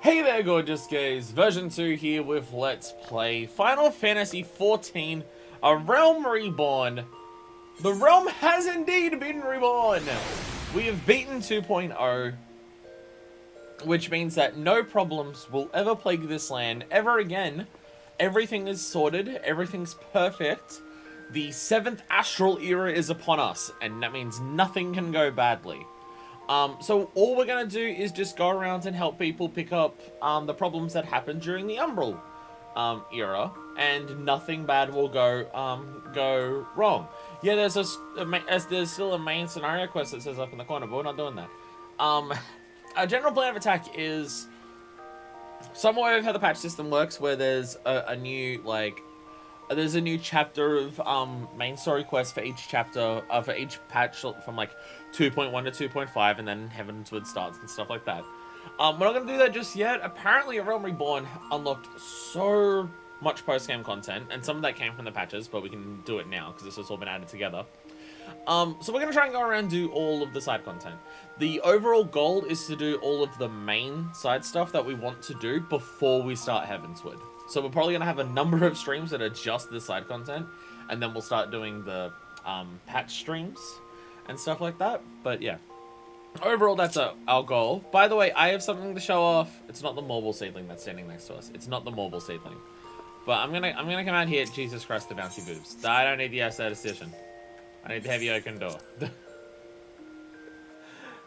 Hey there, gorgeous gays. Version 2 here with Let's Play Final Fantasy XIV, A Realm Reborn. The realm has indeed been reborn. We have beaten 2.0, which means that no problems will ever plague this land ever again. Everything is sorted, everything's perfect. The 7th astral era is upon us, and that means nothing can go badly. So all we're going to do is just go around and help people pick up the problems that happened during the Umbral era, and nothing bad will go wrong. Yeah, there's still a main scenario quest that says up in the corner, but we're not doing that. Our general plan of attack is somewhere of how the patch system works, where there's a new there's a new chapter of main story quests for each chapter, for each patch from like 2.1 to 2.5, and then Heavensward starts and stuff like that. We're not going to do that just yet. Apparently, A Realm Reborn unlocked so much post-game content, and some of that came from the patches, but we can do it now because this has all been added together. So we're going to try and go around and do all of the side content. The overall goal is to do all of the main side stuff that we want to do before we start Heavensward. So we're probably going to have a number of streams that are just the side content, and then we'll start doing the patch streams and stuff like that. But yeah, overall that's our goal. By the way, I have something to show off. It's not the marble seedling that's standing next to us. It's not the marble seedling. But I'm gonna come out here. Jesus Christ, the bouncy boobs. I don't need the statistician. I need the heavy oaken door.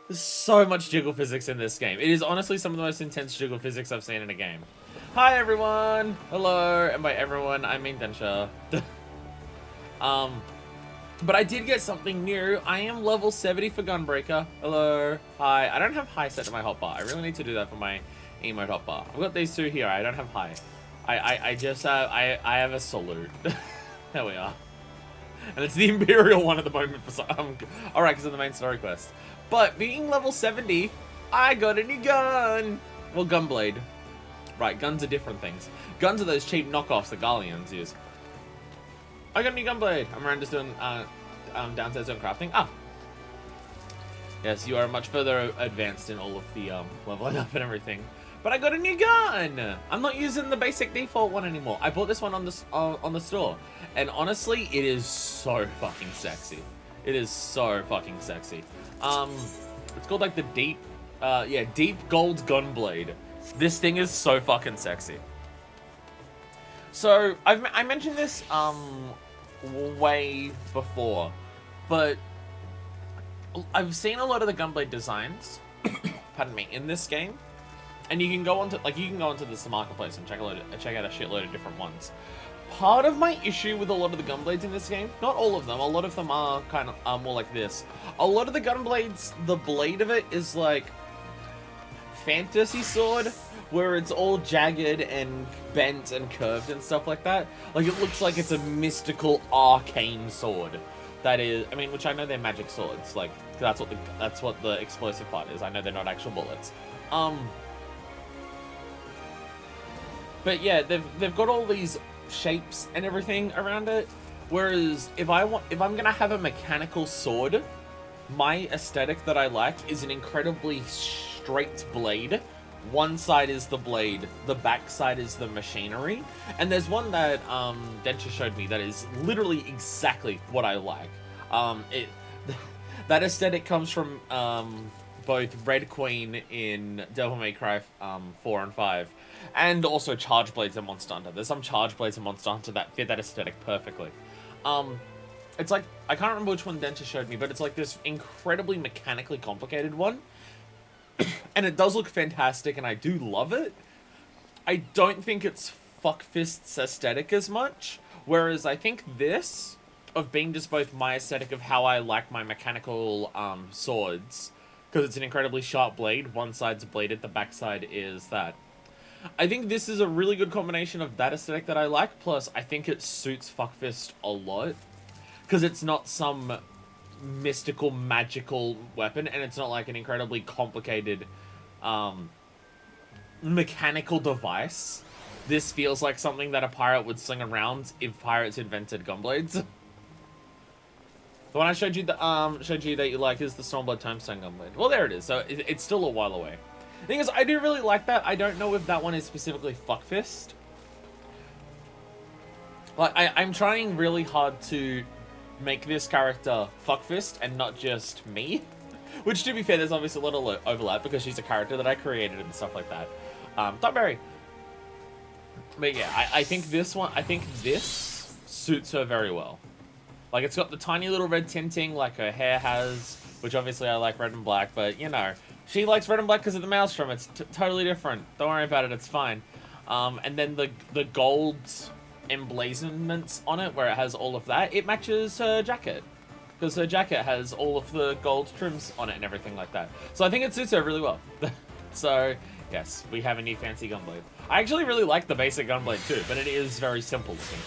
There's so much jiggle physics in this game. It is honestly some of the most intense jiggle physics I've seen in a game. Hi everyone! Hello! And by everyone, I mean Densha. But I did get something new. I am level 70 for Gunbreaker. Hello. Hi. I don't have high set to my hotbar. I really need to do that for my emote hotbar. I've got these two here. I don't have high. I just have, I have a salute. There we are. And it's the Imperial one at the moment for some, alright, because of the main story quest. But being level 70, I got a new gun! Well, Gunblade. Right, guns are different things. Guns are those cheap knockoffs that Garleans use. I got a new Gunblade. I'm around just doing downstairs doing crafting. Ah! Yes, you are much further advanced in all of the leveling up and everything. But I got a new gun! I'm not using the basic default one anymore. I bought this one on the store. And honestly, it is so fucking sexy. It is so fucking sexy. It's called like the Deep Gold Gunblade. This thing is so fucking sexy. So, I mentioned this way before, but I've seen a lot of the Gunblade designs, pardon me, in this game. And you can go onto the marketplace and check out a shitload of different ones. Part of my issue with a lot of the Gunblades in this game, not all of them, a lot of them are kind of more like this. A lot of the Gunblades, the blade of it is like fantasy sword, where it's all jagged and bent and curved and stuff like that. Like, it looks like it's a mystical arcane sword. That is, I mean, which I know they're magic swords. Like, that's what the explosive part is. I know they're not actual bullets. But yeah, they've got all these shapes and everything around it. Whereas if I'm gonna have a mechanical sword, my aesthetic that I like is an incredibly straight blade. One side is the blade, the back side is the machinery. And there's one that Densha showed me that is literally exactly what I like. That aesthetic comes from both Red Queen in Devil May Cry 4 and 5, and also Charge Blades in Monster Hunter. There's some Charge Blades in Monster Hunter that fit that aesthetic perfectly. It's like, I can't remember which one Densha showed me, but it's like this incredibly mechanically complicated one. And it does look fantastic, and I do love it. I don't think it's Fuckfist's aesthetic as much, whereas I think this, of being just both my aesthetic of how I like my mechanical swords, because it's an incredibly sharp blade, one side's bladed, the back side is that. I think this is a really good combination of that aesthetic that I like, plus I think it suits Fuckfist a lot, because it's not some mystical, magical weapon, and it's not like an incredibly complicated mechanical device. This feels like something that a pirate would sling around if pirates invented gunblades. The one I showed you that you like is the Stormblood Tombstone Gunblade. Well, there it is. So it's still a while away. Thing is, I do really like that. I don't know if that one is specifically fuckfist. Like, I'm trying really hard to make this character fuckfist and not just me. Which, to be fair, there's obviously a little overlap because she's a character that I created and stuff like that. Thought But yeah, I think this suits her very well. Like, it's got the tiny little red tinting like her hair has, which obviously I like red and black, but, you know, she likes red and black because of the maelstrom. It's totally different. Don't worry about it, it's fine. And then the gold emblazonments on it, where it has all of that, it matches her jacket. Because her jacket has all of the gold trims on it and everything like that. So I think it suits her really well. So, yes, we have a new fancy Gunblade. I actually really like the basic Gunblade too, but it is very simple looking.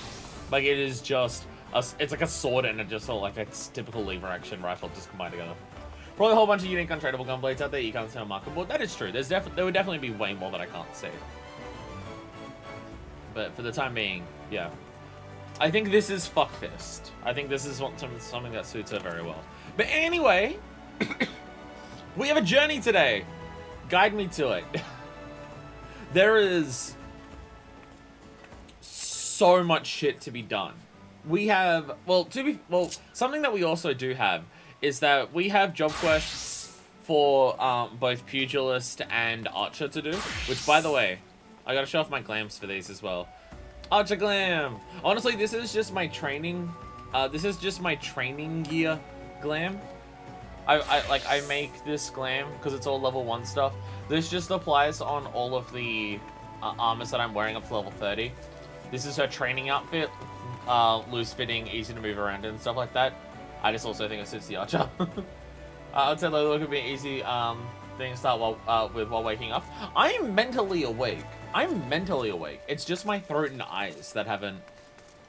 Like, it is just, it's like a sword and just sort of like a typical lever action rifle just combined together. Probably a whole bunch of unique untradeable Gunblades out there you can't see on market board. That is true. There would definitely be way more that I can't see. But for the time being, yeah. I think this is fuckfist. I think this is something that suits her very well. But anyway, we have a journey today. Guide me to it. There is so much shit to be done. We have, something that we also do have is that we have job quests for both Pugilist and Archer to do. Which, by the way, I gotta show off my glams for these as well. Archer glam! Honestly, this is just my training. This is just my training gear glam. I make this glam because it's all level 1 stuff. This just applies on all of the armors that I'm wearing up to level 30. This is her training outfit. Loose fitting, easy to move around and stuff like that. I just also think it suits the Archer. I'd say look at be easy thing to start while waking up. I'm mentally awake. It's just my throat and eyes that haven't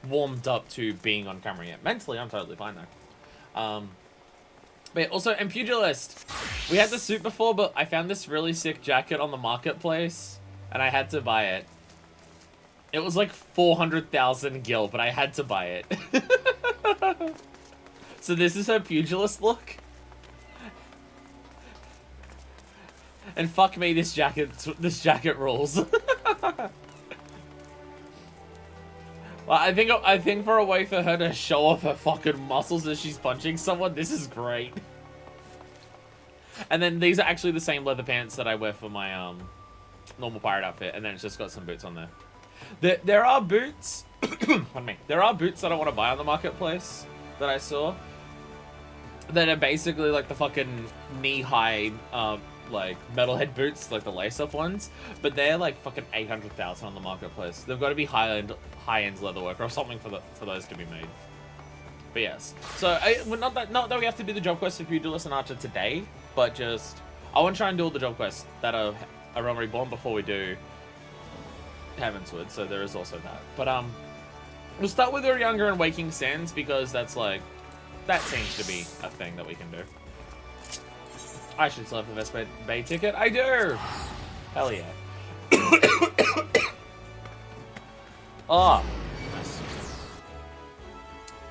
warmed up to being on camera yet. Mentally, I'm totally fine though. But also, and Pugilist. We had the suit before, but I found this really sick jacket on the marketplace, and I had to buy it. It was like 400,000 gil, but I had to buy it. So this is her Pugilist look. And fuck me, this jacket rules. Well, I think for a way for her to show off her fucking muscles as she's punching someone, this is great. And then these are actually the same leather pants that I wear for my normal pirate outfit, and then it's just got some boots on there. There are boots. Pardon me. There are boots that I want to buy on the marketplace that I saw. That are basically like the fucking knee-high, like metalhead boots, like the lace-up ones, but they're like fucking 800,000 on the marketplace. They've got to be high-end leatherwork or something for those to be made. But yes, so not that we have to do the job quest for Pugilist and Archer today, but just I want to try and do all the job quests that are Realm Reborn before we do Heavensward. So there is also that. But we'll start with our Younger and Waking Sands because that's like. That seems to be a thing that we can do. I should still have the Vespa Bay ticket. I do! Hell yeah. Oh, nice.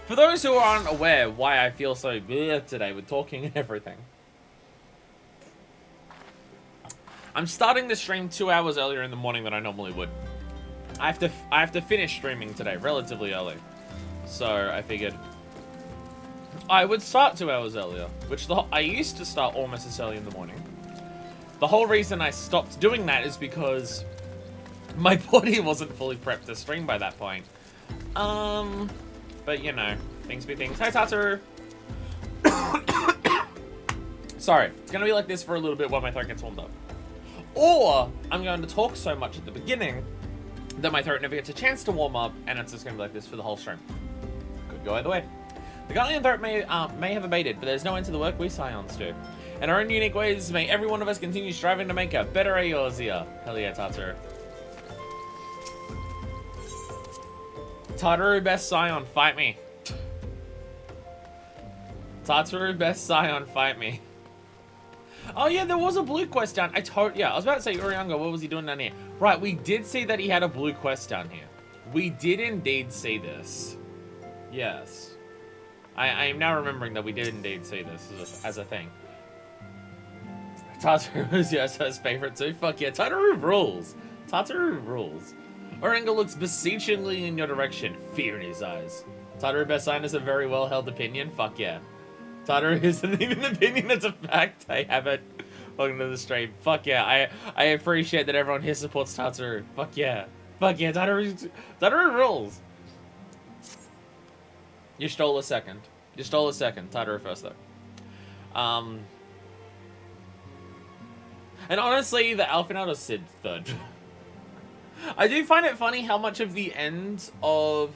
For those who aren't aware why I feel so bleh today with talking and everything, I'm starting the stream 2 hours earlier in the morning than I normally would. I have to finish streaming today relatively early. So I figured I would start 2 hours earlier, which I used to start almost as early in the morning. The whole reason I stopped doing that is because my body wasn't fully prepped to stream by that point. But you know, things be things. Hi, Tataru! Sorry, it's gonna be like this for a little bit while my throat gets warmed up. Or, I'm going to talk so much at the beginning that my throat never gets a chance to warm up, and it's just gonna be like this for the whole stream. Could go either way. The Guardian threat may have abated, but there's no end to the work we Scions do. In our own unique ways, may every one of us continue striving to make a better Eorzea. Hell yeah, Tataru. Tataru, best Scion, fight me. Tataru, best Scion, fight me. Oh yeah, there was a blue quest down. Yeah, I was about to say Urianga, what was he doing down here? Right, we did see that he had a blue quest down here. We did indeed see this. Yes. I am now remembering that we did indeed see this as a thing. Tataru was Yoso's favorite too. Fuck yeah, Tataru rules. Tataru rules. Orenga looks beseechingly in your direction, fear in his eyes. Tataru best sign is a very well held opinion. Fuck yeah. Tataru isn't even an opinion, it's a fact. I have it. Welcome to the stream. Fuck yeah, I appreciate that everyone here supports Tataru. Fuck yeah. Fuck yeah, Tataru rules. You stole a second. You stole a second. Tataru first though. And honestly, the Alphinado is Sid third. I do find it funny how much of the end of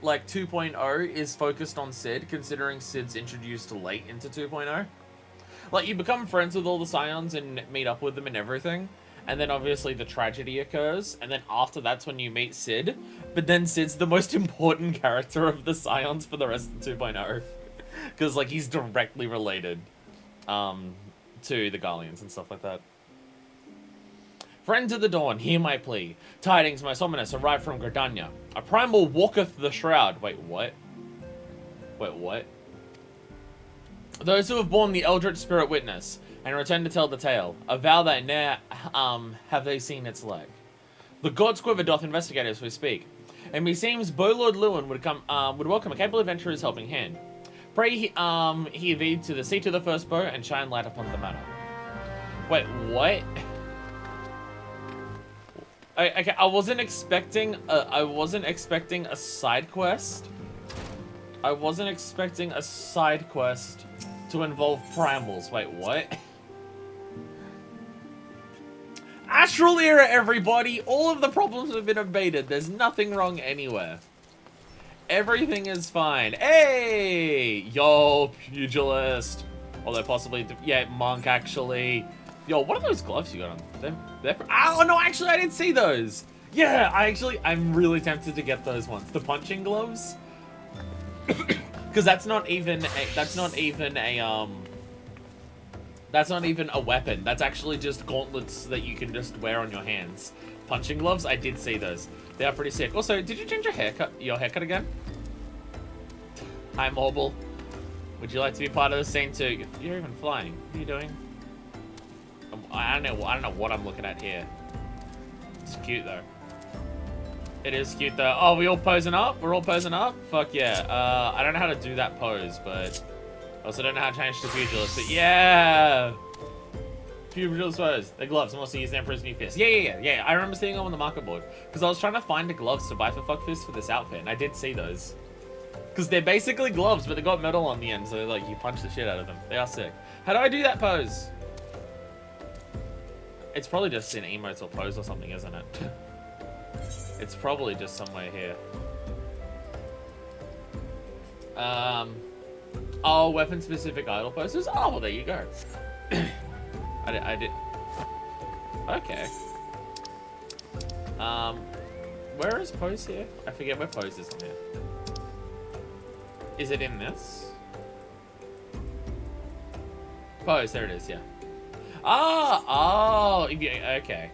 like 2.0 is focused on Sid, considering Sid's introduced late into 2.0. Like, you become friends with all the Scions and meet up with them and everything, and then obviously the tragedy occurs, and then after that's when you meet Sid, but then Sid's the most important character of the Scions for the rest of 2.0. Because, like, he's directly related to the Garleans and stuff like that. Friends of the Dawn, hear my plea. Tidings most ominous arrive from Gridania. A primal walketh the shroud. Wait, what? Wait, what? Those who have borne the Eldritch Spirit witness, and return to tell the tale, avow that ne'er have they seen its like. The God's Quiver doth investigate as we speak, and meseems Lord Lewin would welcome a capable adventurer's helping hand. Pray he thee to the seat of the first bow, and shine light upon the matter. Wait, what? Okay, I wasn't expecting a side quest. I wasn't expecting a side quest to involve primals. Wait, what? Astral Era, everybody! All of the problems have been abated. There's nothing wrong anywhere. Everything is fine. Hey! Yo, Pugilist. Although possibly, yeah, Monk, actually. Yo, what are those gloves you got on? They're oh, no, actually, I didn't see those. Yeah, I'm really tempted to get those ones. The punching gloves. Because that's not even a weapon. That's actually just gauntlets that you can just wear on your hands. Punching gloves, I did see those. They are pretty sick. Also, did you change your haircut again? Hi, Mobile. Would you like to be part of the scene too? You're even flying. What are you doing? I don't know what I'm looking at here. It's cute though. It is cute though. Oh, we all posing up? We're all posing up? Fuck yeah. I don't know how to do that pose, but I also don't know how to change to Pugilist, but yeah! Pugilist pose. The gloves. I'm also using Emperor's New Fist. Yeah. I remember seeing them on the market board. Because I was trying to find the gloves to buy for Fuck Fist for this outfit, and I did see those. Because they're basically gloves, but they got metal on the end, so like you punch the shit out of them. They are sick. How do I do that pose? It's probably just in emotes or pose or something, isn't it? It's probably just somewhere here. Oh, weapon-specific idle poses? Oh, well, there you go. I did... Okay. Where is pose here? I forget where pose is on here. Is it in this? Pose, there it is, yeah. Oh, okay.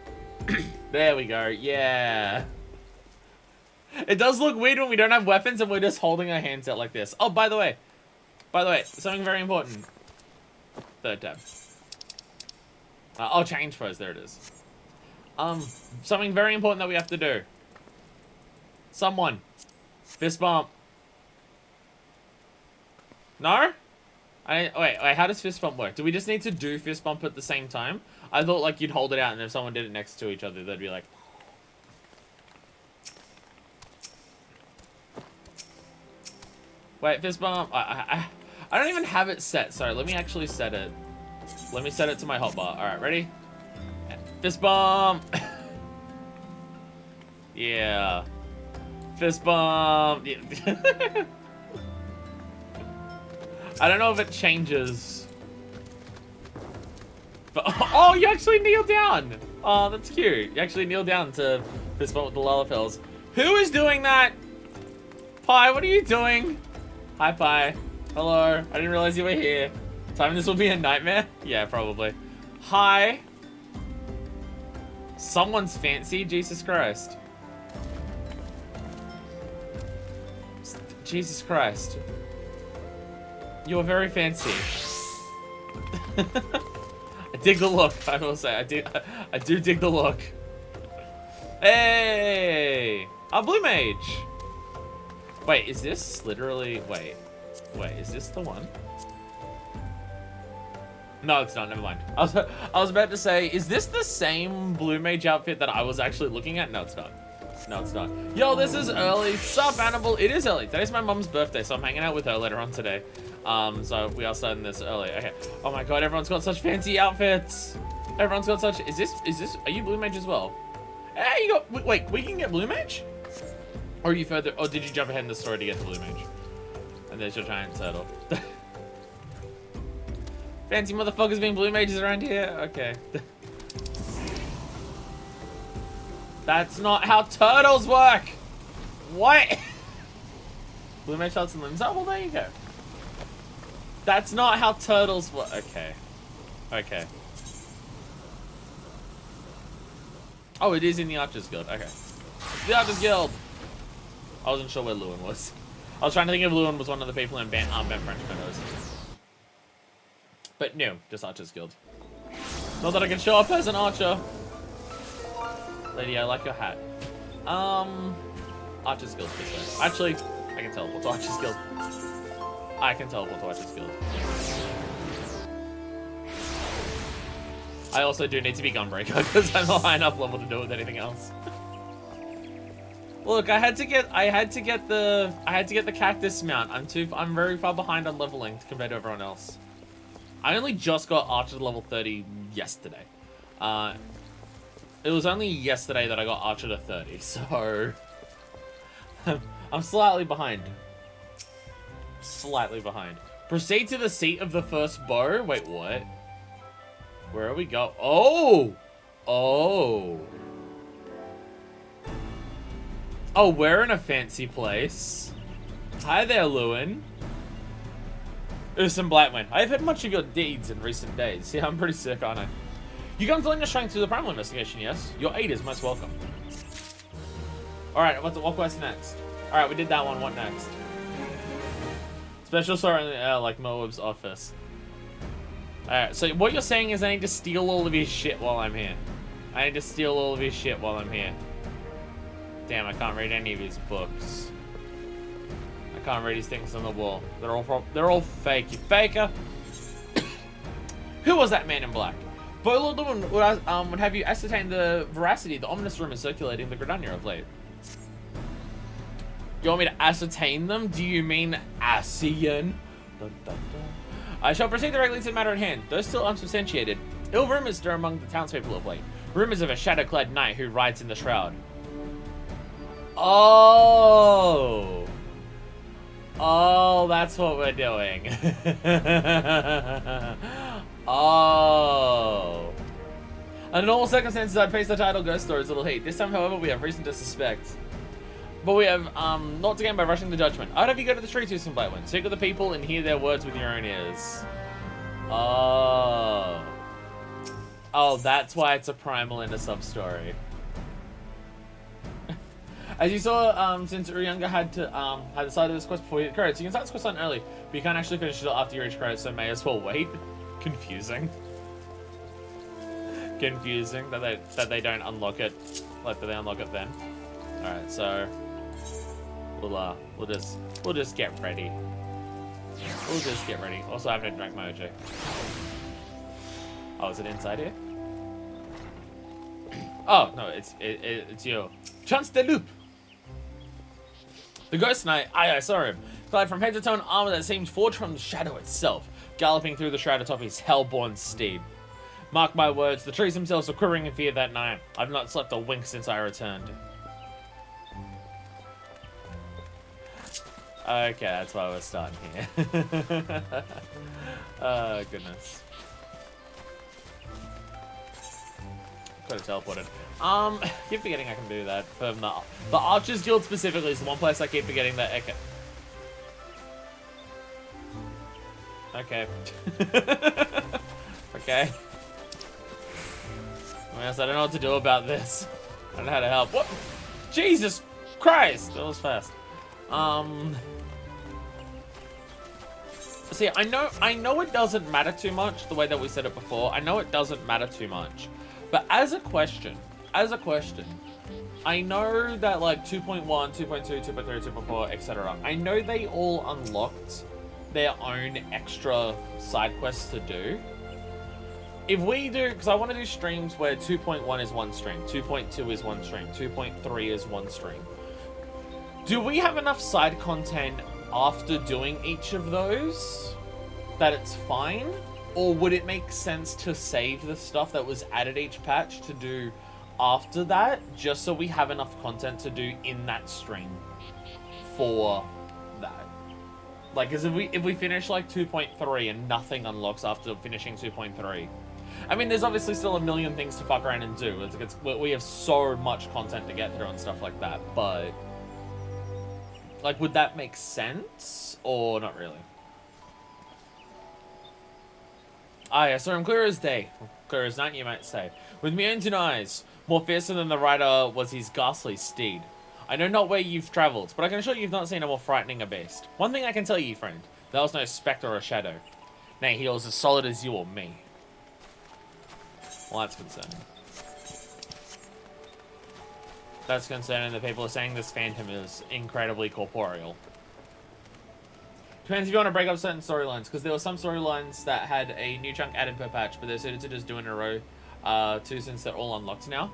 There we go, yeah. It does look weird when we don't have weapons and we're just holding our hands out like this. Oh, by the way, something very important. Third tab. Oh, change pose, there it is. Something very important that we have to do. Someone. Fist bump. No? Wait, how does fist bump work? Do we just need to do fist bump at the same time? I thought like you'd hold it out and if someone did it next to each other, they'd be like... Wait, fist bump. I don't even have it set. Sorry, let me actually set it. Let me set it to my hotbar. Alright, ready? Fist bump! Yeah. Fist bump! Yeah. I don't know if it changes. But, oh, you actually kneel down! Oh, that's cute. You actually kneel down to fist bump with the Lullafels. Who is doing that? Pi, what are you doing? Hi, Pi. Hello. I didn't realize you were here. Time this will be a nightmare? Yeah, probably. Hi. Someone's fancy? Jesus Christ. Jesus Christ. You're very fancy. I dig the look. I will say, I do dig the look. Hey, a blue mage. Wait, is this literally? Wait, is this the one? No, it's not. Never mind. I was about to say, is this the same blue mage outfit that I was actually looking at? No, it's not. No, it's not. Yo, this is early. Sup, Annabelle? It is early. Today's my mom's birthday, so I'm hanging out with her later on today. So we are starting this early. Okay. Oh my god, everyone's got such fancy outfits. Everyone's got such. Is this? Are you blue mage as well? Hey, you got. Wait, we can get blue mage? Or are you further? Or did you jump ahead in the story to get to blue mage? And there's your giant turtle. Fancy motherfuckers being blue mages around here? Okay. That's not how turtles work! What? Blue mage hearts and limbs? Oh, well, there you go. That's not how turtles work. Okay. Okay. Oh, it is in the Archers Guild. Okay. The Archers Guild! I wasn't sure where Lewin was. I was trying to think if Lewin was one of the people in Ben French Meadows. But no, just Archers Guild. Not that I can show up as an archer. Lady, I like your hat. Archers Guild this way. Actually, I can teleport to Archers Guild. I can teleport to Archers Guild. I also do need to be Gunbreaker because I'm not high enough level to do with anything else. Look, I had to get the cactus mount. I'm very far behind on leveling compared to everyone else. I only just got Archer to level 30 yesterday. It was only yesterday that I got Archer to 30, so I'm slightly behind. Slightly behind. Proceed to the seat of the first bow. Wait, what? Where are we go? Oh! Oh. Oh, we're in a fancy place. Hi there, Lewin. Some Blackman. I have heard much of your deeds in recent days. Yeah, I'm pretty sick, aren't I? You guns lend your strength to the primal investigation, yes? Your aid is most welcome. Alright, what quest next? Alright, we did that one. What next? Special story in the air, like Moab's office. Alright, so what you're saying is I need to steal all of his shit while I'm here. I need to steal all of his shit while I'm here. Damn, I can't read any of his books. I can't read his things on the wall. They're all fake. You faker. Who was that man in black? Boilord Lewin would have you ascertain the veracity of the ominous rumors circulating the Gridania of late. You want me to ascertain them? Do you mean Asian? Dun, dun, dun. I shall proceed directly to the matter at hand. Though still unsubstantiated, ill rumors stir among the townspeople of late. Rumors of a shadow-clad knight who rides in the shroud. Oh! Oh, that's what we're doing. Oh. Under normal circumstances, I'd face the title ghost stories little hate. This time, however, we have reason to suspect. But we have not to gain by rushing the judgment. I'd have you go to the tree to some Blackwind. Speak with the people and hear their words with your own ears. Oh. Oh, that's why it's a primal and a sub-story. As you saw, since Uryunga had decided this quest before you hit Crow, so you can start this quest on early, but you can't actually finish it after you reach Crow, so may as well wait. Confusing. Confusing that they don't unlock it, like that they unlock it then. All right, so we'll just get ready. We'll just get ready. Also, I haven't drank my OJ. Oh, is it inside here? Oh no, it's your chance de loup. The Ghost Knight, I saw him, clad from head to toe in armor that seemed forged from the shadow itself, galloping through the shroud atop his hellborn steed. Mark my words, the trees themselves were quivering in fear that night. I've not slept a wink since I returned. Okay, that's why we're starting here. Oh, goodness. Could have teleported. Keep forgetting I can do that. From the Archers Guild specifically is the one place I keep forgetting that. Okay. Okay. I don't know what to do about this. I don't know how to help. What? Jesus Christ! That was fast. See, I know it doesn't matter too much, the way that we said it before. I know it doesn't matter too much. But as a question, I know that like 2.1, 2.2, 2.3, 2.4, etc. I know they all unlocked their own extra side quests to do. If we do, because I want to do streams where 2.1 is one stream, 2.2 is one stream, 2.3 is one stream. Do we have enough side content after doing each of those that it's fine? Or would it make sense to save the stuff that was added each patch to do after that, just so we have enough content to do in that stream for that? Like, because if we finish like 2.3 and nothing unlocks after finishing 2.3, I mean, there's obviously still a million things to fuck around and do. We have so much content to get through and stuff like that, but like, would that make sense or not really? Ah, yeah, so I'm clear as day. Clear as night, you might say. With me own 2 eyes, more fearsome than the rider was his ghastly steed. I know not where you've travelled, but I can assure you've not seen a more frightening a beast. One thing I can tell you, friend, there was no spectre or shadow. Nay, he was as solid as you or me. Well, that's concerning. That's concerning that people are saying this phantom is incredibly corporeal. Depends if you want to break up certain storylines, because there were some storylines that had a new chunk added per patch, but they're suited to just do in a row, too, since they're all unlocked now.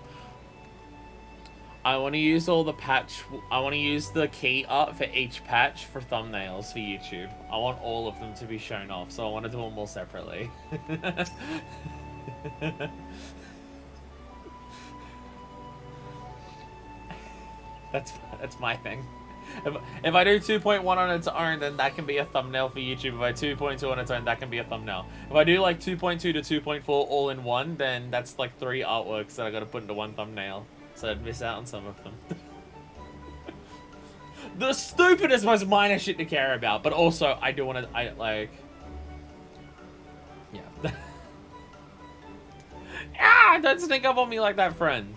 I want to use I want to use the key art for each patch for thumbnails for YouTube. I want all of them to be shown off, so I want to do them all separately. That's my thing. If I do 2.1 on its own, then that can be a thumbnail for YouTube. If I do 2.2 on its own, that can be a thumbnail. If I do like 2.2 to 2.4 all in one, then that's like 3 artworks that I gotta put into one thumbnail. So I'd miss out on some of them. The stupidest, most minor shit to care about, but also I do want to, yeah. Ah, don't sneak up on me like that, friend.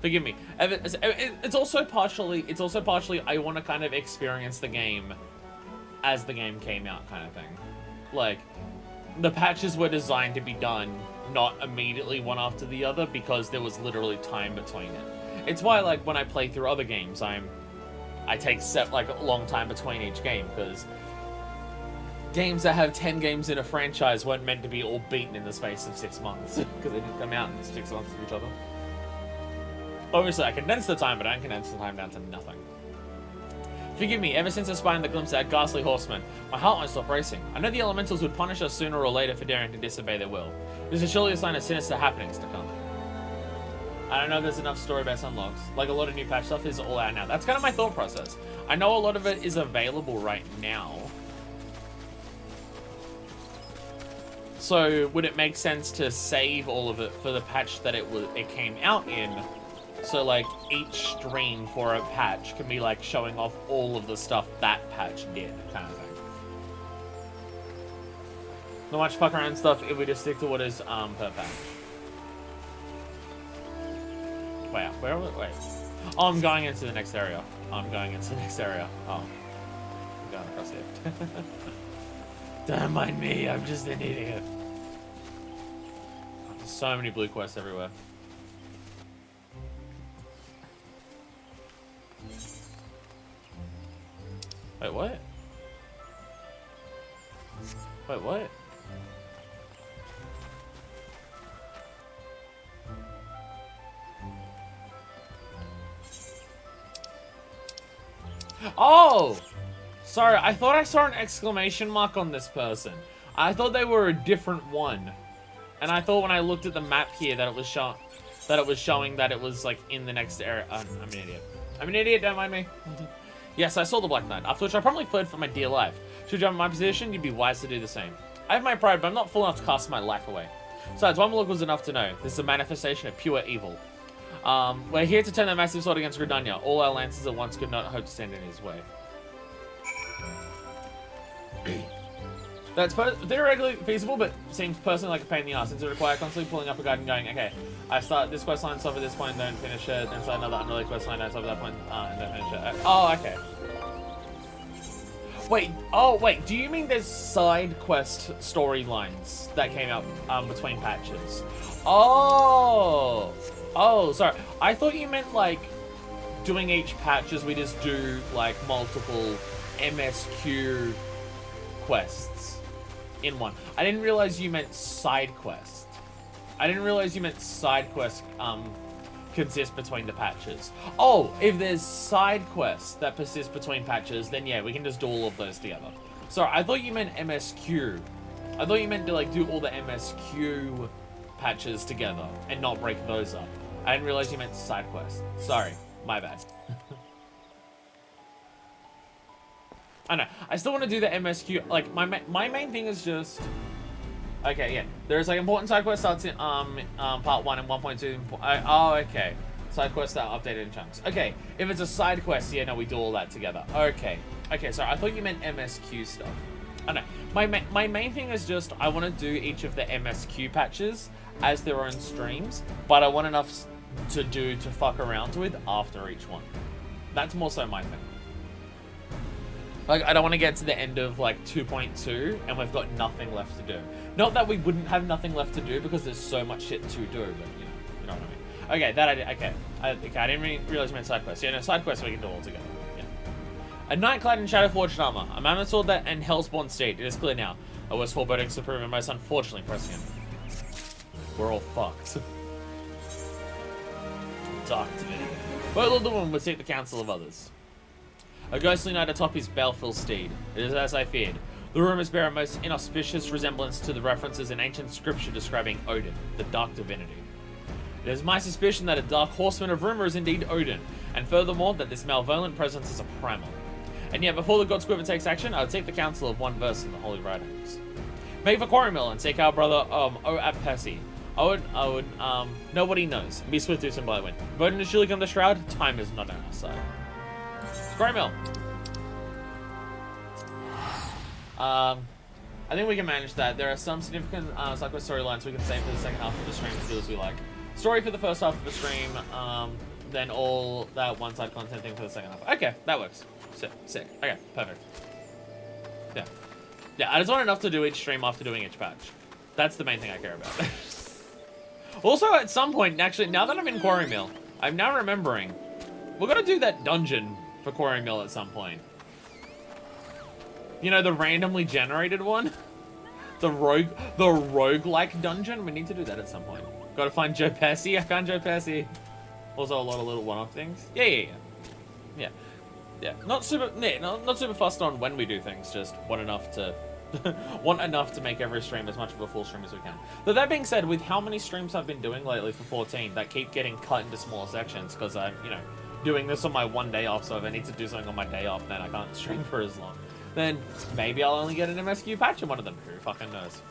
Forgive me. It's also partially I want to kind of experience the game as the game came out, kind of thing. Like, the patches were designed to be done not immediately one after the other, because there was literally time between it. It's why, like, when I play through other games, I take a long time between each game, because games that have 10 games in a franchise weren't meant to be all beaten in the space of 6 months, because they didn't come out in 6 months of each other. Obviously, I condensed the time, but I don't condense the time down to nothing. Forgive me, ever since I spied the glimpse of that ghastly horseman, my heart won't stop racing. I know the elementals would punish us sooner or later for daring to disobey their will. This is surely a sign of sinister happenings to come. I don't know if there's enough story-based unlocks. Like, a lot of new patch stuff is all out now. That's kind of my thought process. I know a lot of it is available right now. So, would it make sense to save all of it for the patch that it came out in? So, like, each stream for a patch can be, like, showing off all of the stuff that patch did, kind of thing. Not much fuck around stuff if we just stick to what is, per patch. Wait, where was it? Wait. Oh, I'm going into the next area. Oh, I'm going across here. Don't mind me, I'm just an idiot. There's so many blue quests everywhere. Wait, what? Wait, what? Oh! Sorry, I thought I saw an exclamation mark on this person. I thought they were a different one. And I thought when I looked at the map here that it was showing that it was like in the next area. I'm an idiot. I'm an idiot, don't mind me. Yes, I saw the Black Knight, after which I promptly fled for my dear life. Should you have my position, you'd be wise to do the same. I have my pride, but I'm not full enough to cast my life away. Besides, one look was enough to know. This is a manifestation of pure evil. We're here to turn that massive sword against Gridania. All our lances at once could not hope to stand in his way. That's theoretically feasible, but seems personally like a pain in the ass, since it requires constantly pulling up a guide and going, okay, I start this quest line, stop at this point, don't finish it, then start another unrelated quest line, don't stop at that point, and don't finish it. Oh, okay. Wait, oh wait, do you mean there's side quest storylines that came out between patches? Oh, sorry. I thought you meant like doing each patches we just do like multiple MSQ quests in one. I didn't realize you meant side quest. I didn't realize you meant side quest consist between the patches. Oh, if there's side quests that persist between patches, then yeah, we can just do all of those together. Sorry, I thought you meant MSQ. I thought you meant to like do all the MSQ patches together and not break those up. I didn't realize you meant side quests. Sorry, my bad. I know. I still want to do the MSQ. Like my main thing is just. Okay, yeah. There's like important side quests starts in part 1 and 1.2. Oh, okay. Side quests that are updated in chunks. Okay, if it's a side quest, yeah, no, we do all that together. Okay. Okay, sorry, I thought you meant MSQ stuff. I know. My main thing is just I want to do each of the MSQ patches as their own streams, but I want enough to fuck around with after each one. That's more so my thing. Like, I don't want to get to the end of, like, 2.2, and we've got nothing left to do. Not that we wouldn't have nothing left to do, because there's so much shit to do, but, you know what I mean. Okay, that I did, okay. I didn't realize you meant side quests. Yeah, no, side quests we can do all together. Yeah. A knight clad in shadow-forged armor, a mammoth sword and hellspawn steed. It is clear now. A worst forebodings to prove and most unfortunately prescient. We're all fucked. Dark divinity. But Lord the Woman would seek the counsel of others. A ghostly knight atop his baleful steed. It is as I feared. The rumors bear a most inauspicious resemblance to the references in ancient scripture describing Odin, the dark divinity. It is my suspicion that a dark horseman of rumor is indeed Odin, and furthermore that this malevolent presence is a primal. And yet before the God's Quiver takes action, I would take the counsel of one verse in the Holy Writings. Make for Quarry Mill and seek our brother Apesi. Nobody knows. Be swift to some by wind. Odin is surely come to Shroud, time is not on our side. Quarry Mill. I think we can manage that. There are some significant side quest storylines we can save for the second half of the stream to do as we like. Story for the first half of the stream, then all that one side content thing for the second half. Okay, that works. Sick. Okay, perfect. Yeah. Yeah, I just want enough to do each stream after doing each patch. That's the main thing I care about. Also, at some point, actually, now that I'm in Quarry Mill, I'm now remembering, we're gonna do that dungeon for Quarry Mill at some point. You know, the randomly generated one? The roguelike dungeon? We need to do that at some point. Gotta find Joe Pesci. I found Joe Pesci. Also a lot of little one-off things. Yeah. Not super fussed on when we do things, just want enough to want enough to make every stream as much of a full stream as we can. But that being said, with how many streams I've been doing lately for 14 that keep getting cut into smaller sections because I'm, doing this on my one day off, so if I need to do something on my day off, then I can't stream for as long. Then maybe I'll only get an MSQ patch in one of them. Who fucking knows?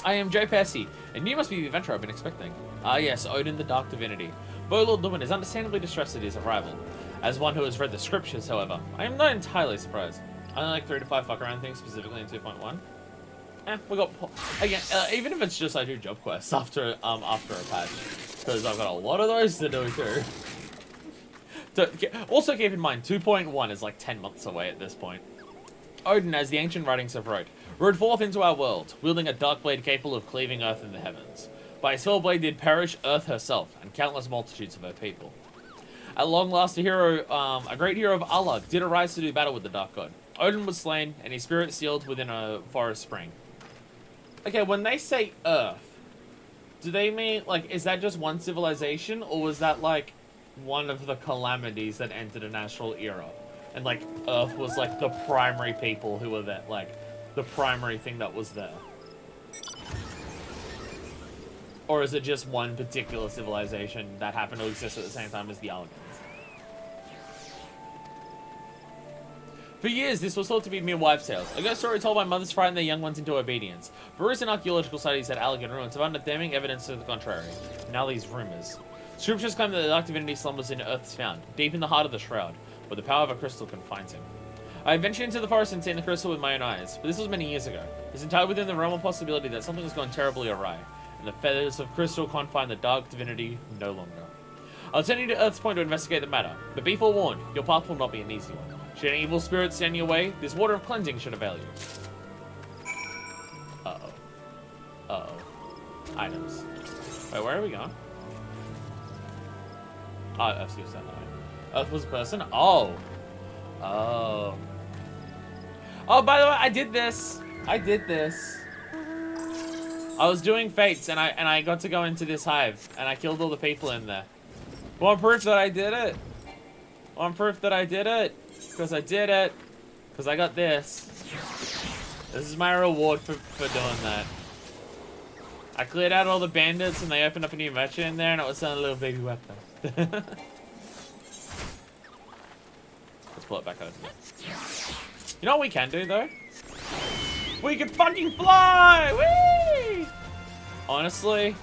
I am Joe Pesci, and you must be the adventurer I've been expecting. Ah yes, Odin the Dark Divinity. Lord Lumen is understandably distressed at his arrival. As one who has read the scriptures, however, I am not entirely surprised. I only like 3 to 5 fuck around things, specifically in 2.1. We got... Again, even if it's just I do job quests after a patch, because I've got a lot of those to do too. Also keep in mind, 2.1 is like 10 months away at this point. Odin, as the ancient writings have wrote, rode forth into our world, wielding a dark blade capable of cleaving earth in the heavens. By his fell blade did perish earth herself, and countless multitudes of her people. At long last, a great hero of Allah did arise to do battle with the dark god. Odin was slain, and his spirit sealed within a forest spring. Okay, when they say earth, do they mean, like, is that just one civilization, or was that, like, one of the calamities that entered a natural era? And, like, Earth was, like, the primary people who were there, like, the primary thing that was there. Or is it just one particular civilization that happened to exist at the same time as the Allegans? For years, this was thought to be mere wives' tales. A ghost story told by mothers frighten their young ones into obedience. But recent archaeological studies at Allegan ruins have found damning evidence to the contrary. Now these rumors. Scriptures claim that the dark divinity slumbers in earth's found, deep in the heart of the shroud, where the power of a crystal confines him. I ventured into the forest and seen the crystal with my own eyes, but this was many years ago. It's entirely within the realm of possibility that something has gone terribly awry, and the feathers of crystal confine the dark divinity no longer. I'll send you to Earth's Point to investigate the matter, but be forewarned, your path will not be an easy one. Should any evil spirits stand in your way, this water of cleansing should avail you. Uh-oh. Uh-oh. Items. Wait, where are we going? Oh, Earth's used that way. Earth was a person? Oh. Oh. Oh, by the way, I did this. I did this. I was doing fates, and I got to go into this hive, and I killed all the people in there. Want proof that I did it? Want proof that I did it? Because I did it. Because I got this. This is my reward for doing that. I cleared out all the bandits, and they opened up a new merchant in there, and it was selling little baby weapons. Let's pull it back over. You know what we can do, though? We can fucking fly! Whee! Honestly,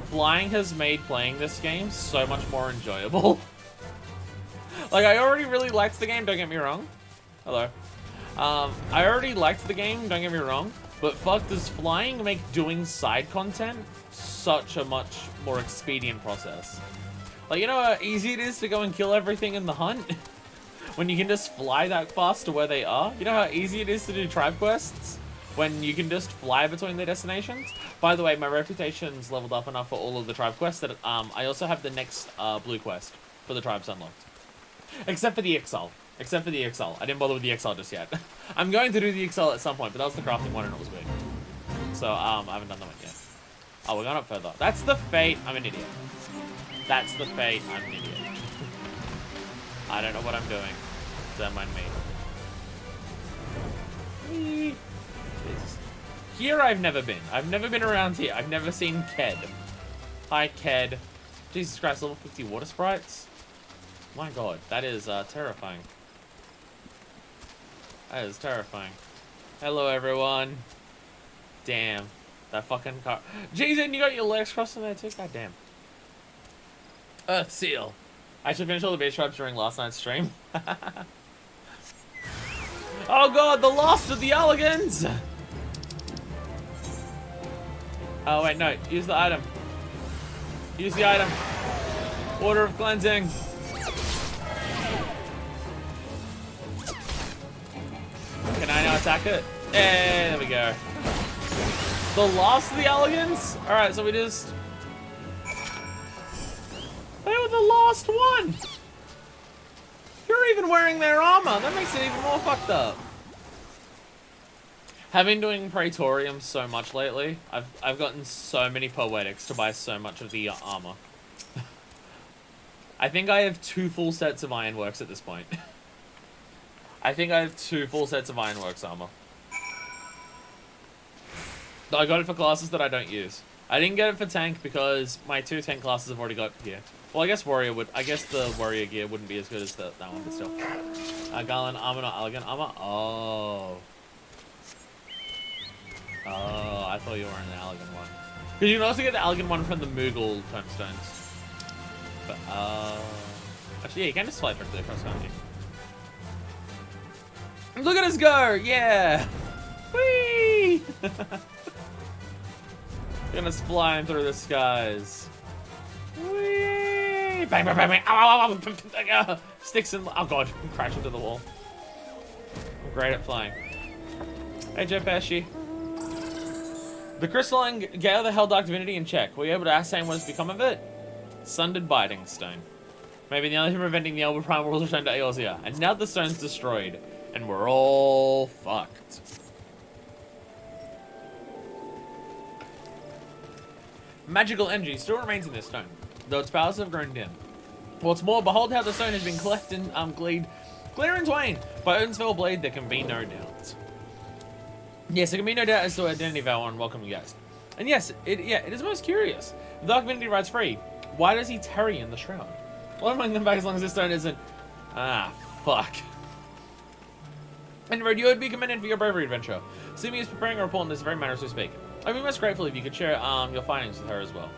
flying has made playing this game so much more enjoyable. Like, I already really liked the game, don't get me wrong. Hello. I already liked the game, don't get me wrong. But fuck, does flying make doing side content such a much more expedient process? Like, you know how easy it is to go and kill everything in the hunt? When you can just fly that fast to where they are? You know how easy it is to do tribe quests? When you can just fly between their destinations? By the way, my reputation's leveled up enough for all of the tribe quests that I also have the next blue quest for the tribes unlocked. Except for the Exile. Except for the Exile. I didn't bother with the Exile just yet. I'm going to do the Exile at some point, but that was the crafting one and it was weird. So, I haven't done that one yet. Oh, we're going up further. That's the fate. I'm an idiot. That's the fate. I'm an idiot. I don't know what I'm doing. Don't mind me. Jesus. Here I've never been. I've never been around here. I've never seen Ked. Hi, Ked. Jesus Christ, level 50 water sprites? My god, that is terrifying. That is terrifying. Hello, everyone. Damn. That fucking car. Jason, you got your legs crossed in there too? God damn. Earth Seal. I should finish all the base tribes during last night's stream. Oh god, the last of the Elegans! Oh wait, no. Use the item. Use the item. Water of cleansing. Can I now attack it? Hey, there we go. The last of the Elegans? Alright, so we just... They were the last one! You're even wearing their armor! That makes it even more fucked up. I've been doing Praetorium so much lately. I've gotten so many Poetics to buy so much of the armor. I think I have 2 full sets of Ironworks at this point. I think I have 2 full sets of Ironworks armor. I got it for classes that I don't use. I didn't get it for tank because my 2 tank classes have already got gear. Well, I guess warrior would. I guess the warrior gear wouldn't be as good as that one, but still. Garland armor, not elegant armor. Oh. Oh, I thought you were in the elegant one. Because you can also get the elegant one from the Moogle tomestones. But actually, yeah, you can just fly directly across, can't you? Look at us go! Yeah! Whee! Look at us flying through the skies. Whee! Bang, bang, bang, bang! Ow, ow, ow, ow. Sticks in. Oh god, crash into the wall. I'm great at flying. Hey, Joe Pesci. The crystalline gale of the Helldark Divinity in check. Were you able to ascertain what has become of it? Sundered Biting Stone. Maybe the only thing preventing the Elder Primal will return to Eorzea. And now the stone's destroyed. And we're all fucked. Magical energy still remains in this stone, though its powers have grown dim. What's more, behold how the stone has been cleft and clear in twain. By Odin's fell blade, there can be no doubt. Yes, there can be no doubt as to the identity of our unwelcome guest. And yes, it is most curious. The Dark Divinity rides free. Why does he tarry in the shroud? Well, I'm bring them back as long as this stone isn't... Ah, fuck. And Red, you would be commended for your bravery adventure. Simi is preparing a report in this very manner as we speak. I'd be most grateful if you could share your findings with her as well.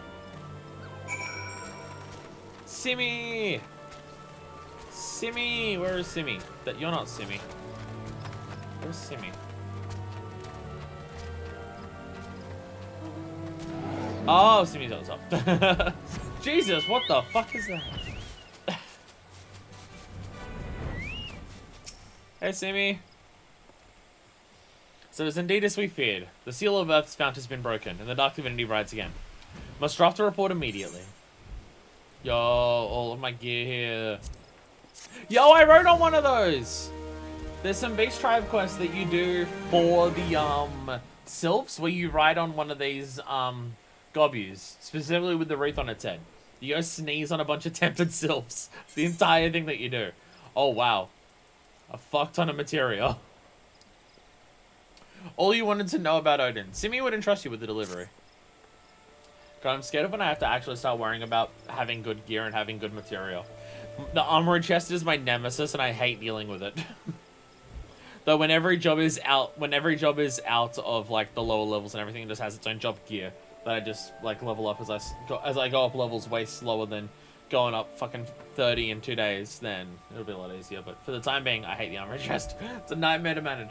Simi! Simi! Where is Simi? That you're not Simi. Where's Simi? Oh, Simi's on top. Jesus, what the fuck is that? Hey, Simi. So it is indeed as we feared. The seal of Earth's fount has been broken, and the Dark Divinity rides again. Must draft a report immediately. Yo, all of my gear here. Yo, I rode on one of those! There's some Beast Tribe quests that you do for the, sylphs, where you ride on one of these, gobus. Specifically with the wreath on its head. You go sneeze on a bunch of tempered sylphs. It's the entire thing that you do. Oh, wow. A fuck ton of materia. All you wanted to know about Odin. Simi would entrust you with the delivery. God, I'm scared of when I have to actually start worrying about having good gear and having good material. The armored chest is my nemesis, and I hate dealing with it. Though when every job is out of like the lower levels and everything, it just has its own job gear that I just like level up as I go up levels way slower than going up fucking 30 in 2 days. Then it'll be a lot easier. But for the time being, I hate the armored chest. It's a nightmare to manage.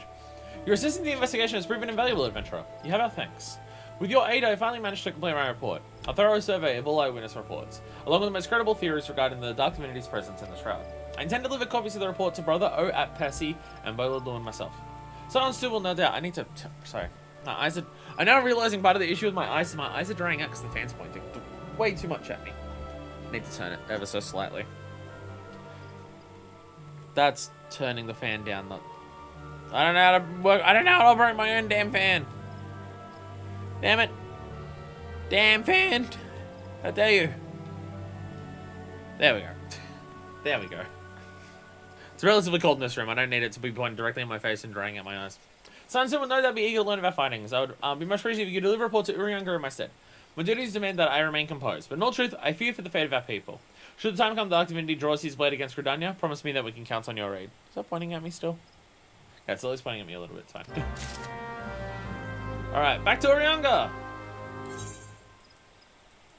Your assistance in the investigation has proven invaluable, adventurer. You have our thanks. With your aid, I finally managed to complete my report. A thorough survey of all eyewitness reports, along with the most credible theories regarding the Dark Divinity's presence in the Shroud. I intend to deliver copies of the report to Brother O at Percy and Bola and myself. Silence too will no doubt. I need to... Sorry. My eyes are... I'm now realizing part of the issue with my eyes is my eyes are drying out because the fan's pointing way too much at me. Need to turn it ever so slightly. That's turning the fan down, not... I don't know how to work. I don't know how to operate my own damn fan. Damn it. Damn fan. How dare you? There we go. There we go. It's relatively cold in this room. I don't need it to be pointed directly in my face and drying out my eyes. Sansu will no doubt be eager to learn of our findings. I would be much appreciated if you could deliver a report to Urianga in my stead. My duties demand that I remain composed, but in all truth, I fear for the fate of our people. Should the time come the Dark Divinity draws his blade against Gridania, promise me that we can count on your aid. Is that pointing at me still? Yeah, it's at least pointing at me a little bit, it's fine. Alright, back to Urianga!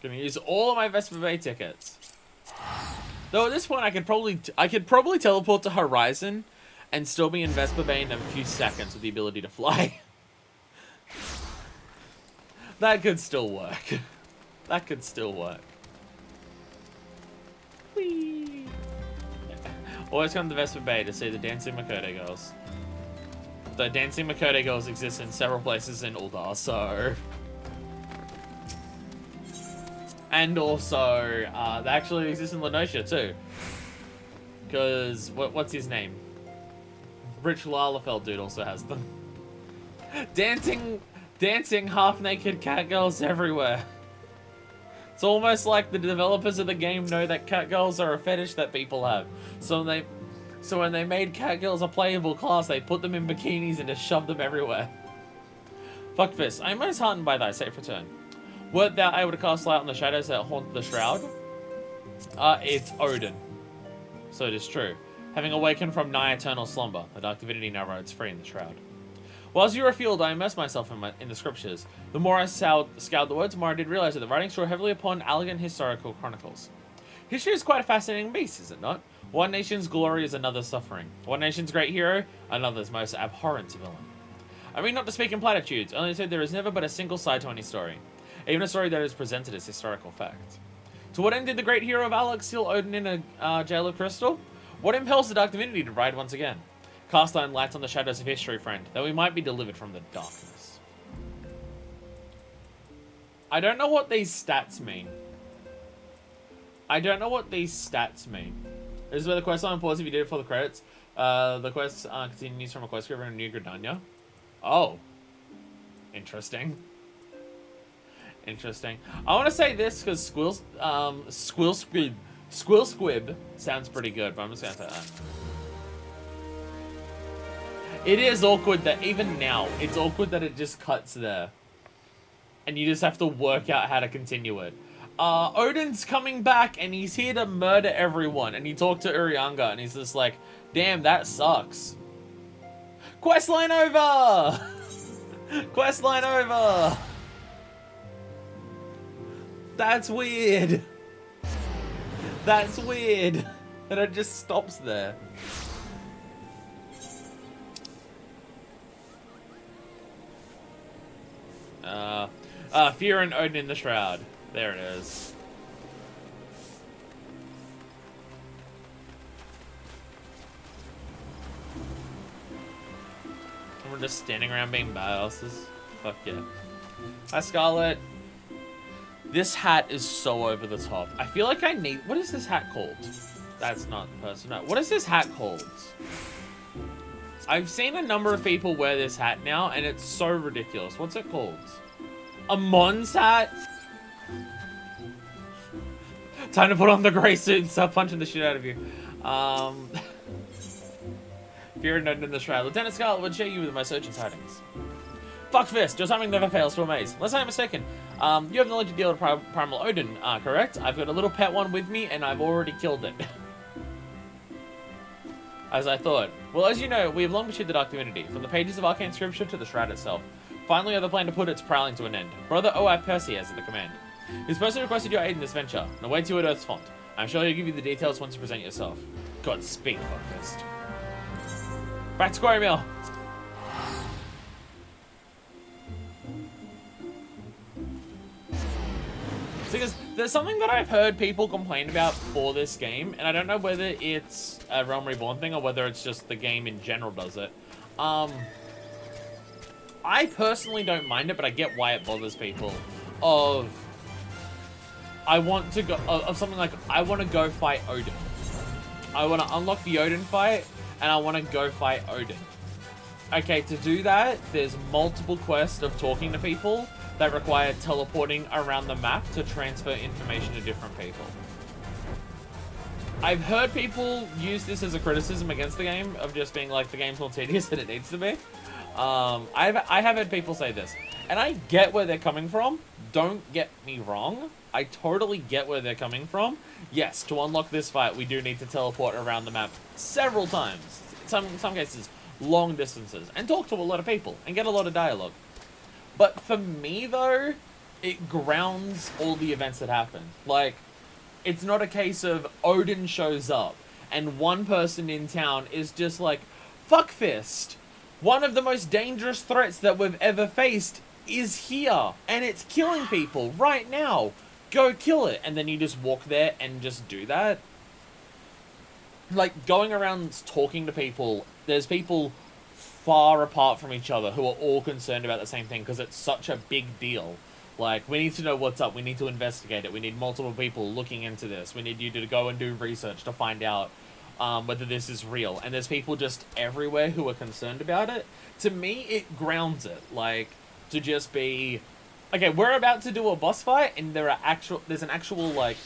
Gonna use all of my Vesper Bay tickets. Though at this point I could probably teleport to Horizon and still be in Vesper Bay in a few seconds with the ability to fly. That could still work. That could still work. Whee! Always come to Vesper Bay to see the Dancing Makoto Girls. The Dancing Makoto Girls exist in several places in Uldar, so... And also, they actually exist in Lenosha too. Because, what's his name? Rich Lalafeld dude also has them. Dancing half-naked cat girls everywhere. It's almost like the developers of the game know that cat girls are a fetish that people have. So when they made cat girls a playable class, they put them in bikinis and just shoved them everywhere. Fuck this. I am most heartened by thy safe return. Wert thou able to cast light on the shadows that haunt the shroud? It's Odin. So it is true. Having awakened from nigh eternal slumber, the Dark Divinity now rides free in the shroud. Whilst you were afield, I immersed myself in the scriptures. The more I scoured the words, the more I did realize that the writings draw heavily upon elegant historical chronicles. History is quite a fascinating beast, is it not? One nation's glory is another's suffering. One nation's great hero, another's most abhorrent villain. I mean not to speak in platitudes, only to say there is never but a single side to any story. Even a story that is presented as historical fact. To what end did the great hero of Alex seal Odin in a jail of crystal? What impels the Dark Divinity to ride once again? Cast thine light on the shadows of history, friend, that we might be delivered from the darkness. I don't know what these stats mean. This is where the quest line pauses if you did it for the credits. The quest continues from a quest giver in New Gridania. Oh. Interesting. Interesting. I want to say this because Squill Squib sounds pretty good, but I'm just going to say that. It is awkward that even now, it's awkward that it just cuts there. And you just have to work out how to continue it. Odin's coming back and he's here to murder everyone. And he talked to Urianga and he's just like, damn, that sucks. Questline over! Questline over! That's weird. That's weird. And it just stops there. Fear and Odin in the Shroud. There it is. just standing around being badasses. Fuck yeah. Hi, Scarlet. This hat is so over the top. I feel like I need... What is this hat called? That's not the person. No. What is this hat called? I've seen a number of people wear this hat now, and it's so ridiculous. What's it called? A Mons hat? Time to put on the grey suit and start punching the shit out of you. If you're a note in the shroud, Lieutenant Scarlet would share you with my search and tidings. Fuck fist, your timing never fails to amaze. Unless I'm mistaken, you have knowledge to deal with Primal Odin, correct? I've got a little pet one with me, and I've already killed it. As I thought. Well, as you know, we have long pursued the Dark Divinity, from the pages of arcane scripture to the shroud itself. Finally, we have the plan to put its prowling to an end. Brother O.I. Percy has the command. He's personally requested your aid in this venture, and awaits you at Earth's Font. I'm sure he'll give you the details once you present yourself. Godspeed, fuckfist. Back to Quarry Mill. Because there's something that I've heard people complain about for this game, and I don't know whether it's a Realm Reborn thing or whether it's just the game in general does it. I personally don't mind it, but I get why it bothers people. I want to go, something like, I want to go fight Odin. I want to unlock the Odin fight, and I want to go fight Odin. Okay, to do that, there's multiple quests of talking to people that require teleporting around the map to transfer information to different people. I've heard people use this as a criticism against the game, of just being like, the game's more tedious than it needs to be. I have had people say this, and I get where they're coming from. Don't get me wrong. I totally get where they're coming from. Yes, to unlock this fight, we do need to teleport around the map several times. In some cases, long distances, and talk to a lot of people, and get a lot of dialogue. But for me, though, it grounds all the events that happen. Like, it's not a case of Odin shows up, and one person in town is just like, fuck fist. One of the most dangerous threats that we've ever faced is here, and it's killing people right now. Go kill it. And then you just walk there and just do that. Like, going around talking to people, there's people far apart from each other who are all concerned about the same thing because it's such a big deal. Like, we need to know what's up. We need to investigate it. We need multiple people looking into this. We need you to go and do research to find out whether this is real. And there's people just everywhere who are concerned about it. To me, it grounds it. Like, to just be, okay, we're about to do a boss fight, and there's an actual, like,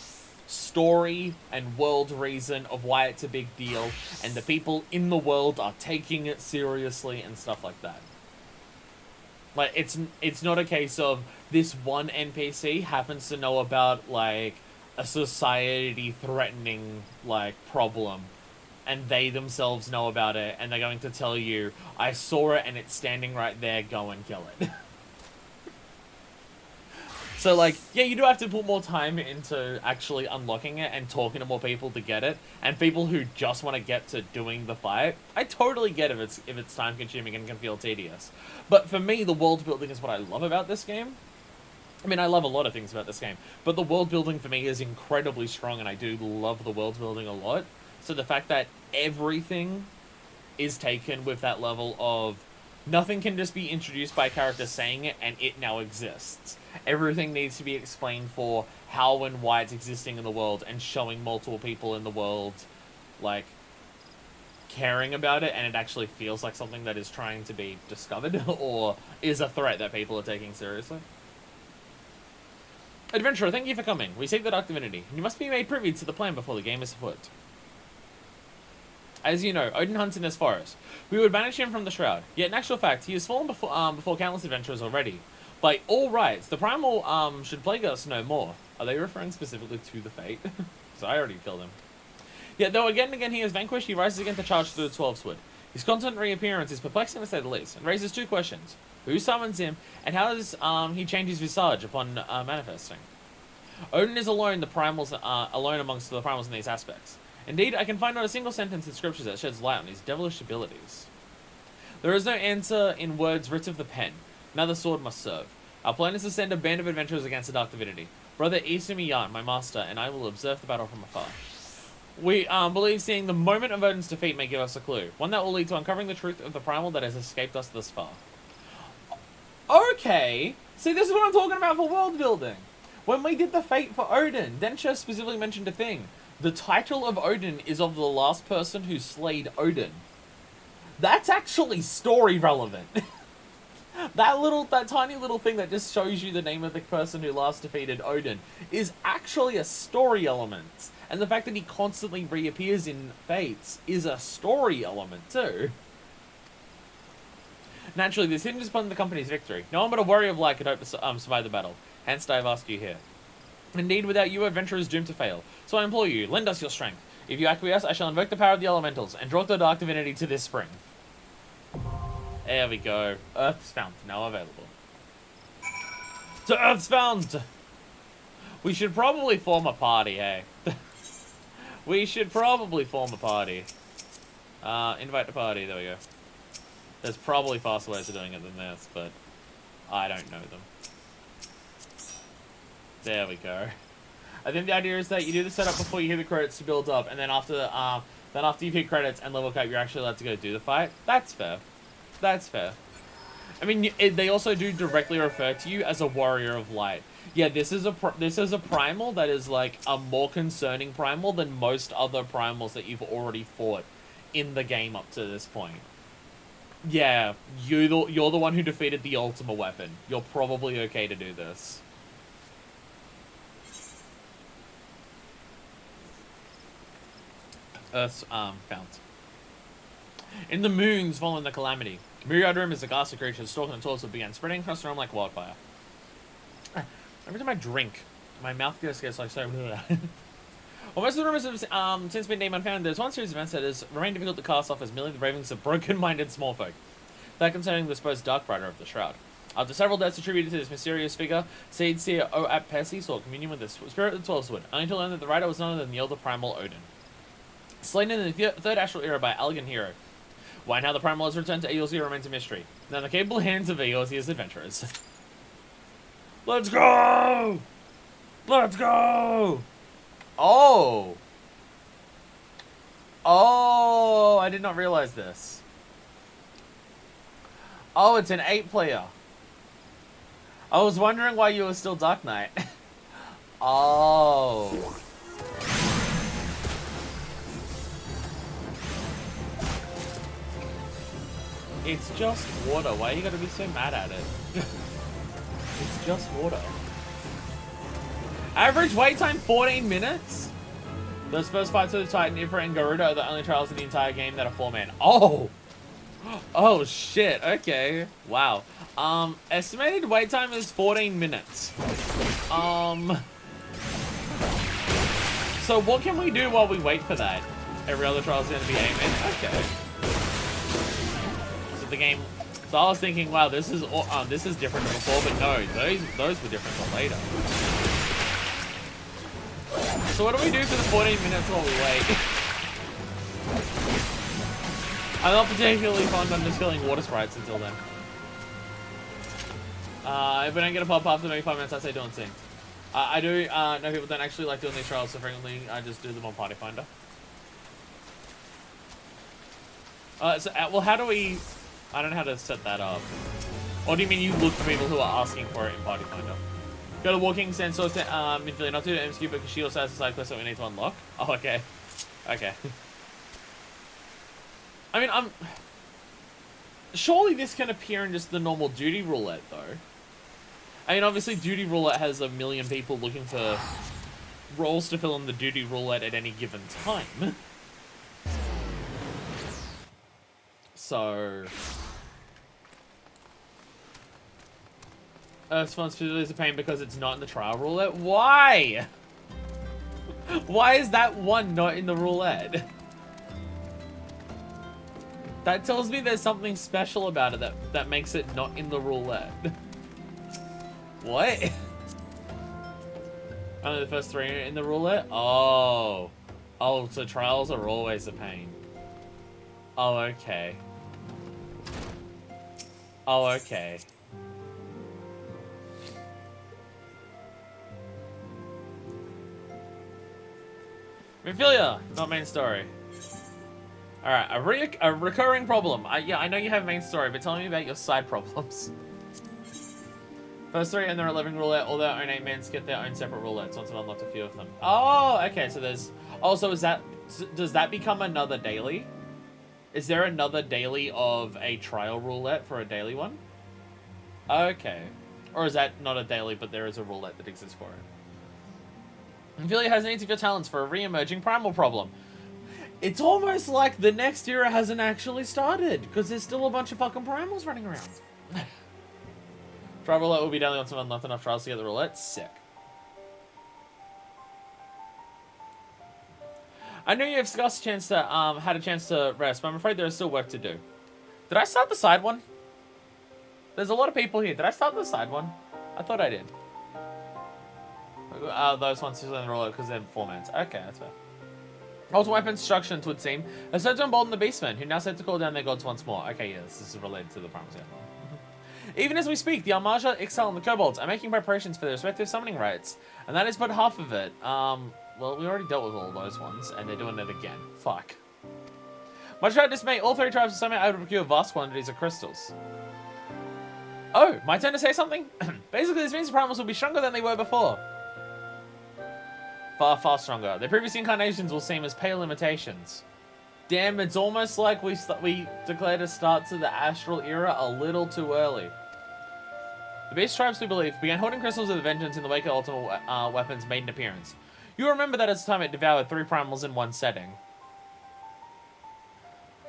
story and world reason of why it's a big deal, and the people in the world are taking it seriously and stuff like that. Like, it's not a case of this one NPC happens to know about, like, a society-threatening, like, problem, and they themselves know about it, and they're going to tell you, I saw it and it's standing right there, go and kill it. So, like, yeah, you do have to put more time into actually unlocking it and talking to more people to get it. And people who just want to get to doing the fight, I totally get if it's time-consuming and can feel tedious. But for me, the world building is what I love about this game. I mean, I love a lot of things about this game, but the world building for me is incredibly strong, and I do love the world building a lot. So the fact that everything is taken with that level of nothing can just be introduced by a character saying it and it now exists. Everything needs to be explained for how and why it's existing in the world, and showing multiple people in the world, like, caring about it, and it actually feels like something that is trying to be discovered or is a threat that people are taking seriously. Adventurer, thank you for coming. We seek the Dark Divinity. You must be made privy to the plan before the game is afoot. As you know, Odin hunts in this forest. We would banish him from the Shroud. Yet in actual fact, he has fallen before countless adventurers already. By all rights, the Primal should plague us no more. Are they referring specifically to the Fate? So I already killed him. Yet though again and again he is vanquished, he rises again to charge through the 12 Wood. His constant reappearance is perplexing to say the least, and raises two questions. Who summons him, and how does he change his visage upon manifesting? Odin is alone alone amongst the Primals in these aspects. Indeed, I can find not a single sentence in scriptures that sheds light on his devilish abilities. There is no answer in words writ of the pen. Another sword must serve. Our plan is to send a band of adventurers against the Dark Divinity. Brother Isumi Yarn, my master, and I will observe the battle from afar. We believe seeing the moment of Odin's defeat may give us a clue. One that will lead to uncovering the truth of the primal that has escaped us thus far. Okay. See, this is what I'm talking about for world building. When we did the fate for Odin, Densha specifically mentioned a thing. The title of Odin is of the last person who slayed Odin. That's actually story relevant. That tiny little thing that just shows you the name of the person who last defeated Odin is actually a story element. And the fact that he constantly reappears in Fates is a story element too. Naturally, this hinges upon the company's victory. No one but a warrior of light could hope to survive the battle. Hence, I've asked you here. Indeed, without you, adventure is doomed to fail. So I implore you, lend us your strength. If you acquiesce, I shall invoke the power of the elementals and draw the dark divinity to this spring. There we go. Earth's Fount, now available. To Earth's Fount! We should probably form a party, hey? We should probably form a party. Invite to party, there we go. There's probably faster ways of doing it than this, but I don't know them. There we go. I think the idea is that you do the setup before you hit the credits to build up, and then after you hit credits and level cap, you're actually allowed to go do the fight. That's fair. That's fair. I mean, they also do directly refer to you as a warrior of light. Yeah, this is a primal that is like a more concerning primal than most other primals that you've already fought in the game up to this point. Yeah, you're the one who defeated the Ultima weapon. You're probably okay to do this. Earth's Fount. In the moons following the calamity, myriad rumors of ghastly creatures stalking the torso began spreading across the realm like wildfire. Every time I drink, my mouth just gets like so. Well, most of the rumors have since been named unfounded. There's one series of events that has remained difficult to cast off as merely the ravings of broken-minded small folk. That concerning the supposed Dark Rider of the Shroud. After several deaths attributed to this mysterious figure, Seed Seer Oap Percy sought communion with the spirit of the Twelvewood, only to learn that the rider was none other than the elder primal Odin. Slain in the third astral era by Elegant Hero. Why and how the primal has returned to Eorzea remains a mystery. Now in the capable hands of Eorzea's adventurers. Let's go! Let's go! Oh! Oh, I did not realize this. Oh, it's an 8-player. I was wondering why you were still Dark Knight. Oh. It's just water. Why you gotta be so mad at it? It's just water. Average wait time 14 minutes? Those first fights with the Titan, Ifrit, and Garuda are the only trials of the entire game that are 4-man. Oh! Oh shit, okay. Wow. Estimated wait time is 14 minutes. So what can we do while we wait for that? Every other trial is gonna be 8 minutes? Okay. So the game... So I was thinking, wow, this is different than before, but no, those were different for later. So what do we do for the 14 minutes while we wait? I'm not particularly fond on just killing water sprites until then. If we don't get a pop after maybe 5 minutes, I say do Synced. I do know people don't actually like doing these trials, so frequently I just do them on Party Finder. Well, how do we... I don't know how to set that up. Or do you mean you look for people who are asking for it in Party Finder? Go to Walking Sensor, Midfield, not to do MSQ, but she also has a side quest that we need to unlock. Oh, okay. Okay. I mean, surely this can appear in just the normal duty roulette, though. I mean, obviously, duty roulette has a million people looking for roles to fill in the duty roulette at any given time. So... Earth's Fun specifically is a pain because it's not in the trial roulette. Why? Why is that one not in the roulette? That tells me there's something special about it that makes it not in the roulette. What? Only the first 3 are in the roulette? Oh. Oh, so trials are always a pain. Oh, okay. Oh, okay. Ophelia, not main story. Alright, a recurring problem. Yeah, I know you have main story, but tell me about your side problems. First 3 and their 11 roulette, all their own 8 men get their own separate roulettes once I've unlocked a few of them. Oh, okay, so there's... Oh, so does that become another daily? Is there another daily of a trial roulette for a daily one? Okay. Or is that not a daily, but there is a roulette that exists for it? Ophelia has needs of your talents for a re-emerging primal problem. It's almost like the next era hasn't actually started, because there's still a bunch of fucking primals running around. Trial roulette will be daily once I've unlocked enough trials to get the roulette. Sick. I know you have had a chance to rest, but I'm afraid there is still work to do. Did I start the side one? There's a lot of people here. Did I start the side one? I thought I did. Those ones still in the roulette because they're 4-mans. Okay, that's fair. Ultimate weapon instructions would seem are said to embolden the beastmen, who now said to call down their gods once more. Okay, yeah, this is related to the primals, yeah. Even as we speak, the Almaja, Ixal, and the Kobolds are making preparations for their respective summoning rites. And that is but half of it. Well, we already dealt with all those ones, and they're doing it again. Fuck. Much to our dismay, all 3 tribes are somehow able to procure vast quantities of crystals. Oh, my turn to say something? Basically, this means the primals will be stronger than they were before. Far, far stronger. Their previous incarnations will seem as pale imitations. Damn, it's almost like we declared a start to the Astral Era a little too early. The beast tribes, we believe, began hoarding crystals with a vengeance in the wake of Ultimate Weapon's maiden appearance. You remember that at the time it devoured 3 primals in one setting.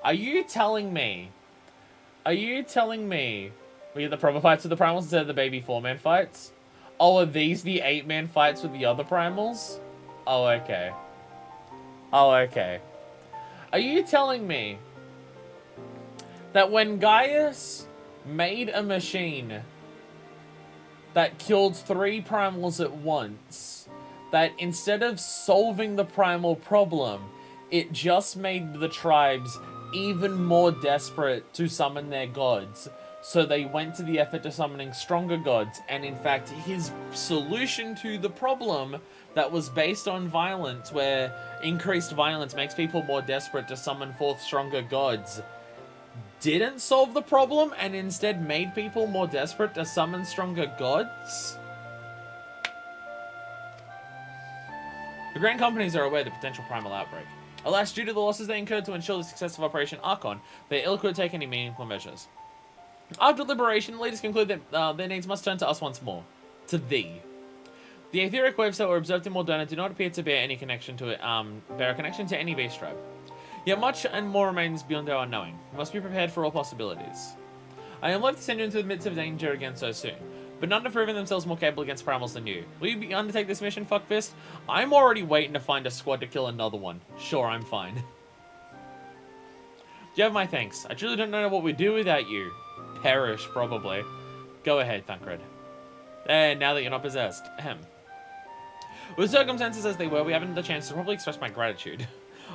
Are you telling me we get the proper fights with the primals instead of the baby 4-man fights? Oh, are these the 8-man fights with the other primals? Oh, okay. Oh, okay. Are you telling me that when Gaius made a machine that killed 3 primals at once, that instead of solving the primal problem, it just made the tribes even more desperate to summon their gods? So they went to the effort of summoning stronger gods, and in fact, his solution to the problem that was based on violence, where increased violence makes people more desperate to summon forth stronger gods, didn't solve the problem, and instead made people more desperate to summon stronger gods? The Grand Companies are aware of the potential primal outbreak. Alas, due to the losses they incurred to ensure the success of Operation Archon, they ill-could take any meaningful measures. After deliberation, the leaders conclude that their needs must turn to us once more. To thee. The etheric waves that were observed in Mordona do not appear to bear any connection to it, bear a connection to any beast tribe. Yet much and more remains beyond our unknowing. We must be prepared for all possibilities. I am loath to send you into the midst of danger again so soon, but none have proven themselves more capable against primals than you. Will you undertake this mission, fuckfist? I'm already waiting to find a squad to kill another one. Sure, I'm fine. Do you have my thanks? I truly don't know what we'd do without you. Perish, probably. Go ahead, Thancred. And now that you're not possessed. Ahem. With circumstances as they were, we haven't had the chance to probably express my gratitude.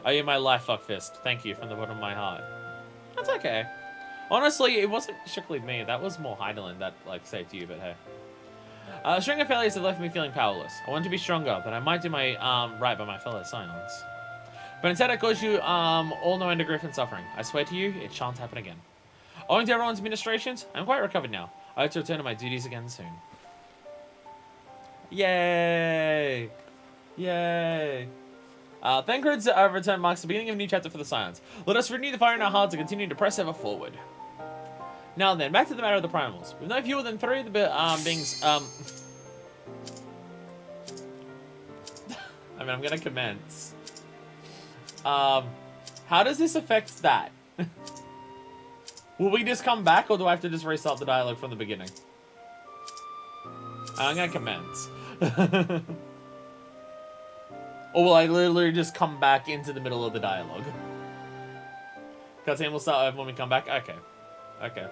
I owe you my life, fuckfist. Thank you from the bottom of my heart. That's okay. Honestly, it wasn't strictly me. That was more Heidelin that, like, saved you, but hey. A string of failures have left me feeling powerless. I want to be stronger, but I might do my, right by my fellow Scions. But instead I caused you, all no end of grief and suffering. I swear to you, it shan't happen again. Owing to everyone's ministrations, I'm quite recovered now. I hope to return to my duties again soon. Yay! Yay! Thancred's return marks the beginning of a new chapter for the Scions. Let us renew the fire in our hearts and continue to press ever forward. Now then, back to the matter of the primals. With no fewer than 3 of the beings, I mean, I'm gonna commence. How does this affect that? Will we just come back, or do I have to just restart the dialogue from the beginning? I'm gonna commence. Or will I literally just come back into the middle of the dialogue? Cutscene will start when we come back? Okay. Okay.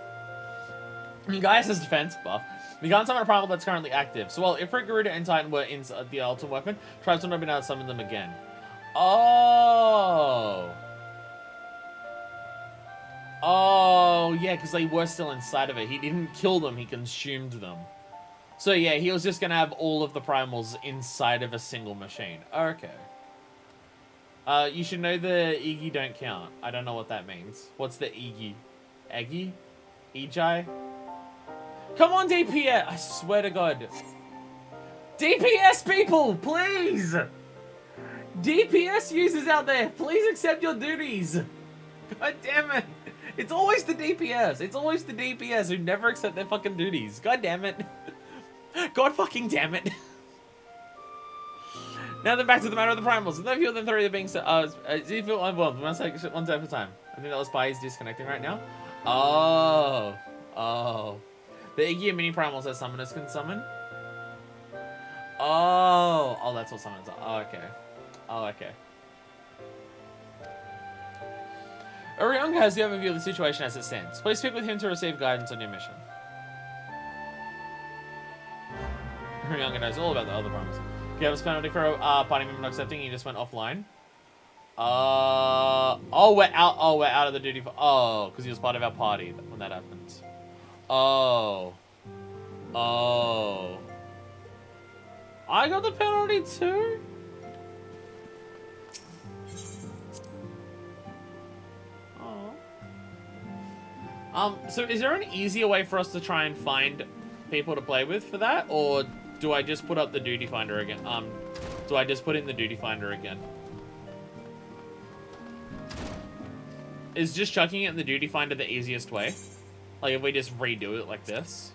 Gaius' defense buff. We can't summon a primal that's currently active. So while Ifrit, Garuda, and Titan were in the ultimate weapon, tribes will not be able to summon them again. Oh. Oh, yeah, because they were still inside of it. He didn't kill them, he consumed them. So yeah, he was just going to have all of the primals inside of a single machine. Okay. You should know the Iggy don't count. I don't know what that means. What's the Iggy? Eggy? Ejai? Come on, DPS! I swear to God. DPS people, please! DPS users out there, please accept your duties. God damn it. It's always the DPS. It's always the DPS who never accept their fucking duties. God damn it. God fucking damn it. Now then back to the matter of the primals. No fewer than 3 are being you feel overwhelmed. One step at a time. I think that was by is disconnecting right now. Oh. Oh. The Iggy and mini primals that summoners can summon. Oh. Oh, that's what summons are. Oh, okay. Oh, okay. Orianga has the overview of the situation as it stands. Please speak with him to receive guidance on your mission. Orianga knows all about the other primals. You have a penalty for a party member not accepting. You just went offline. Oh, we're out. Oh, we're out of the duty for. Oh, because he was part of our party when that happens. Oh. Oh. I got the penalty too. Oh. So is there an easier way for us to try and find people to play with for that, or do I just put up the duty finder again? Do I just put in the duty finder again? Is just chucking it in the duty finder the easiest way? Like if we just redo it like this?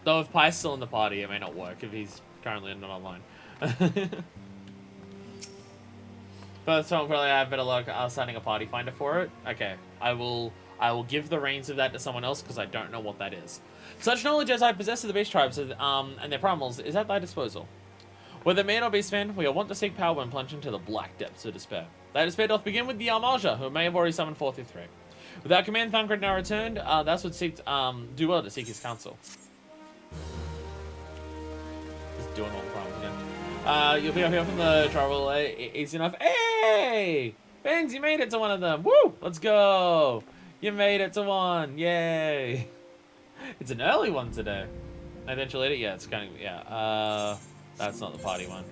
Though if Pie's still in the party, it may not work if he's currently not online. First time, probably I have better luck starting a party finder for it. Okay, I will give the reins of that to someone else because I don't know what that is. Such knowledge as I possess of the beast tribes and their primals is at thy disposal. Whether man or beastman, we are wont to seek power and plunge into the black depths of despair. That despair doth begin with the Almarja, who may have already summoned 4 through 3. Without command, Thancred now returned. Thus would seek do well to seek his counsel. Just doing all the problems again. You'll be up here from the travel easy enough. Hey! Fangs, you made it to one of them. Woo! Let's go! You made it to one. Yay! It's an early one today. Eventually, yeah, it's kind of, yeah. That's not the party one.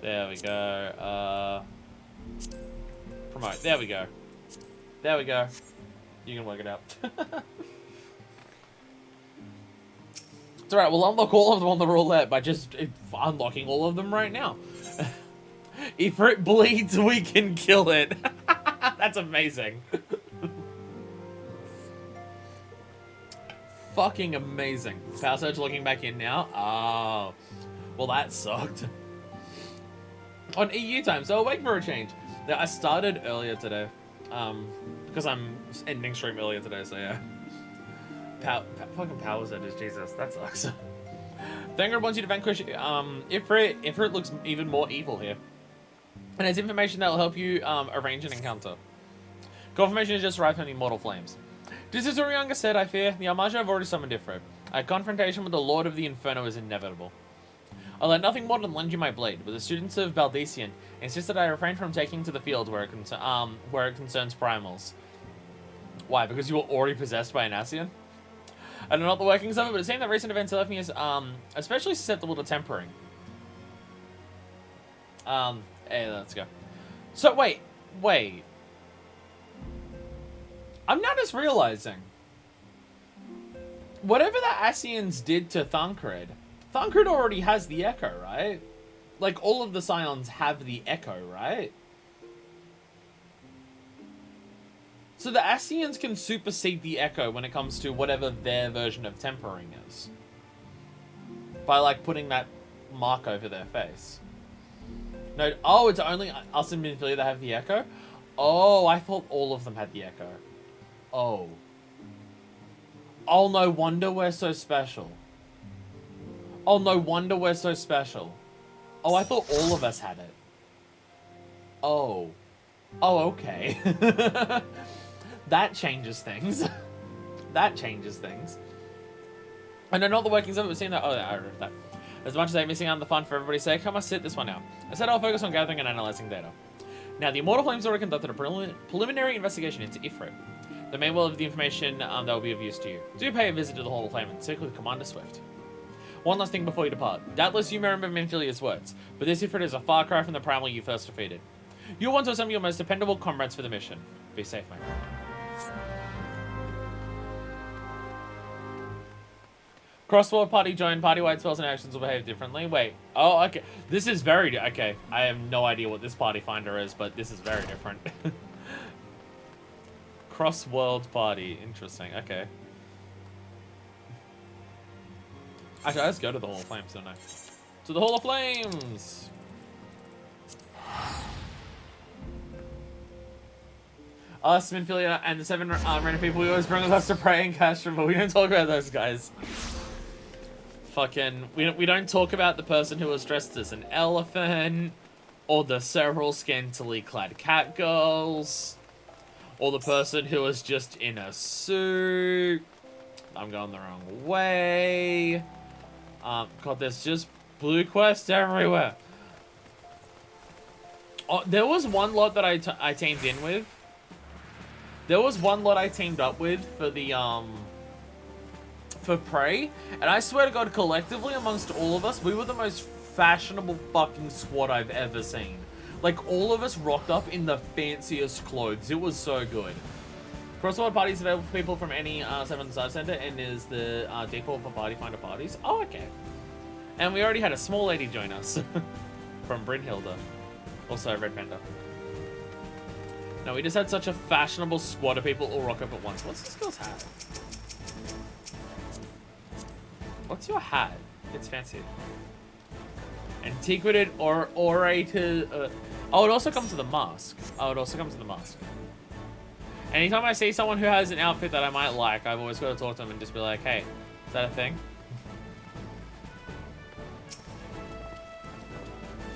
There we go. Promote. There we go. There we go. You can work it out. It's alright, we'll unlock all of them on the roulette by just unlocking all of them right now. If it bleeds, we can kill it. That's amazing. Fucking amazing. Power Surge logging back in now. Oh. Well, that sucked. On EU time, so wait for a change. Now, I started earlier today. Because I'm ending stream earlier today, so yeah. Fucking Power Surge, Jesus. That sucks. Thancred wants you to vanquish Ifrit looks even more evil here. And has information that will help you arrange an encounter. Confirmation is just arrived from Immortal Flames. Just as Orianga said, I fear, the Almarja have already summoned Ifrit. A confrontation with the Lord of the Inferno is inevitable. I'll let nothing more than lend you my blade, but the students of Baldician insist that I refrain from taking to the field where it concerns primals. Why? Because you were already possessed by an Ascian? I don't know what the workings of it, but it seems that recent events have left me as especially susceptible to tempering. Hey, let's go. So wait. I'm now just realizing. Whatever the Ascians did to Thancred already has the Echo, right? Like, all of the Scions have the Echo, right? So the Ascians can supersede the Echo when it comes to whatever their version of tempering is. By, like, putting that mark over their face. No, oh, it's only us in Minfilia that have the Echo? Oh, I thought all of them had the Echo. Oh. Oh, no wonder we're so special. Oh, no wonder we're so special. Oh, I thought all of us had it. Oh. Oh, okay. That changes things. That changes things. I know not the workings of it, but seeing that... Oh, I read that. As much as I'm missing out on the fun for everybody's sake, I must sit this one out. Instead, I'll focus on gathering and analyzing data. Now, the Immortal Flames already conducted a preliminary investigation into Ifrit. They may well have the information that will be of use to you. Do pay a visit to the Hall of Flame and speak with Commander Swift. One last thing before you depart. Doubtless you may remember Minfilia's words, but this Ifrit is a far cry from the primal you first defeated. You'll want to assemble your most dependable comrades for the mission. Be safe, my friend. Crossword party join. Party-wide spells and actions will behave differently. Wait. Oh, okay. This is very... Okay. I have no idea what this party finder is, but this is very different. Cross-world party. Interesting. Okay. Actually, let's go to the Hall of Flames, don't I? To the Hall of Flames! Us, Minfilia, and the 7 random people we always bring with us to pray and Castro, but we don't talk about those guys. Fucking... We don't talk about the person who was dressed as an elephant, or the several scantily clad cat girls, or the person who was just in a suit. I'm going the wrong way. God, there's just blue quests everywhere. Oh, there was one lot that I teamed in with. There was one lot I teamed up with for the, for Prey. And I swear to God, collectively amongst all of us, we were the most fashionable fucking squad I've ever seen. Like, all of us rocked up in the fanciest clothes. It was so good. Crossword parties available for people from any 7 side center and is the default for party finder parties. Oh, okay. And we already had a small lady join us from Brynhilda. Also Red Panda. No, we just had such a fashionable squad of people all rock up at once. What's this girl's hat? What's your hat? It's fancy. Antiquated or orator. Oh, it also comes with a mask. Oh, it also comes with a mask. Anytime I see someone who has an outfit that I might like, I've always got to talk to them and just be like, hey, is that a thing?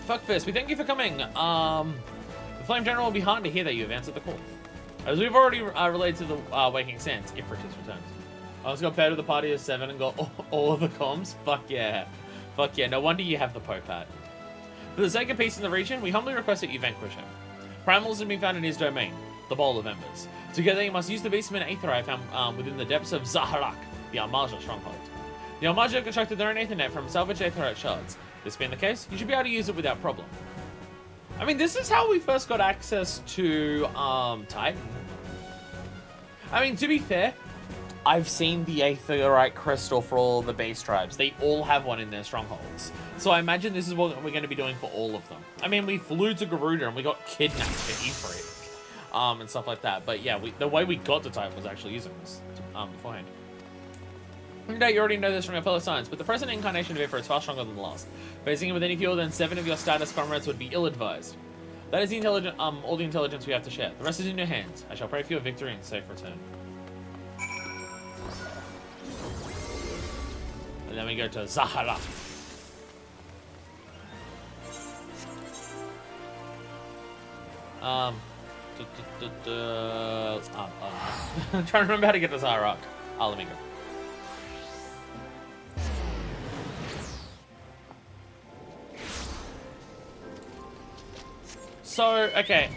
Fuckfist, we thank you for coming. The Flame General will be heartened to hear that you have answered the call. As we've already relayed to the Waking Sands, Ifrit has returned. Let's go paired with the party of 7 and got all of the comms. Fuck yeah. Fuck yeah, no wonder you have the Pope hat. For the sake of peace in the region, we humbly request that you vanquish him. Primals have been found in his domain, the Bowl of Embers. Together, you must use the Beastman Aetherai found within the depths of Zaharak, the Armaja stronghold. The Armaja have constructed their own Aethernet from salvaged Aetherite shards. This being the case, you should be able to use it without problem. I mean, this is how we first got access to Titan. I mean, to be fair, I've seen the Aetherite crystal for all the base tribes. They all have one in their strongholds. So I imagine this is what we're going to be doing for all of them. I mean, we flew to Garuda and we got kidnapped for Ifrit. And stuff like that. But yeah, the way we got to Titan was actually using this beforehand. No doubt you already know this from your fellow Science, but the present incarnation of Ifrit is far stronger than the last. Facing him with any fewer than 7 of your status comrades would be ill-advised. That is the all the intelligence we have to share. The rest is in your hands. I shall pray for your victory and safe return. And then we go to Zahara. I'm trying to remember how to get to Zaharak. Oh, let me go. So, okay,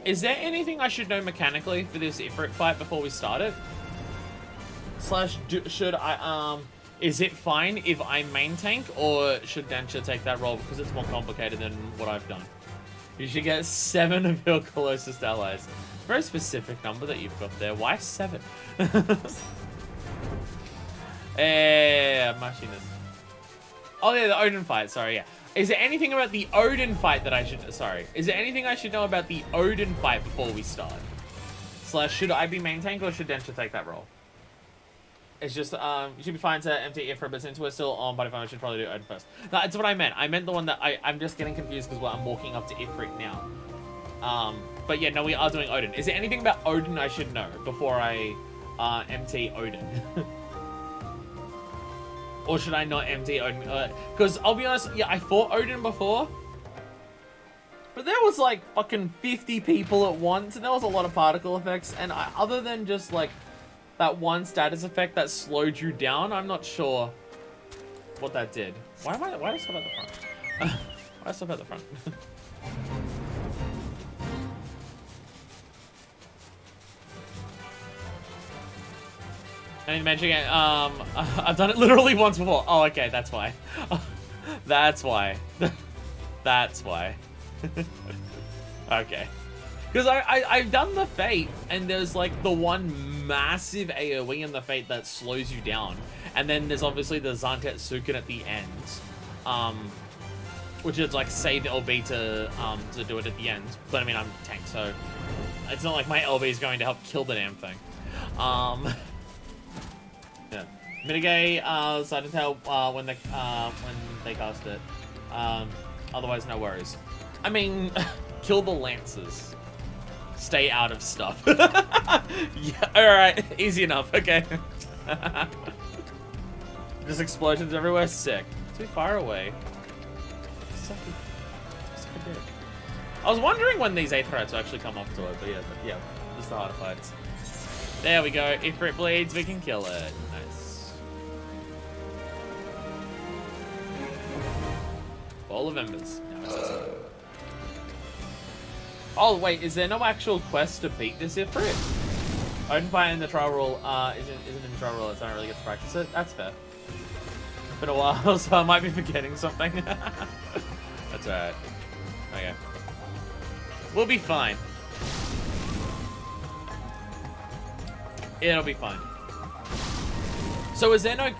is there anything I should know mechanically for this Ifrit fight before we start it? Slash, should I, is it fine if I main tank, or should Densha take that role because it's more complicated than what I've done? You should get 7 of your closest allies. Very specific number that you've got there. Why 7? Machinist. Oh yeah, the Odin fight, sorry, yeah. Is there anything about the Odin fight that I should... Sorry. Is there anything I should know about the Odin fight before we start? Slash, should I be main tank or should Densha take that role? It's just, you should be fine to empty Ifrit, but since we're still on Body Farm, I should probably do Odin first. No, that's what I meant. I meant the one that I'm just getting confused because I'm walking up to Ifrit now. But yeah, no, we are doing Odin. Is there anything about Odin I should know before I empty Odin? Or should I not empty Odin? Because I'll be honest, yeah, I fought Odin before. But there was like fucking 50 people at once, and there was a lot of particle effects. And other than just like that one status effect that slowed you down, I'm not sure what that did. Why did I stop at the front? Why did I stop at the front? I need to mention it. I've done it literally once before. Oh, okay, that's why. That's why. That's why. Okay. Because I've done the Fate, and there's like the one massive AoE in the Fate that slows you down. And then there's obviously the Zantetsuken at the end. Which is like save LB to do it at the end. But I mean, I'm tank, so it's not like my LB is going to help kill the damn thing. Yeah. Mitigate Side and Tail when they cast it. Otherwise, no worries. I mean, kill the Lancers. Stay out of stuff. Yeah, alright. Easy enough. Okay. Just explosions everywhere. Sick. Too far away. Suck a dick. I was wondering when these 8 threats will actually come off to it, but yeah, just the harder fights. There we go. If it bleeds, we can kill it. Nice. Ball of Embers. Oh wait, is there no actual quest to beat this Ifrit? Open fire in the trial rule isn't in the trial rule, so I don't really get to practice it. That's fair. It's been a while, so I might be forgetting something. That's alright. Okay. We'll be fine. It'll be fine. So is there no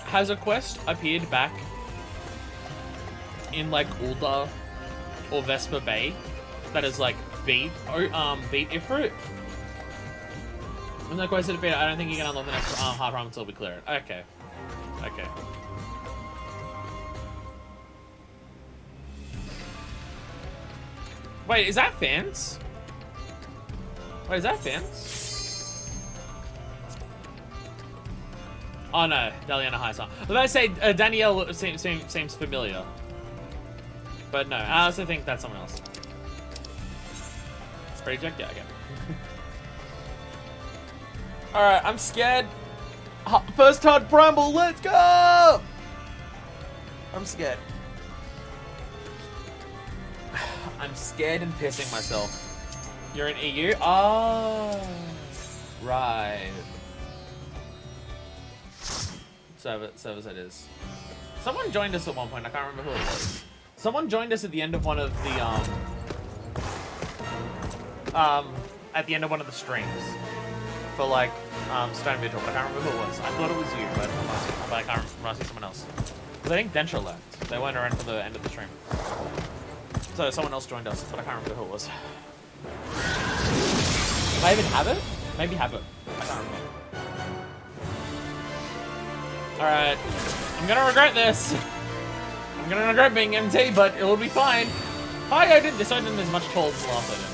has a quest appeared back in like Ulda or Vesper Bay that is like beat Ifrit? When the quest is defeated, I don't think you can unlock the next hard problem until we clear it. Okay. Okay. Wait, is that fans? Wait, is that fans? Oh no, Daliana High Song. I was about to say Danielle seems familiar. But no, I also think that's someone else. Project? Yeah, okay. Alright, I'm scared. First hard Bramble, let's go! I'm scared. I'm scared and pissing myself. You're in EU? Oh, right. Service it is. Someone joined us at one point, I can't remember who it was. Someone joined us at the end of one of the, at the end of one of the streams. For like, Stone Vigil, but I can't remember who it was. I thought it was you, but I can't remember, I see someone else. Because I think Densha left. They weren't around for the end of the stream. So someone else joined us, but I can't remember who it was. Do I even have it? Maybe have it. I can't remember. Alright. I'm gonna regret this. I'm gonna regret being MT, but it'll be fine. Hi, Odin. This Odin is much taller than the last Odin.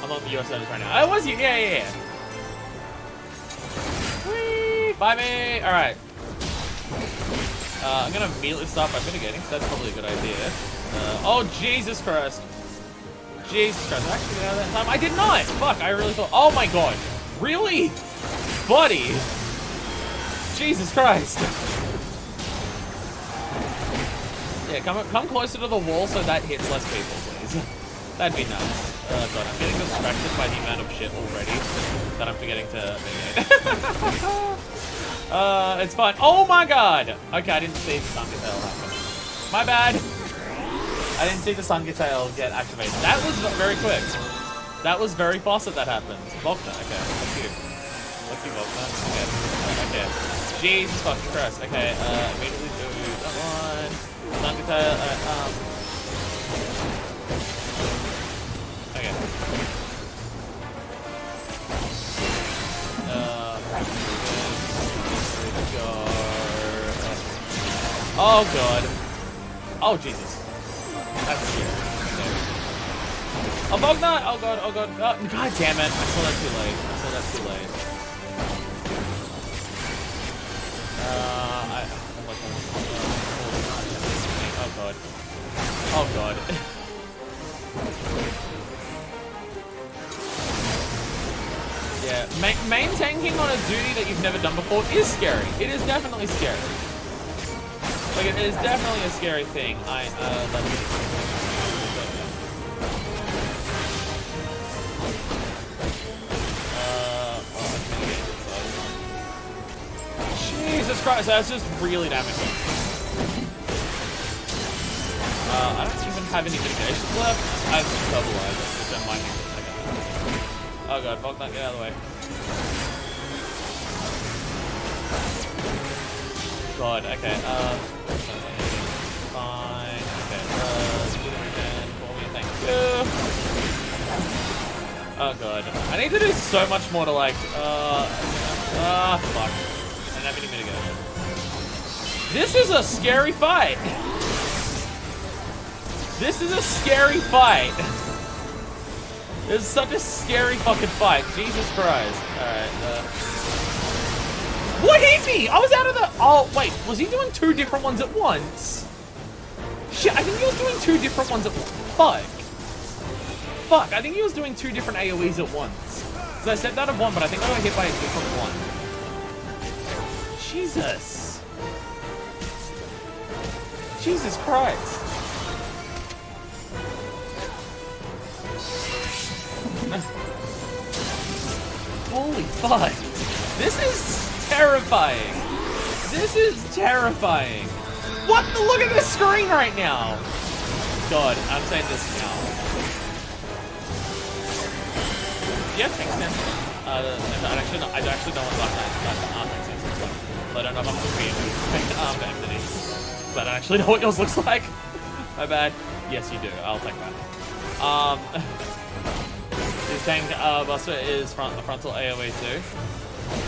I'm on the US service right now. Oh, was you? Yeah. Whee! Bye, me! Alright. I'm gonna immediately start by mitigating, so that's probably a good idea. Oh, Jesus Christ. Jesus Christ. Actually, did I have that time? I did not! Fuck, I really thought. Oh my god. Really? Buddy. Jesus Christ. Yeah, come closer to the wall so that hits less people, please. That'd be nice. Oh god, I'm getting distracted by the amount of shit already that I'm forgetting to mitigate. It's fine. Oh my god! Okay, I didn't see the Sungatail happen. My bad. I didn't see the Sungatail get activated. That was very quick. That was very fast that happened. Volkner, okay. Fuck you. Fuck you, Volkner. Okay. Jesus fucking Christ. Okay, immediately do that one. Sungatail, okay. Oh god. Oh Jesus. That's scary. Okay. Oh Volkner! Oh god, oh god. Oh, god damn it. I saw that too late. Oh god. Oh god. Yeah, main tanking on a duty that you've never done before is scary. It is definitely scary. Like, it is definitely a scary thing. Jesus Christ, that's just really damaging. I don't even have any mitigations left. I have some stabilizers, which I might need to take out. Oh god, fuck that, get out of the way. God, okay, fine, okay, do them again for me, thank you. Oh god, I need to do so much more to like, fuck. I don't have any mitigation. This is a scary fight. This is a scary fight. This is such a scary fucking fight. Jesus Christ. Alright, What hit me? I was out of the... Oh, wait. Was he doing two different ones at once? Shit, I think he was doing two different ones at once. Fuck, I think he was doing two different AoEs at once. Because I said that of one, but I think I got hit by a different one. Jesus. Jesus Christ. Holy fuck. This is terrifying. This is terrifying. What the? Look at this screen right now. God, I'm saying this now. Yeah, thanks, man. I actually don't want to I don't know if I'm Anthony. But I actually know what yours looks like. My bad. Yes, you do. I'll take that. This tank buster is frontal AoE too.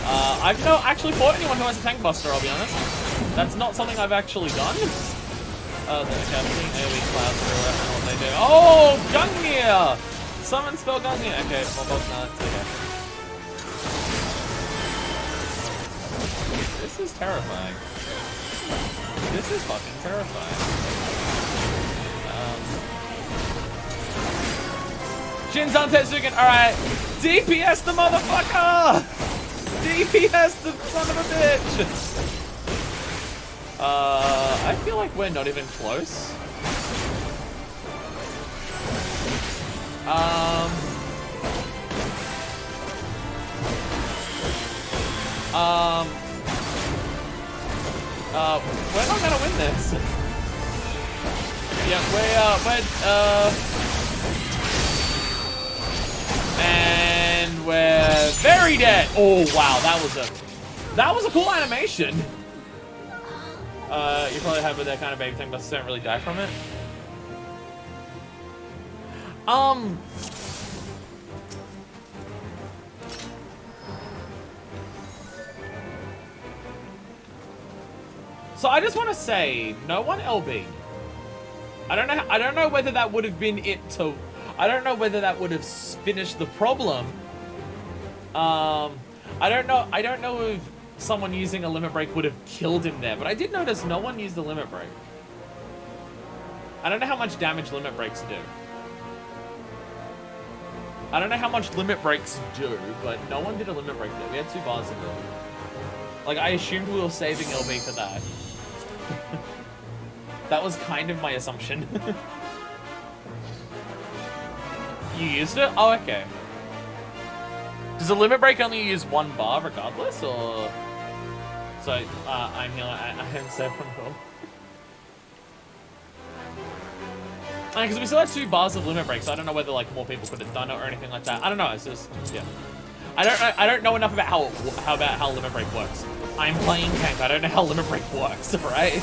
I've not actually fought anyone who has a tank buster, I'll be honest. That's not something I've actually done. Okay, I'm seeing AoE clouds everywhere. I don't know what they do. Oh, Gungear! Summon spell Gungear. Okay, well, both nuts. Okay. This is terrifying. This is fucking terrifying. Shinzan Tetsugen, alright. DPS the motherfucker! DPS the son of a bitch! I feel like we're not even close. We're not gonna win this. Yeah, and we're very dead. Oh wow, that was a cool animation. You probably have with that kind of baby tank, but don't really die from it. So I just want to say, no one LB. I don't know whether that would have been it to. I don't know whether that would have finished the problem. I don't know if someone using a limit break would have killed him there, but I did notice no one used the limit break. I don't know how much damage limit breaks do. I don't know how much limit breaks do, but no one did a limit break there. We had 2 bars of it. Like, I assumed we were saving LB for that. That was kind of my assumption. You used it? Oh, okay. Does the limit break only use 1 bar regardless, or...? So, I'm healing. I am safe from home. Because we still have 2 bars of limit break, so I don't know whether like more people could have done it or anything like that. I don't know. It's just yeah. I don't know enough about how limit break works. I'm playing tank. I don't know how limit break works, right?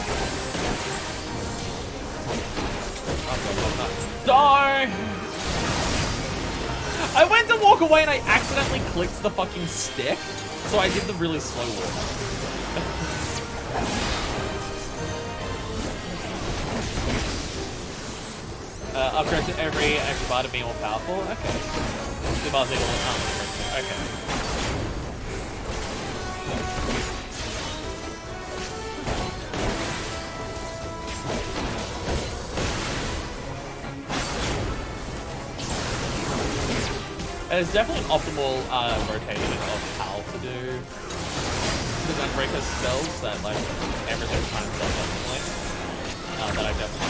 Die! I went to walk away and I accidentally clicked the fucking stick, so I did the really slow walk. Upgrade to every extra bar to be more powerful? Okay. The bars equal okay. There's definitely an optimal rotation of how to do the Gunbreaker spells that like everything times up definitely. That I definitely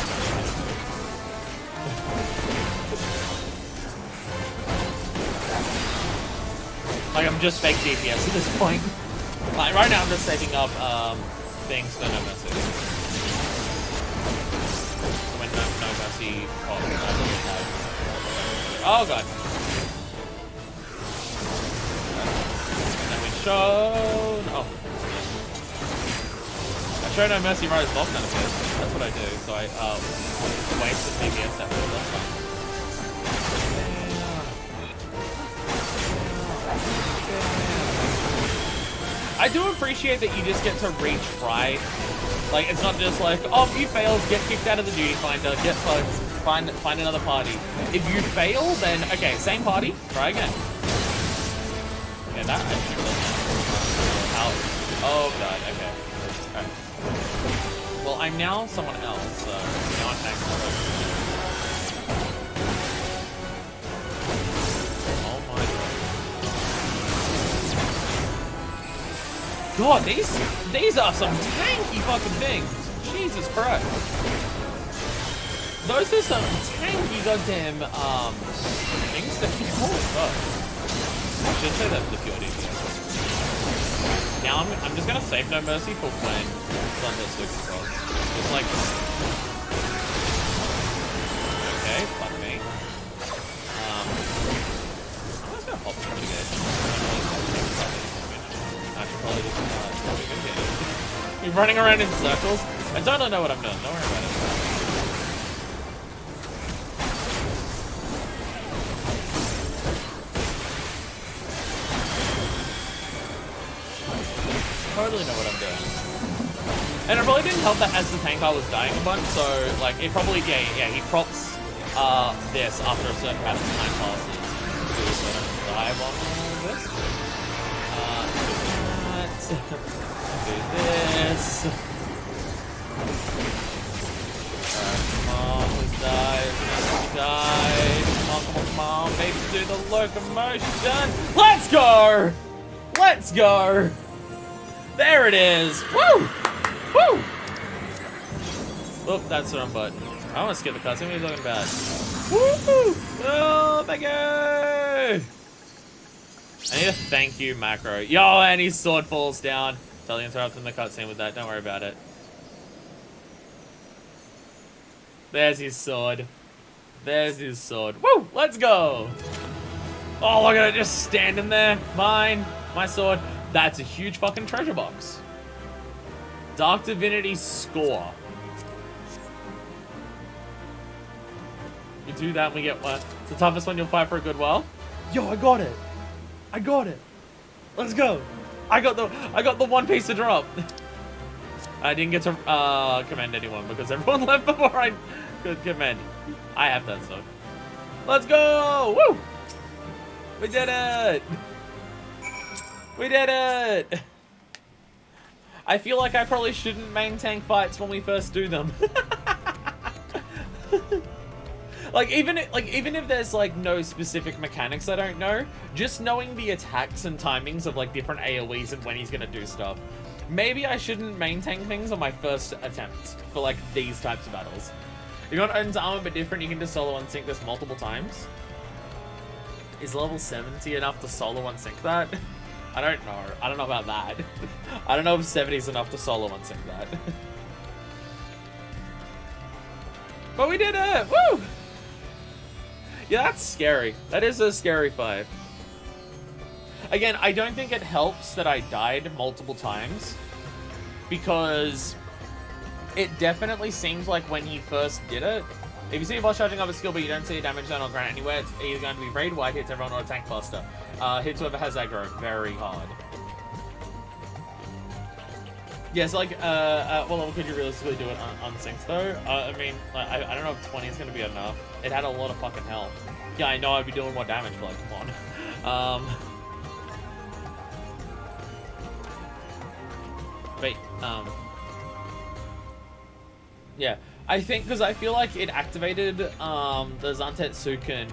like I'm just fake DPS at this point. Like, right now I'm just saving up things for No Mercy. When No Mercy... Oh, God. And then we show... Oh. I show No Mercy right as Volcan appears. That's what I do. So I waste the PBS that way. That's fine. I do appreciate that you just get to retry. Like, it's not just like, oh, if you fail, get kicked out of the duty finder, get fucked, find another party. If you fail, then, okay, same party, try again. Yeah, that actually doesn't help. Oh, God, okay. Alright. Well, I'm now someone else, so now I'm next. Oh, my God. God, these are some tanky fucking things. Jesus Christ. Those are some tanky goddamn things that holy fuck. I should say that for the pure DPS. Now I'm just gonna save No Mercy for when Thunder Super Cross. Just like okay, fuck me. I'm just gonna pop somebody again. I should probably just okay. You're running around in circles. I don't know what I'm doing. Don't worry about it. Totally know what I'm doing. And it probably didn't help that as the tank I was dying a bunch, so like it probably yeah he props this after a certain amount of time passes so I don't die while on this. Do this. Come on, please die. Come on, baby, do the locomotion. Let's go! Let's go! There it is! Woo! Woo! Oh, that's the wrong button. I want to skip the cutscene. What are you talking about? Woo! Oh, thank you! I need a thank you macro. Yo, and his sword falls down. Totally interrupting the cutscene with that. Don't worry about it. There's his sword. There's his sword. Woo! Let's go! Oh, look at it just standing there. Mine. My sword. That's a huge fucking treasure box. Dark Divinity score. You do that and we get what? It's the toughest one you'll fight for a good while. Yo, I got it. I got it. Let's go. I got the one piece to drop. I didn't get to commend anyone because everyone left before I could commend. I have that stuff. Let's go! Woo! We did it! We did it! I feel like I probably shouldn't main tank fights when we first do them. Even if there's like no specific mechanics I don't know, just knowing the attacks and timings of like different AoEs and when he's gonna do stuff. Maybe I shouldn't main tank things on my first attempt for like these types of battles. If you want Odin's armor but different, you can just solo unsync this multiple times. Is level 70 enough to solo unsync that? I don't know. I don't know about that. I don't know if 70 is enough to solo unsync that. But we did it! Woo! Yeah, that's scary. That is a scary fight. Again, I don't think it helps that I died multiple times, because it definitely seems like when he first did it, if you see a boss charging up a skill but you don't see a damage done on ground anywhere, it's either going to be raid wide hits everyone or a tank buster. Hits whoever has aggro very hard. Yes, like, well, could you realistically do it on syncs though? I mean, like, I don't know if 20 is going to be enough. It had a lot of fucking health. Yeah, I know I'd be doing more damage, but like, come on. Wait, yeah, I think, because I feel like it activated, the Zantetsuken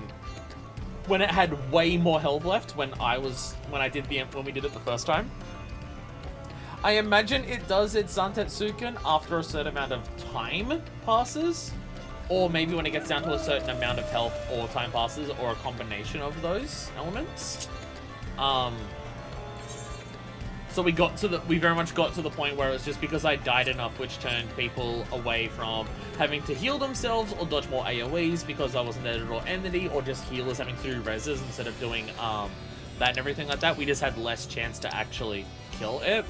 when it had way more health left when we did it the first time. I imagine it does its Zantetsuken after a certain amount of time passes, or maybe when it gets down to a certain amount of health or time passes, or a combination of those elements. So we very much got to the point where it was just because I died enough, which turned people away from having to heal themselves or dodge more AoEs because I wasn't there to draw entity, or just healers having to do reses instead of doing that and everything like that. We just had less chance to actually kill it,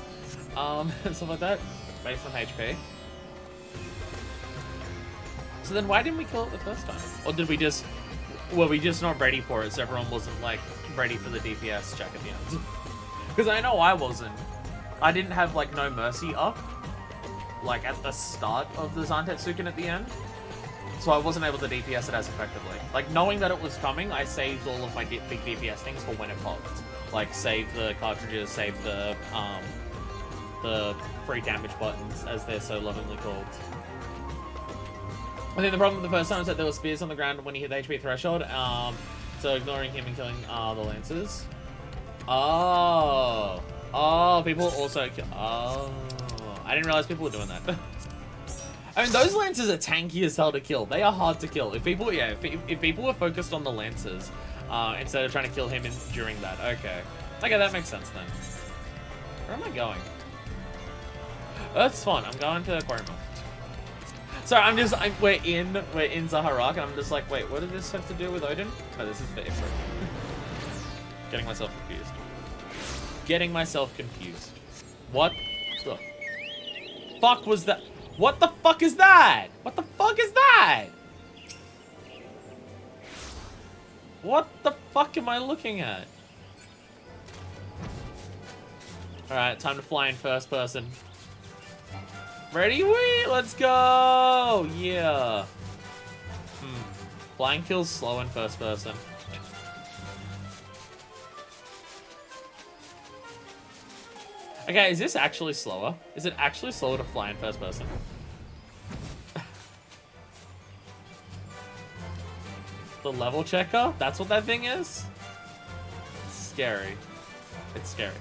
and stuff like that, based on HP. So then why didn't we kill it the first time? Or did we just, were we just not ready for it, so everyone wasn't, like, ready for the DPS check at the end? Because I know I wasn't. I didn't have, like, no mercy up, like, at the start of the Zantetsuken at the end. So I wasn't able to DPS it as effectively. Like, knowing that it was coming, I saved all of my big DPS things for when it popped. Like, save the cartridges, save the free damage buttons, as they're so lovingly called. I think the problem with the first time is that there were spears on the ground when he hit the HP threshold, so ignoring him and killing the Lancers. Oh, people also kill. Oh, I didn't realize people were doing that. I mean, those Lancers are tanky as hell to kill. They are hard to kill. If people, yeah, if people were focused on the Lancers instead of trying to kill him during that, okay, that makes sense then. Where am I going? That's fun. I'm going to Aquarium. Sorry, we're in Zaharak, and I'm just like, wait, what did this have to do with Odin? Oh, this is for Ifrit. Getting myself confused. What the fuck was that? What the fuck is that? What the fuck is that? What the fuck am I looking at? Alright, time to fly in first person. Ready? Wait, let's go! Yeah. Flying feels slow in first person. Okay, is this actually slower? Is it actually slower to fly in first person? The level checker? That's what that thing is? It's scary. It's scary.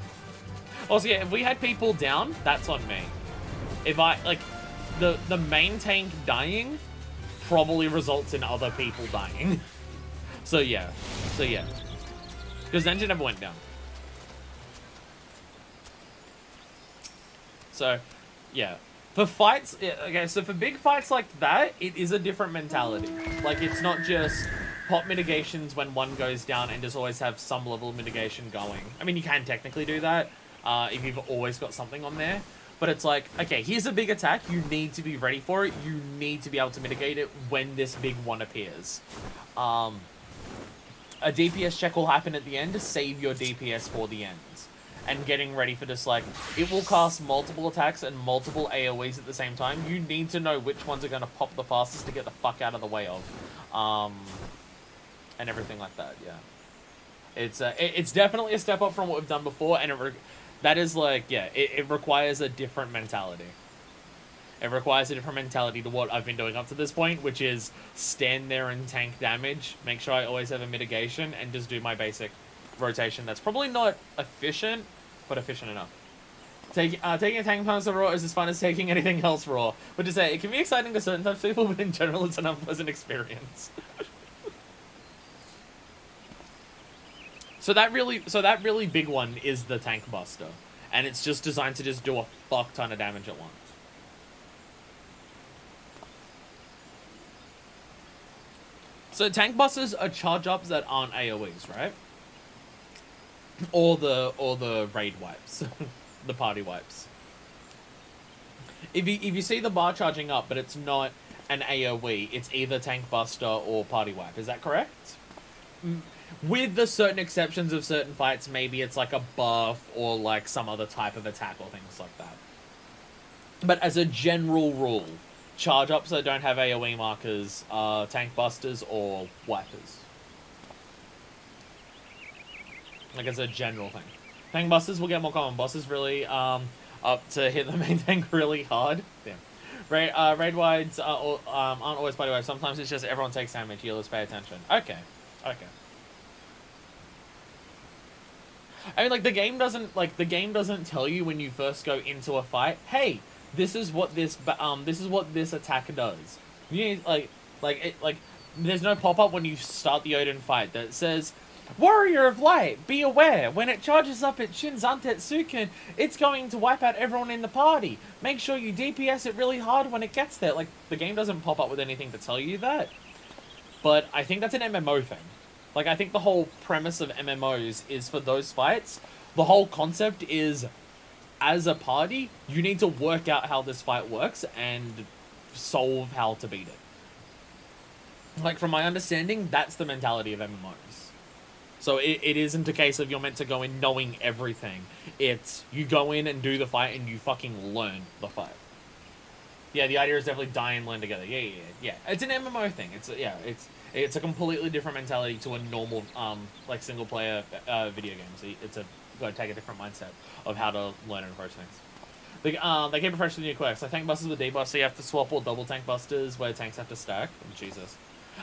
Also, yeah, if we had people down, that's on me. If I, like, the main tank dying probably results in other people dying. So yeah. Because the engine never went down. So, yeah. For fights, okay, so for big fights like that, it is a different mentality. Like, it's not just pop mitigations when one goes down and just always have some level of mitigation going. I mean, you can technically do that if you've always got something on there. But it's like, okay, here's a big attack. You need to be ready for it. You need to be able to mitigate it when this big one appears. A DPS check will happen at the end to save your DPS for the end. And getting ready for just, like, it will cast multiple attacks and multiple AoEs at the same time. You need to know which ones are going to pop the fastest to get the fuck out of the way of. And everything like that, yeah. It's definitely a step up from what we've done before, and that is, like, yeah, it requires a different mentality. It requires a different mentality to what I've been doing up to this point, which is stand there and tank damage, make sure I always have a mitigation, and just do my basic rotation. That's probably not efficient, but efficient enough. Taking a tank punch raw is as fun as taking anything else raw. But to say, it can be exciting to certain types of people, but in general, it's an unpleasant experience. So that really big one is the Tank Buster, and it's just designed to just do a fuck ton of damage at once. So Tank Busters are charge ups that aren't AoEs, right? Or the raid wipes, the party wipes. If you see the bar charging up, but it's not an AoE, it's either Tank Buster or party wipe. Is that correct? With the certain exceptions of certain fights, maybe it's like a buff or like some other type of attack or things like that. But as a general rule, charge ups that don't have AoE markers are Tank Busters or wipers. Like, as a general thing. Tank Busters will get more common. Bosses really up to hit the main tank really hard. Damn. Raid wides aren't always party wipes. Sometimes it's just everyone takes damage. Healers pay attention. Okay. I mean, like, the game doesn't tell you when you first go into a fight, hey, this is what this attack does. You need, like there's no pop-up when you start the Odin fight that says, Warrior of Light, be aware, when it charges up its Shin Zantetsuken, it's going to wipe out everyone in the party. Make sure you DPS it really hard when it gets there. Like, the game doesn't pop up with anything to tell you that. But I think that's an MMO thing. Like, I think the whole premise of MMOs is for those fights, the whole concept is, as a party, you need to work out how this fight works and solve how to beat it. Like, from my understanding, that's the mentality of MMOs. So it isn't a case of you're meant to go in knowing everything. It's, you go in and do the fight and you fucking learn the fight. Yeah, the idea is definitely die and learn together. Yeah. It's an MMO thing. It's a completely different mentality to a normal, like, single-player video game. So it's got to take a different mindset of how to learn and approach things. They keep refreshing the new quirks. Like, tank busters with debuffs, so you have to swap or double tank busters where tanks have to stack. Oh, Jesus.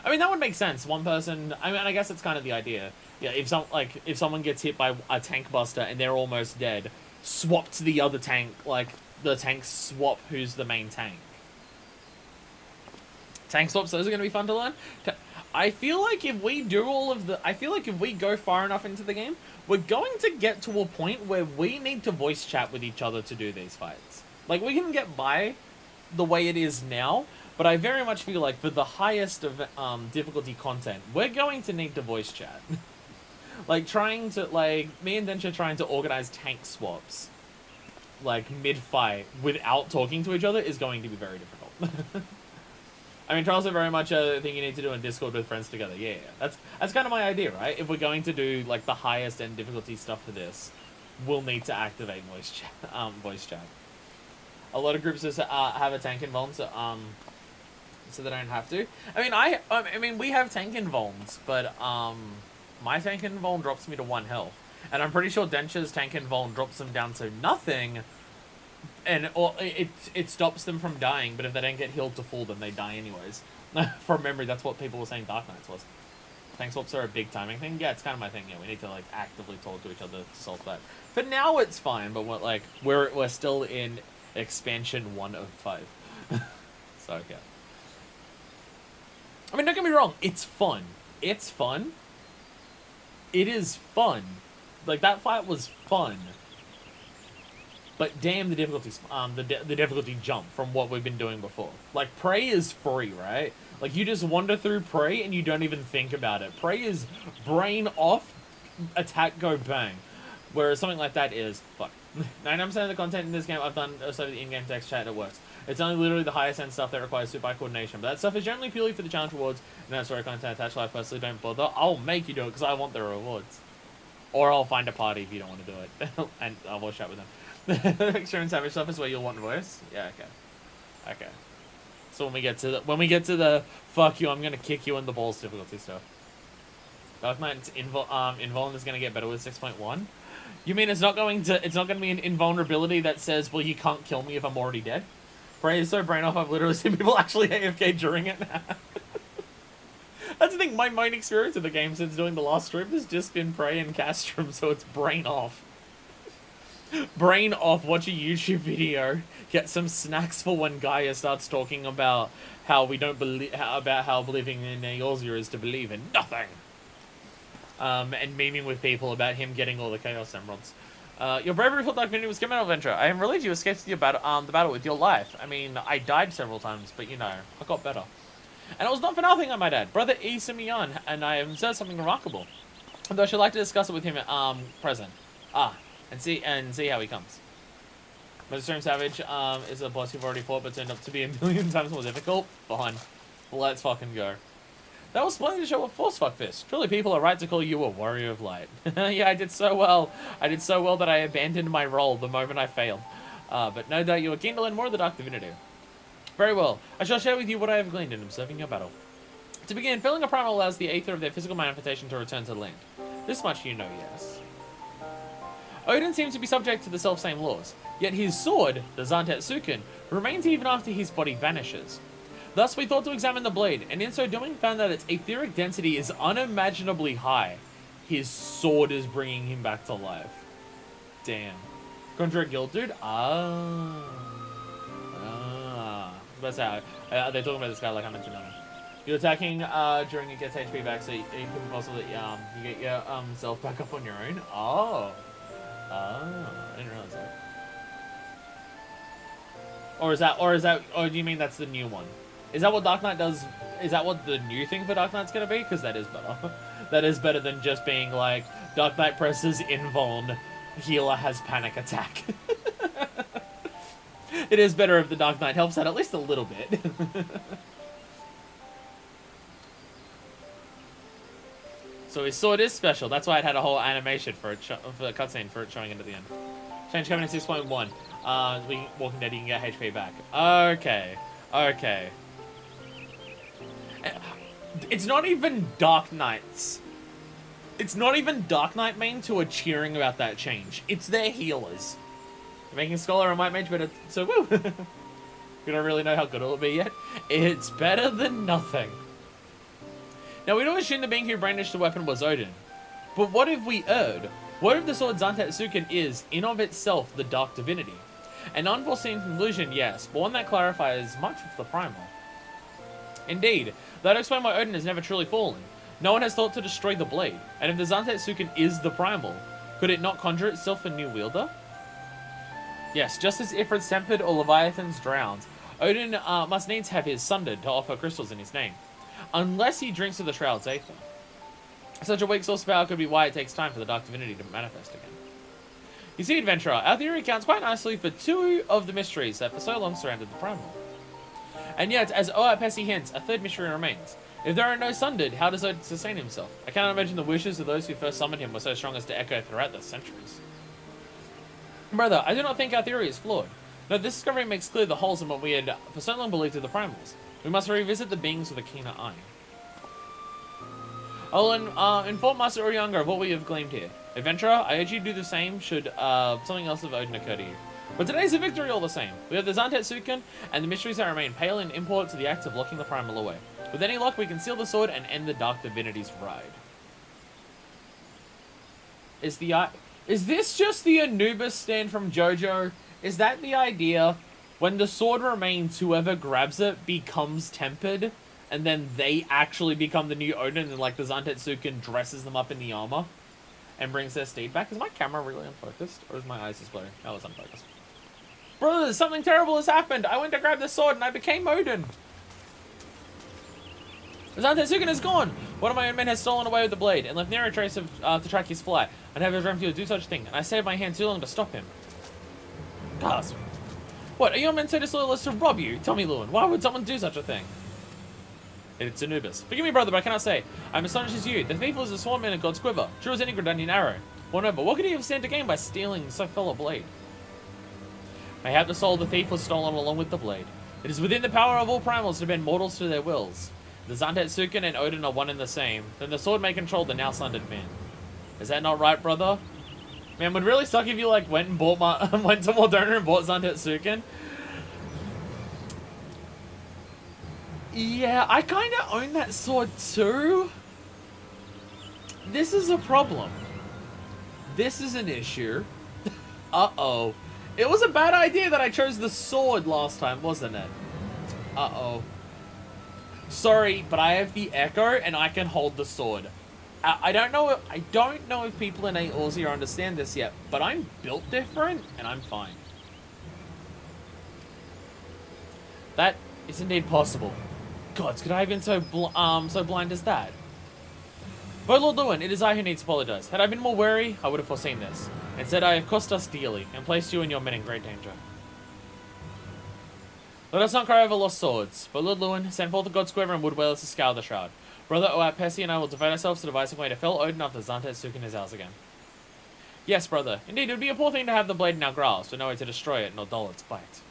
I mean, that would make sense. One person... I mean, I guess it's kind of the idea. Yeah, if someone gets hit by a tank buster and they're almost dead, swap to the other tank, like, the tanks swap who's the main tank. Tank swaps, those are going to be fun to learn. I feel like if we do all of the... I feel like if we go far enough into the game, we're going to get to a point where we need to voice chat with each other to do these fights. Like, we can get by the way it is now, but I very much feel like for the highest of difficulty content, we're going to need to voice chat. Like, me and Densha trying to organize tank swaps, like, mid-fight, without talking to each other is going to be very difficult. I mean, Charles, are very much a thing you need to do in Discord with friends together. Yeah. That's kind of my idea, right? If we're going to do, like, the highest end difficulty stuff for this, we'll need to activate voice chat. A lot of groups just have a tank involved, so they don't have to. I mean, we have tank involves, but my tank invuln drops me to 1 health, and I'm pretty sure Densha's tank invuln drops them down to nothing, and it stops them from dying. But if they don't get healed to full, then they die anyways. From memory, that's what people were saying Dark Knights was. Tank swaps are a big timing thing. Yeah, it's kind of my thing. Yeah, we need to, like, actively talk to each other to solve that. For now, it's fine, but we're still in expansion 1 of 5. So yeah. I mean, don't get me wrong. It's fun. It's fun. It is fun. Like, that fight was fun. But damn, the difficulty, the difficulty jump from what we've been doing before. Like, Prey is free, right? Like, you just wander through Prey and you don't even think about it. Prey is brain off, attack, go, bang. Whereas something like that is, fuck. 99% of the content in this game I've done so the in-game text chat, it works. It's only literally the highest end stuff that requires super high coordination. But that stuff is generally purely for the challenge rewards, and that story content attached. I personally don't bother. I'll make you do it because I want the rewards. Or I'll find a party if you don't want to do it. And I'll voice chat with them. Extreme savage stuff is where you'll want voice. Yeah, okay. So when we get to the fuck you, I'm gonna kick you in the balls difficulty stuff. Dark Knight's invuln is gonna get better with 6.1. You mean it's not going to be an invulnerability that says, well, you can't kill me if I'm already dead? Prey is so brain off, I've literally seen people actually AFK during it. That's the thing, my main experience of the game since doing the last strip has just been Prey and Castrum, so it's brain off. Brain off, watch a YouTube video, get some snacks for when Gaia starts talking about how we don't believe, about how believing in Eorzea is to believe in nothing. And memeing with people about him getting all the Chaos Emeralds. Your bravery for Dark Divinity was given an adventure. I am relieved you escaped the battle with your life. I mean, I died several times, but you know, I got better. And it was not for nothing, I might add. Brother E. Simeon, and I have said something remarkable. Though I should like to discuss it with him present. And see how he comes. But Extreme Savage is a boss you've already fought, but turned up to be a million times more difficult. Fun. Let's fucking go. That was splendid to show what force fuck this. Truly, people are right to call you a warrior of light. Yeah, I did so well. I did so well that I abandoned my role the moment I failed. But no doubt you are keen to learn more of the Dark Divinity. Very well. I shall share with you what I have gleaned in observing your battle. To begin, filling a primal allows the aether of their physical manifestation to return to the land. This much you know, yes. Odin seems to be subject to the self-same laws, yet his sword, the Zantetsuken, remains even after his body vanishes. Thus, we thought to examine the blade, and in so doing, found that its etheric density is unimaginably high. His sword is bringing him back to life. Damn. Conjure Guild dude? That's how. They're talking about this guy like I mentioned earlier. You're attacking during it gets HP back, so you can possibly you get your self back up on your own. Oh, I didn't realize that. Or do you mean that's the new one? Is that what Dark Knight does? Is that what the new thing for Dark Knight's gonna be? Because that is better. That is better than just being like Dark Knight presses invuln, healer has panic attack. It is better if the Dark Knight helps out at least a little bit. So his sword is special. That's why it had a whole animation for the cutscene for it showing into the end. Change coming in 6.1. Walking Dead, you can get HP back. Okay. Okay. It's not even Dark Knights. It's not even Dark Knight mains who are cheering about that change. It's their healers. They're making Scholar and White Mage better, so woo! We don't really know how good it'll be yet. It's better than nothing. Now, we'd always assumed the being who brandished the weapon was Odin. But what if we erred? What if the sword Zantetsuken is, in of itself, the dark divinity? An unforeseen conclusion, yes, but one that clarifies much of the primal. Indeed, that explains why Odin has never truly fallen. No one has thought to destroy the blade, and if the Zantetsuken is the primal, could it not conjure itself a new wielder? Yes, just as Ifrit's tempered or Leviathan's drowned, Odin must needs have his sundered to offer crystals in his name. Unless he drinks of the Shroud's Aether. Such a weak source of power could be why it takes time for the Dark Divinity to manifest again. You see, Adventurer, our theory accounts quite nicely for two of the mysteries that for so long surrounded the Primal. And yet, as Oat Pessy hints, a third mystery remains. If there are no sundered, how does Odin sustain himself? I cannot imagine the wishes of those who first summoned him were so strong as to echo throughout the centuries. Brother, I do not think our theory is flawed. No, this discovery makes clear the holes in what we had for so long believed of the Primals. We must revisit the beings with a keener eye. I'll inform Master Urianga of what we have gleaned here. Adventurer, I urge you to do the same should something else of Odin occur to you. But today's a victory all the same. We have the Zantetsuken and the mysteries that remain pale in import to the act of locking the Primal away. With any luck, we can seal the sword and end the Dark Divinity's ride. Is this just the Anubis stand from JoJo? Is that the idea? When the sword remains, whoever grabs it becomes tempered, and then they actually become the new Odin, and like the Zantetsuken dresses them up in the armor and brings their steed back. Is my camera really unfocused, or is my eyes just blurry? Oh, it's unfocused. Brothers, something terrible has happened. I went to grab the sword and I became Odin. The Zantetsuken is gone. One of my own men has stolen away with the blade and left near a trace of to track his flight. I never dreamt he would do such a thing, and I saved my hand too long to stop him. Gasp. What, are your men so disloyal as to rob you? Tell me, Lewin, why would someone do such a thing? It's Anubis. Forgive me, brother, but I cannot say. I'm astonished as you. The thief was a sworn man of God's quiver, true as any Gridanian arrow. Well, no, but what could he have stand to gain by stealing so fell a blade? Mayhap the soul of the thief was stolen along with the blade. It is within the power of all primals to bend mortals to their wills. The Zantetsuken and Odin are one and the same. Then the sword may control the now sundered man. Is that not right, brother? Man, would really suck if you like went and bought went to Mordona and bought Zantetsuken. Yeah, I kind of own that sword too. This is a problem. This is an issue. Uh-oh. It was a bad idea that I chose the sword last time, wasn't it? Uh-oh. Sorry, but I have the Echo and I can hold the sword. I don't know if people in Aussie understand this yet, but I'm built different and I'm fine. That is indeed possible. Gods, could I have been so blind as that? But Lord Lewin, it is I who need to apologize. Had I been more wary, I would have foreseen this. Instead, I have cost us dearly and placed you and your men in great danger. Let us not cry over lost swords, but Lord Lewin, send forth the God's quiver and wood whalers to scour the shroud. Brother Oat Pessy and I will devote ourselves to devising a way to fell Odin after Zantetsuken is ours again. Yes, brother. Indeed, it would be a poor thing to have the blade in our grasp, but no way to destroy it, nor dull its bite.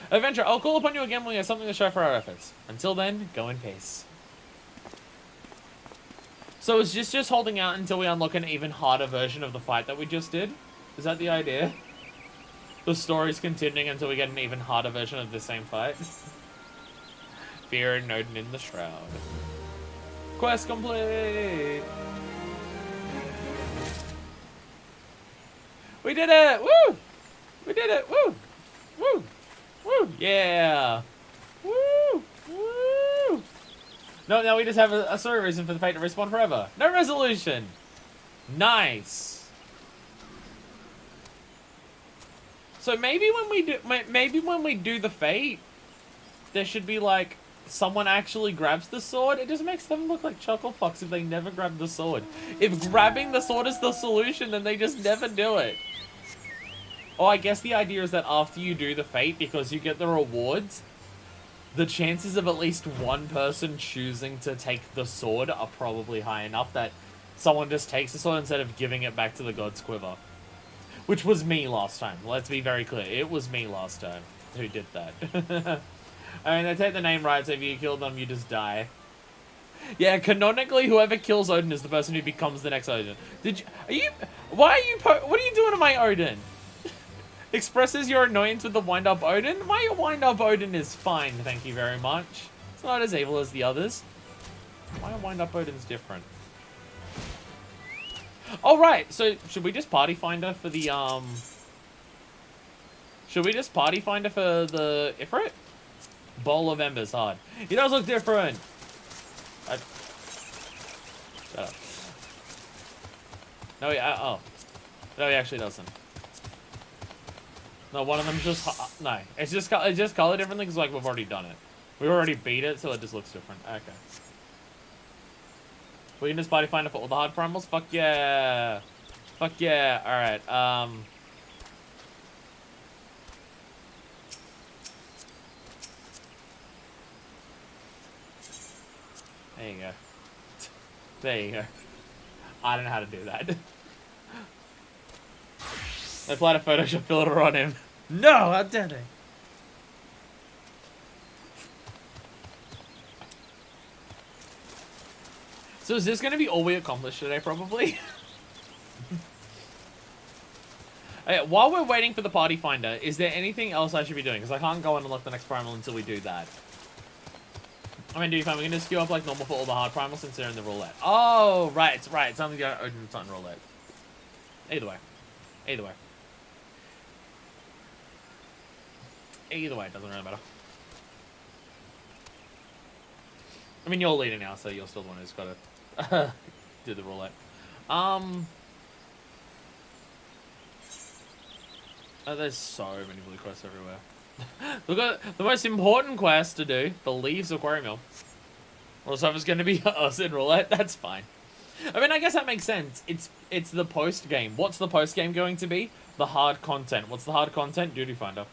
Adventurer, I'll call upon you again when we have something to show for our efforts. Until then, go in peace. So is this just holding out until we unlock an even harder version of the fight that we just did? Is that the idea? The story's continuing until we get an even harder version of the same fight? Fear and Odin in the Shroud. Quest complete! We did it! Woo! We did it! Woo! Woo! Woo! Yeah! Woo! Woo! No, now we just have a story reason for the fate to respawn forever. No resolution. Nice. So maybe when we do the fate, there should be like someone actually grabs the sword. It just makes them look like Chuckle Fox if they never grab the sword. If grabbing the sword is the solution, then they just never do it. Oh, I guess the idea is that after you do the fate, because you get the rewards, the chances of at least one person choosing to take the sword are probably high enough that someone just takes the sword instead of giving it back to the God's Quiver. Which was me last time. Let's be very clear. It was me last time who did that. I mean, they take the name right, so if you kill them, you just die. Yeah, canonically, whoever kills Odin is the person who becomes the next Odin. What are you doing to my Odin? Expresses your annoyance with the wind-up Odin? My wind-up Odin is fine, thank you very much. It's not as evil as the others. My wind-up Odin's different. Oh, right, so should we just party find her for the, Should we just party find her for the Ifrit? Bowl of Embers, hard. He does look different! Shut up. No, oh. No, he actually doesn't. No, one of them's just... no, it's just color differently because, like, we've already done it. We already beat it, so it just looks different. Okay. We can just party find it for all the hard primals? Fuck yeah! Fuck yeah! Alright, there you go. There you go. I don't know how to do that. I applied a Photoshop filter on him. No, how dare they? So is this going to be all we accomplish today, probably? Okay, while we're waiting for the party finder, is there anything else I should be doing? Because I can't go and unlock the next primal until we do that. I mean, do you find we can just queue up like normal for all the hard primals since they're in the roulette? Oh, right, it's right. It's only the Odin Sun roulette. Either way. Either way. Either way, it doesn't really matter. I mean, you're leading now, so you're still the one who's got to do the roulette. Oh, there's so many blue quests everywhere. We've got the most important quest to do, the Leaves of Quarry Mill. Also, if it's going to be us in roulette, that's fine. I mean, I guess that makes sense. It's the post-game. What's the post-game going to be? The hard content. What's the hard content? Duty Finder.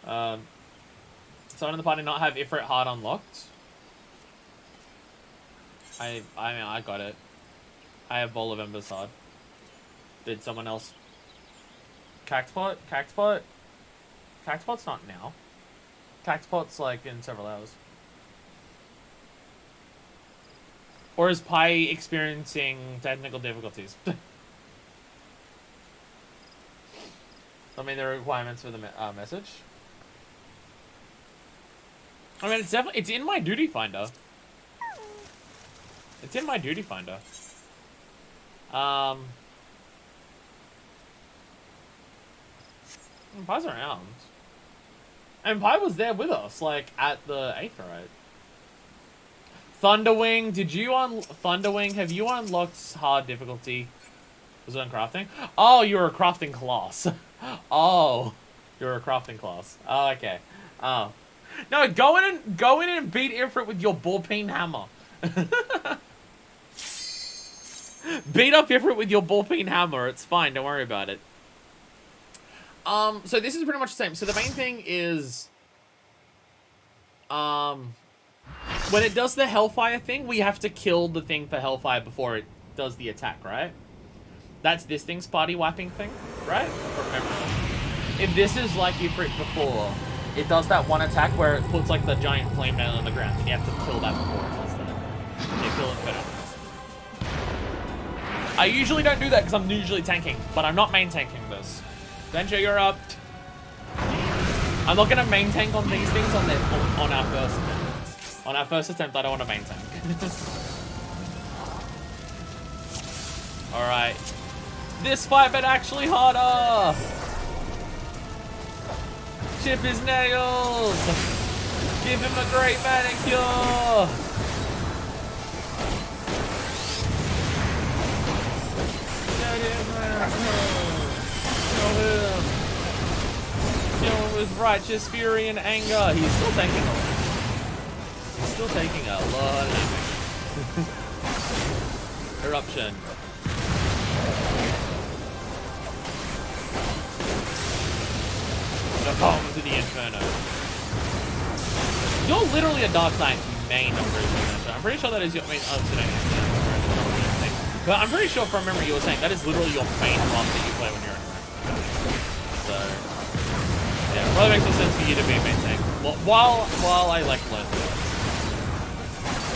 Someone in the party not have Ifrit hard unlocked. I mean, I got it. I have Bowl of Embers hard. Did someone else? Cactpot? Cactpot? Cactpot's not now. Cactpot's like in several hours. Or is Pi experiencing technical difficulties? I mean, there are requirements for the message. I mean, it's definitely, it's in my duty finder. It's in my duty finder. Pi's around. And Pi was there with us, like, at the Aetherite. Thunderwing, Thunderwing, have you unlocked hard difficulty? Was it on crafting? Oh, you're a crafting class. Oh, you're a crafting class. Oh, okay. Oh. No, go in and beat Ifrit with your ball-peen hammer. Beat up Ifrit with your ball-peen hammer. It's fine. Don't worry about it. So this is pretty much the same. So the main thing is, when it does the Hellfire thing, we have to kill the thing for Hellfire before it does the attack, right? That's this thing's party wiping thing, right? If this is like Ifrit before, it does that one attack where it puts like the giant flame nail on the ground, and you have to kill that before it does that. You kill it better. I usually don't do that because I'm usually tanking, but I'm not main tanking this. Venture, you're up. I'm not gonna main tank on these things on our first attempt. On our first attempt, I don't want to main tank. Alright. This fight, but actually harder! Chip his nails! Give him a great manicure! righteous fury and anger. He's still taking a lot of damage. Eruption. Succumb to the Inferno. You're literally a Dark Knight main version. I'm pretty sure that is your main. Oh, today. But I'm pretty sure from memory you were saying that is literally your main class that you play when you're in rank. So yeah, it probably makes more sense for you to be a main tank. While I like learn.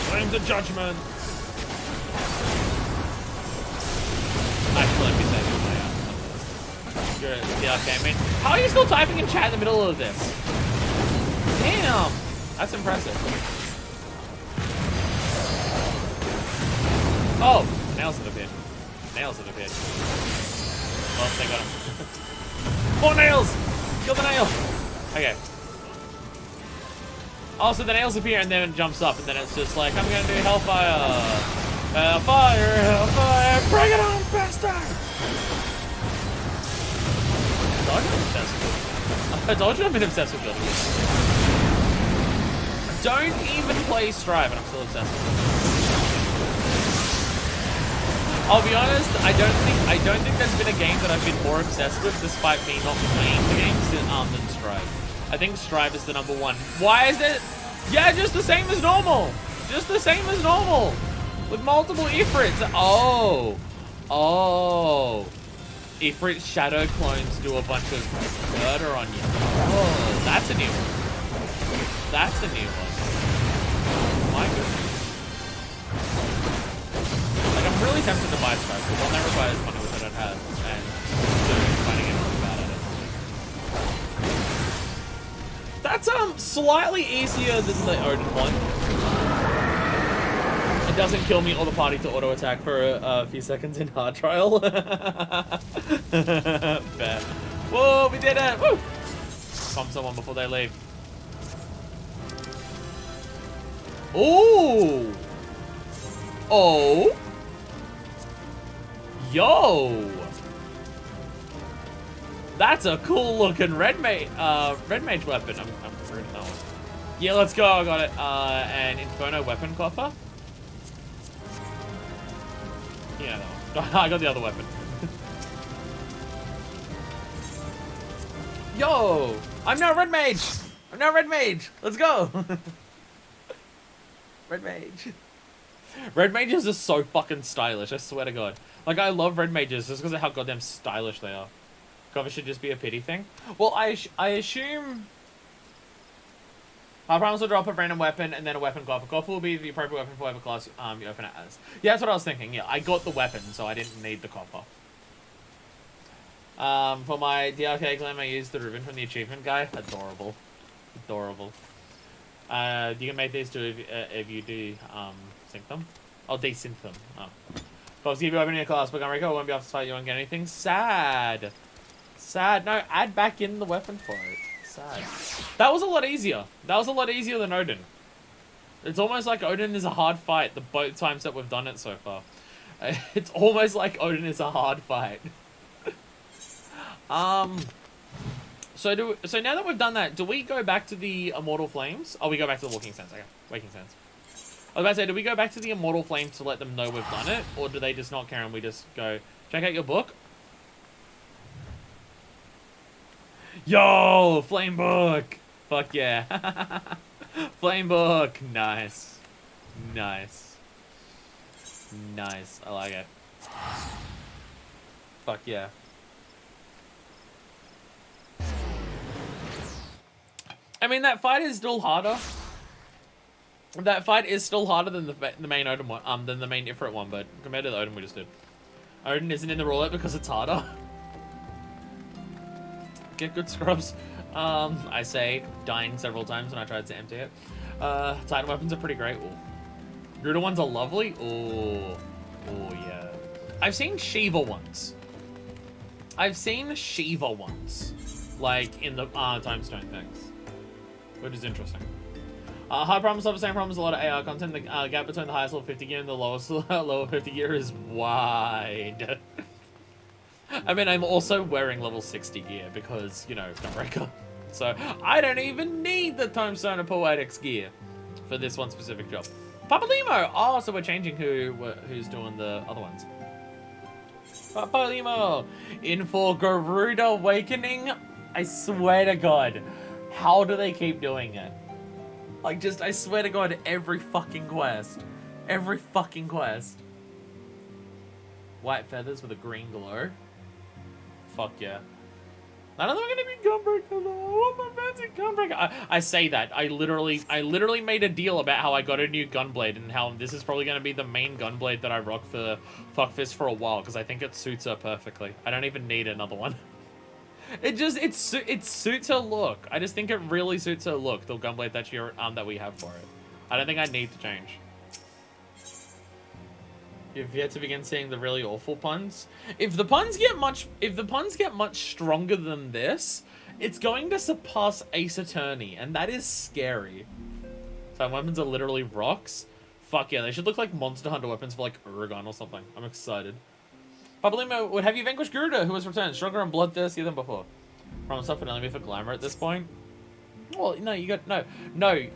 Flames of Judgment. Actually, let me say yeah, okay, I mean, how are you still typing in chat in the middle of this? Damn, that's impressive. Oh, nails in the pit. Nails in the pit. Oh, they got him. More nails! Kill the nail! Okay. Also, the nails appear and then it jumps up, and then it's just like, I'm gonna do Hellfire. Hellfire, Hellfire, bring it on, bastard! I told you I've been obsessed with building this. Don't even play Strive, and I'm still obsessed with it. I'll be honest, I don't think there's been a game that I've been more obsessed with, despite me not playing the games, than Strive. I think Strive is the #1. Why is it? Yeah, just the same as normal. Just the same as normal, with multiple Ifrits. Oh. Ifrit shadow clones do a bunch of murder on you. Oh, that's a new one. That's a new one. My goodness. Like, I'm really tempted to buy Strive, because I'll never buy as money which I don't have, and finding it really bad at it. That's slightly easier than the Odin one. It doesn't kill me or the party to auto attack for a few seconds in hard trial. Bad. Whoa, we did it! Woo! Bomb someone before they leave. Ooh! Oh! Yo! That's a cool looking red mage weapon. I'm rude that one. Yeah, let's go. I got it. An Inferno weapon coffer. Yeah, no. I got the other weapon. Yo! I'm now Red Mage! I'm now Red Mage! Let's go! Red Mage. Red Mages are so fucking stylish, I swear to God. Like, I love Red Mages just because of how goddamn stylish they are. Cover should just be a pity thing. Well, I assume... I promise to drop a random weapon and then a weapon coffer. Coffer will be the appropriate weapon for whatever class you open it as. Yeah, that's what I was thinking. Yeah, I got the weapon, so I didn't need the coffer. For my DRK claim, I used the ribbon from the achievement guy. Adorable. Adorable. You can make these too if you do sync them. Oh, desync them. Oh. Cops give you opening a class, but Rico won't be able to fight you and get anything. Sad. Sad. No, add back in the weapon for it. Sad. That was a lot easier. That was a lot easier than Odin. It's almost like Odin is a hard fight the both times that we've done it so far. It's almost like Odin is a hard fight. So now that we've done that, do we go back to the Immortal Flames? Oh, we go back to the Walking Sands. Okay, Waking Sands. I was about to say, do we go back to the Immortal Flames to let them know we've done it? Or do they just not care and we just go, check out your book? Yo, Flame Book! Fuck yeah. Flame Book. Nice. Nice. Nice. I like it. Fuck yeah. I mean, that fight is still harder. That fight is still harder than the main Odin one, than the main Ifrit one, but compared to the Odin we just did. Odin isn't in the roulette because it's harder. Get good scrubs. I say, dying several times when I tried to empty it. Titan weapons are pretty great. Ooh. Ruda ones are lovely. Ooh. Oh yeah. I've seen Shiva ones. I've seen Shiva ones. Like, in the time stone things. Which is interesting. High problems have the same problems, a lot of AR content. The gap between the highest level 50 gear and the lowest lower 50 gear is wide. I mean, I'm also wearing level 60 gear because, you know, Gunbreaker. So I don't even need the Tombstone of Poetics gear for this one specific job. Papa Limo! Oh, so we're changing who's doing the other ones. Papa Limo! In for Garuda Awakening? I swear to God. How do they keep doing it? Like, just, I swear to God, every fucking quest. Every fucking quest. White feathers with a green glow. Fuck yeah. None of them are gonna be Gunblade color. I want my fancy Gunblade. I say that. I literally made a deal about how I got a new Gunblade and how this is probably gonna be the main Gunblade that I rock for Fuckfist for a while because I think it suits her perfectly. I don't even need another one. It suits her look. I just think it really suits her look. The Gunblade that we have for it. I don't think I need to change. You've yet to begin seeing the really awful puns. If the puns get much stronger than this, it's going to surpass Ace Attorney, and that is scary. So weapons are literally rocks. Fuck yeah, they should look like Monster Hunter weapons for like Uragan or something. I'm excited. Pabalimo would have you vanquish Garuda, who has returned stronger and bloodthirstier than before. From himself and only for glamour at this point. Well, no, you got no.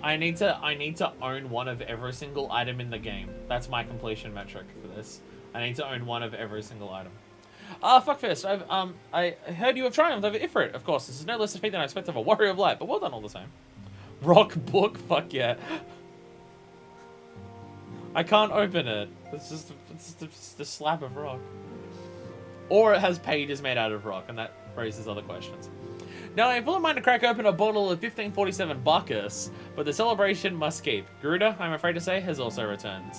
I need to own one of every single item in the game. That's my completion metric for this. I need to own one of every single item. Fuckfist, I heard you have triumphed over Ifrit. Of course, this is no less defeat than I expect of a warrior of light, but well done all the same. Rock book, fuck yeah. I can't open it. It's just a slab of rock. Or it has pages made out of rock, and that raises other questions. Now, I'm full of mind to crack open a bottle of 1547 Bacchus, but the celebration must keep. Garuda, I'm afraid to say, has also returned.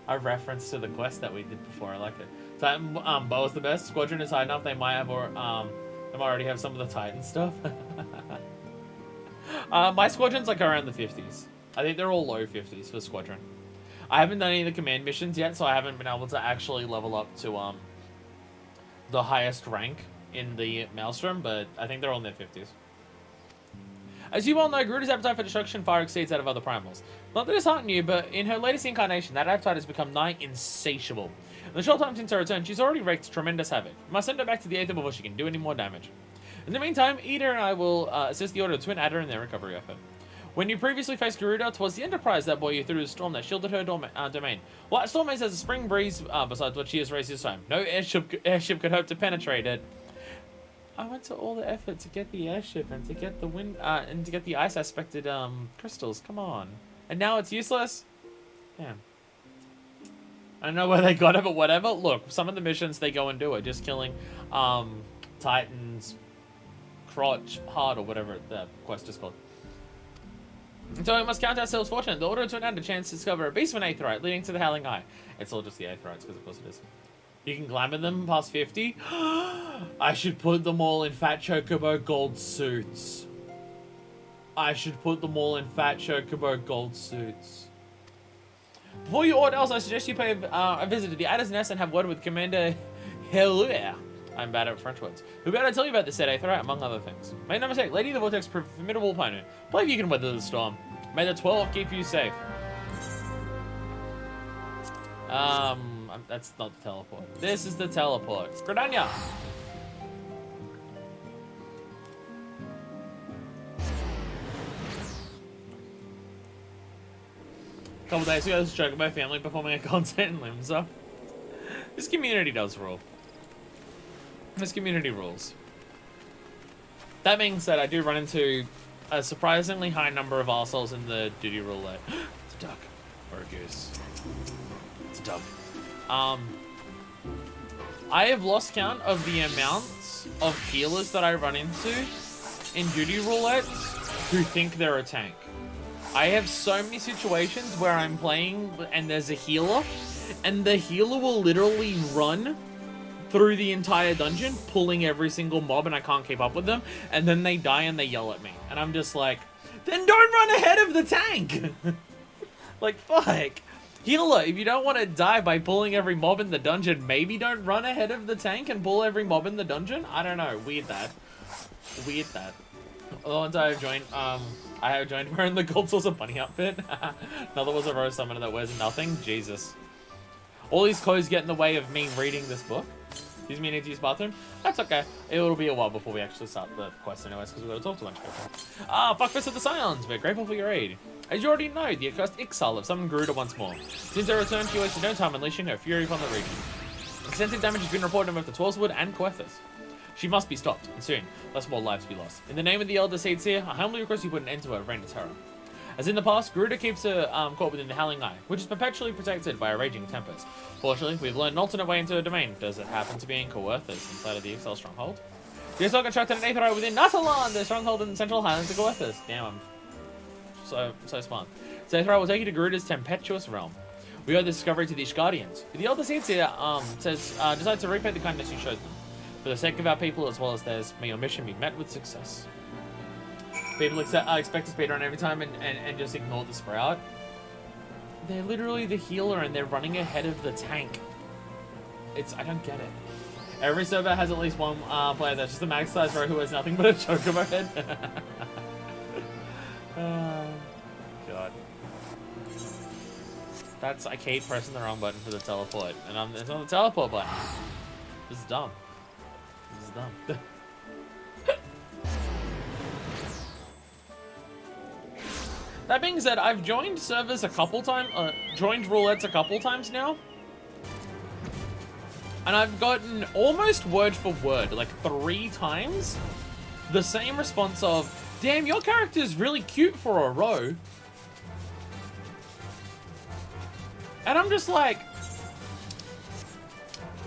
A reference to the quest that we did before, I like it. Titan Bow is the best. Squadron is high enough, they might have, or they might already have some of the Titan stuff. My squadron's like around the 50s. I think they're all low 50s for Squadron. I haven't done any of the command missions yet, so I haven't been able to actually level up to the highest rank in the Maelstrom, but I think they're all in their 50s. As you well know, Garuda's appetite for destruction far exceeds that of other primals. Not that it's hearten you, but in her latest incarnation, that appetite has become nigh insatiable. In the short time since her return, she's already wreaked tremendous havoc. We must send her back to the Aether before she can do any more damage. In the meantime, Ida and I will assist the Order of Twin Adder in their recovery effort. When you previously faced Garuda, 'twas the Enterprise that bore you through the storm that shielded her domain. Well, Storm Maze has a spring breeze besides what she has raised this time. No airship could hope to penetrate it. I went to all the effort to get the airship and to get the wind and to get the ice aspected crystals. Come on, and now it's useless. Damn. I don't know where they got it, but whatever. Look, some of the missions they go and do are just killing Titan's crotch heart or whatever the quest is called. So we must count ourselves fortunate. The Order of Twin had a chance to discover a beast of an Aetherite leading to the Howling Eye. It's all just the Aetherites, because of course it is. You can glamour them past 50. I should put them all in Fat Chocobo gold suits. I should put them all in Fat Chocobo gold suits. Before you order else, I suggest you pay a visit to the Adder's Nest and have word with Commander Heluer. I'm bad at French words. Who better tell you about the said Aetherite, among other things. Make no mistake, Lady of the Vortex, formidable opponent. Believe you can weather the storm. May the 12 keep you safe. That's not the teleport. This is the teleport. Gradania! A couple days ago, I was joking about family performing a concert in Limsa. This community does rule. This community rules. That being said, I do run into a surprisingly high number of arseholes in the duty roulette. It's a duck. Or a goose. It's a duck. I have lost count of the amounts of healers that I run into in duty roulette who think they're a tank. I have so many situations where I'm playing and there's a healer, and the healer will literally run through the entire dungeon, pulling every single mob, and I can't keep up with them, and then they die and they yell at me. And I'm just like, then don't run ahead of the tank! Like, fuck. Healer, if you don't want to die by pulling every mob in the dungeon, maybe don't run ahead of the tank and pull every mob in the dungeon? I don't know. Weird that. Weird that. The ones I have joined wearing the Gold Saucer Bunny outfit. Another was a Rose Summoner that wears nothing. Jesus. All these clothes get in the way of me reading this book. Excuse me, I need to use the bathroom. That's okay. It'll be a while before we actually start the quest anyways, because we've got to talk to a bunch of people. Fuckfist of the Scions, we're grateful for your aid. As you already know, the accursed Ixal have summoned Garuda once more. Since their return, she wasted no time unleashing her fury upon the region. Extensive damage has been reported on both the Twelvewood and Coethus. She must be stopped, and soon, lest more lives be lost. In the name of the Elder Seedseer, I humbly request you put an end to her reign of terror. As in the past, Garuda keeps her caught within the Howling Eye, which is perpetually protected by a raging tempest. Fortunately, we've learned an alternate way into her domain. Does it happen to be in Coethus, inside of the Ixal stronghold? The Ixal constructed an Aether Eye within Natalan, the stronghold in the central highlands of Coethus. Damn, I'm so smart. So Aether Eye will take you to Garuda's tempestuous realm. We owe this discovery to these guardians. The Elder Seedseer decides to repay the kindness you showed them. For the sake of our people as well as theirs, may your mission be met with success. People expect to speedrun every time and just ignore the sprout. They're literally the healer and they're running ahead of the tank. I don't get it. Every server has at least one player that's just a max size bro who has nothing but a chocobo head. God. I keep pressing the wrong button for the teleport. And it's on the teleport button. This is dumb. This is dumb. That being said, I've joined servers a couple times, joined roulettes a couple times now. And I've gotten almost word for word, like 3 times, the same response of, damn, your character's really cute for a row. And I'm just like,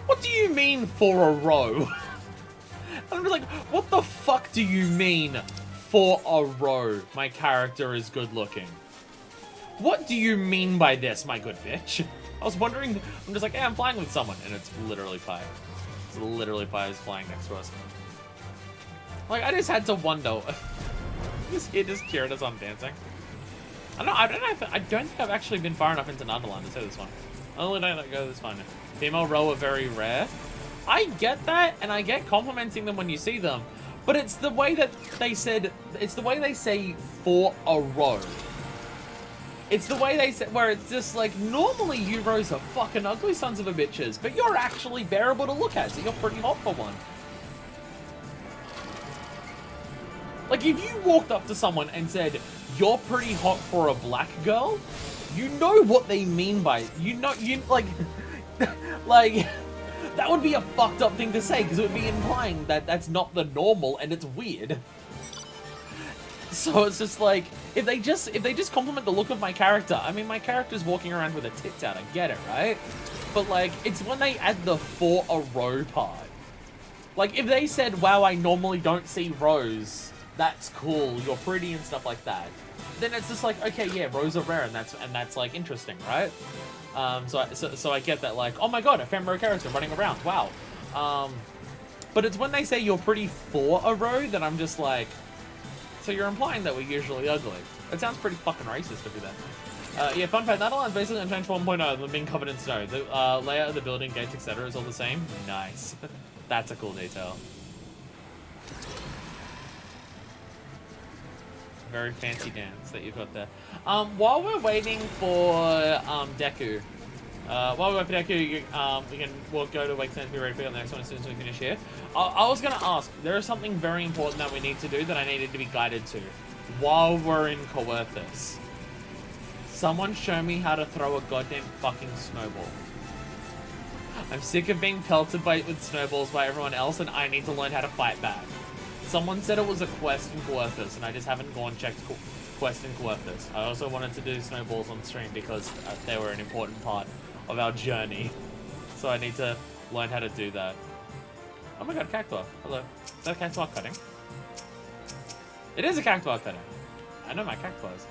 what do you mean for a row? And I'm just like, what the fuck do you mean for a row? My character is good looking. What do you mean by this, my good bitch? I was wondering, I'm just like, hey, I'm flying with someone, and it's literally Pi. It's literally Pi is flying next to us. Like, I just had to wonder. This kid just cheered us on dancing. I don't think I've actually been far enough into Nadalan to say this one. I only know that go this far. Female row are very rare. I get that, and I get complimenting them when you see them, but it's the way that they said, it's the way they say for a row. It's the way they say, where it's just like, normally you rows are fucking ugly sons of a bitches, but you're actually bearable to look at, so you're pretty hot for one. Like, if you walked up to someone and said, you're pretty hot for a black girl, you know what they mean by it. Like, that would be a fucked up thing to say, because it would be implying that that's not the normal, and it's weird. So it's just like, if they just compliment the look of my character, I mean, my character's walking around with her tits out, I get it, right? But like, it's when they add the for a row part. Like, if they said, wow, I normally don't see rows, that's cool, you're pretty and stuff like that, then it's just like, okay, yeah, rows are rare, and that's like interesting, right? So I get that, like, oh my god, a female character running around, wow. But it's when they say you're pretty for a row that I'm just like, so you're implying that we're usually ugly. It sounds pretty fucking racist to do that. Yeah, fun fact, Nadalan's basically unchanged 1.0, them being covered in snow. The layout of the building, gates, etc. is all the same. Nice. That's a cool detail. Very fancy dance that you've got there. While we're waiting for Deku, we'll go to Wake Sands, be ready for the next one as soon as we finish here. I was gonna ask, there is something very important that we need to do that I needed to be guided to while we're in Coethus. Someone show me how to throw a goddamn fucking snowball. I'm sick of being pelted with snowballs by everyone else, and I need to learn how to fight back. Someone said it was a quest in Coethus, and I just haven't gone checked quest in Coethus. I also wanted to do snowballs on stream because they were an important part of our journey. So I need to learn how to do that. Oh my god, cactuar. Hello. Is that a cactuar cutting? It is a cactuar cutting. I know my cactuars.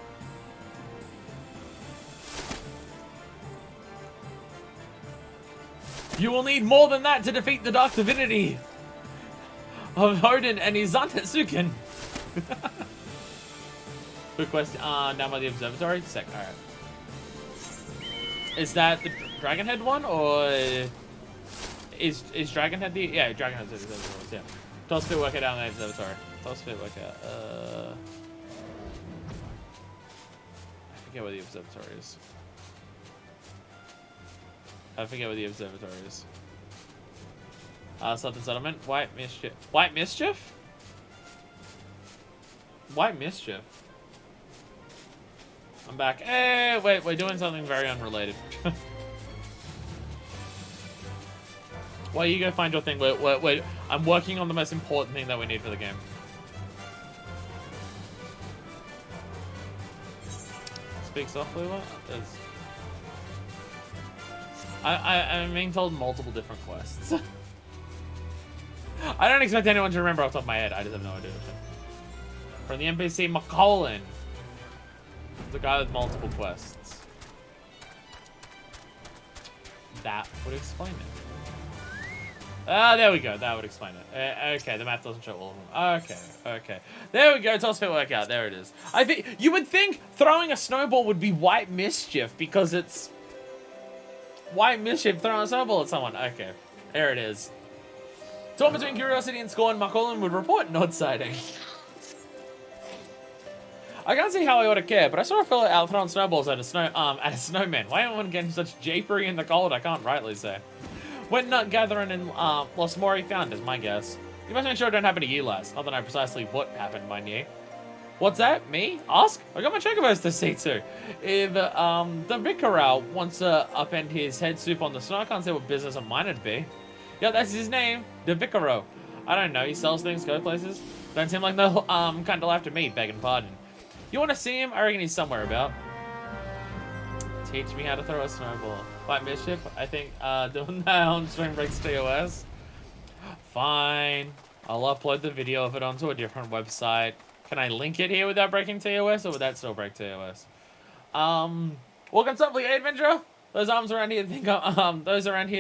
You will need more than that to defeat the Dark Divinity of Odin and his Zantetsuken. Quick question, down by the observatory? Sick, alright. Is that the Dragonhead one, or is Dragonhead the... Yeah, Dragonhead's the observatory, yeah. Tossfit workout down the observatory. Tossfit workout, I forget where the observatory is. Southern Settlement. White Mischief. White Mischief? White Mischief. I'm back. Hey, wait, we're doing something very unrelated. Well, you go find your thing. Wait, I'm working on the most important thing that we need for the game. Speak softly, what? I'm being told multiple different quests. I don't expect anyone to remember off the top of my head. I just have no idea. From the NPC McCollin. The guy with multiple quests. That would explain it. There we go. That would explain it. Okay, the map doesn't show all of them. Okay. There we go. Toss fit work out. There it is. I think you would think throwing a snowball would be White Mischief because it's White Mischief throwing a snowball at someone. Okay, there it is. Torn between curiosity and scorn, McCollin would report not sighting. I can't see how I ought to care, but I saw a fellow out throwing snowballs at a snowman. Why am I getting such japery in the cold? I can't rightly say. Went nut gathering in Los Mori found is my guess. You must make sure it don't happen to you, lass. Not that I know precisely what happened, mind you. What's that? Me? Ask? I got my chocobos to see to. If the vicar wants to upend his head soup on the snow, I can't say what business of mine it'd be. Yeah, that's his name, the Vicaro. I don't know, he sells things, go places. Don't seem like the kind of after me, begging pardon. You want to see him? I reckon he's somewhere about. Teach me how to throw a snowball. White Mischief, I think doing that on Spring Breaks TOS. Fine. I'll upload the video of it onto a different website. Can I link it here without breaking TOS, or would that still break TOS? Welcome to the adventurer. Those around here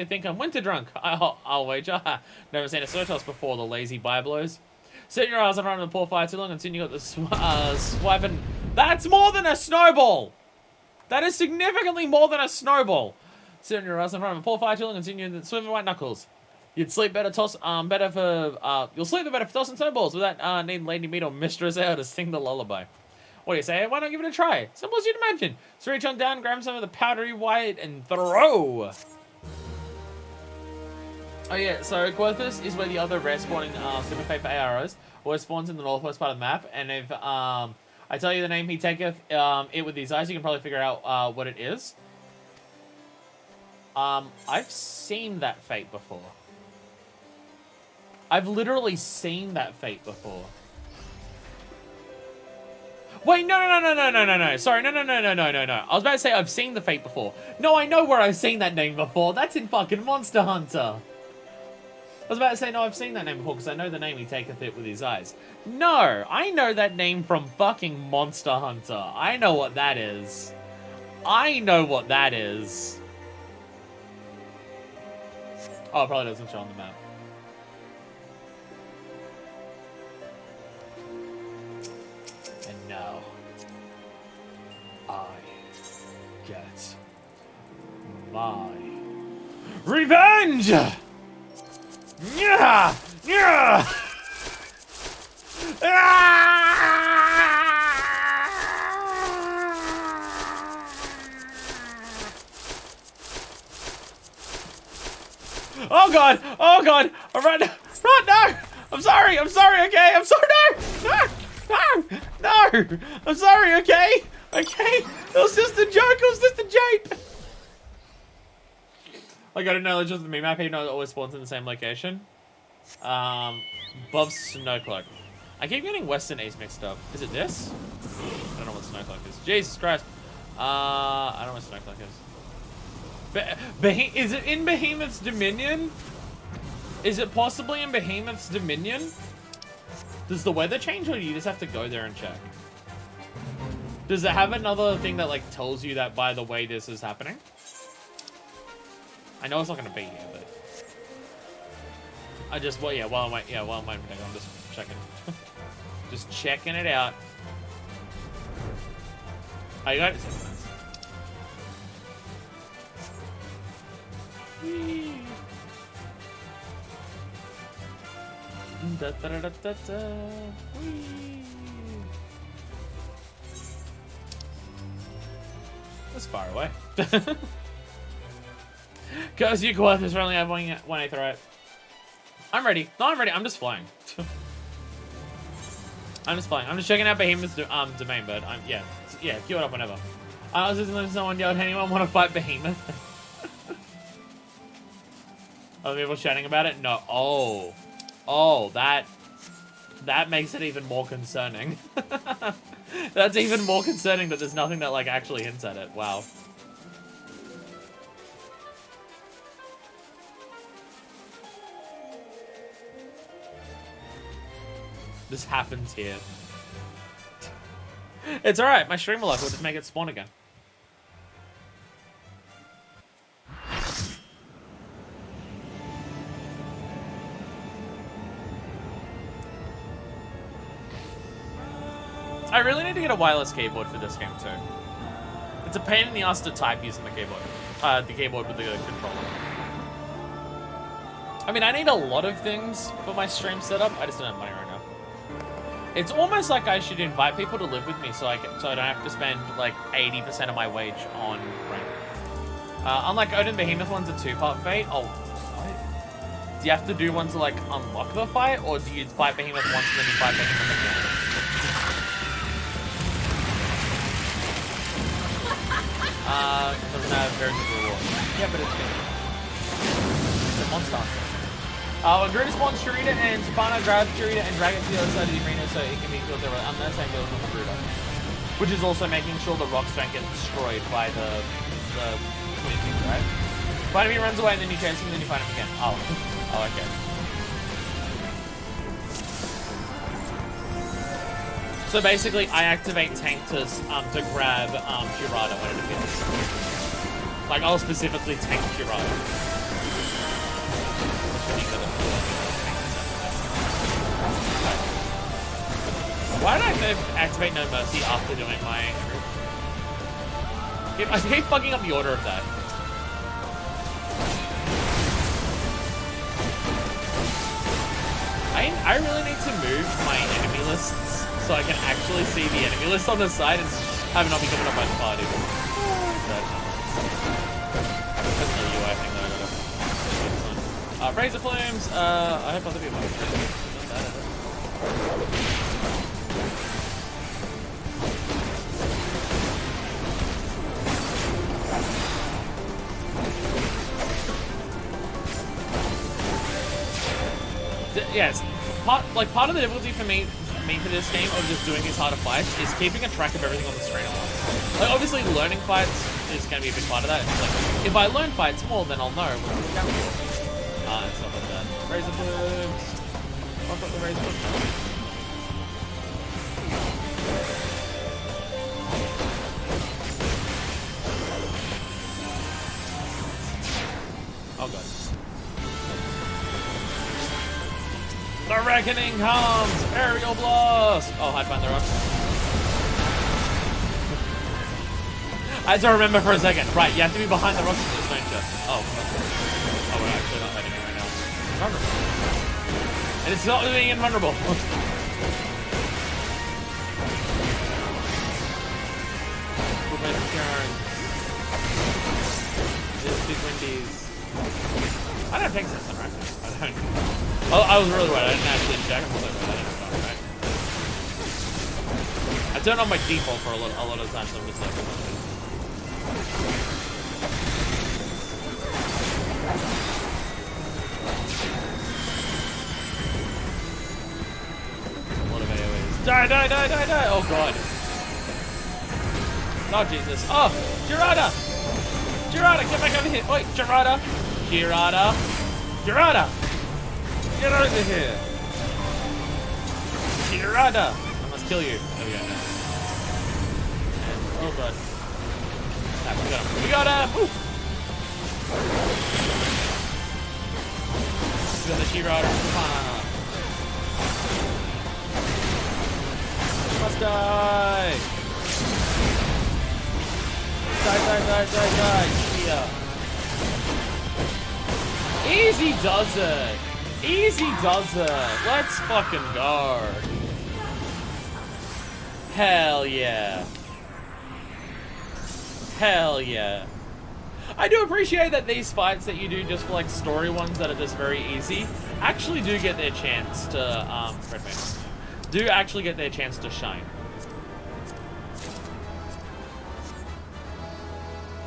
think I'm winter drunk. I'll wager. Never seen a Certos before, the lazy byblows. Sit your eyes in front of the poor fire too long and soon you got the swiping. That's more than a snowball! That is significantly more than a snowball. Sit on your ass in front of a poor fire too long and soon you swim in white knuckles. You'd sleep better you'll sleep the better for tossing snowballs without needing lady meat or mistress out to sing the lullaby. What do you say? Why not give it a try? Simple as you'd imagine. So reach on down, grab some of the powdery white, and throw. Oh yeah, so Quothus is where the other rare spawning super fate for ARRs always spawns in the northwest part of the map, and if I tell you the name he taketh it with these eyes, you can probably figure out what it is. I've seen that fate before. I've literally seen that fate before. Wait, no. Sorry, no. I was about to say I've seen the fate before. No, I know where I've seen that name before. That's in fucking Monster Hunter. I was about to say, no, I've seen that name before because I know the name he taketh it with his eyes. No, I know that name from fucking Monster Hunter. I know what that is. I know what that is. Oh, it probably doesn't show on the map. And now, I get my revenge! Yeah! Yeah! Oh god! Oh god! Run! Run! No! I'm sorry! Okay? I'm sorry! No! I'm sorry, okay? Okay? It was just a joke! It was just a joke! I got a knowledge of the map, even though it always spawns in the same location. Above Snowcloak. I keep getting West and East mixed up. Is it this? I don't know what Snowcloak is. Jesus Christ. I don't know what Snowcloak is. Is it in Behemoth's Dominion? Is it possibly in Behemoth's Dominion? Does the weather change, or do you just have to go there and check? Does it have another thing that, like, tells you that by the way this is happening? I know it's not going to be here, but... I just, well, yeah, while I'm waiting, I'm just checking. Just checking it out. Oh, you got it? Da, da, da, da, da, da. That's far away. Because you go out, there's only have one eighth right. I'm ready. No, I'm ready. I'm just flying. I'm just flying. I'm just checking out Behemoth's domain, but yeah, queue it up whenever. I was listening to someone yelled, anyone want to fight Behemoth? Other people chatting about it? No. Oh, that makes it even more concerning. That's even more concerning that there's nothing that like actually hints at it. Wow. This happens here. It's alright, my stream will lock, we'll just make it spawn again. I really need to get a wireless keyboard for this game too. It's a pain in the ass to type using the keyboard with the controller. I mean, I need a lot of things for my stream setup. I just don't have money right now. It's almost like I should invite people to live with me so I don't have to spend like 80% of my wage on rent. Unlike Odin, Behemoth one's a 2-part fight. Oh, what? Do you have to do one to like unlock the fight, or do you fight Behemoth once and then you fight Behemoth again? Doesn't have very good reward. Yeah, but it's good. It's a monster hunter. Agruda spawns Chirita and Supana grabs Chirita and drag it to the other side of the arena so it can be killed there. I'm not saying goes with Agruda. Which is also making sure the rocks don't get destroyed by the twin things, right? Find him, he runs away, and then you chase him, and then you find him again. Oh, okay. So basically, I activate tank to grab Shirada when it appears. Like, I'll specifically tank Shirada. Why did I activate No Mercy after doing my... I keep fucking up the order of that. I really need to move my enemy lists so I can actually see the enemy list on the side and have it not be coming up by the party. That's the UI thing that I gotta... Razor Plumes, I hope other people yes, part of the difficulty for me for this game of just doing these harder fights is keeping a track of everything on the screen at once. Like obviously learning fights is going to be a big part of that. It's like if I learn fights more, then I'll know what to look out for. And stuff like that. Razor Plumes. I've got the Razor Plumes. Oh god. The reckoning comes! Aerial blast! Oh, hide behind the rocks. I had to remember for a second. Right, you have to be behind the rocks for this, don't you? Oh, we're actually not hiding it right now. Vulnerable. And it's not being invulnerable. There's big windies. I don't think so, right? I don't. Oh, I was really worried. I didn't actually check. I was like, well, that didn't start, right? I turned on my default for a lot of times. So I'm just like, a lot of AoEs. Die! Oh god. Oh Jesus. Oh, Girada! Girada, get back over here. Wait, Girada! Get over here! Girada! I must kill you. There we go. And, oh god. Ah, we got him! Woo! We got the Girada. Must die! Die! Yeah. Easy does it! Easy does it! Let's fucking go! Hell yeah! Hell yeah! I do appreciate that these fights that you do just for like story ones that are just very easy actually do get their chance to do actually get their chance to shine.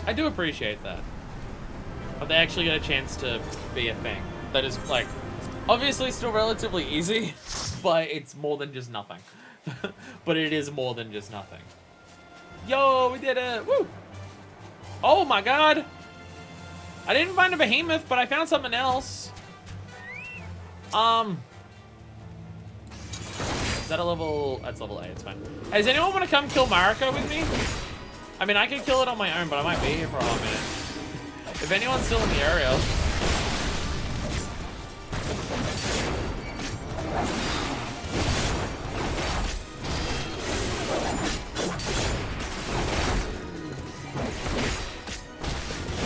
I do appreciate that. But they actually get a chance to be a thing that is like obviously still relatively easy, but it's more than just nothing. But it is more than just nothing. Yo, we did it! Woo! Oh my god! I didn't find a behemoth, but I found something else. Is that a level? That's level 8, it's fine. Hey, does anyone want to come kill Mariko with me? I mean, I could kill it on my own, but I might be here for a hot minute. If anyone's still in the area.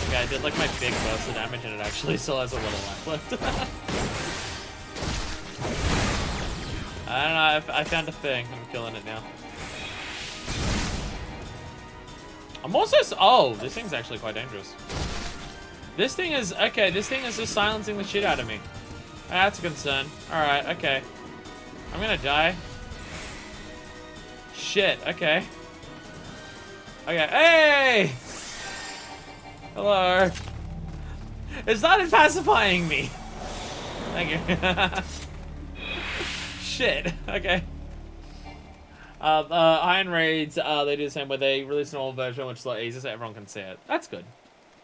Okay, I did like my big burst of damage and it actually still has a little life left. I don't know, I found a thing. I'm killing it now. I'm also, oh, this thing's actually quite dangerous. This thing is, okay, this thing is just silencing the shit out of me. That's a concern. Alright, okay. I'm gonna die. Shit, okay. Okay, hey! Hello. It started pacifying me. Thank you. Shit, okay. Iron Raids, they do the same, where they release an old version, which is a lot easier so everyone can see it. That's good.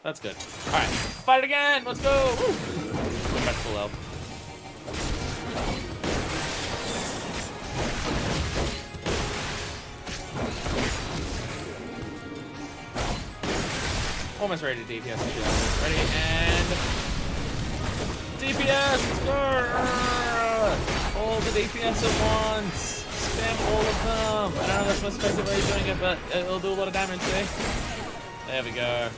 That's good. Alright, fight it again! Let's go! Woo! We're back to full health. Almost ready to DPS. Ready, and... DPS! Let's go! All the DPS at once! Spam all of them! I don't know that's most effective way of doing it, but it'll do a lot of damage, see? There we go.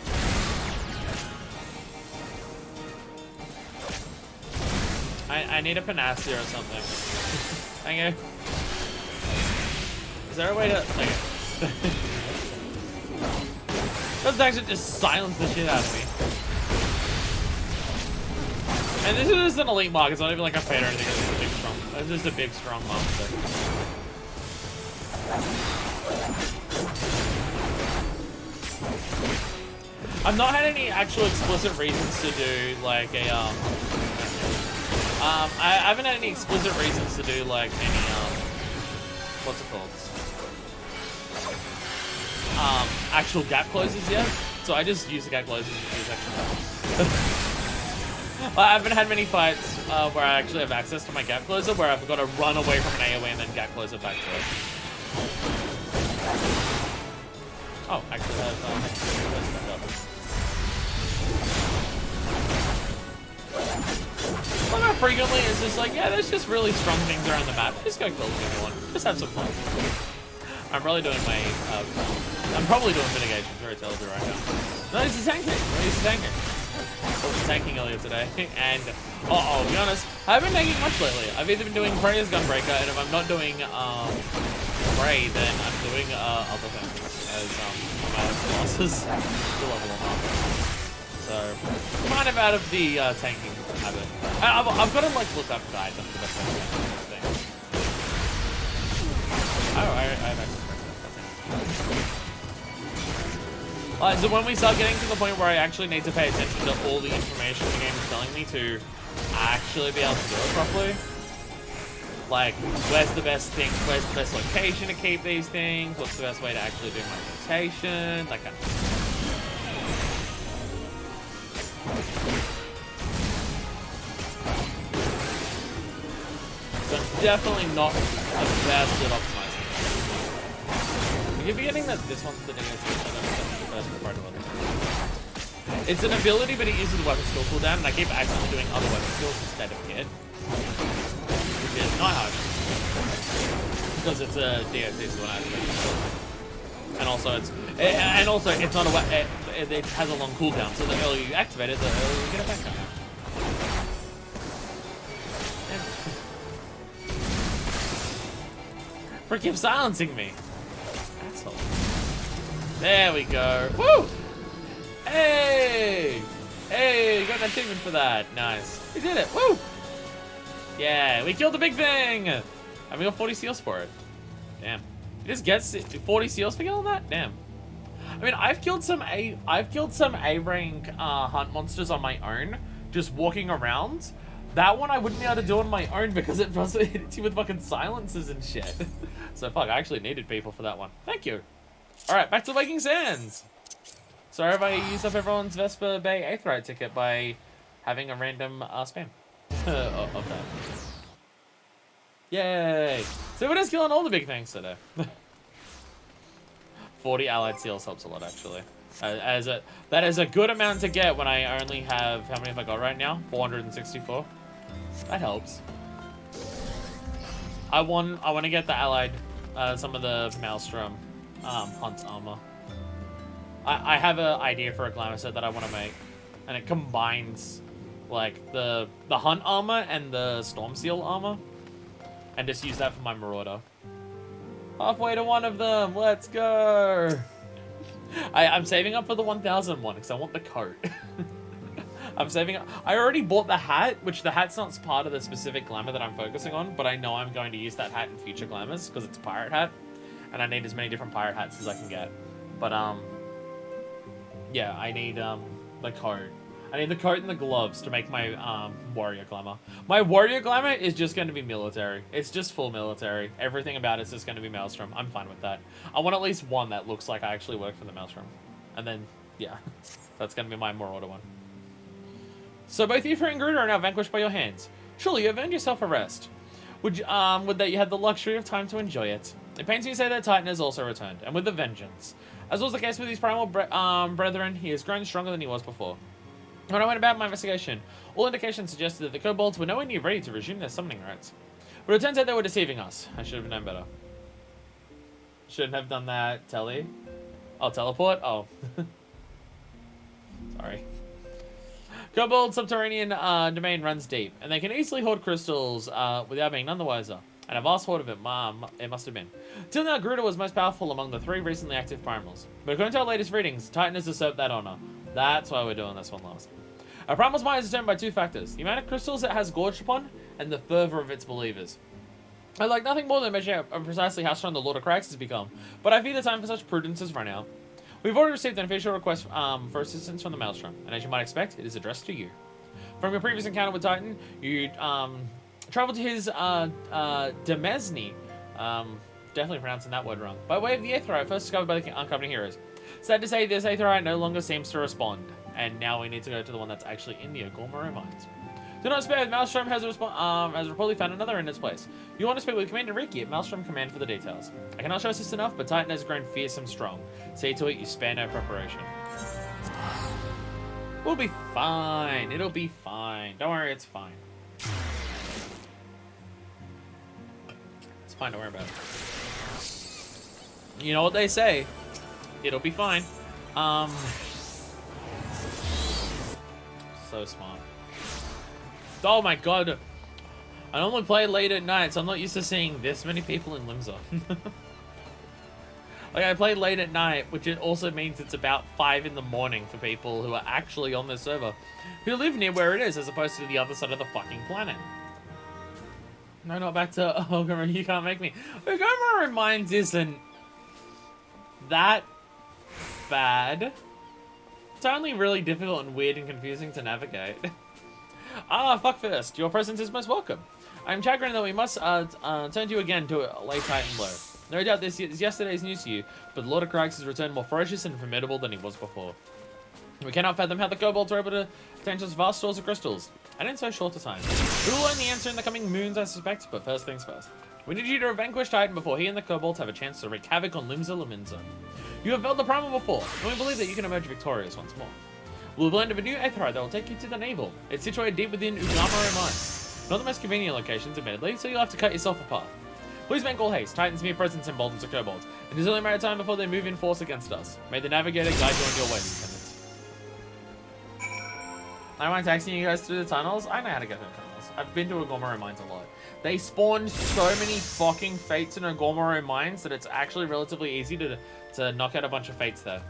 I need a panacea or something. Thank you. Is there a way to... Okay. Doesn't actually just silence the shit out of me. And this is just an elite mark, it's not even like a fade or anything, it's just a big strong. It's just a big strong monster. I've not had any actual explicit reasons to do like a I haven't had any explicit reasons to do like any what's it called? Actual gap closes yet. So I just use the gap closes to use extra I haven't had many fights where I actually have access to my gap closer where I've got to run away from an AoE and then gap closer back to it. Oh, actually I have well, not frequently, it's just like, yeah, there's just really strong things around the map. Just go kill everyone. Just have some fun. I'm probably doing my, I'm probably doing mitigation, very terribly right now. No, he's tanking. He's tanking. I was tanking earlier today, and, I'll be honest, I haven't been tanking much lately. I've either been doing Prey as Gunbreaker, and if I'm not doing, Prey, then I'm doing, other things as, my bosses to level them up. So, kind of out of the, tanking habit. I've got to, like, look up guides on the best way to do things. Oh, I have actually so when we start getting to the point where I actually need to pay attention to all the information the game is telling me to actually be able to do it properly, like, where's the best thing, where's the best location to keep these things, what's the best way to actually do my rotation, that kind of thing. So I'm definitely not the best at optimizing. I keep forgetting that this one's the negative switch. I don't know if that's the first part of it. It's an ability, but it uses weapon skill cooldown, and I keep accidentally doing other weapon skills instead of kit. Which is not hard. Because it's a DLC, so when I activate it. And also it's not a weapon, it has a long cooldown, so the earlier you activate it, the earlier you get it back down. Freaking silencing me. Asshole. There we go. Woo! Hey! an achievement for that. Nice. We did it. Woo! Yeah, we killed the big thing. And we got 40 seals for it. Damn. You just get 40 seals for killing that? Damn. I mean, I've killed some A rank hunt monsters on my own, just walking around. That one I wouldn't be able to do on my own because it hits you with fucking silences and shit. So fuck, I actually needed people for that one. Thank you. All right, back to Viking Sands. Sorry if I used up everyone's Vesper Bay Aetheryte ticket by having a random spam of that. Yay! So we're just killing all the big things today. 40 allied seals helps a lot, actually. That is a good amount to get when I only have, how many have I got right now? 464. That helps. I want to get the allied, some of the Maelstrom hunt armor. I have an idea for a glamour set that I want to make, and it combines like the hunt armor and the storm seal armor, and just use that for my marauder. Halfway to one of them. Let's go. I'm saving up for the 1000 one because I want the coat. I'm saving up. I already bought the hat, which the hat's not part of the specific glamour that I'm focusing on, but I know I'm going to use that hat in future glamours because it's a pirate hat, and I need as many different pirate hats as I can get. But yeah, I need the coat. I need the coat and the gloves to make my warrior glamour. My warrior glamour is just going to be military. It's just full military. Everything about it's just going to be Maelstrom. I'm fine with that. I want at least one that looks like I actually work for the Maelstrom. And then, yeah, that's going to be my Marauder one. So both you and Gruder are now vanquished by your hands. Surely you have earned yourself a rest. Would that you had the luxury of time to enjoy it. It pains me to say that Titan has also returned, and with a vengeance. As was the case with his primal brethren, he has grown stronger than he was before. When I went about my investigation, all indications suggested that the kobolds were nowhere near ready to resume their summoning rites. But it turns out they were deceiving us. I should have known better. Shouldn't have done that, Telly. Oh, teleport? Oh. Sorry. Kobold subterranean domain runs deep, and they can easily hoard crystals without being none the wiser. And a vast hoard of it, it must have been. Till now, Gruder was most powerful among the 3 recently active primals. But according to our latest readings, Titan has usurped that honor. That's why we're doing this one last. A primal's might is determined by 2 factors: the amount of crystals it has gorged upon, and the fervor of its believers. I like nothing more than measuring out precisely how strong the Lord of Crags has become, but I fear the time for such prudence has run out. We've already received an official request for assistance from the Maelstrom, and as you might expect, it is addressed to you. From your previous encounter with Titan, you traveled to his Demesne, definitely pronouncing that word wrong, by way of the Aetheryte first discovered by the Uncovered Heroes. Sad to say, this Aetheryte no longer seems to respond, and now we need to go to the one that's actually in the Ogormaro mines. Do not spare, Maelstrom has reportedly found another in its place. You want to speak with Commander Riki at Maelstrom Command for the details. I cannot stress this enough, but Titan has grown fearsome strong. See to it you spare no preparation. We'll be fine. It'll be fine. Don't worry, it's fine. It's fine, don't worry about it. You know what they say. It'll be fine. So smart. Oh my god. I normally play late at night, so I'm not used to seeing this many people in Limsa. Like, I play late at night, which it also means it's about 5 in the morning for people who are actually on this server, who live near where it is, as opposed to the other side of the fucking planet. No, not back to Ogormaro, you can't make me. Ogormaro Mines isn't that bad. It's only really difficult and weird and confusing to navigate. Fuck first. Your presence is most welcome. I'm chagrined that we must turn to you again to lay Titan low. No doubt this is yesterday's news to you, but the Lord of Crags has returned more ferocious and formidable than he was before. We cannot fathom how the kobolds were able to attain such vast stores of crystals, and in so short a time. We will learn the answer in the coming moons, I suspect, but first things first. We need you to vanquish Titan before he and the kobolds have a chance to wreak havoc on Limsa Laminza. You have felled the primal before, and we believe that you can emerge victorious once more. We'll have learned of a new Aetheryte that will take you to the navel. It's situated deep within Ogormaro Mines. Not the most convenient locations, admittedly, so you'll have to cut yourself a path. Please make all haste. Titan's mere presence emboldens the kobolds. It is only a matter of time before they move in force against us. May the Navigator guide you on your way, Lieutenant. I mind taxiing you guys through the tunnels? I know how to get through the tunnels. I've been to Ogormaro Mines a lot. They spawn so many fucking fates in Ogormaro Mines that it's actually relatively easy to knock out a bunch of fates there.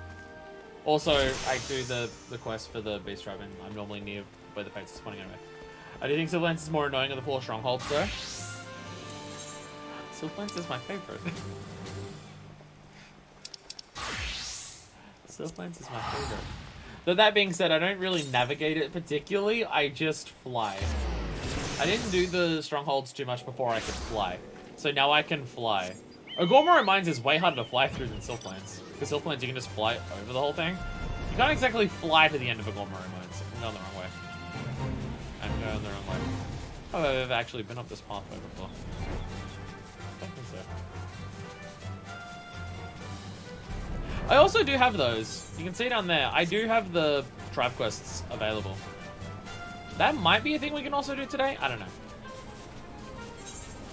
Also, I do the quest for the beast tribe, and I'm normally near where the fates are spawning anyway. I do think Sylvan's is more annoying on the 4 strongholds, though. Sylvan's is my favorite. Sylvan's is my favorite. But that being said, I don't really navigate it particularly. I just fly. I didn't do the strongholds too much before I could fly. So now I can fly. Gormorrow Mines is way harder to fly through than Sylvan's. Because Sylvan's you can just fly over the whole thing. You can't exactly fly to the end of a Gormorrow Mines. I'm going the wrong way. I'm going the wrong way. Oh, I've ever actually been up this pathway before. I don't think so. I also do have those. You can see down there. I do have the tribe quests available. That might be a thing we can also do today. I don't know.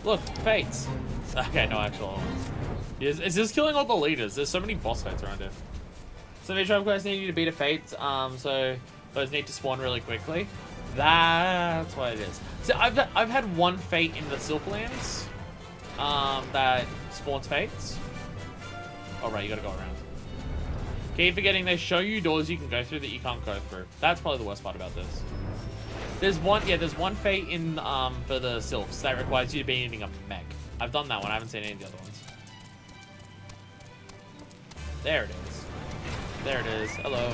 Look, fates. Okay, no actual ones. It's just killing all the leaders. There's so many boss fates around here. So many tribe quests need you to beat a fate. So those need to spawn really quickly. That's what it is. So I've had one fate in the Silklands that spawns fates. Oh right, you gotta go around. Keep forgetting they show you doors you can go through that you can't go through. That's probably the worst part about this. There's one fate in for the Sylphs that requires you to be eating a mech. I've done that one. I haven't seen any of the other ones. There it is. There it is. Hello.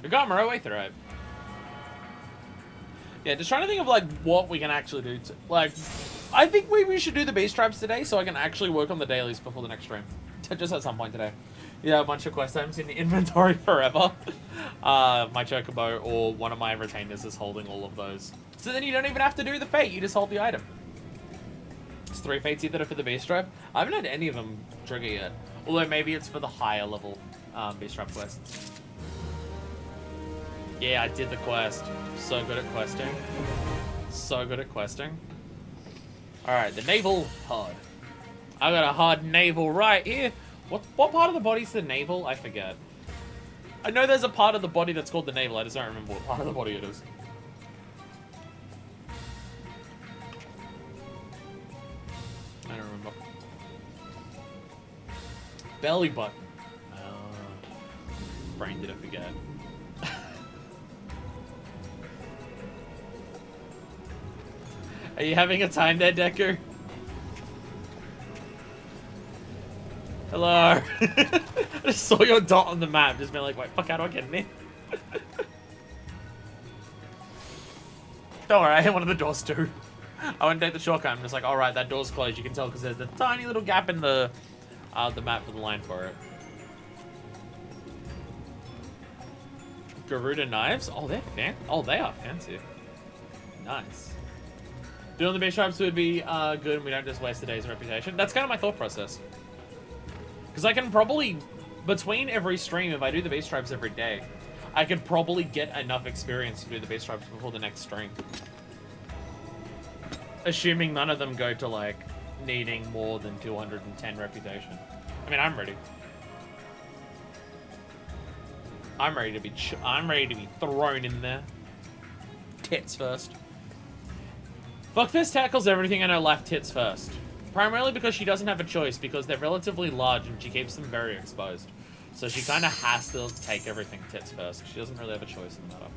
We got our way through it. Yeah, just trying to think of like what we can actually do. Like, I think we should do the beast tribes today so I can actually work on the dailies before the next stream. Just at some point today. Yeah, a bunch of quest items in the inventory forever. My chocobo or one of my retainers is holding all of those. So then you don't even have to do the fate, you just hold the item. It's 3 fates either for the beast tribe. I haven't had any of them trigger yet. Although maybe it's for the higher level beast tribe quests. Yeah, I did the quest. So good at questing. So good at questing. Alright, the navel hard. I got a hard navel right here. What part of the body's the navel? I forget. I know there's a part of the body that's called the navel. I just don't remember what part of the body it is. I don't remember. Belly button. Brain did I forget. Are you having a time there, Deku? Hello. I just saw your dot on the map, just being like, wait, fuck, how do I get in there? Don't worry, I hit one of the doors too. I went to take the shortcut. I'm just like, all right, that door's closed. You can tell because there's a tiny little gap in the map for the line for it. Garuda knives? Oh, they are fancy. Nice. Doing the beast tribes would be good and we don't just waste the day's reputation. That's kind of my thought process. Because I can probably, between every stream, if I do the beast tribes every day, I could probably get enough experience to do the beast tribes before the next stream. Assuming none of them go to, like, needing more than 210 reputation. I mean, I'm ready. I'm ready to be thrown in there. Tits first. Fuckfist tackles everything in her life tits first. Primarily because she doesn't have a choice because they're relatively large and she keeps them very exposed. So she kind of has to take everything tits first. She doesn't really have a choice in the matter.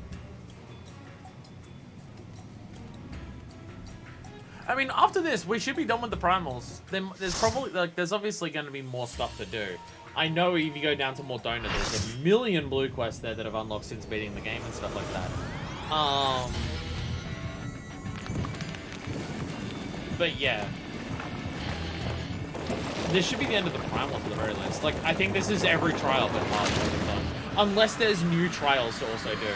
I mean, after this, we should be done with the primals. There's probably, like, there's obviously going to be more stuff to do. I know if you go down to Mordona, there's a million blue quests there that have unlocked since beating the game and stuff like that. But yeah. This should be the end of the primal at the very least. Like, I think this is every trial but large. Unless there's new trials to also do.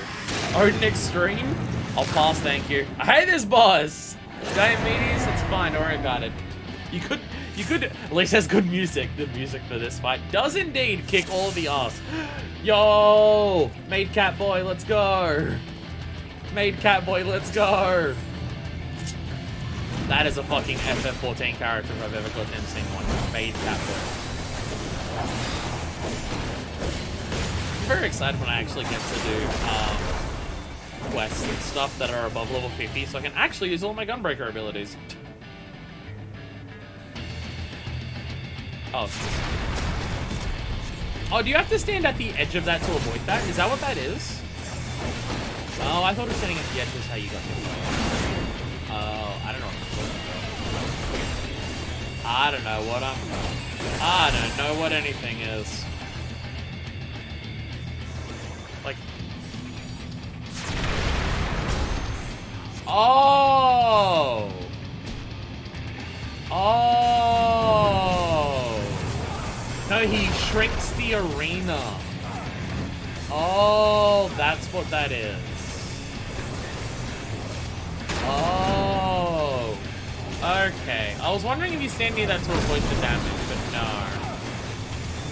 Odin Extreme? I'll pass, thank you. I hate this boss! Diomedes, it's fine, don't worry about it. You could, at least there's good music. The music for this fight does indeed kick all of the ass. Yo! Maid Cat Boy, let's go! Maid Cat Boy, let's go! That is a fucking FF14 character if I've ever got them seen one. Made Cat Boy. I'm very excited when I actually get to do quests and stuff that are above level 50 so I can actually use all my Gunbreaker abilities. Oh. Oh, do you have to stand at the edge of that to avoid that? Is that what that is? Oh, I thought it was standing at the edge was how you got hit. Oh, I don't know. I don't know what I don't know what anything is. Like. Oh. Oh. No, he shrinks the arena. Oh, that's what that is. Oh. Okay. I was wondering if you stand near that to avoid the damage, but no.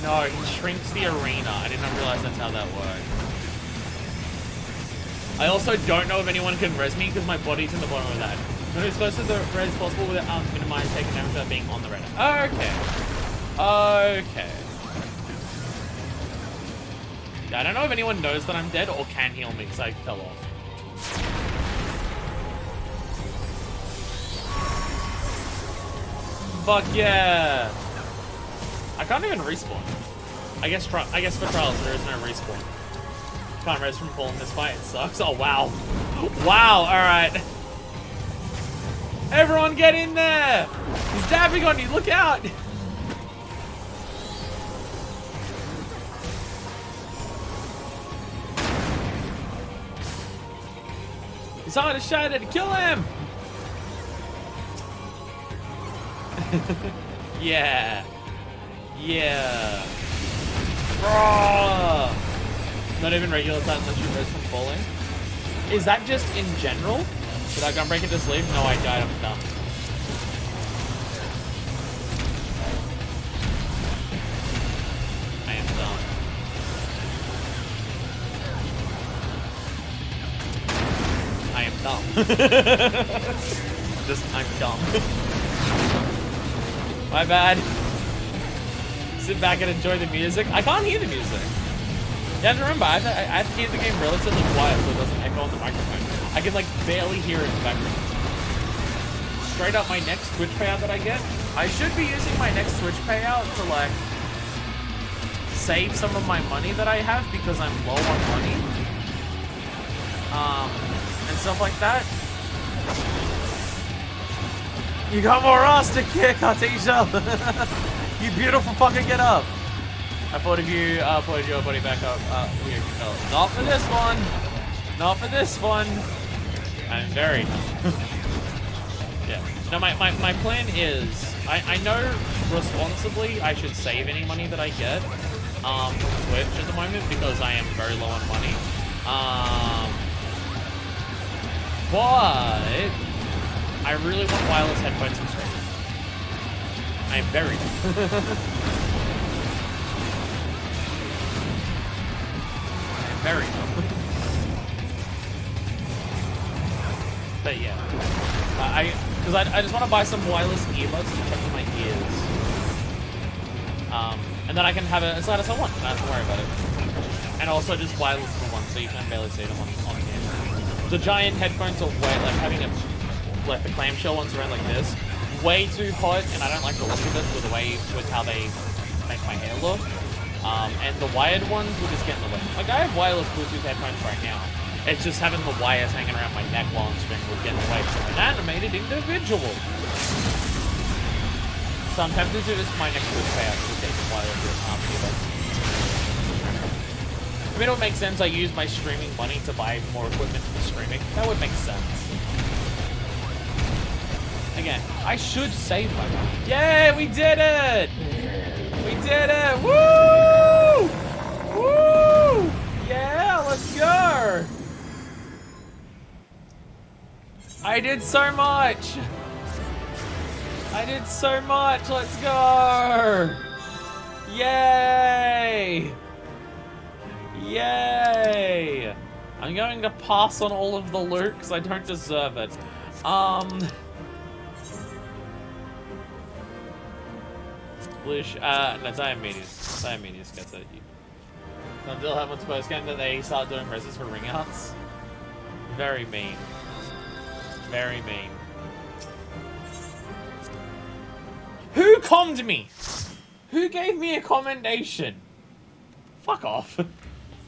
No, he shrinks the arena. I did not realize that's how that worked. I also don't know if anyone can res me because my body's in the bottom of that. When it's close to the red as possible without minimize taking damage without being on the red. Okay. Okay. Yeah, I don't know if anyone knows that I'm dead or can heal me because I fell off. Fuck yeah! I can't even respawn. I guess for trials there is no respawn. Can't res from falling this fight. It sucks. Oh wow. Wow. All right. Everyone get in there! He's dabbing on you. Look out! He's on a shot at kill him! Yeah. Yeah. Bro. Not even regular time unless you res from falling. Is that just in general? Did I gunbreak it to sleep? No, I died. I'm dumb. I am dumb. I am dumb. I'm dumb. My bad. Sit back and enjoy the music. I can't hear the music. You have to remember, I have to keep the game relatively quiet so it doesn't echo on the microphone. I can like barely hear it in the background. Straight up, my next Twitch payout that I get, I should be using my next Twitch payout to like save some of my money that I have because I'm low on money. And stuff like that. You got more ass to kick, Artesia. You beautiful fucker, get up. I thought of you, put your body back up. Here, no, not for this one. Not for this one. I'm very yeah. No, my plan is, I know responsibly I should save any money that I get from Twitch at the moment because I am very low on money. But I really want wireless headphones and streaming. I am very very dumb. But yeah, I just want to buy some wireless earbuds to check in my ears. And then I can have it as loud as I want. I don't have to worry about it. And also just wireless for one, so you can barely see them on camera. The giant headphones are way, like having like the clamshell ones around like this, way too hot, and I don't like the look of it with how they make my hair look. And the wired ones will just get in the way. Like, I have wireless Bluetooth headphones right now. It's just having the wires hanging around my neck while I'm streaming would get in the way. So I'm an animated individual. So I'm tempted to just my next Twitch payout to get some wireless earbuds. I mean, it would make sense. I use my streaming money to buy more equipment for streaming. That would make sense. Again, I should save my money. Yay, we did it! We did it! Woo! Woo! Yeah, let's go! I did so much! I did so much! Let's go! Yay! Yay! I'm going to pass on all of the loot because I don't deserve it. No, Diomedes. Diomedes gets it. Until Heaven's post-game that they start doing presses for ring outs. Very mean. Very mean. Who commed me? Who gave me a commendation? Fuck off.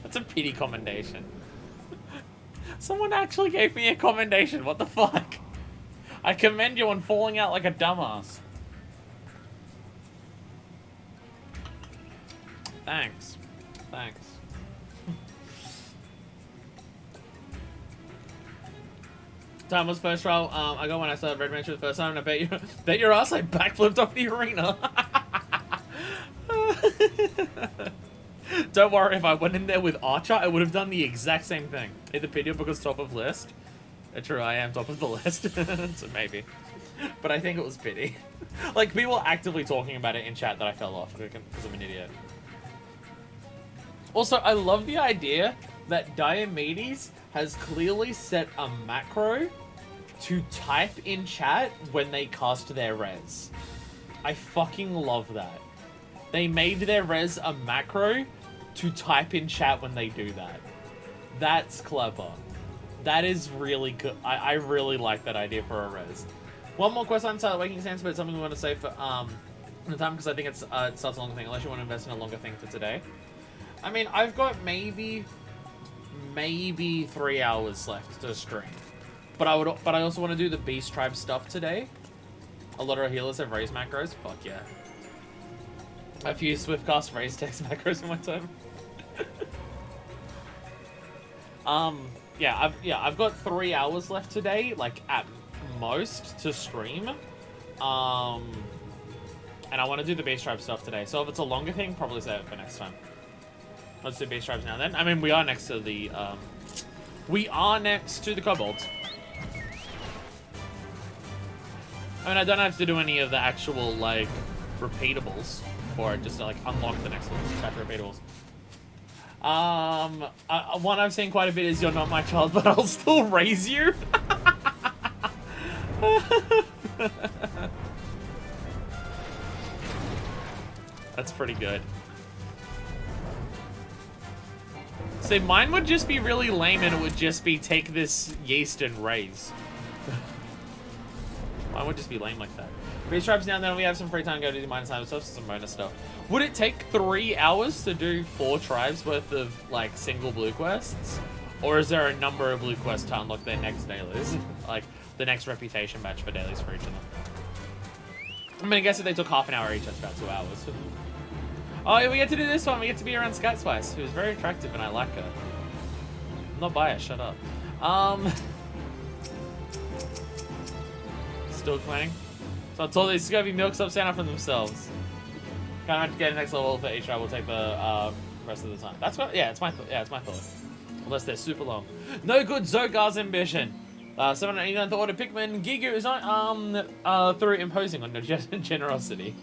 That's a pity commendation. Someone actually gave me a commendation. What the fuck? I commend you on falling out like a dumbass. Thanks. Thanks. Time was first roll. I got when I started Red Ranch for the first time, and I bet your ass I backflipped off the arena. Don't worry, if I went in there with Archer, I would have done the exact same thing. Either pity because top of list. True, I am top of the list, so maybe. But I think it was pity. Like, people were actively talking about it in chat that I fell off because I'm an idiot. Also, I love the idea that Diomedes has clearly set a macro to type in chat when they cast their res. I fucking love that. They made their res a macro to type in chat when they do that. That's clever. That is really good. I really like that idea for a res. One more question on Waking Sands, but it's something we want to say for the time, because I think it starts a longer thing, unless you want to invest in a longer thing for today. I mean, I've got maybe 3 hours left to stream. But I also want to do the Beast Tribe stuff today. A lot of our healers have raise macros. Fuck yeah. A few Swiftcast raise text macros in my time. I've got 3 hours left today, like at most, to stream. And I want to do the Beast Tribe stuff today. So if it's a longer thing, probably save it for next time. Let's do Beast Tribes now then. I mean, we are next to the kobolds. I mean, I don't have to do any of the actual, like, repeatables for it, just to, like, unlock the next chapter repeatables. One I've seen quite a bit is "You're not my child, but I'll still raise you." That's pretty good. See, mine would just be really lame, and it would just be take this yeast and raise. Mine would just be lame like that. Beast Tribes now, then we have some free time to go do minus time stuff, some bonus stuff. Would it take 3 hours to do 4 tribes worth of, like, single blue quests? Or is there a number of blue quests to unlock their next dailies? Like, the next reputation match for dailies for each of them. I mean, I guess if they took half an hour each, that's about 2 hours. Oh, yeah, we get to do this one. We get to be around Scat Spice, who's very attractive, and I like her. I'm not biased, shut up. Still playing. So I told these Scobie milks up stand up for themselves. Kind of have to get a next level for each. I will take the rest of the time. That's what. Yeah, it's my thought. Unless they're super long. No good Zogar's ambition. 789th order Pikmin Gigu is not through imposing on your generosity.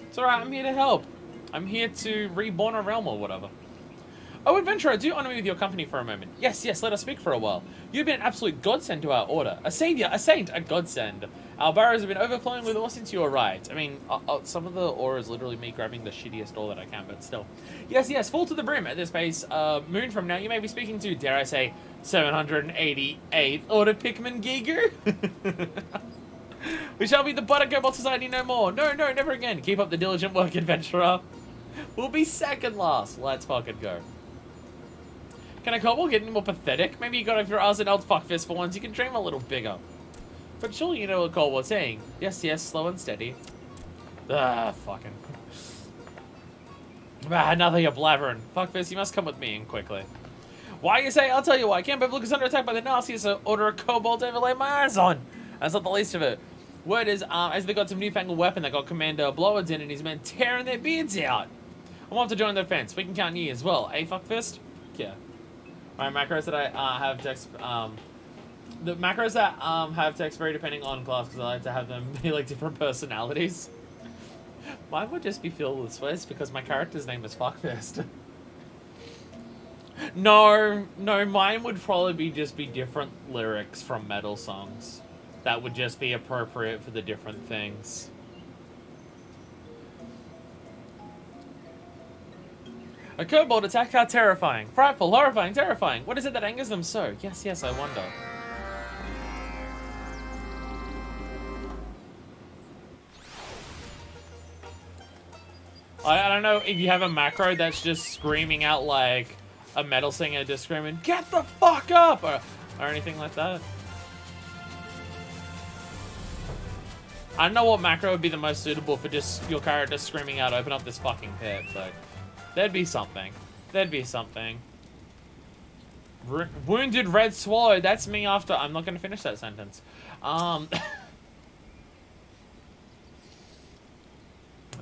It's alright, I'm here to help. I'm here to reborn a realm or whatever. Oh, adventurer, do honor me with your company for a moment. Yes, let us speak for a while. You've been an absolute godsend to our order. A savior, a saint, a godsend. Our barrows have been overflowing with ore since you arrived. I mean, some of the ore is literally me grabbing the shittiest ore that I can, but still. Yes, full to the brim at this pace. Moon from now, you may be speaking to, dare I say, 788th order Pikmin Gigu. We shall be the Butter Kobold Society no more. No, never again. Keep up the diligent work, adventurer. We'll be second last. Let's fucking go. Can a kobold get any more pathetic? Maybe you got off your ass an old fuckfist for once. You can dream a little bigger. But surely you know what kobold's saying. Yes, slow and steady. Fucking. Nothing you're blabbering. Fuckfist, you must come with me and quickly. Why you say? I'll tell you why. Camp Overlook is under attack by the nastiest, so order a kobold to overlay my eyes on. That's not the least of it. Word is, as they got some newfangled weapon that got Commander Blowards in and his men tearing their beards out. I'm off to join the defense. We can count you as well, eh, fuckfist? Yeah. My macros that I have text, the macros that have text vary depending on class, because I like to have them be like different personalities. Mine would just be filled with sweats because my character's name is fuckfist. No, mine would probably just be different lyrics from metal songs. That would just be appropriate for the different things. A kobold attack? How terrifying. Frightful, horrifying, terrifying. What is it that angers them so? Yes, I wonder. I don't know if you have a macro that's just screaming out like a metal singer just screaming, "Get the fuck up!" or anything like that. I don't know what macro would be the most suitable for just your character screaming out, "Open up this fucking pit," but there'd be something. There'd be something. Wounded red swallow, that's me after. I'm not going to finish that sentence.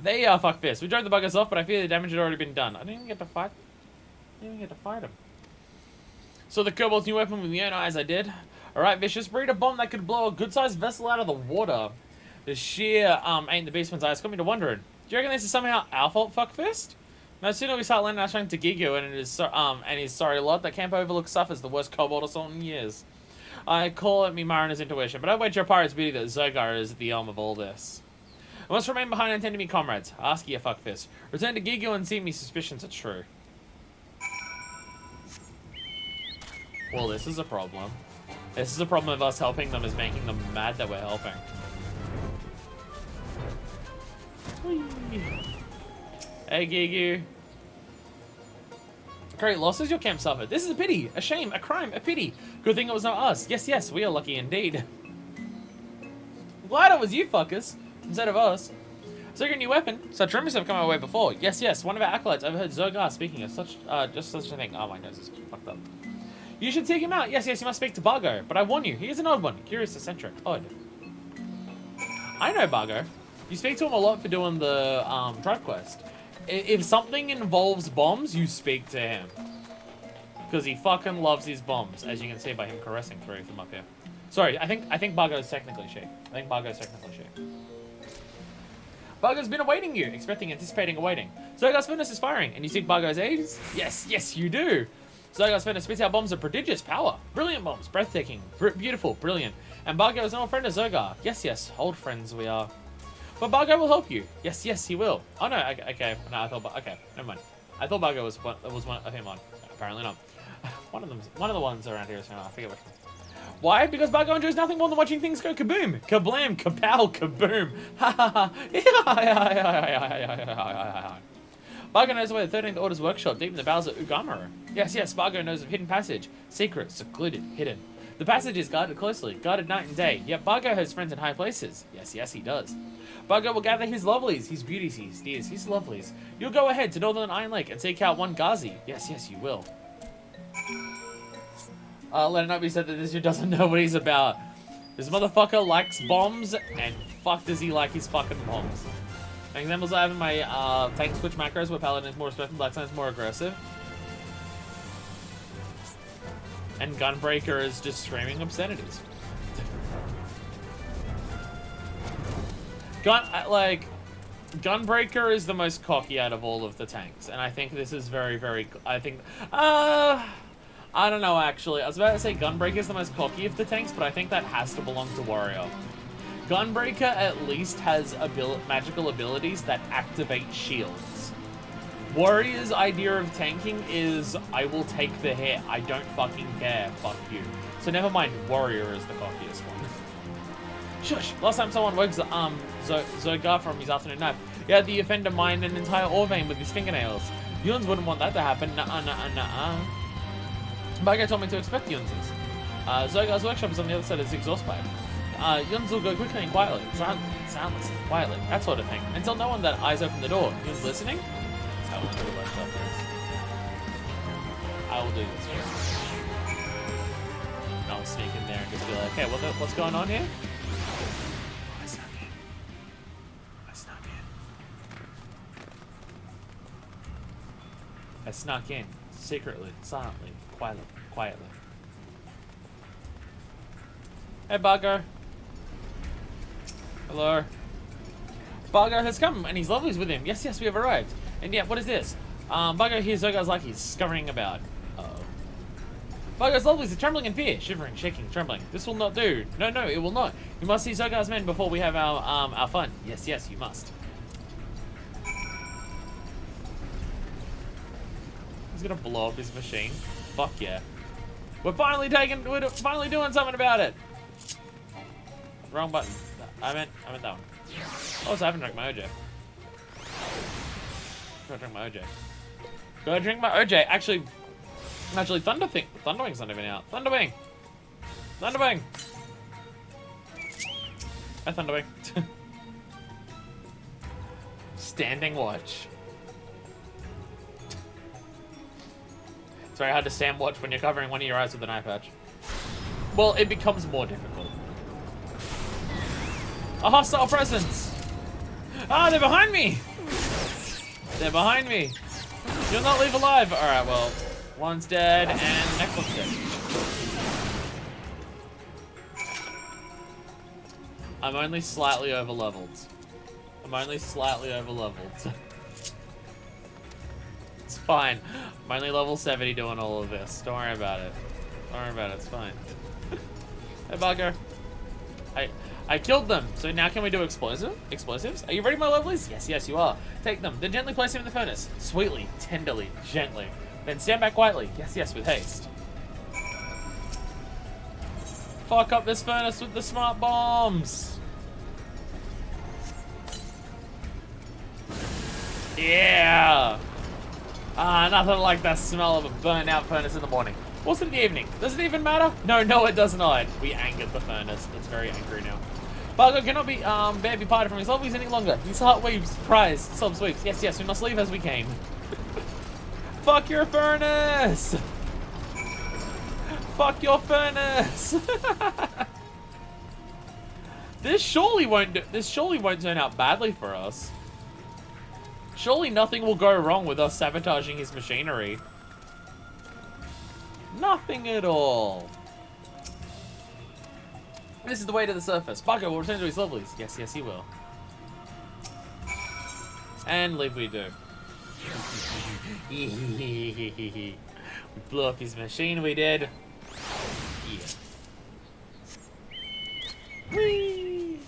There you are, fuck this. We drove the buggers off, but I fear the damage had already been done. I didn't even get to fight. Him. So the Kobold's new weapon with the own eyes I did. Alright, Vicious, breed a bomb that could blow a good-sized vessel out of the water. The sheer, ain't the beastman's eyes got me to wondering. Do you reckon this is somehow our fault, fuckfist? No sooner we start landing our strength to Gigu and his sorry lot, that Camp Overlook suffers the worst kobold assault in years. I call it me mariner's intuition, but I wager your pirate's beauty that Zogar is at the helm of all this. I must remain behind and tend to me comrades. Ask ye a fuckfist. Return to Gigu and see me suspicions are true. Well, this is a problem. This is a problem of us helping them is making them mad that we're helping. Whee. Hey, Gigu. Great losses your camp suffered. This is a pity, a shame, a crime, a pity. Good thing it was not us. Yes, yes, we are lucky indeed. Glad it was you fuckers, instead of us. Zogar, new weapon. Such rumors have come our way before. Yes, yes, one of our acolytes overheard Zogar speaking of such, just such a thing. Oh, my nose is fucked up. You should seek him out. Yes, yes, you must speak to Bargo. But I warn you, he is an odd one. Curious, eccentric, odd. I know Bargo. You speak to him a lot for doing the drive quest. If something involves bombs, you speak to him. Because he fucking loves his bombs, as you can see by him caressing three of them up here. Sorry, I think Bargo's technically she. Bargo's been awaiting you, anticipating, awaiting. Zogar's furnace is firing, and you seek Bargo's aid? Yes, yes, you do. Zogar's furnace spits out bombs of prodigious power. Brilliant bombs, breathtaking, beautiful, brilliant. And Bargo is an old friend of Zogar. Yes, yes, old friends we are. But Bargo will help you. Yes, yes, he will. Oh no, okay. No, I thought. Okay, never mind. I thought Bargo was one of him on. Apparently not. One of the ones around here. So I forget which one. Why? Because Bargo enjoys nothing more than watching things go kaboom, kablam, kapow, kaboom. Ha ha ha. Bargo knows where the 13th Order's workshop deep in the bowels of Ugamaru. Yes, yes, Bargo knows of hidden passage. Secret, secluded, hidden. The passage is guarded closely, guarded night and day, yet Bargo has friends in high places. Yes, yes, he does. Bargo will gather his lovelies, his beauties, his dears, his lovelies. You'll go ahead to Northern Iron Lake and seek out one Ghazi. Yes, yes, you will. Let it not be said that this dude doesn't know what he's about. This motherfucker likes bombs, and fuck does he like his fucking bombs. Examples I have in my tank switch macros where Paladin is more respectful, Black Sun is more aggressive. And Gunbreaker is just screaming obscenities. Gunbreaker is the most cocky out of all of the tanks, and I think this is very, I don't know actually. I was about to say Gunbreaker is the most cocky of the tanks, but I think that has to belong to Warrior. Gunbreaker at least has magical abilities that activate shields. Warrior's idea of tanking is, I will take the hit, I don't fucking care, fuck you. So never mind, Warrior is the cockiest one. Shush! Last time someone woke Zogar from his afternoon nap, he had the offender mine an entire ore vein with his fingernails. Yuns wouldn't want that to happen, nuh-uh. Bargo told me to expect Yunses. Zogar's workshop is on the other side of this exhaust pipe. Yuns will go quickly and quietly, soundlessly, quietly, that sort of thing, until no one that eyes open the door. Yuns listening? That's how the workshop is. I will do this. And I'll sneak in there and just be like, okay, what's going on here? I snuck in, secretly, silently, quietly. Hey, Bargo. Hello. Bargo has come, and his lovelies with him. Yes, yes, we have arrived. And yeah, what is this? Bargo hears Zogar's like he's scurrying about. Uh-oh. Bargo's lovelies are trembling in fear, shivering, shaking, trembling. This will not do. No, it will not. You must see Zogar's men before we have our fun. Yes, yes, you must. He's gonna blow up his machine. Fuck yeah. We're finally doing something about it. Wrong button. I meant that one. Also, I haven't drank my OJ. Gotta drink my OJ. Gotta drink my OJ. Actually, Thunderwing's not even out. Thunderwing! Thunderwing! Hi, Thunderwing. Standing watch. It's very hard to stand watch when you're covering one of your eyes with an eye patch. Well, it becomes more difficult. A hostile presence! Ah, they're behind me! They're behind me. You'll not leave alive. Alright, well, one's dead and next one's dead. I'm only slightly over leveled. It's fine. I'm only level 70 doing all of this. Don't worry about it. It's fine. Hey, bugger. I killed them. So now can we do explosives? Are you ready, my lovelies? Yes, you are. Take them. Then gently place them in the furnace. Sweetly, tenderly, gently. Then stand back quietly. Yes, with haste. Fuck up this furnace with the smart bombs. Yeah. Nothing like the smell of a burnt out furnace in the morning. What's in the evening? Does it even matter? No, it does not. We angered the furnace. It's very angry now. Bargo cannot be be parted from his lovelies any longer. His heart weeps, cries, sobs, weeps. Yes, we must leave as we came. Fuck your furnace! Fuck your furnace! This surely won't turn out badly for us. Surely nothing will go wrong with us sabotaging his machinery. Nothing at all. This is the way to the surface. Bargo will return to his lovelies. Yes, he will. And leave we do. We blew up his machine, we did. Yeah. Whee!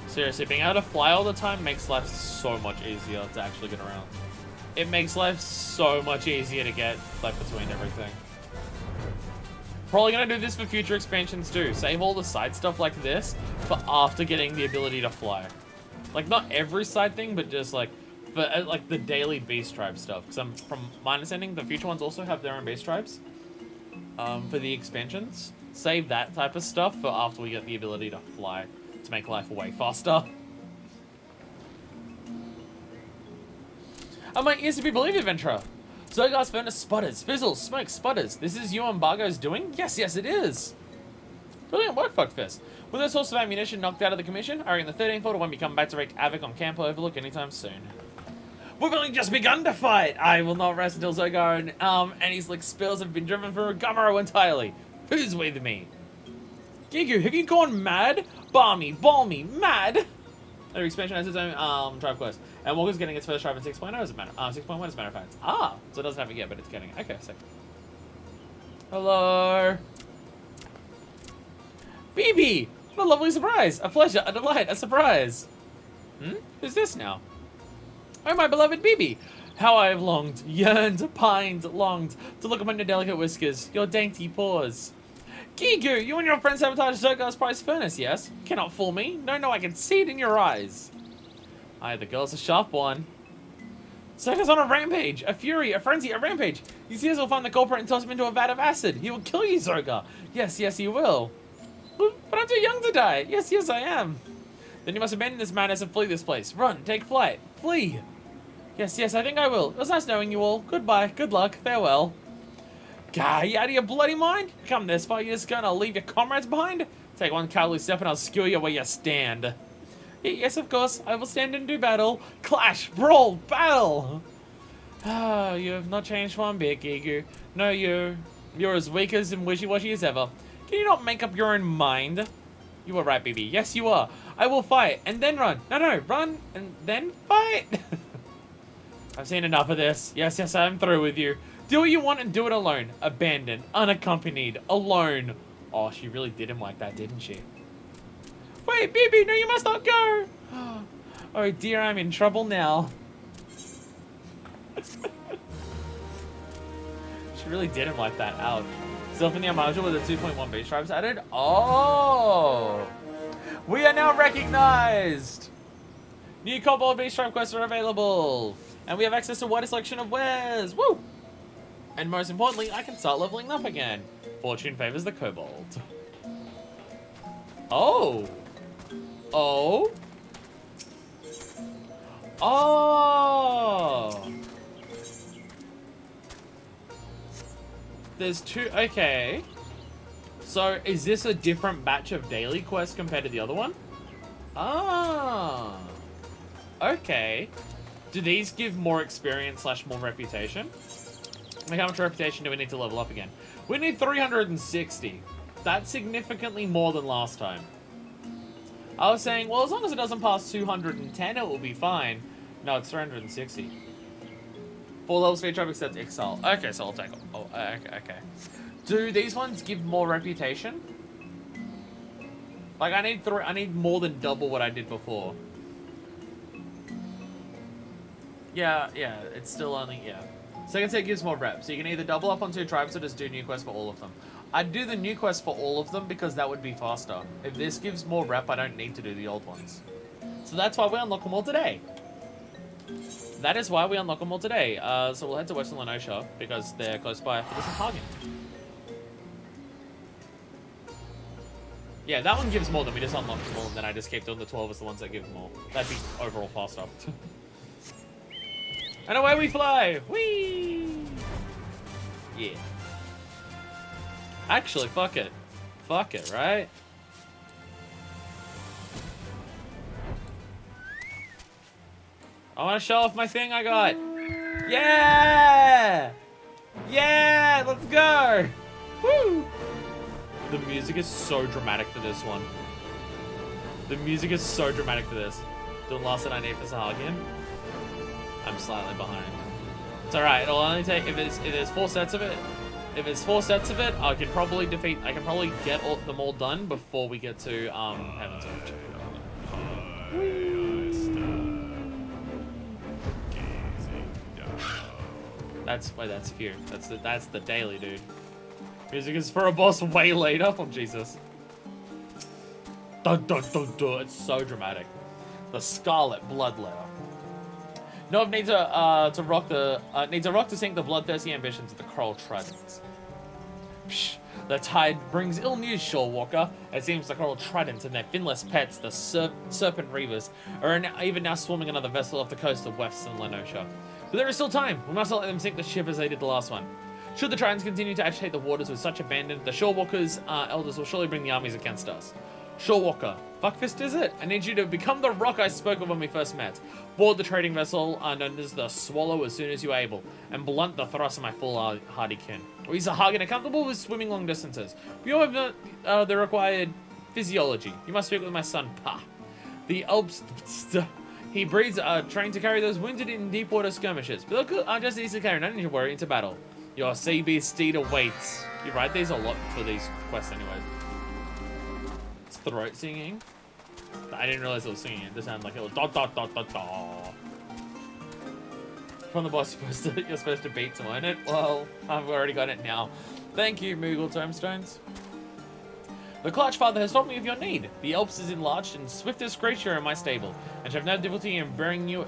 Seriously, being able to fly all the time makes life so much easier to actually get around. It makes life so much easier to get like between everything. Probably gonna do this for future expansions too. Save all the side stuff like this for after getting the ability to fly. Like not every side thing, but just like for like the daily base tribe stuff. Because from my understanding, the future ones also have their own base tribes for the expansions. Save that type of stuff for after we get the ability to fly to make life way faster. I might ears to be believed, adventurer. Zogar's furnace sputters, fizzles, smoke, sputters. This is you and Bargo's doing? Yes, it is. Brilliant work, Fuckfest. With those sorts of ammunition knocked out of the commission, I reckon the 13th order won't be coming back to wreak havoc on Camp Overlook anytime soon. We've only just begun to fight. I will not rest until Zogar and his like spills have been driven from Gumaro entirely. Who's with me? Gigu, have you gone mad? Balmy, mad? Every expansion has its own tribe quest. And Walker's getting its first tribe in 6.0 as a matter 6.1 as a matter of fact. So it doesn't have it yet, but it's getting it. Okay, sick. Hello. BB! What a lovely surprise! A pleasure, a delight, a surprise! Who's this now? Oh, my beloved BB! How I have longed, yearned, pined, longed to look upon your delicate whiskers, your dainty paws. Gigu, you and your friend sabotaged Zogar's prize furnace, yes? You cannot fool me. No, I can see it in your eyes. Aye, the girl's a sharp one. Zogar's on a rampage, a fury, a frenzy, a rampage. He sees he'll find the culprit and toss him into a vat of acid. He will kill you, Zogar. Yes, he will. But I'm too young to die. Yes, I am. Then you must abandon this madness and flee this place. Run, take flight, flee. Yes, I think I will. It was nice knowing you all. Goodbye, good luck, farewell. Gah, you out of your bloody mind? Come this far, you're just gonna leave your comrades behind? Take one cowardly step and I'll skewer you where you stand. Yes, of course, I will stand and do battle. Clash, brawl, battle! Ah, you have not changed one bit, Gigu. No, you're as weak as and wishy-washy as ever. Can you not make up your own mind? You are right, BB. Yes, you are. I will fight, and then run. No, run, and then fight. I've seen enough of this. Yes, I'm through with you. Do what you want and do it alone. Abandoned, unaccompanied, alone. Oh, she really did him like that, didn't she? Wait, BB, no, you must not go. Oh dear, I'm in trouble now. She really did him like that. Ouch. Self in the module with the 2.1 base tribes added. Oh, we are now recognized. New Cobalt Beast Tribe quests are available. And we have access to a wider selection of wares. Woo! And most importantly, I can start leveling up again. Fortune favors the Kobold. Oh. Oh. Oh. There's two. Okay. So is this a different batch of daily quests compared to the other one? Ah. Okay. Do these give more experience / more reputation? Like, how much reputation do we need to level up again? We need 360. That's significantly more than last time. I was saying, well, as long as it doesn't pass 210, it will be fine. No, it's 360. 4 levels for each tribe except Exile. Okay, so I'll take it. Oh, okay. Do these ones give more reputation? Like, I need more than double what I did before. Yeah, it's still only, yeah. Second set gives more rep, so you can either double up on 2 tribes or just do new quests for all of them. I'd do the new quest for all of them because that would be faster. If this gives more rep, I don't need to do the old ones. So that's why we unlock them all today. That is why we unlock them all today. So we'll head to Western Lenosha because they're close by for the Sahagin. Yeah, that one gives more than we just unlocked them all, and then I just keep doing the 12 as the ones that give more. That'd be overall faster. And away we fly! Whee! Yeah. Actually, fuck it. Fuck it, right? I want to show off my thing I got. Yeah! Yeah! Let's go! Woo! The music is so dramatic for this one. The music is so dramatic for this. The last that I need for Sahagin. I'm slightly behind. It's alright, it'll only take, if there's 4 sets of it, I can probably get them all done before we get to, Heaven's Edge. That's fear. That's the daily, dude. Music is for a boss way later. Oh, Jesus. Dun, dun, dun, dun. It's so dramatic. The Scarlet Bloodletter. Nov needs to rock to sink the bloodthirsty ambitions of the Coral Tridents. Psh, the tide brings ill news, Shorewalker. It seems the Coral Tridents and their finless pets, the Serpent Reavers, are even now swarming another vessel off the coast of Western Lenosha. But there is still time. We must not let them sink the ship as they did the last one. Should the Tridents continue to agitate the waters with such abandon, the Shorewalker's elders will surely bring the armies against us. Shorewalker, fuckfist is it? I need you to become the rock I spoke of when we first met. Board the trading vessel known as the Swallow as soon as you are able, and blunt the thrust of my foolhardy kin. We Sahagin are comfortable with swimming long distances. We all have the required physiology. You must speak with my son, Pa. The Alps... He breeds trained to carry those wounded in deep water skirmishes, but they'll just easily carry, no need to worry into battle. Your sea beast steed awaits. You write these a lot for these quests anyways. It's throat singing. I didn't realize it was singing. It just sounded like it was da da da da da. From the boss, you're supposed to beat to earn it. Well, I've already got it now. Thank you, Moogle Tombstones. The Clutch Father has told me of your need. The Alps is enlarged and swiftest creature in my stable, and shall have no difficulty in bearing you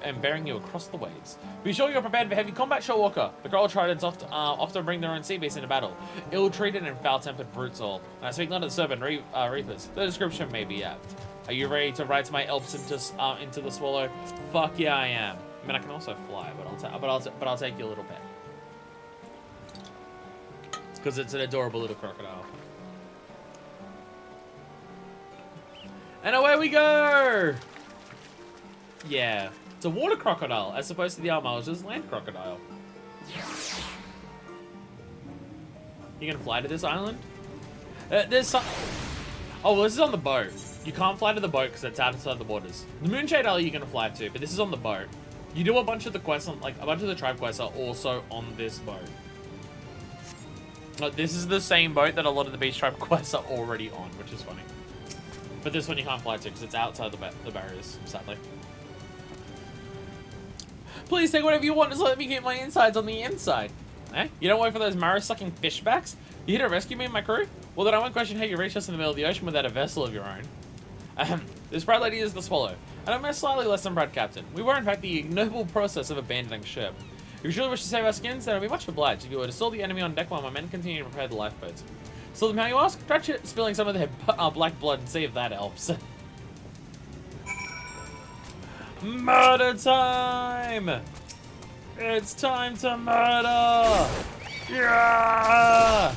across the waves. Be sure you're prepared for heavy combat, Shorewalker. The Coral Tridents often bring their own sea beasts into battle. Ill-treated and foul-tempered brutes all. And I speak not of the Serpent Reapers. The description may be apt. Are you ready to ride my Alps into the Swallow? Fuck yeah, I am. I mean, I can also fly, but I'll take you a little bit. Because it's an adorable little crocodile. And away we go! Yeah, it's a water crocodile as opposed to the Armalage's land crocodile. You gonna fly to this island? There's some... Oh, well, this is on the boat. You can't fly to the boat because it's outside the borders. The Moonshade Isle you're gonna fly to, but this is on the boat. You do a bunch of the quests on, like, a bunch of the tribe quests are also on this boat. Like, this is the same boat that a lot of the beach tribe quests are already on, which is funny. But this one you can't fly to because it's outside the barriers, sadly. Please take whatever you want, just let me keep my insides on the inside. Eh? You don't wait for those marrow-sucking fishbacks? You here to rescue me and my crew? Well, then I won't question how you reached us in the middle of the ocean without a vessel of your own. This proud lady is the Swallow. And I'm slightly less than proud, Captain. We were, in fact, the ignoble process of abandoning ship. If you truly wish to save our skins, then I'd be much obliged if you were to stall the enemy on deck while my men continue to prepare the lifeboats. Still them how you ask? Try spilling some of their black blood and see if that helps. Murder time! It's time to murder! Yeah!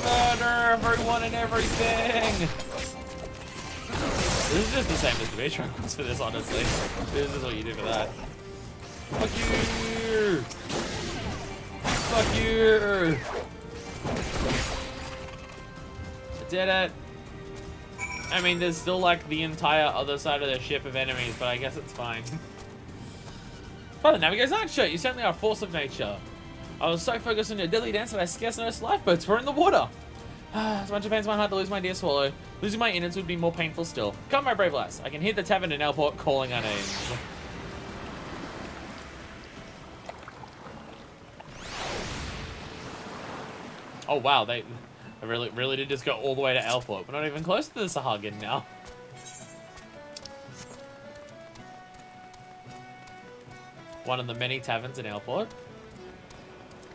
Murder everyone and everything! This is just the same as the base request for this, honestly. This is what you do for that. Fuck you! Fuck you! I did it. I mean, there's still like the entire other side of the ship of enemies, but I guess it's fine. Father Navigator's Night Shirt, you certainly are a force of nature. I was so focused on your deadly dance that I scarce noticed lifeboats were in the water. As much as it pains my heart to lose my dear Swallow, losing my innards would be more painful still. Come, my brave lass. I can hear the tavern in Airport calling our names. Oh wow, they really did just go all the way to Airport. We're not even close to the Sahagin now. One of the many taverns in Airport.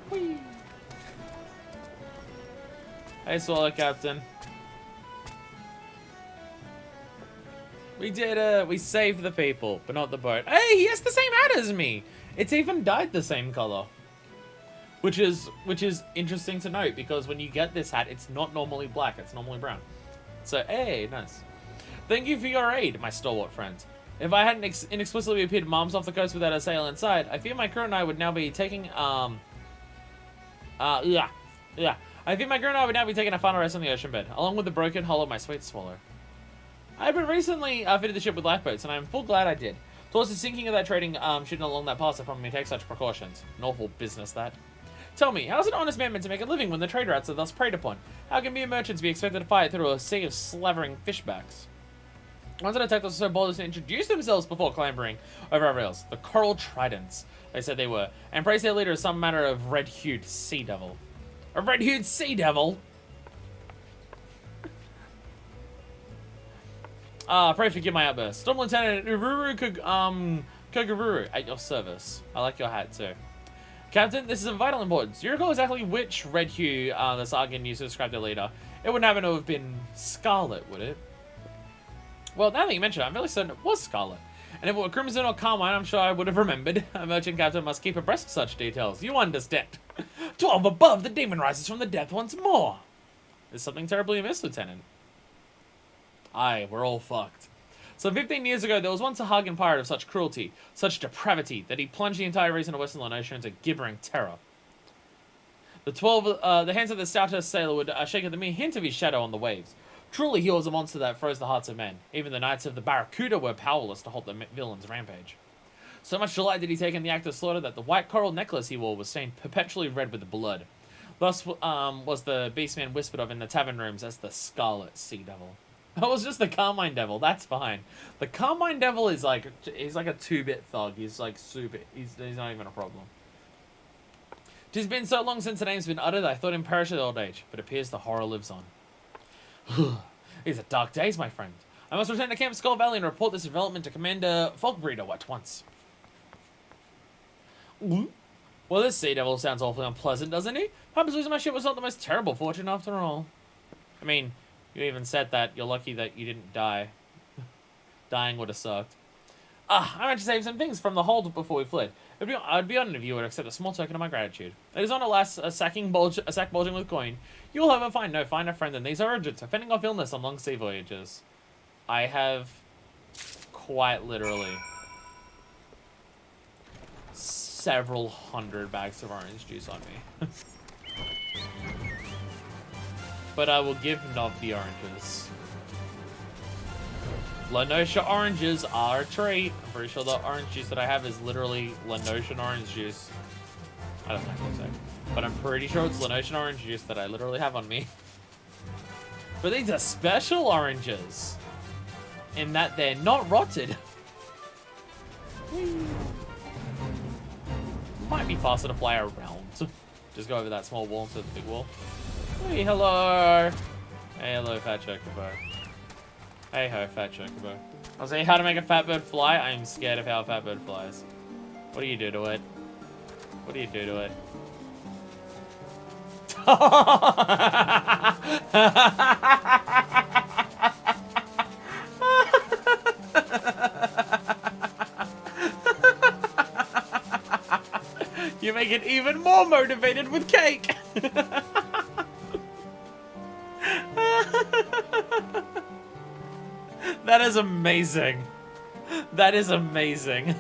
Whee! Hey, Swallow Captain. We did it! We saved the people, but not the boat. Hey, he has the same hat as me! It's even dyed the same color. Which is interesting to note, because when you get this hat, it's not normally black, it's normally brown. So, hey, nice. Thank you for your aid, my stalwart friend. If I hadn't inexplicably appeared mom's off the coast without a sail inside, I fear my crew and I would now be taking, I fear my crew and I would now be taking a final rest on the ocean bed, along with the broken hull of my sweet Swallow. I have been recently fitted the ship with lifeboats, and I am full glad I did. Towards the sinking of that trading ship along that pass, I promised me to take such precautions. An awful business, that. Tell me, how is an honest man meant to make a living when the trade routes are thus preyed upon? How can mere merchants be expected to fight through a sea of slavering fishbacks? Once an attack was so bold as to introduce themselves before clambering over our rails. The Coral Tridents, they said they were, and praised their leader as some manner of red-hued sea devil. A red-hued sea devil? Pray forgive my outburst. Storm Lieutenant Ururu Kogururu at your service. I like your hat too. Captain, this is of vital importance. Do you recall exactly which red hue the Sargon used to describe their leader? It wouldn't happen to have been scarlet, would it? Well, now that you mention it, I'm fairly certain it was scarlet. And if it were crimson or carmine, I'm sure I would have remembered. A merchant captain must keep abreast of such details. You understand. 12 above, the demon rises from the depth once more. There's something terribly amiss, Lieutenant. Aye, we're all fucked. So 15 years ago, there was once a Hagen pirate of such cruelty, such depravity, that he plunged the entire region of Western Ocean into gibbering terror. The hands of the stoutest sailor would shake at the mere hint of his shadow on the waves. Truly, he was a monster that froze the hearts of men. Even the knights of the Barracuda were powerless to halt the villain's rampage. So much delight did he take in the act of slaughter that the white coral necklace he wore was stained perpetually red with blood. Thus was the beastman whispered of in the tavern rooms as the Scarlet Sea Devil. That was just the Carmine Devil. That's fine. The Carmine Devil is like, he's like a 2-bit thug. He's like super. He's not even a problem. 'Tis been so long since the name's been uttered, I thought him perish at old age, but it appears the horror lives on. These are dark days, my friend. I must return to Camp Skull Valley and report this development to Commander Folkbreeder at once. Well, this Sea Devil sounds awfully unpleasant, doesn't he? Perhaps losing my ship was not the most terrible fortune after all. I mean, you even said that you're lucky that you didn't die. Dying would have sucked. I managed to save some things from the hold before we fled. I'd be honored if you would accept a small token of my gratitude. It is on, alas, a sack bulging with coin. You will, however, find no finer friend than these origins for fending off illness on long sea voyages. I have quite literally several hundred bags of orange juice on me. But I will give Nov the oranges. Lenosha oranges are a treat. I'm pretty sure the orange juice that I have is literally Lenoshan orange juice. I don't know what to say. But I'm pretty sure it's Lenoshan orange juice that I literally have on me. But these are special oranges. In that they're not rotted. Might be faster to fly around. Just go over that small wall instead of the big wall. Hey, hello. Hey, hello, Fat Chocobo. Hey ho, Fat Chocobo. I'll say how to make a fat bird fly. I'm scared of how a fat bird flies. What do you do to it? What do you do to it? You make it even more motivated with cake. That is amazing. That is amazing.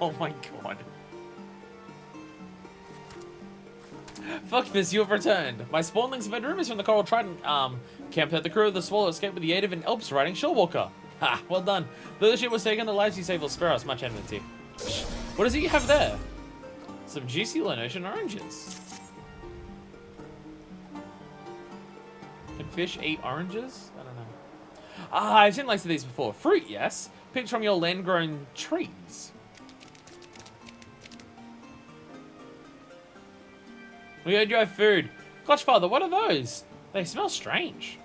Oh my god. Fuck this, you have returned. My spawnlings have had rumors from the Coral Trident camp that the crew of the Swallow escaped with the aid of an Alps riding shorewalker. Ha, well done. Though the ship was taken, the lives you saved will spare us much enmity. What does he have there? Some juicy Laurentian oranges. Can fish eat oranges? I don't know. Ah, I've seen likes of these before. Fruit, yes. Picked from your land-grown trees. We heard you have food. Gosh, Father, what are those? They smell strange.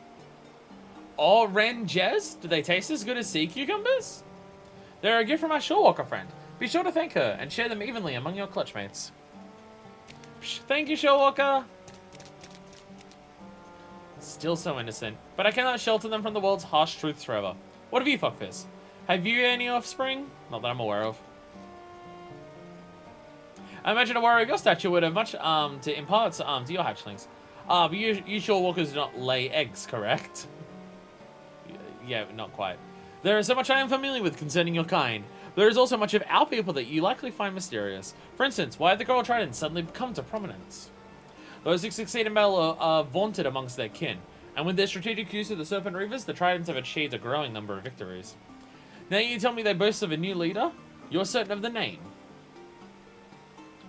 Oranges? Do they taste as good as sea cucumbers? They're a gift from our shorewalker friend. Be sure to thank her and share them evenly among your clutchmates. Psh, thank you, shorewalker. Still so innocent, but I cannot shelter them from the world's harsh truths forever. What have you, Fuckfist? Have you any offspring? Not that I'm aware of. I imagine a warrior of your stature would have much to impart to your hatchlings. But you shorewalkers do not lay eggs, correct? Yeah, not quite. There is so much I am familiar with concerning your kind. There is also much of our people that you likely find mysterious. For instance, why have the Coral Tridents suddenly come to prominence? Those who succeed in battle are vaunted amongst their kin, and with their strategic use of the Serpent Reavers, the Tridents have achieved a growing number of victories. Now you tell me they boast of a new leader? You're certain of the name.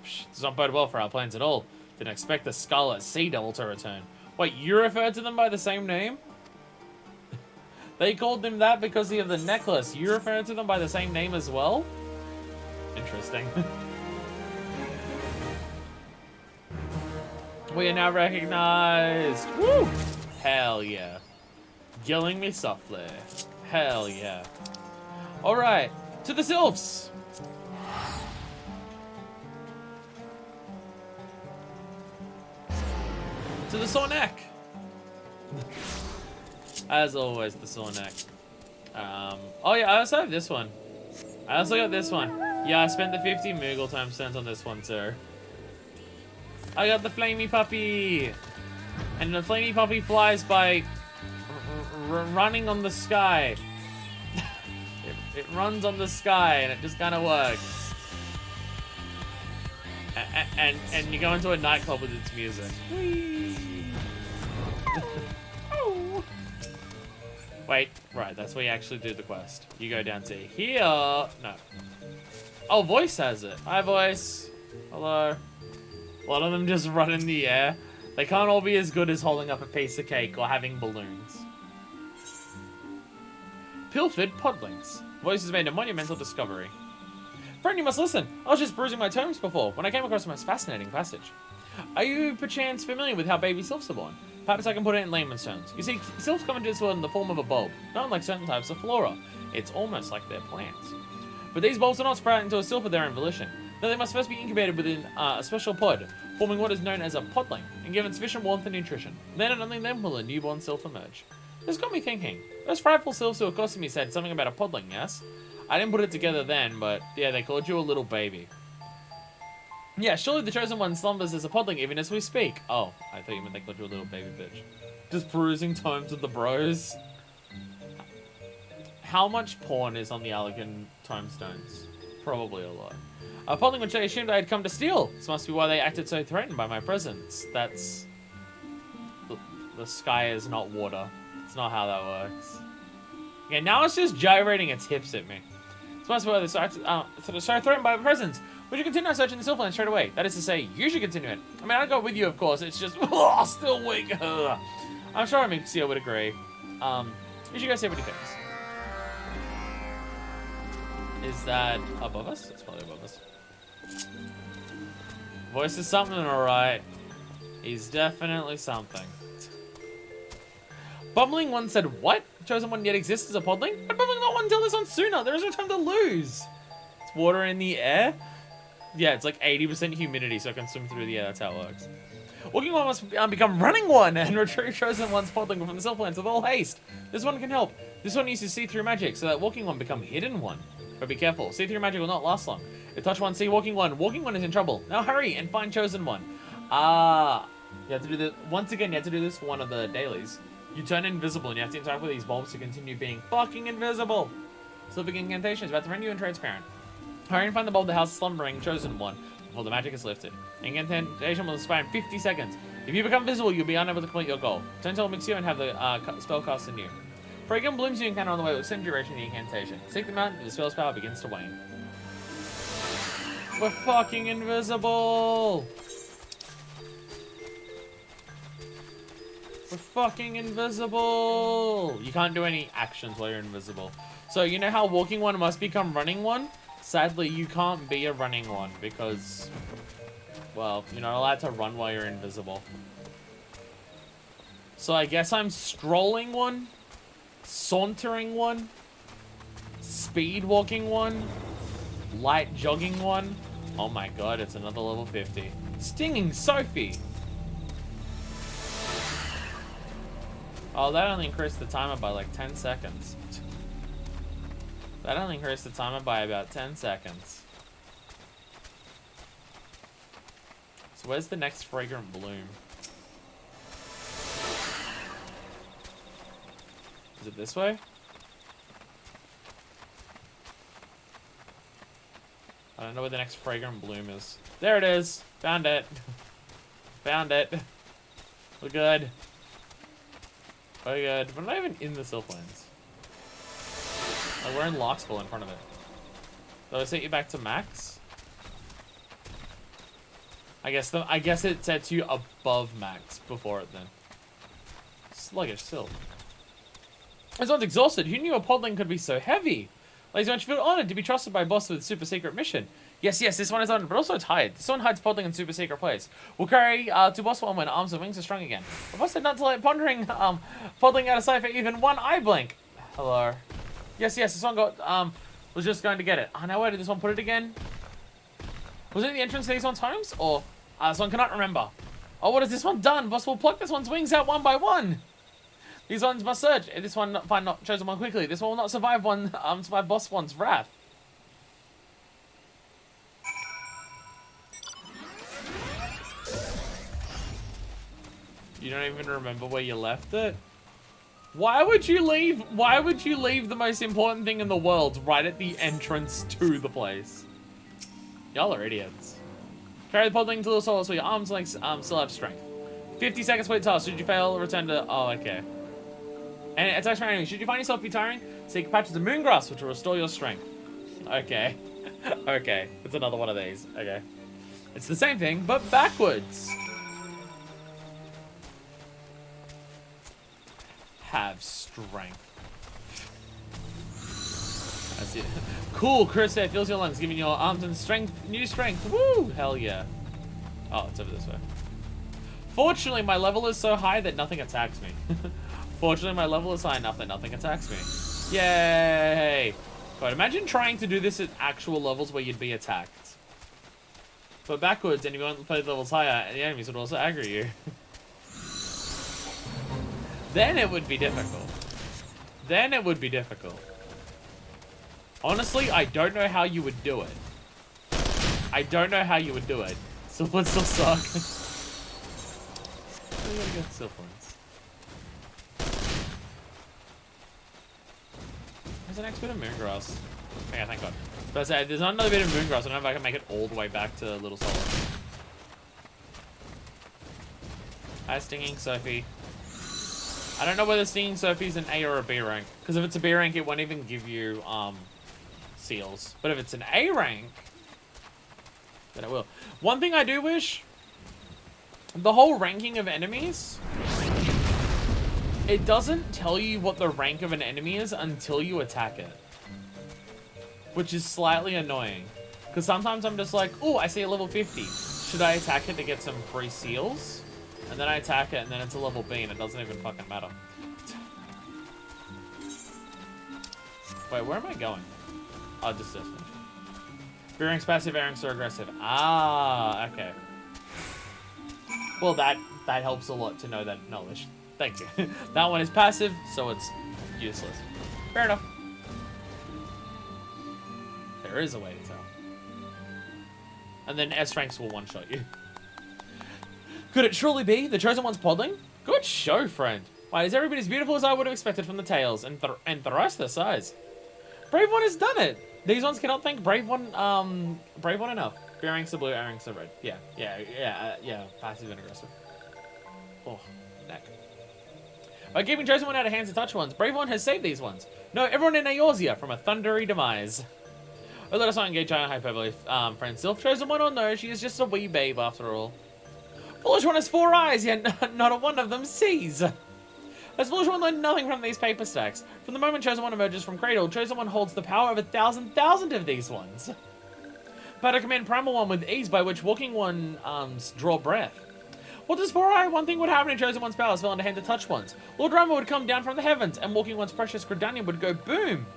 Psh, does not bode well for our plans at all. Didn't expect the Scarlet Sea Devil to return. Wait, you referred to them by the same name? They called them that because of the necklace. You referred to them by the same name as well? Interesting. We are now recognized. Woo! Hell yeah. Yelling me softly. Hell yeah. Alright, to the sylphs. To the sore neck. As always, the sore neck. Oh yeah, I also have this one. I also got this one. Yeah, I spent the 50 Moogle time spent on this one too. I got the Flamey Puppy! And the Flamey Puppy flies by running on the sky. It runs on the sky and it just kind of works. And you go into a nightclub with its music. Oh. Wait, right, that's where you actually do the quest. You go down to here. No. Oh, Voice has it. Hi, Voice. Hello. A lot of them just run in the air. They can't all be as good as holding up a piece of cake or having balloons. Pilfered Podlings. Voice has made a monumental discovery. Friend, you must listen. I was just perusing my tomes before when I came across the most fascinating passage. Are you perchance familiar with how baby sylphs are born? Perhaps I can put it in layman's terms. You see, sylphs come into this world in the form of a bulb, not unlike certain types of flora. It's almost like they're plants. But these bulbs are not sprouting into a sylph of their own volition. No, they must first be incubated within a special pod, forming what is known as a podling, and given sufficient warmth and nutrition. Then and only then will a newborn sylph emerge. This got me thinking. Those frightful sylphs who accosted me said something about a podling, yes? I didn't put it together then, but yeah, they called you a little baby. Yeah, surely the chosen one slumbers as a podling even as we speak. Oh, I thought you meant they called you a little baby bitch. Just perusing tomes with the bros. How much porn is on the Allegan tomestones? Probably a lot. A podling which I assumed I had come to steal. This must be why they acted so threatened by my presence. That's... The sky is not water. It's not how that works. Okay, now it's just gyrating its hips at me. This must be why they so threatened by my presence. We should continue our search in the Sylphland straight away. That is to say, you should continue it. I mean, I'd go with you, of course. It's just, still weak. I'm sure Mixio would agree. You should go see what he thinks. Is that above us? It's probably above us. Voice is something, alright. He's definitely something. Bumbling One said, what? Chosen One yet exists as a podling? But Bumbling not one until this one sooner. There is no time to lose. It's water in the air? Yeah, it's like 80% humidity, so I can swim through the air. That's how it works. Walking One must become Running One and retrieve Chosen One's podling from the Silverlands with all haste. This one can help. This one uses see-through magic, so that Walking One become Hidden One. But be careful. See-through magic will not last long. If touch one, see Walking One. Walking One is in trouble. Now hurry and find Chosen One. You have to do this once again. You have to do this for one of the dailies. You turn invisible and you have to interact with these bulbs to continue being fucking invisible. Silver incantation is about to render you transparent. Hurry and find the bulb that houses slumbering Chosen One before the magic is lifted. Incantation will expire in 50 seconds. If you become visible, you'll be unable to complete your goal. Turn till it makes you and have the spell cast in you. Fragrant blooms you encounter on the way will extend duration of the incantation. Seek them out, and the spell's power begins to wane. We're fucking invisible! We're fucking invisible! You can't do any actions while you're invisible. So, you know how Walking One must become Running One? Sadly, you can't be a Running One because, well, you're not allowed to run while you're invisible. So I guess I'm Strolling One, Sauntering One, Speed Walking One, Light Jogging One. Oh my god, it's another level 50. Stinging Sophie! Oh, that only increased the timer by like 10 seconds. That only increased the timer by about 10 seconds. So where's the next fragrant bloom? Is it this way? I don't know where the next fragrant bloom is. There it is! Found it! Found it! We're good. We're good. We're not even in the Silverlands. Like, we're in Larkspur in front of it. So I set you back to max? I guess it sets you above max before it then. Sluggish still. This one's exhausted. Who knew a podling could be so heavy? Ladies and gentlemen, you feel honored to be trusted by a boss with a super secret mission. Yes, this one is honored, but also tired. This one hides podling in super secret place. We'll carry to boss one when arms and wings are strong again. The boss said not to let podling out of sight for even one eye blink. Hello. Yes, this one got, was just going to get it. Oh, now where did this one put it again? Was it the entrance to these one's homes? Or, this one cannot remember. Oh, what has this one done? Boss will pluck this one's wings out one by one. These ones must surge. If this one find not chosen one quickly, this one will not survive survive boss one's wrath. You don't even remember where you left it? Why would you leave the most important thing in the world right at the entrance to the place? Y'all are idiots. Carry the podling to the soul so your arms and legs still have strength. 50 seconds wait task. Should you fail, return to... Oh, okay. And attacks for enemies. Should you find yourself retiring, seek patches of moongrass, which will restore your strength. Okay. Okay. It's another one of these. Okay. It's the same thing, but backwards. Have strength. That's it. Cool. Chris there fills your lungs, giving your arms and strength, new strength. Woo! Hell yeah. Oh, it's over this way. Fortunately, my level is so high that nothing attacks me. Fortunately, my level is high enough that nothing attacks me. Yay! But imagine trying to do this at actual levels where you'd be attacked. But backwards, and you want to play the levels higher, and the enemies would also aggro you. Then it would be difficult. Then it would be difficult. Honestly, I don't know how you would do it. I don't know how you would do it. Silverlands still suck. I'm gonna get Silverlands. There's the next bit of moongrass. Okay, thank God. But I said, there's not another bit of moongrass. I don't know if I can make it all the way back to Little Solace. Hi, Stinging Sophie. I don't know whether Stinging Sophie's an A or a B rank. Because if it's a B rank, it won't even give you seals. But if it's an A rank, then it will. One thing I do wish, the whole ranking of enemies, it doesn't tell you what the rank of an enemy is until you attack it. Which is slightly annoying. Because sometimes I'm just like, oh, I see a level 50. Should I attack it to get some free seals? And then I attack it, and then it's a level B, and it doesn't even fucking matter. Wait, where am I going? Oh, just this. B-rank's passive, A-ranks are aggressive. Ah, okay. Well, that helps a lot to know that knowledge. Thank you. That one is passive, so it's useless. Fair enough. There is a way to tell. And then S-ranks will one-shot you. Could it truly be the Chosen One's podling? Good show, friend. Why, is everybody as beautiful as I would have expected from the tails, and thrice their size. Brave One has done it. These ones cannot thank Brave One enough. B ranks are blue, A ranks are red. Yeah. Passive and aggressive. Oh, neck. By keeping Chosen One out of hands to touch ones, Brave One has saved these ones. No, everyone in Eorzea from a thundery demise. Oh, let us not engage giant hyperbole, friend Sylph. Chosen One or no, she is just a wee babe after all. Foolish One has 4 eyes, yet not a one of them sees. As Foolish One learned nothing from these paper stacks. From the moment Chosen One emerges from Cradle, Chosen One holds the power of 1,000,000 of these ones. But I command Primal One with ease, by which Walking One draw breath. What does 4-eye? One thing would happen if Chosen One's powers fell into hand to touch ones. Lord Rama would come down from the heavens, and Walking One's precious Gridania would go boom.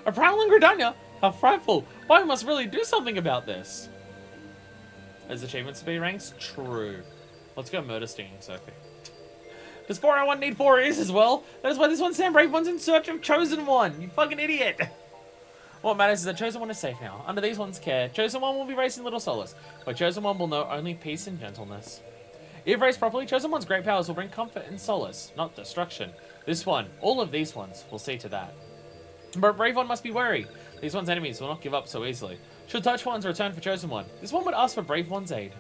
A prowling Gridania? How frightful. Why, we must really do something about this. As achievements to be ranks? True. Let's go murder stinging Sophie. Does 401 need 4 ears as well? That is why this one Sam Brave One's in search of Chosen One. You fucking idiot. What matters is that Chosen One is safe now. Under these one's care, Chosen One will be raised in little solace, but Chosen One will know only peace and gentleness. If raised properly, Chosen One's great powers will bring comfort and solace, not destruction. This one, all of these ones, will see to that. But Brave One must be wary. These one's enemies will not give up so easily. Should Touch One's return for Chosen One, this one would ask for Brave One's aid.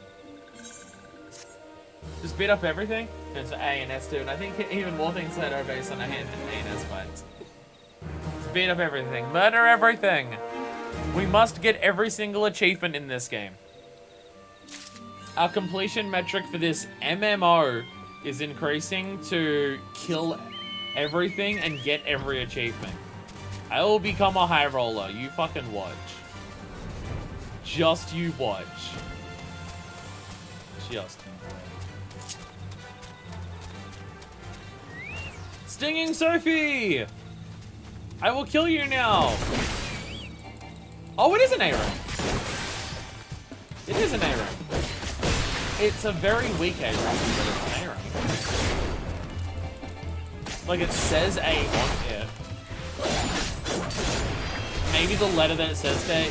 Just beat up everything? It's A and S too, and I think even more things that are based on A and S fights. Just beat up everything. Murder everything! We must get every single achievement in this game. Our completion metric for this MMO is increasing to kill everything and get every achievement. I will become a high roller. You fucking watch. Just you watch. Just. Stinging Sophie! I will kill you now! Oh, it is an A rank. It is an A rank. It's a very weak A rank, but it's an A rank. Like, it says A on it. Maybe the letter that it says there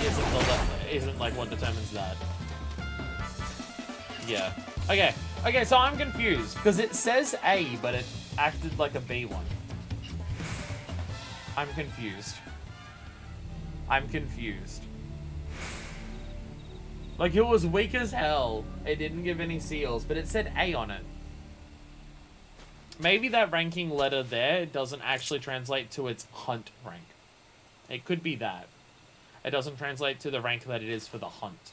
isn't like what determines that. Yeah. Okay, so I'm confused because it says A, but it acted like a B one. I'm confused. Like, it was weak as hell. It didn't give any seals, but it said A on it. Maybe that ranking letter there doesn't actually translate to its hunt rank. It could be that. It doesn't translate to the rank that it is for the hunt.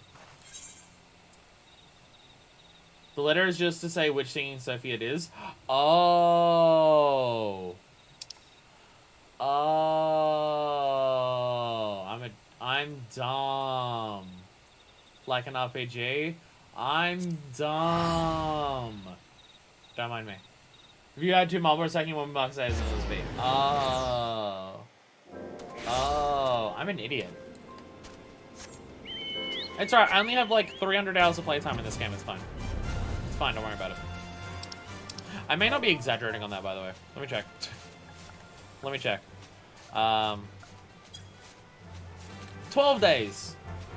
The letter is just to say which Singing Sophie it is. Oh. I'm dumb. Like an RPG? I'm dumb. Don't mind me. If you had 2 Marlboro stacking 1 box, I was B. Oh, I'm an idiot. It's alright, I only have like 300 hours of playtime in this game, it's fine. It's fine, don't worry about it. I may not be exaggerating on that, by the way. Let me check. Let me check. 12 days.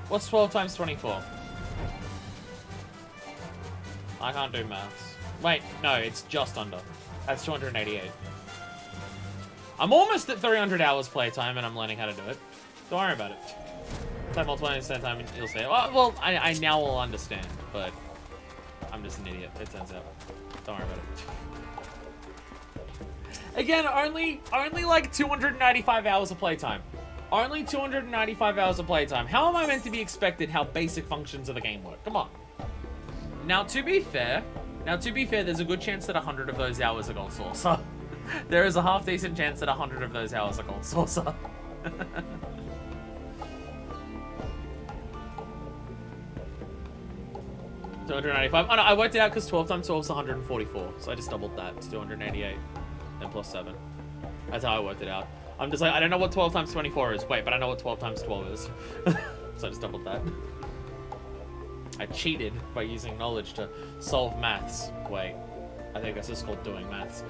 What's 12 times 24? I can't do maths. Wait, no, it's just under. That's 288. I'm almost at 300 hours playtime and I'm learning how to do it. Don't worry about it. Type multiply at the same time and you'll see it. Well, I now will understand, but I'm just an idiot, it turns out. Don't worry about it. Again, only like 295 hours of playtime. Only 295 hours of playtime. How am I meant to be expected how basic functions of the game work? Come on. Now, to be fair, there's a good chance that 100 of those hours are Gold Saucer. There is a half-decent chance that 100 of those hours are Gold Saucer. 295. Oh no, I worked it out because 12 times 12 is 144. So I just doubled that to 288. Then plus 7. That's how I worked it out. I'm just like, I don't know what 12 times 24 is. Wait, but I know what 12 times 12 is. So I just doubled that. I cheated by using knowledge to solve maths. Wait, I think that's just called doing maths.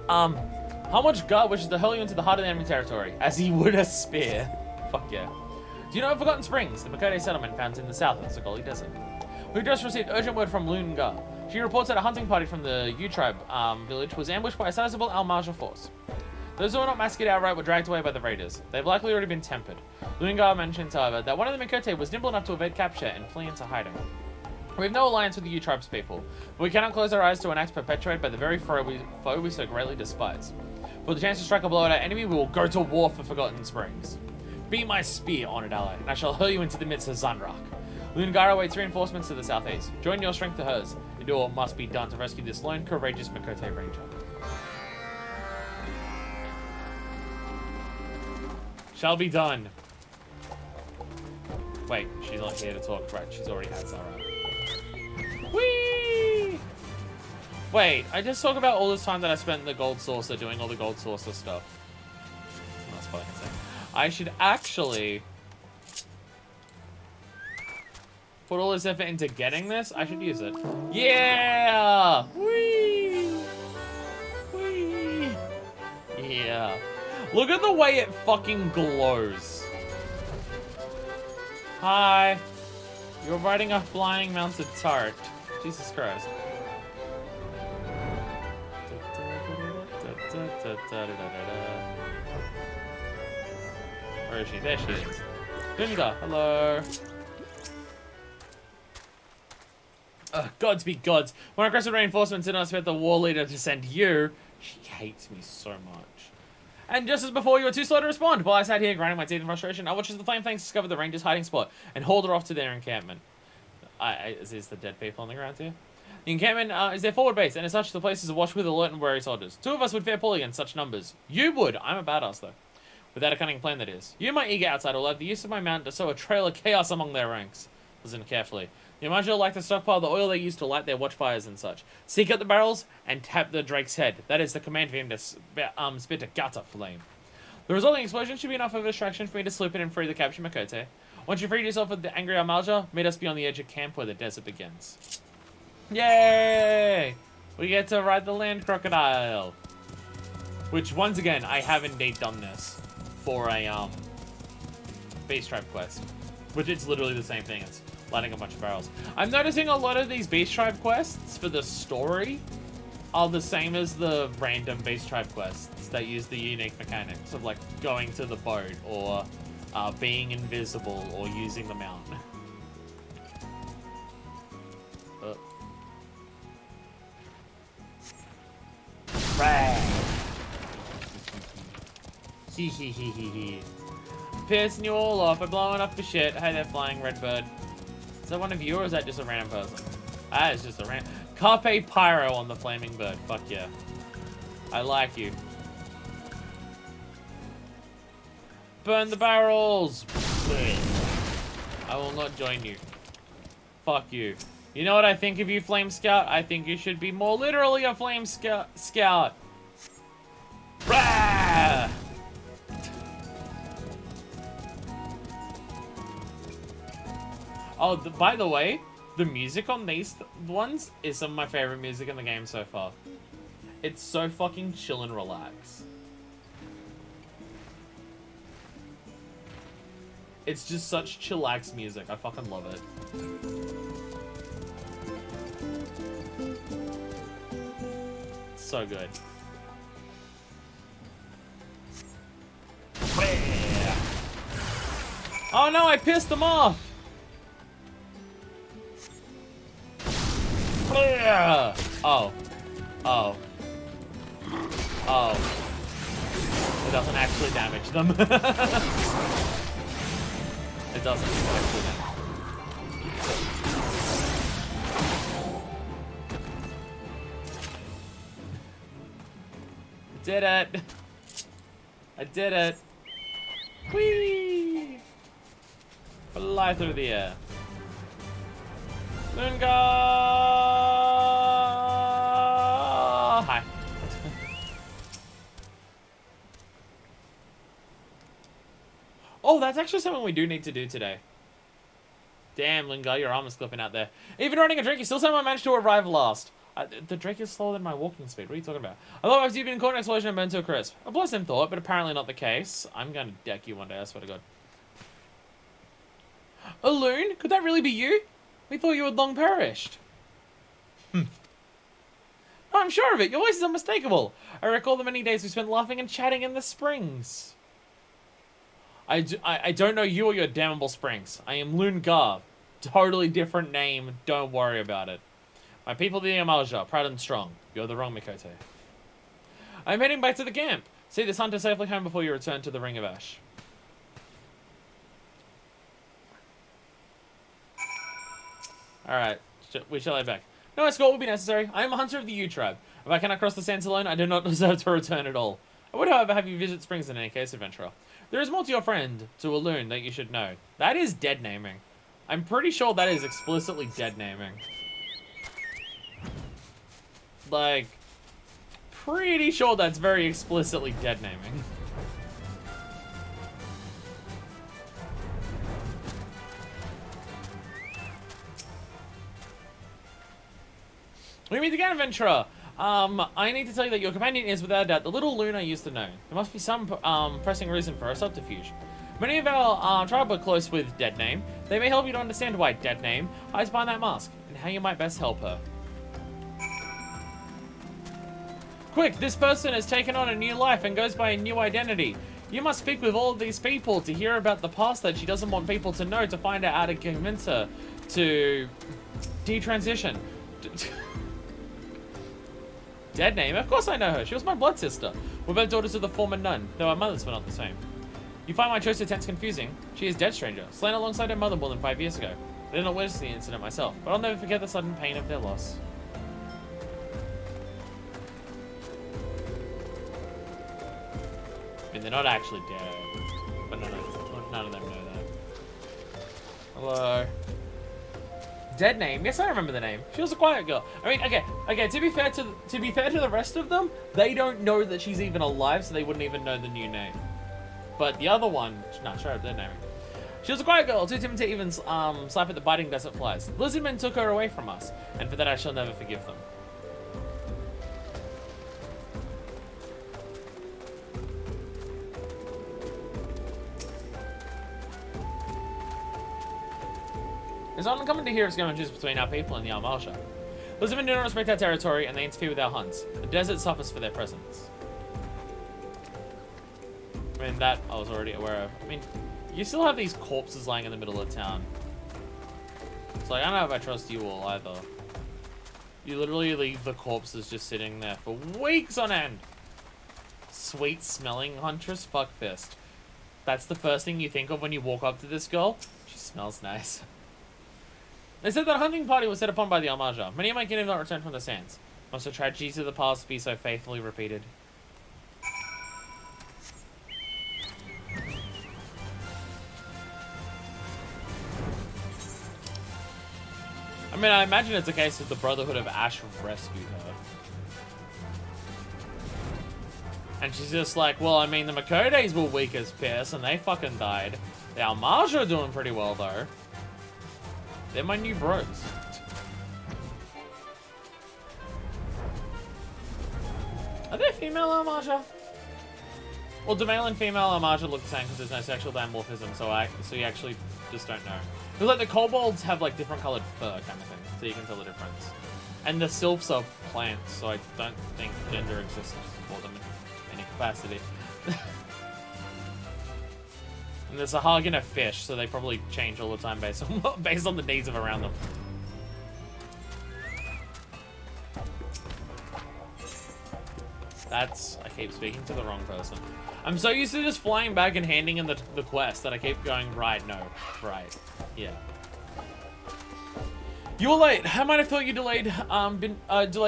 How much God wishes to hurl you into the heart of the enemy territory, as he would a spear? Fuck yeah. Do you know of Forgotten Springs, the Makode settlement found in the south of the Sogoli Desert? We just received urgent word from Lunga. She reports that a hunting party from the U tribe village was ambushed by a sizable Almarja force. Those who were not massacred outright were dragged away by the raiders. They've likely already been tempered. Lunga mentions, however, that one of the Mikote was nimble enough to evade capture and flee into hiding. We have no alliance with the U tribe's people, but we cannot close our eyes to an act perpetuated by the very foe we so greatly despise. For the chance to strike a blow at our enemy, we will go to war for Forgotten Springs. Be my spear, honored ally, and I shall hurl you into the midst of Zanrak. Lungar awaits reinforcements to the southeast. Join your strength to hers, and do what must be done to rescue this lone, courageous Mikote ranger. Shall be done. Wait, she's not here to talk, right? She's already had Zara. Whee! Wait, I just talked about all this time that I spent in the Gold Saucer doing all the Gold Saucer stuff. That's what I can say. I should actually put all this effort into getting this. I should use it. Yeah! Whee! Whee! Yeah. Look at the way it fucking glows. Hi. You're riding a flying mounted turret. Jesus Christ. Where is she? There she is. Gunga, hello. Gods be gods. When I requested reinforcements, did not expect the war leader to send you. She hates me so much. And just as before, you were too slow to respond. While I sat here grinding my teeth in frustration, I watched as the Flame Fangs discovered the Rangers' hiding spot and hauled her off to their encampment. Is this the dead people on the ground here? The encampment is their forward base, and as such, the place is awash with alert and wary soldiers. 2 of us would fare poorly against such numbers. You would. I'm a badass, though. Without a cunning plan, that is. You, my eager outsider, will have the use of my mount to sow a trail of chaos among their ranks. Listen carefully. The Almarja will like to stockpile the oil they use to light their watchfires and such. Seek out the barrels and tap the Drake's head. That is the command for him to spit a gutter flame. The resulting explosion should be enough of a distraction for me to slip in and free the captured Mikote. Once you've freed yourself of the angry Almarja, meet us beyond the edge of camp where the desert begins. Yay! We get to ride the land crocodile. Which, once again, I have indeed done this for a Beast Tribe quest. Which it's literally the same thing. It's lighting a bunch of barrels. I'm noticing a lot of these Beast Tribe quests for the story are the same as the random Beast Tribe quests that use the unique mechanics of like going to the boat or being invisible or using the mount. Hee hee hee hee hee. Pissing you all off by blowing up the shit. Hey there, flying redbird. Is that one of you or is that just a random person? Ah, it's just a random. Carpe Pyro on the flaming bird. Fuck yeah. I like you. Burn the barrels! I will not join you. Fuck you. You know what I think of you, Flame Scout? I think you should be more literally a Flame Scout. Rah! Oh, by the way, the music on these ones is some of my favorite music in the game so far. It's so fucking chill and relax. It's just such chillax music. I fucking love it. It's so good. Oh no, I pissed them off! Oh. Oh. Oh. It doesn't actually damage them. It doesn't actually damage them. Did it! I did it! Whee! Fly through the air. Lunga! Oh, that's actually something we do need to do today. Damn, Lingar, your arm is clipping out there. Even running a drink, you still somehow managed to arrive last. The drink is slower than my walking speed. What are you talking about? I thought I've been caught in an explosion and burned to a crisp. A pleasant thought, but apparently not the case. I'm going to deck you one day, I swear to God. A loon? Could that really be you? We thought you had long perished. I'm sure of it. Your voice is unmistakable. I recall the many days we spent laughing and chatting in the springs. I don't know you or your damnable springs. I am Lungar. Totally different name. Don't worry about it. My people, the Amalja, proud and strong. You're the wrong Mikote. I'm heading back to the camp. See this hunter safely home before you return to the Ring of Ash. Alright, we shall head back. No escort will be necessary. I am a hunter of the U tribe. If I cannot cross the sands alone, I do not deserve to return at all. I would, however, have you visit Springs in any case, adventurer. There is more to your friend, to a loon, that you should know. That is dead naming. I'm pretty sure that is explicitly dead naming. Like, pretty sure that's very explicitly dead naming. We meet again, adventurer. I need to tell you that your companion is, without a doubt, the little loon I used to know. There must be some pressing reason for a subterfuge. Many of our tribe are close with Dead Name. They may help you to understand why Dead Name hides behind that mask, and how you might best help her. Quick, this person has taken on a new life and goes by a new identity. You must speak with all of these people to hear about the past that she doesn't want people to know, to find out how to convince her to detransition. Dead Name? Of course I know her. She was my blood sister. We're both daughters of the former nun, though our mothers were not the same. You find my choice of tense confusing? She is dead, stranger, slain alongside her mother more than 5 years ago. I did not witness the incident myself, but I'll never forget the sudden pain of their loss. I mean, they're not actually dead, but none of them know that. Hello. Dead Name? Yes, I remember the name. She was a quiet girl. I mean, okay. To be fair to the rest of them, they don't know that she's even alive, so they wouldn't even know the new name. But the other one, nah, sure, their name. She was a quiet girl, too timid to even slap at the biting desert flies. The lizardmen took her away from us, and for that I shall never forgive them. It's not uncommon to hear of skirmishes between our people and the Almalsha. Lizardmen do not respect our territory, and they interfere with our hunts. The desert suffers for their presence. I mean, that I was already aware of. I mean, you still have these corpses lying in the middle of town. It's like, I don't know if I trust you all either. You literally leave the corpses just sitting there for weeks on end. Sweet-smelling huntress fuckfist. That's the first thing you think of when you walk up to this girl. She smells nice. They said that a hunting party was set upon by the Almaja. Many of my kin have not returned from the sands. Must the tragedies of the past be so faithfully repeated? I mean, I imagine it's a case of the Brotherhood of Ash rescued her. And she's just like, well, I mean, the Makotes were weak as piss and they fucking died. The Almaja are doing pretty well, though. They're my new bros. Are they female Almaja? Well, do male and female Almaja look the same because there's no sexual dimorphism, so you actually just don't know. Because like the kobolds have like different colored fur kind of thing, so you can tell the difference. And the sylphs are plants, so I don't think gender exists for them in any capacity. And there's a hog and a fish, so they probably change all the time based on the needs of around them. I keep speaking to the wrong person. I'm so used to just flying back and handing in the quest that I keep going, right, no, right, yeah. You were late. I might have thought you delayed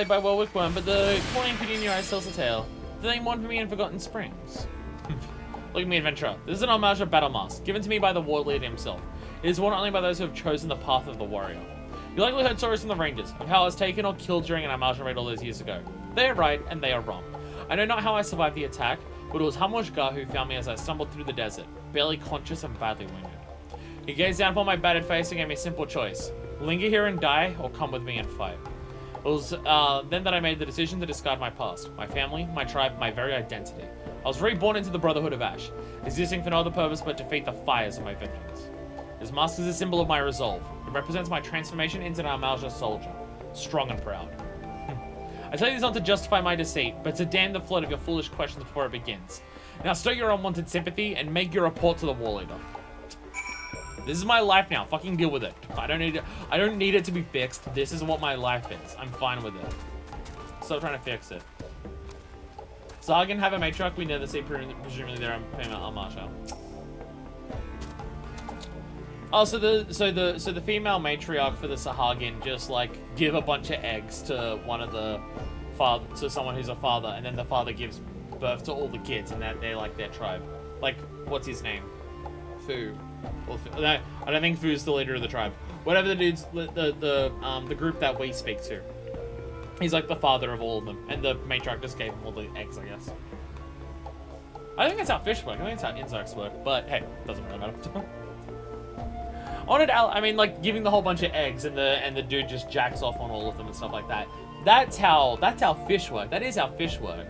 by Warwick Worm, but the clawing pity in your eyes tells the tale. The name won for me in Forgotten Springs. Look at me, adventurer. This is an Almaja battle mask, given to me by the war leader himself. It is worn only by those who have chosen the path of the warrior. You likely heard stories from the rangers of how I was taken or killed during an Almaja raid all those years ago. They are right, and they are wrong. I know not how I survived the attack, but it was Hamwashgar who found me as I stumbled through the desert. barely conscious and badly wounded. He gazed down upon my battered face and gave me a simple choice. Linger here and die, or come with me and fight. It was then that I made the decision to discard my past, my family, my tribe, my very identity. I was reborn into the Brotherhood of Ash, existing for no other purpose but to feed the fires of my vengeance. This mask is a symbol of my resolve. It represents my transformation into an Amalja soldier, strong and proud. I tell you this not to justify my deceit, but to dam the flood of your foolish questions before it begins. Now stir your unwanted sympathy and make your report to the war leader. This is my life now. Fucking deal with it. I don't need it to be fixed. This is what my life is. I'm fine with it. Stop trying to fix it. Sargon have a matriarch. We never see. Presumably they're a female Almarsha. Oh, so the female matriarch for the Sahagin just like give a bunch of eggs to one of the to someone who's a father, and then the father gives birth to all the kids, and that they're like their tribe. Like, what's his name? Fu. Well, I don't think Fu's the leader of the tribe. Whatever the dude's the group that we speak to. He's like the father of all of them, and the matriarch just gave him all the eggs, I guess. I think that's how fish work. I think that's how insects work. But hey, doesn't really matter. I mean, like giving the whole bunch of eggs, and the dude just jacks off on all of them and stuff like that. That's how fish work. That is how fish work.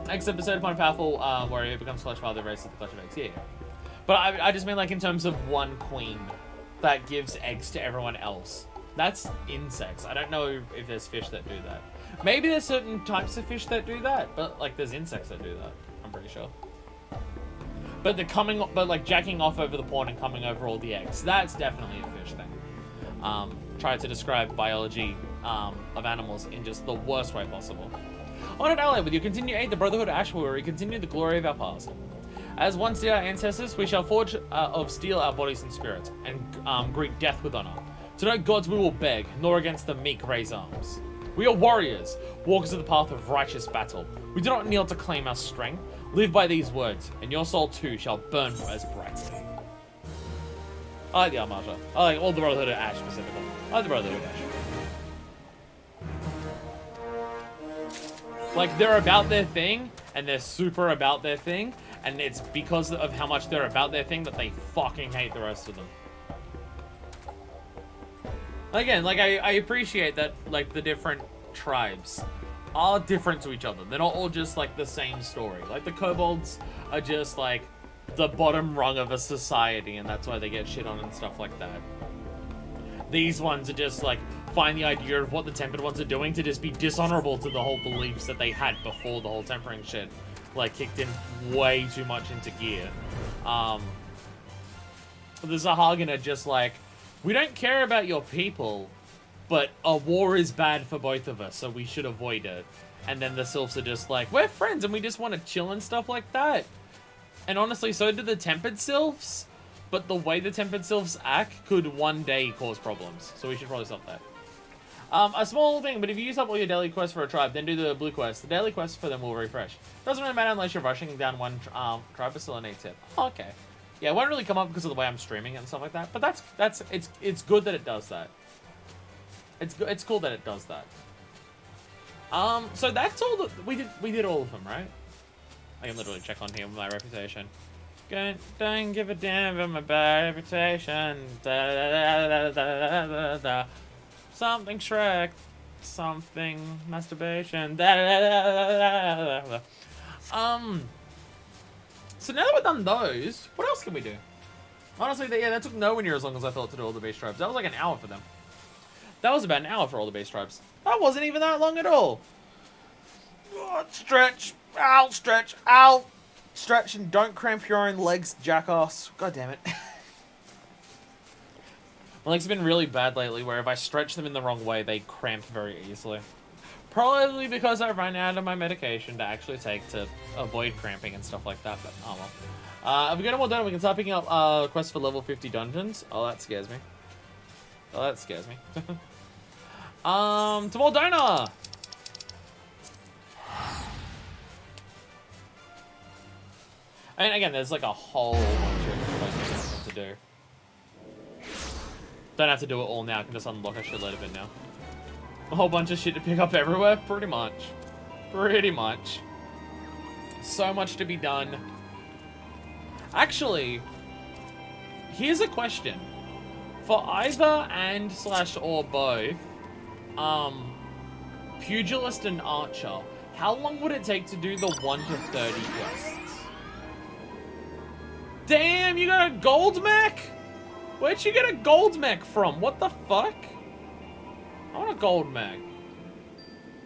Except bestowed upon a powerful warrior who becomes clutch father races the clutch of eggs. Yeah. But I just mean like in terms of one queen that gives eggs to everyone else. That's insects. I don't know if there's fish that do that. Maybe there's certain types of fish that do that, but like there's insects that do that. I'm pretty sure. But like jacking off over the pond and coming over all the eggs. That's definitely a fish thing. Try to describe biology of animals in just the worst way possible. Honored ally, with your continued aid, the Brotherhood of Ash will recontinue the glory of our past. As once did our ancestors, we shall forge of steel our bodies and spirits, and greet death with honor. To no gods we will beg, nor against the meek raise arms. We are warriors, walkers of the path of righteous battle. We do not kneel to claim our strength. Live by these words, and your soul too shall burn as brightly. I like the Almarsha. I like all the Brotherhood of Ash specifically. I like the Brotherhood of Ash. Like, they're about their thing, and they're super about their thing, and it's because of how much they're about their thing that they fucking hate the rest of them. Again, like, I appreciate that, like, the different tribes are different to each other. They're not all just, like, the same story. Like, the kobolds are just, like, the bottom rung of a society, and that's why they get shit on and stuff like that. These ones are just, like, find the idea of what the tempered ones are doing to just be dishonorable to the whole beliefs that they had before the whole tempering shit, like, kicked in way too much into gear. The Sahagin are just like, we don't care about your people, but a war is bad for both of us, so we should avoid it. And then the Sylphs are just like, we're friends and we just want to chill and stuff like that. And honestly, so do the tempered Sylphs, but the way the tempered Sylphs act could one day cause problems, so we should probably stop that. A small thing, but if you use up all your daily quests for a tribe, then do the blue quest. The daily quests for them will refresh. Doesn't really matter unless you're rushing down one tribe, but still a neat tip. Oh, okay. Yeah, it won't really come up because of the way I'm streaming it and stuff like that, but it's good that it does that. It's cool that it does that. So that's all that we did all of them, right? I can literally check on here with my reputation. Don't give a damn about my bad reputation. Something Shrek. Something masturbation. So now that we've done those, what else can we do? Honestly, yeah, that took nowhere near as long as I thought to do all the base tribes. That was like an hour for them. That was about an hour for all the base tribes. That wasn't even that long at all. Oh, stretch. Ow, stretch. Ow. Stretch and don't cramp your own legs, jackass. God damn it. My legs have been really bad lately, where if I stretch them in the wrong way, they cramp very easily. Probably because I ran out of my medication to actually take to avoid cramping and stuff like that, but oh well. If we get them all done, we can start picking up quests for level 50 dungeons. Oh, that scares me. Oh, that scares me. To Moldona! I mean, again, there's like a whole bunch of quests to do. Don't have to do it all now, I can just unlock a shitload of it now. A whole bunch of shit to pick up everywhere? Pretty much. Pretty much. So much to be done. Actually, here's a question. For either and / or both, Pugilist and Archer, how long would it take to do the 1 to 30 quests? Damn, you got a gold mech? Where'd you get a gold mech from? What the fuck? I want a gold mech.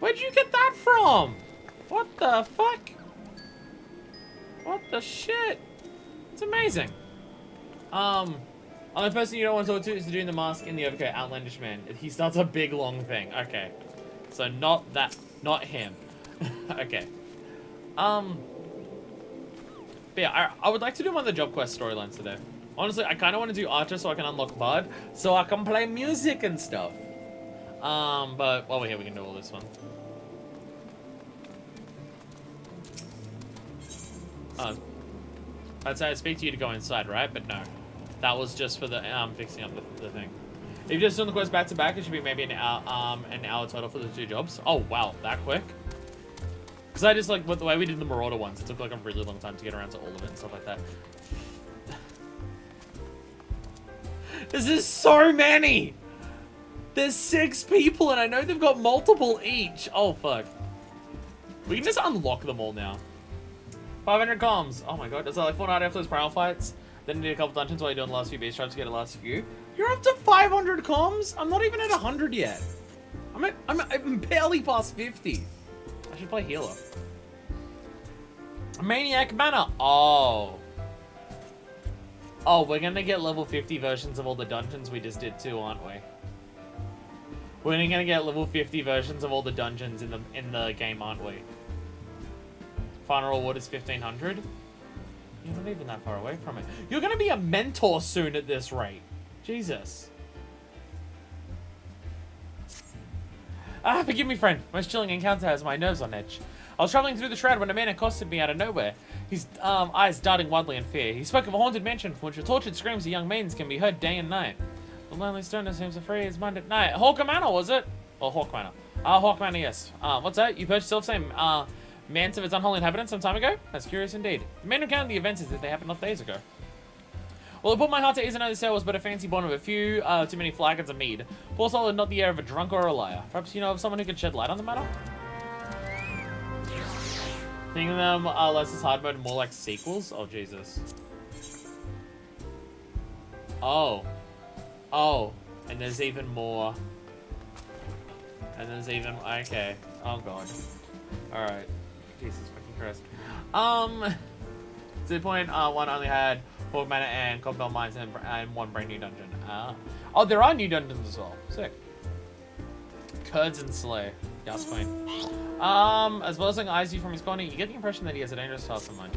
Where'd you get that from? What the fuck? What the shit? It's amazing. Only person you don't want to talk to is doing the mask in the overcoat, outlandish man. He starts a big long thing. Okay. So not him. Okay. But yeah, I would like to do one of the job quest storylines today. Honestly, I kind of want to do Archer so I can unlock Bud, so I can play music and stuff. But while we're here, we can do all this one. I'd say I'd speak to you to go inside, right? But no. That was just for the fixing up the thing. If you're just doing the quest back to back, it should be maybe an hour total for the 2 jobs. Oh wow, that quick? Because I just like with the way we did the Marauder ones, it took like a really long time to get around to all of it and stuff like that. This is so many! There's 6 people and I know they've got multiple each. Oh fuck. We can just unlock them all now. 500 comms. Oh my god, is that like 4 night after those prowl fights? Then you need a couple dungeons while you're doing the last few base tribes to get the last few. You're up to 500 comms? I'm not even at 100 yet. I'm barely past 50. I should play healer. Maniac Manor. Oh. Oh, we're gonna get level 50 versions of all the dungeons we just did too, aren't we? We're gonna get level 50 versions of all the dungeons in the game, aren't we? Final reward is 1500. You're not even that far away from it. You're gonna be a mentor soon at this rate. Jesus. Forgive me, friend. Most chilling encounter has my nerves on edge. I was traveling through the shroud when a man accosted me out of nowhere. His eyes darting wildly in fear. He spoke of a haunted mansion from which the tortured screams of young maidens can be heard day and night. The lonely stoner seems to free his mind at night. Hawk Manor, was it? Or Hawk Manor. Hawk Manor, yes. What's that? You purchased self-same manse of its unholy inhabitants some time ago? That's curious indeed. The main account of the events is that they happened not days ago. Well, it put my heart to ease and know the sale was but a fancy born of a few too many flagons of mead. Poor soul had not the air of a drunk or a liar. Perhaps you know of someone who could shed light on the matter? Think of them less as hard mode and more like sequels? Oh, Jesus. Oh. Oh. And there's even more. And there's even... Okay. Oh, God. Alright. Jesus fucking Christ. To the point, one only had Hawk Manor and Cobble Mines and 1 brand new dungeon. Oh, there are new dungeons as well. Sick. Curds and Slay. Yes, Queen. As well as saying eyes you from his corner, you get the impression that he has a dangerous task in mind.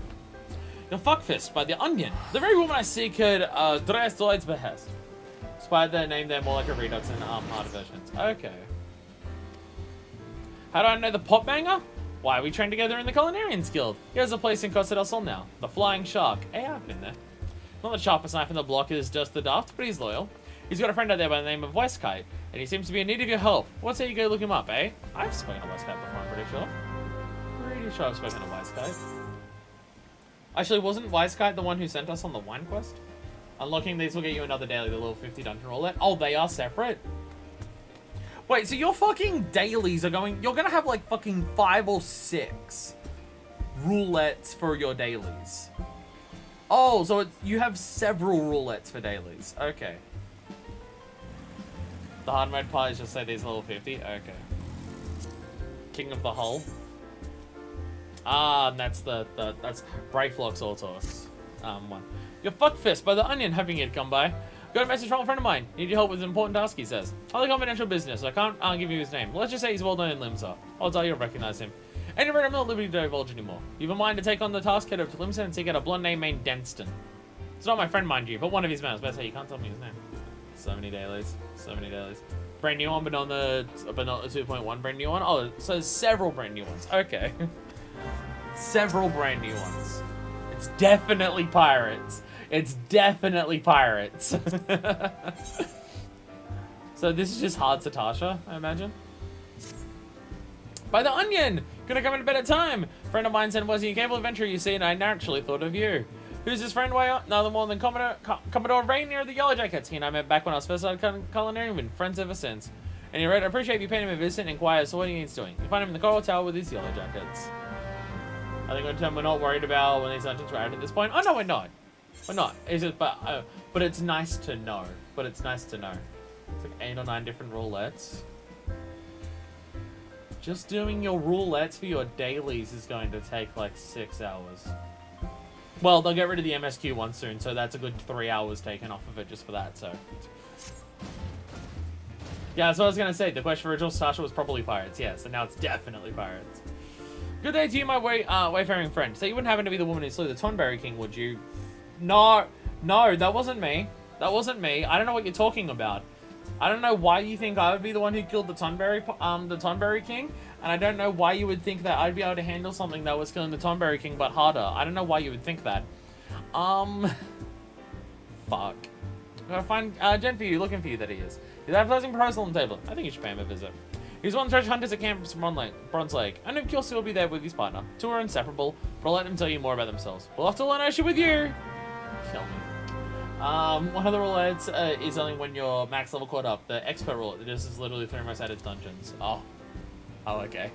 You're fuckfist by the Onion. The very woman I seek had dressed Lloyd's behest. Despite their name, they're more like a redux in harder versions. Okay. How do I know the pot banger? Why, we trained together in the Culinarians Guild. He has a place in Costa del Sol now. The Flying Shark. Hey, I've been there. Not the sharpest knife in the block is just the daft, but he's loyal. He's got a friend out there by the name of Westkite, and he seems to be in need of your help. What's say you go look him up, eh? I've spoken to Westkite before, I'm pretty sure. Pretty sure I've spoken to Westkite. Actually, wasn't Westkite the one who sent us on the wine quest? Unlocking these will get you another daily, the level 50 dungeon roulette. Oh, they are separate? Wait, so your fucking dailies are going... You're gonna have like fucking 5 or 6 roulettes for your dailies. Oh, so you have several roulettes for dailies. Okay. The hard mode pies just say these level 50? Okay. King of the Hull. Ah, and that's that's Brayflox Autos. One. You're fuckfist by the Onion, hoping you'd come by. Got a message from a friend of mine. Need your help with an important task, he says. Highly confidential business, so I can't give you his name. Let's just say he's well known in Limsa. Odds are you'll recognize him. Anyway, I'm not at liberty to divulge anymore. You have a mind to take on the task, head over to Limsa and seek out a blonde name named Denston. It's not my friend, mind you, but one of his men. I was about to say, you can't tell me his name. So many dailies. So many dailies. Brand new one, but not the 2.1 brand new one. Oh, so there's several brand new ones. Okay. Several brand new ones. It's definitely pirates. It's definitely pirates. So this is just hard Satasha, I imagine. By the Onion! Gonna come at a better time! Friend of mine said, was he a cable adventure you see, and I naturally thought of you. Who's his friend, Way? None more than Commodore Rainier of the Yellow Jackets. He and I met back when I was first started culinary and been friends ever since. And he wrote, I appreciate you paying him a visit and inquires what he needs doing. You find him in the Coral Tower with his Yellow Jackets. I think we're not worried about when these dungeons were added at this point. Oh, no, we're not. We're not. It's just, but it's nice to know. But it's nice to know. It's like 8 or 9 different roulettes. Just doing your roulettes for your dailies is going to take like 6 hours. Well, they'll get rid of the MSQ one soon, so that's a good 3 hours taken off of it just for that, so. Yeah, that's what I was going to say. The question for original Stasha was probably pirates, yes, and now it's definitely pirates. Good day to you, my wayfaring friend. So you wouldn't happen to be the woman who slew the Tonberry King, would you? No, that wasn't me. That wasn't me. I don't know what you're talking about. I don't know why you think I would be the one who killed the Tonberry King, and I don't know why you would think that I'd be able to handle something that was killing the Tonberry King, but harder. I don't know why you would think that. Fuck. Gotta find Jen for you, looking for you that he is. He's advertising proposal on the table. I think you should pay him a visit. He's one of the treasure hunters at Camp Bronze Lake. I know Kelsey will be there with his partner. Two are inseparable, but I'll let them tell you more about themselves. We'll have to learn Ocean with you! Kill me. One of the roulettes is only when you're max level caught up. The expert roulette, this is literally 3 most added dungeons. Oh, okay.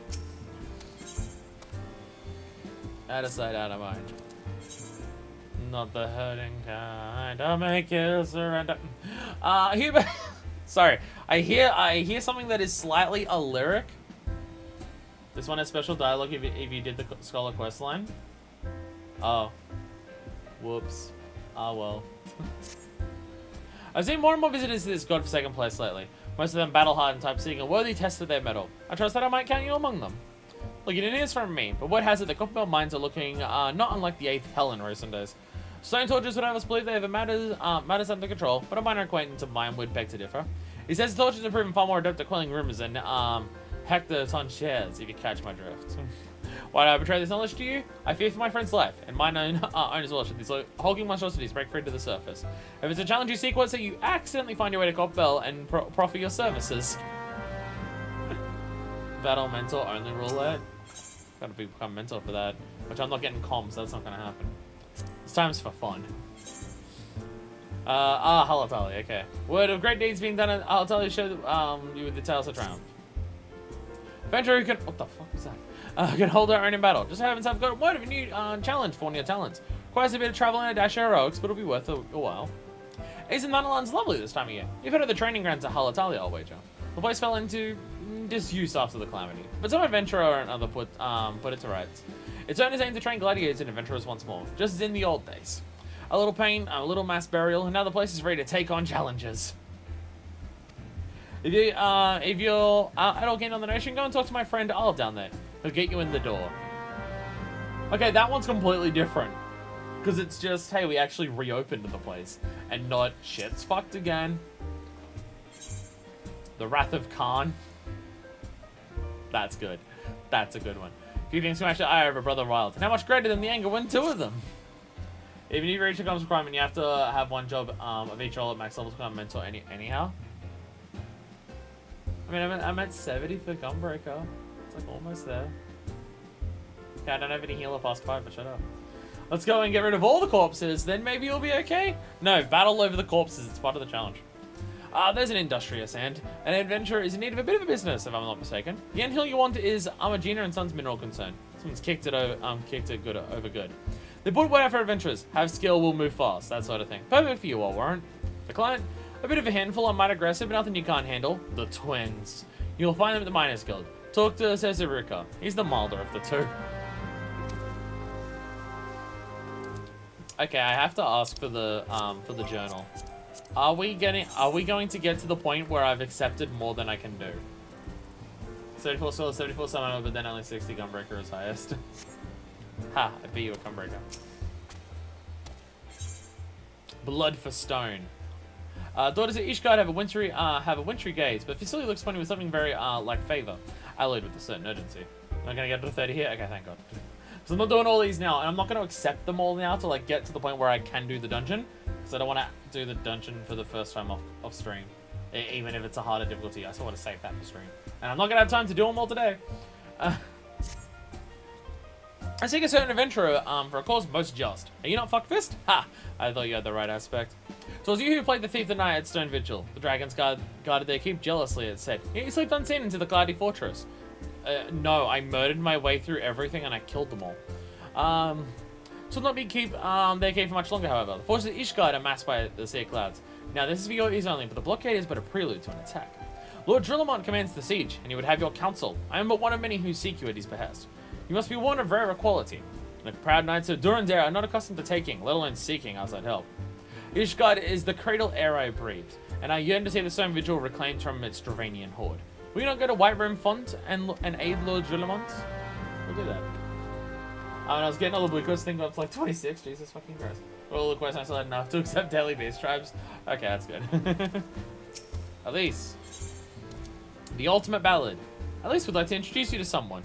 Out of sight, out of mind. Not the hurting kind. I'll make you surrender. Sorry, I hear something that is slightly a lyric. This one has special dialogue if you did the Scholar quest line. Oh. Whoops. Ah, well. I've seen more and more visitors to this godforsaken place lately. Most of them battle-hardened type, seeking a worthy test of their mettle. I trust that I might count you among them. Look, you didn't hear this from me, but word has it that Copperbell mines are looking not unlike the 8th hell in recent days. Stone Torches would have us believe they have matters under control, but a minor acquaintance of mine would beg to differ. He says the Torches have proven far more adept at quelling rumors than Hector shares, if you catch my drift. Why do I betray this knowledge to you? I fear for my friend's life, and mine own as well should these hulking monstrosities break free to the surface. If it's a challenge you seek, so you accidentally find your way to Copperbell and proffer your services. Battle mentor only roulette. Gotta become mentor for that. Which I'm not getting comms, so that's not gonna happen. This time's for fun. Halatali, okay. Word of great deeds being done at Halatali show you with the tales of triumph. Venture who can... What the fuck was that? Can hold their own in battle. Just haven't got word of a new challenge for one of your talents. Requires a bit of travel and a dash of heroics, but it'll be worth a while. Isn't Nanalan's lovely this time of year? You've heard of the training grounds at Halatali, I'll wager. The place fell into disuse after the calamity, but some adventurer or another put it to rights. Its owners aim to train gladiators and adventurers once more, just as in the old days. A little pain, a little mass burial, and now the place is ready to take on challenges. If you're at all keen on the nation, go and talk to my friend Al down there. He'll get you in the door. Okay, that one's completely different. Because it's just, hey, we actually reopened the place. And not, shit's fucked again. The Wrath of Khan. That's good. That's a good one. Few things smash the eye over Brother Wild. And how much greater than the anger when 2 of them? Even if you reach a comes requirement, you have to have 1 job of each role at max level to become a mentor anyhow. I mean, I'm at 70 for Gunbreaker. It's like almost there. Okay, I don't have any healer past 5, but shut up. Let's go and get rid of all the corpses, then maybe you'll be okay. No, battle over the corpses, it's part of the challenge. There's an industrious and an adventurer is in need of a bit of a business, if I'm not mistaken. The end hill you want is Armagina and Sons Mineral Concern. Someone's kicked it good over good. They put word out for adventurers. Have skill, will move fast, that sort of thing. Perfect for you all, Warren. The client, a bit of a handful, I might aggressive, but nothing you can't handle. The twins. You'll find them at the Miners Guild. Talk to Cesarica. He's the milder of the 2. Okay, I have to ask for the journal. Are we going to get to the point where I've accepted more than I can do? 34 soul, 74 summon, but then only 60 Gunbreaker is highest. Ha, I beat you a Gunbreaker. Blood for stone. Daughters of Ishgard have a wintry gaze, but Facility looks funny with something very like favor, alloyed with a certain urgency. I'm gonna get to 30 here. Okay, thank God. So I'm not doing all these now, and I'm not gonna accept them all now to like get to the point where I can do the dungeon, because I don't want to do the dungeon for the first time off stream, even if it's a harder difficulty. I still want to save that for stream, and I'm not gonna have time to do them all today. I seek a certain adventurer for a cause most just. Are you not fuckfist? Ha! I thought you had the right aspect. So it was you who played the thief the night at Stone Vigil. The dragons guarded their keep jealously, it said. Yet you slept unseen into the cloudy fortress. No, I murdered my way through everything and I killed them all. So not be keep their keep for much longer, however. The forces of Ishgard are masked by the sea clouds. Now this is for your ears only, but the blockade is but a prelude to an attack. Lord Drillamont commands the siege, and he would have your counsel. I am but one of many who seek you at his behest. You must be one of rarer quality. The proud knights of Durandare are not accustomed to taking, let alone seeking outside help. Ishgard is the cradle air I breathed, and I yearn to see the Stone Vigil reclaimed from its Dravanian horde. Will you not go to White Room Font and aid Lord Drillamont? We'll do that. I was getting all the blue quests, thing up to like 26, Jesus fucking Christ. All the quests I still had enough to accept daily beast tribes. Okay, that's good. Elise. The ultimate ballad. Elise would like to introduce you to someone.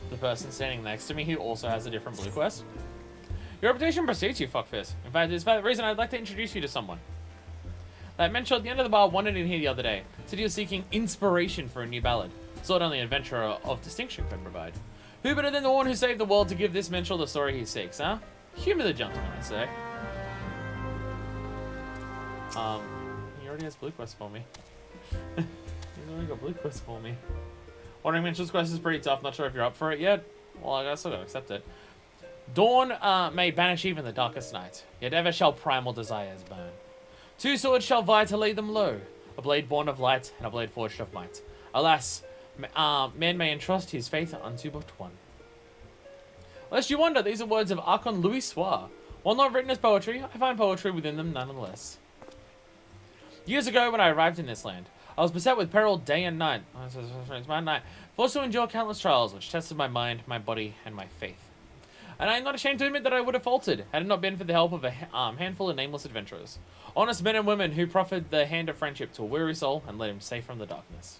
The person standing next to me who also has a different blue quest. Your reputation precedes you, fuckfist. In fact, it's for that reason I'd like to introduce you to someone. That mentor at the end of the bar wandered in here the other day. Said he was seeking inspiration for a new ballad. Sought only an adventurer of distinction could provide. Who better than the one who saved the world to give this mentor the story he seeks, huh? Humor the gentleman, I say. He already has blue quest for me. He's already got blue quest for me. Wandering Mention's quest is pretty tough. Not sure if you're up for it yet. Well, I still gotta accept it. Dawn may banish even the darkest night, yet ever shall primal desires burn. Two swords shall vie to lay them low, a blade born of light and a blade forged of might. Alas, man may entrust his faith unto but one. Lest you wonder, these are words of Archon Louis Soir. While not written as poetry, I find poetry within them nonetheless. Years ago, when I arrived in this land, I was beset with peril day and night. Forced to endure countless trials, which tested my mind, my body, and my faith. And I am not ashamed to admit that I would have faltered, had it not been for the help of a handful of nameless adventurers. Honest men and women who proffered the hand of friendship to a weary soul and led him safe from the darkness.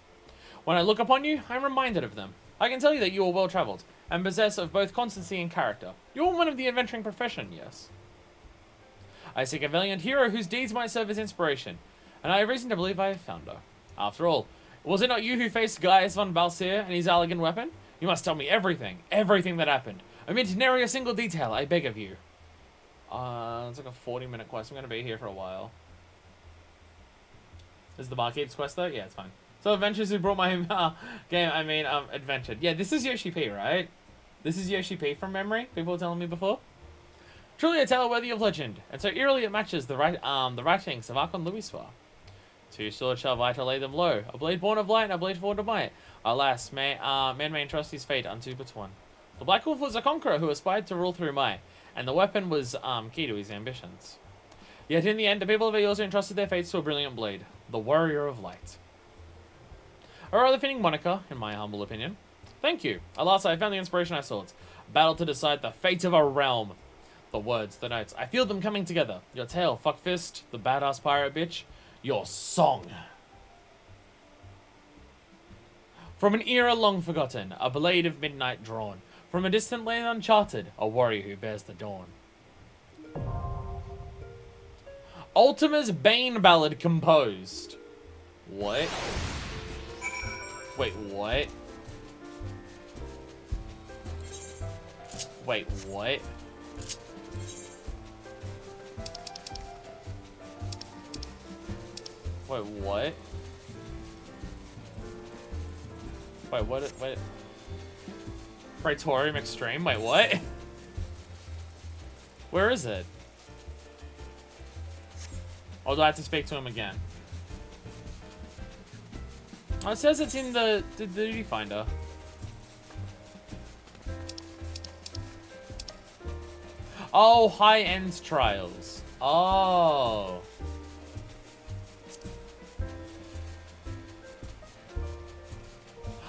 When I look upon you, I am reminded of them. I can tell you that you are well-travelled, and possess of both constancy and character. You are one of the adventuring profession, yes. I seek a valiant hero whose deeds might serve as inspiration, and I have reason to believe I have found her. After all, was it not you who faced Gaius von Balsier and his elegant weapon? You must tell me everything that happened. Omit nary a single detail, I beg of you. It's like a 40-minute quest. I'm going to be here for a while. Is the Barkeep's quest, though? Yeah, it's fine. So, adventures who brought my game, adventured. Yeah, this is Yoshi P, right? This is Yoshi P from memory, people were telling me before. Truly a tale worthy of legend, and so eerily it matches the writings of Archon Louis Soir. Two swords shall vie to lay them low, a blade born of light and a blade forged of might. Alas, man may entrust his fate unto but one. The Black Wolf was a conqueror who aspired to rule through might, and the weapon was key to his ambitions. Yet in the end, the people of Eorzea entrusted their fates to a brilliant blade, the Warrior of Light. A rather fitting moniker, in my humble opinion. Thank you. Alas, I found the inspiration I sought. Battle to decide the fate of a realm. The words, the notes, I feel them coming together. Your tale, fuckfist, the badass pirate bitch. Your song. From an era long forgotten, a blade of midnight drawn. From a distant land uncharted, a warrior who bears the dawn. Ultima's Bane ballad composed. What? Wait, what? Wait, what? Wait, what? Wait, what? Wait. Praetorium Extreme? Wait, what? Where is it? Or do I have to speak to him again? Oh, it says it's in the duty finder. Oh, high-end trials. Oh.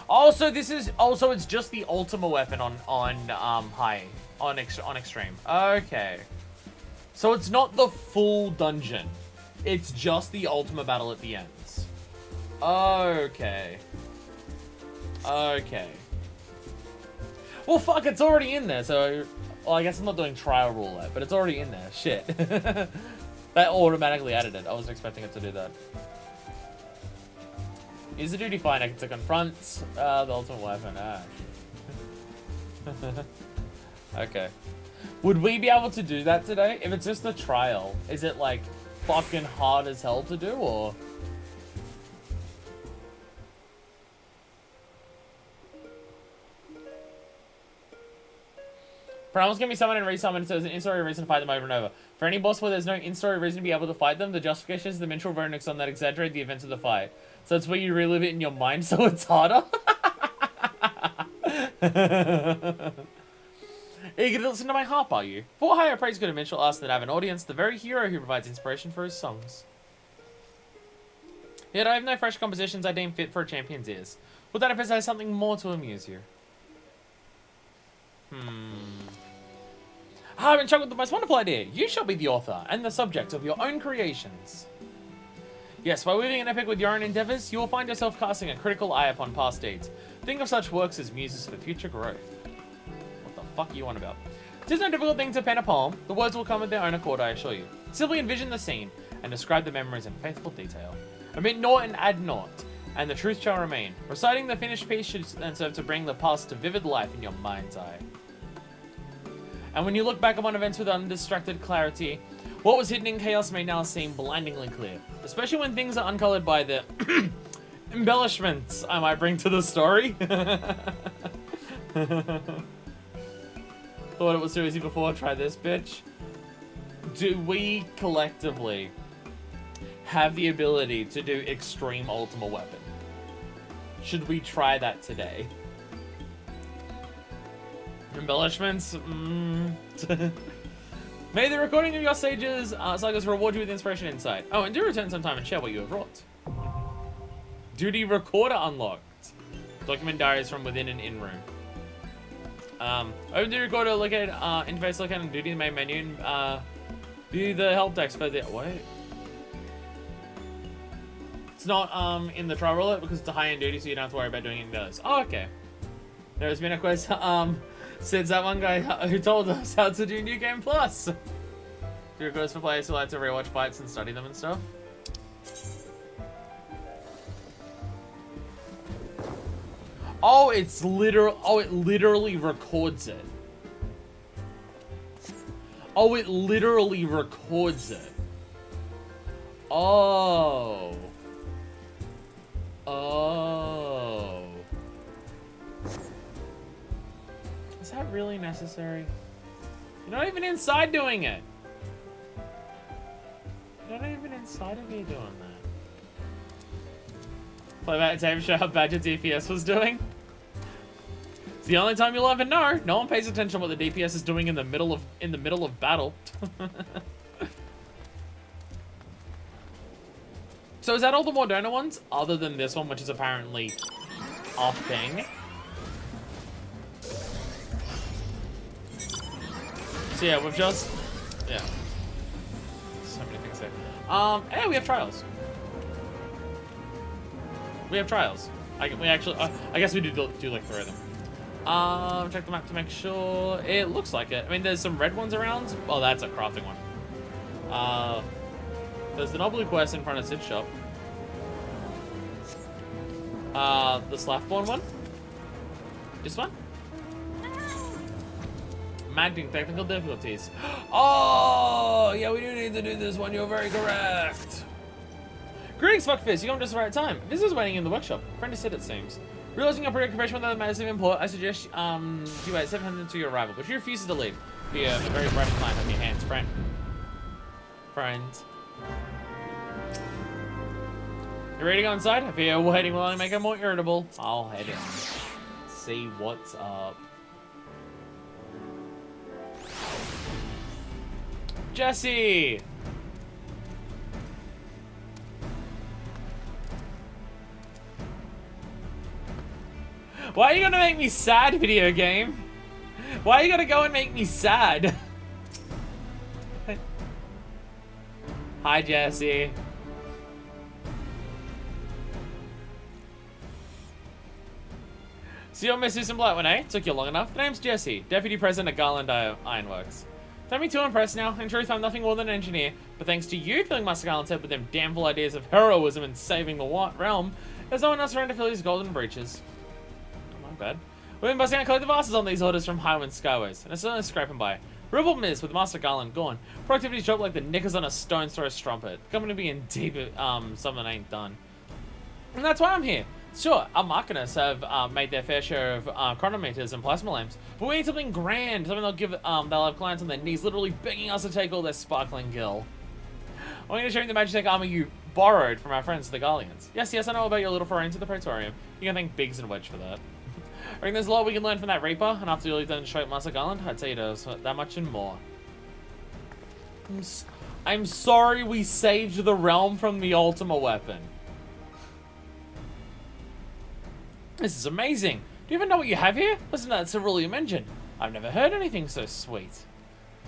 Also, this is also it's just the Ultima weapon on extreme. Okay. So it's not the full dungeon. It's just the Ultima battle at the ends. Okay. Okay. Well, fuck, it's already in there, so... Well, I guess I'm not doing trial roulette, but it's already in there. Shit. That automatically added it. I wasn't expecting it to do that. Use the duty finder to confront the ultimate weapon. Ah. Okay. Would we be able to do that today? If it's just a trial, is it like fucking hard as hell to do, or? Problems can be summoned and resummoned, so there's an in-story reason to fight them over and over. For any boss where there's no in-story reason to be able to fight them, the justification is the mental verdicts on that exaggerate the events of the fight. So it's where you relive it in your mind, so it's harder. Eager to listen to my harp, are you? For higher praise good eventual ask that I have an audience, the very hero who provides inspiration for his songs. Yet I have no fresh compositions I deem fit for a champion's ears. Would that emphasize something more to amuse you? I've been struck with the most wonderful idea. You shall be the author and the subject of your own creations. Yes, by weaving an epic with your own endeavors, you will find yourself casting a critical eye upon past deeds. Think of such works as muses for future growth. What the fuck are you on about? It is no difficult thing to pen a poem. The words will come of their own accord, I assure you. Simply envision the scene and describe the memories in faithful detail. Omit naught and add naught, and the truth shall remain. Reciting the finished piece should then serve to bring the past to vivid life in your mind's eye. And when you look back upon events with undistracted clarity, what was hidden in chaos may now seem blindingly clear. Especially when things are uncolored by the embellishments I might bring to the story. Thought it was too easy before, try this, bitch. Do we collectively have the ability to do Extreme Ultimate Weapon? Should we try that today? Embellishments? May the recording of your sages sagas reward you with inspiration and insight. Oh, and do return sometime and share what you have wrought. Duty Recorder unlocked. Document diaries from within an in-room. Open the recorder, look at interface, look at and duty in the main menu, and view the help text for the... Wait. It's not in the trial roulette because it's a high-end duty, so you don't have to worry about doing anything else. Oh, okay. There's been a quest, since that one guy who told us how to do New Game Plus. Do requests for players who like to rewatch fights and study them and stuff. Oh, it's literal. Oh, it literally records it. Oh, it literally records it. Oh. Oh. Is that really necessary? You're not even inside doing it. You're not even inside of me doing that. Play back and tape show how bad your DPS was doing. It's the only time you'll ever know. No one pays attention to what the DPS is doing in the middle of battle. So is that all the Moderna ones? Other than this one, which is apparently a thing. So yeah, we've just... Yeah. So many things there. Hey, we have trials. We have trials. We actually... I guess we do like 3 of them. Check the map to make sure. It looks like it. I mean, there's some red ones around. Oh, that's a crafting one. There's the Nobly quest in front of Sid's shop. The Slathborn one. This one. Managing technical difficulties. Oh, yeah, we do need to do this one. You're very correct. Greetings, Fuckfizz. You come just the right time. This is waiting in the workshop. Friend is sit, it seems. Realizing your preoccupation with other matters of import, I suggest you wait 700 until your arrival, but she refuses to leave. Be a very bright client on your hands, friend. You ready to go inside? If you're waiting while I make her more irritable, I'll head in. See what's up. Jesse! Why are you gonna make me sad, video game? Why are you gonna go and make me sad? Hi, Jesse. So you're Miss Susan Blight one, eh? Took you long enough. The name's Jesse, Deputy President at Garland Ironworks. Don't be too impressed now. In truth, I'm nothing more than an engineer. But thanks to you filling Master Garland's head with them damnful ideas of heroism and saving the realm, there's no one else around to fill his golden breeches. Not bad. We've been busting out collective asses on these orders from Highwind Skyways, and it's only scraping by. Reborn miss with Master Garland gone. Productivity's dropped like the knickers on a stone's throw strumpet. Coming to be in deep, something ain't done. And that's why I'm here. Sure, our marketers have made their fair share of chronometers and plasma lamps, but we need something grand, something they'll have clients on their knees literally begging us to take all their sparkling gil. I'm going to show you the Magitech armor you borrowed from our friends the Garleans. Yes, I know about your little foray into the Praetorium. You can thank Biggs and Wedge for that. I think there's a lot we can learn from that Reaper, and after you've done straight Master Garland, I'd say it does that much and more. I'm sorry we saved the realm from the Ultima weapon. This is amazing. Do you even know what you have here? Listen to that ceruleum engine. I've never heard anything so sweet.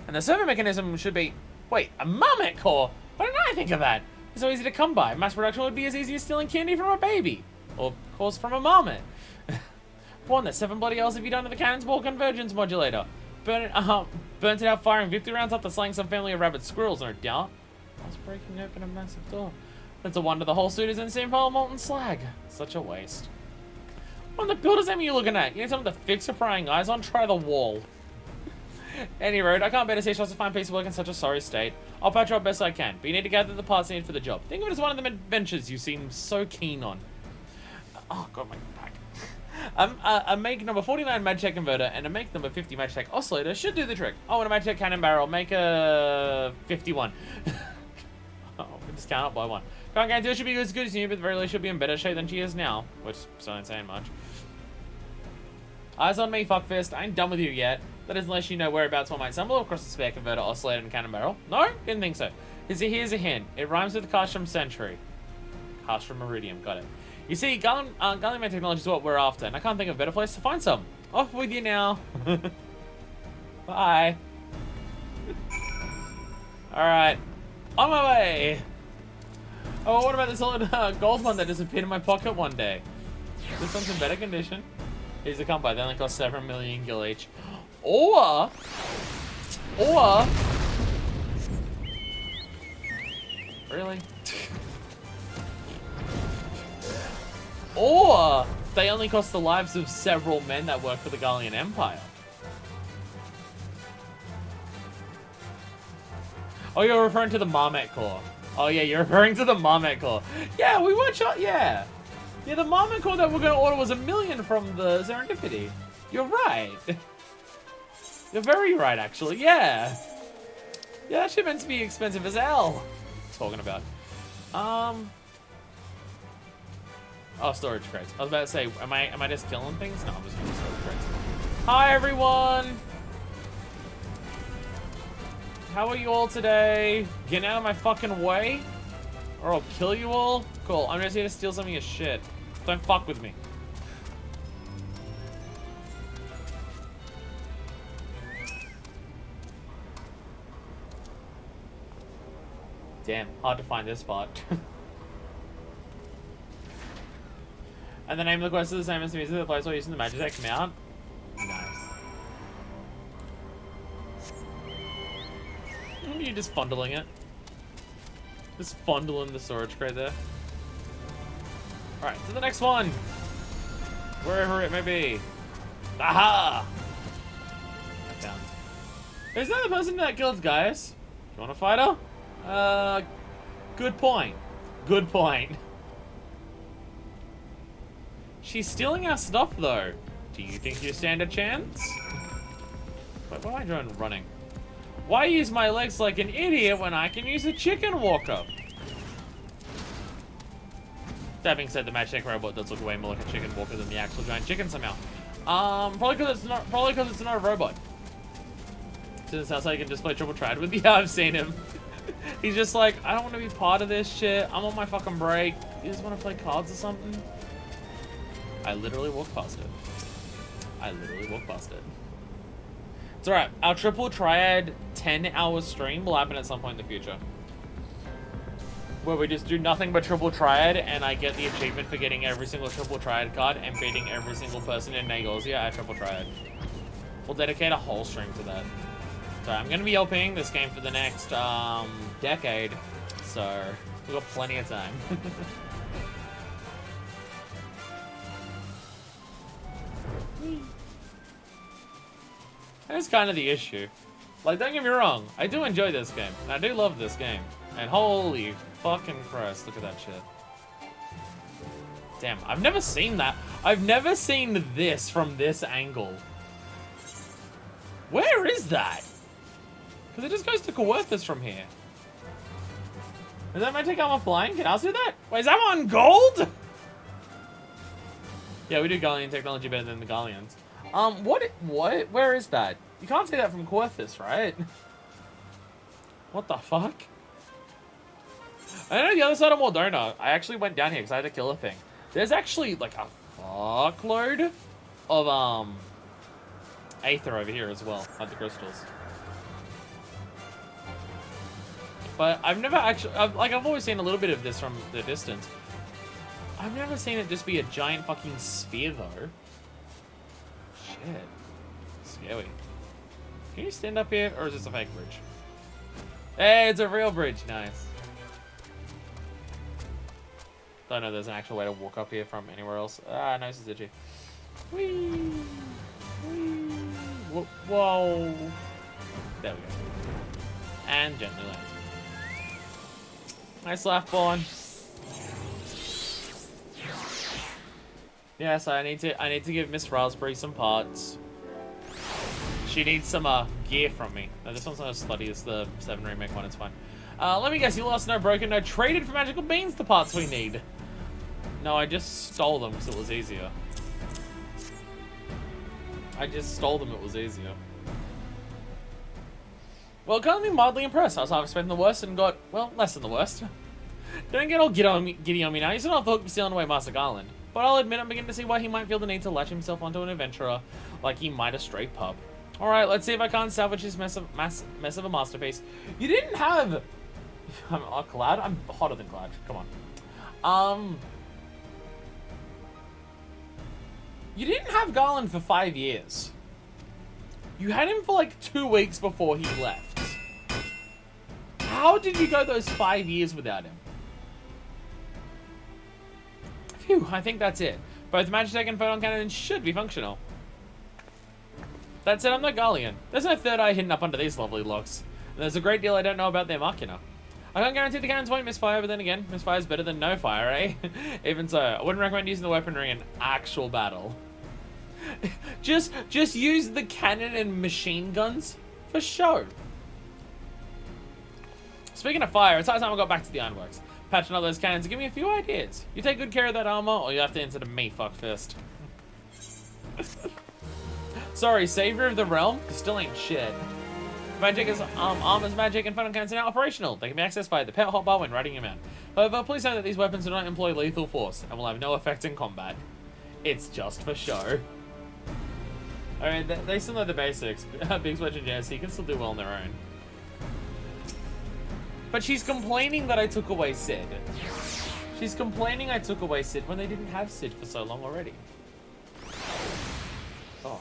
And the servo mechanism should be... Wait, a marmot core? Why didn't I think of that? It's so easy to come by. Mass production would be as easy as stealing candy from a baby. Or, of course, from a marmot. One, there's 7 bloody hours have you done to the Cannon's Ball Convergence Modulator. Burnt it out firing 50 rounds after slaying some family of rabid squirrels, no doubt. I was breaking open a massive door. It's a wonder the whole suit is in the same pile of molten slag. Such a waste. What the builder's aim are you looking at? You need something to fix your prying eyes on? Try the wall. Any road, I can't bear to see such a fine piece of work in such a sorry state. I'll patch up best I can, but you need to gather the parts needed for the job. Think of it as one of them adventures you seem so keen on. Oh, God, my back. A make number 49 Magitech converter and a make number 50 Magitech oscillator should do the trick. Oh, and a Magitech cannon barrel, make a 51. Oh, we just count up by 1. Can't guarantee it should be as good as new, but at the very least she'll be in better shape than she is now, which still ain't saying much. Eyes on me, fuckfist. I ain't done with you yet. That is unless you know whereabouts one might stumble across the spare converter, oscillator, and cannon barrel. No? Didn't think so. Here's a hint. It rhymes with Castrum Century. Castrum Meridium, got it. You see, Gallium technology is what we're after, and I can't think of a better place to find some. Off with you now. Bye. Alright. On my way. Oh, what about this solid gold one that disappeared in my pocket one day? This one's in better condition. Here's the come by. They only cost 7 million gil each. Or... Really? Or they only cost the lives of several men that work for the Gallian Empire. Oh, you're referring to the Marmot Core. Oh yeah, you're referring to the Marmot Core. Yeah, we were yeah. Yeah, the Marmot Core that we're gonna order was 1 million from the Serendipity. You're right. You're very right, actually. Yeah. Yeah, that shit meant to be expensive as hell. Talking about. Oh, storage crates. I was about to say, am I just killing things? No, I'm just killing storage crates. Hi, everyone. How are you all today? Getting out of my fucking way? Or I'll kill you all? Cool, I'm just here to steal some of your shit. Don't fuck with me. Damn, hard to find this spot. And the name of the quest is the same as the music of the place while using the Magitech mount. Nice. You're just fondling it. Just fondling the storage crate there. Alright, to the next one! Wherever it may be. Aha! I found. Is that the person that killed Gaius? You want to fight her? Good point. Good point. She's stealing our stuff, though. Do you think you stand a chance? Wait, what am I doing running? Why use my legs like an idiot when I can use a chicken walker? That being said, the Magitech robot does look way more like a chicken walker than the actual giant chicken somehow. Probably because it's not a robot. Since that's how you can just play triple triad with. Yeah, I've seen him. He's just like, I don't want to be part of this shit. I'm on my fucking break. You just want to play cards or something? I literally walked past it. I literally walked past it. It's alright. Our triple triad 10-hour stream will happen at some point in the future. Where we just do nothing but triple triad, and I get the achievement for getting every single triple triad card and beating every single person in Nagosia at triple triad. We'll dedicate a whole stream to that. So I'm going to be LPing this game for the next decade, so we've got plenty of time. That's kind of the issue. Like, don't get me wrong, I do enjoy this game, and I do love this game. And holy fucking Christ, look at that shit. Damn, I've never seen that. I've never seen this from this angle. Where is that? Because it just goes to Coerthus from here. Is that Magic Armor flying? Can I do that? Wait, is that one gold? Yeah, we do Galleon technology better than the Galleons. What? Where is that? You can't say that from Coerthus, right? What the fuck? I know the other side of Mordona. I actually went down here because I had to kill a thing. There's actually like a fuckload of Aether over here as well at the crystals. But I've never actually, I've always seen a little bit of this from the distance. I've never seen it just be a giant fucking sphere though. Shit. Scary. Can you stand up here or is this a fake bridge? Hey, it's a real bridge. Nice. Don't know there's an actual way to walk up here from anywhere else. Ah, no, this is itchy. Whee! Whee! Whoa! There we go. And gently land. Nice laugh, Born. Yes, I need to give Miss Raspberry some parts. She needs some gear from me. No, this one's not as slutty as the 7 remake one. It's fine. Let me guess. You lost, no broken, no traded for magical beans. The parts we need. No, I just stole them because it was easier. I just stole them. It was easier. Well, currently mildly impressed. I was half expecting the worst and got, well, less than the worst. Don't get all giddy on me now. He's not off the hook for stealing away Master Garland. But I'll admit I'm beginning to see why he might feel the need to latch himself onto an adventurer like he might a stray pup. Alright, let's see if I can't salvage this mess of a masterpiece. You didn't have... Cloud? I'm hotter than Cloud. Come on. You didn't have Garland for 5 years. You had him for like 2 weeks before he left. How did you go those 5 years without him? Phew, I think that's it. Both Magitech and Photon Cannon should be functional. That said, I'm no Galleon. There's no third eye hidden up under these lovely locks. And there's a great deal I don't know about their Machina. I can't guarantee the cannons won't misfire, but then again, misfire is better than no fire, eh? Even so, I wouldn't recommend using the weaponry in actual battle. just use the cannon and machine guns for show. Speaking of fire, it's high time I got back to the ironworks. Patching up those cannons and give me a few ideas. You take good care of that armor, or you have to answer to me, fuck first. Sorry, Savior of the Realm? You still ain't shit. Magic is, armor's magic and photon cannons are now operational. They can be accessed by the pet hotbar when riding your man. However, please note that these weapons do not employ lethal force and will have no effect in combat. It's just for show. I mean, they still know the basics. Big Switch and JSC can still do well on their own. But she's complaining that I took away Sid. She's complaining I took away Sid when they didn't have Sid for so long already. Oh.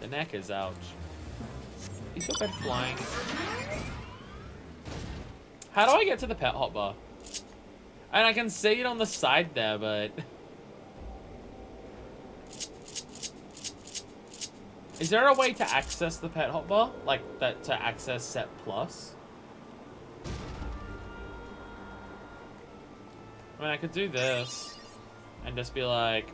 The neck is ouch. Is your bed flying? How do I get to the pet hotbar? And I can see it on the side there, but... Is there a way to access the pet hotbar? Like, that to access Set Plus? I mean, I could do this and just be like...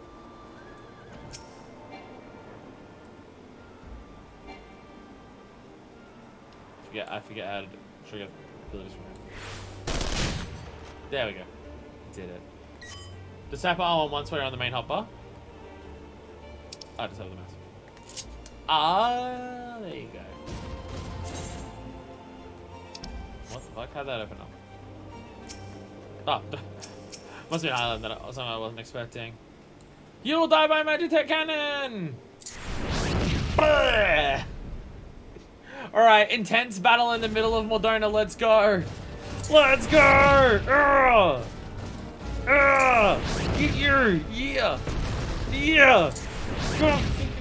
I forget how to trigger abilities from him. There we go. Did it. Just tap R1 once we're on the main hotbar. Just have the mouse. Ah, there you go. What the fuck? How'd that open up? Oh, must be an island that something I wasn't expecting. You'll die by Magitech Cannon! Alright, intense battle in the middle of Mordona, let's go! Let's go! Get your, yeah! Yeah!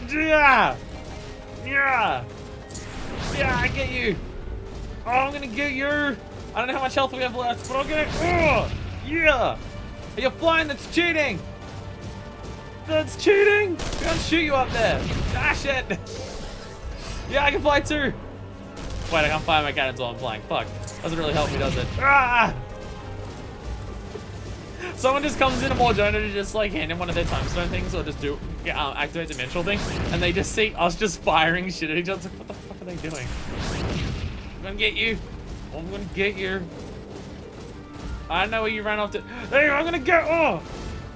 Yeah! Yeah! Yeah, I get you! Oh, I'm gonna get you! I don't know how much health we have left, but I'll get it! Yeah! Are you flying? That's cheating! That's cheating! I can't shoot you up there! Dash it! Yeah, I can fly too. Wait, I can't fire my cannons while I'm flying. Fuck. Doesn't really help me, does it? Ah! Someone just comes in a Mordona to just like hand in one of their time stone things or just do activate dimensional thing, and they just see us just firing shit at each other. It's like, what the fuck are they doing? I'm gonna get you. I'm gonna get you. I know where you ran off to. Hey, I'm gonna get. Oh!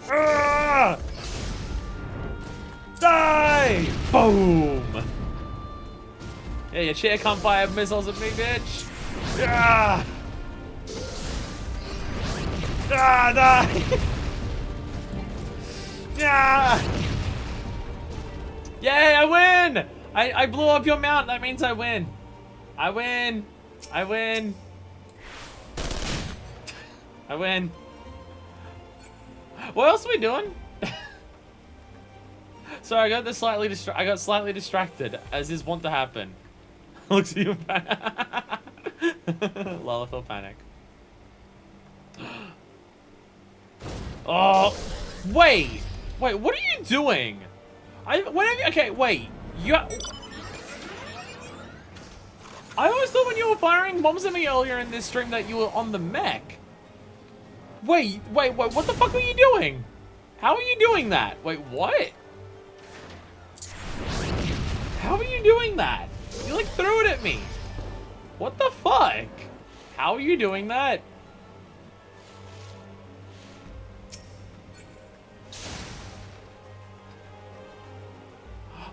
Ah! Die! Boom! Yeah, your chair can't fire missiles at me, bitch. Ah! Ah, die! Yeah! Yay, I win! I blew up your mount. That means I win. I win. I win. I win. What else are we doing? Sorry, I got slightly distracted, as is wont to happen. Looks at you. Lol, I feel panic. Oh, wait, what are you doing? Okay, wait, I always thought when you were firing bombs at me earlier in this stream that you were on the mech. Wait, what the fuck are you doing? How are you doing that? Wait, what? How are you doing that? You like threw it at me. What the fuck? How are you doing that?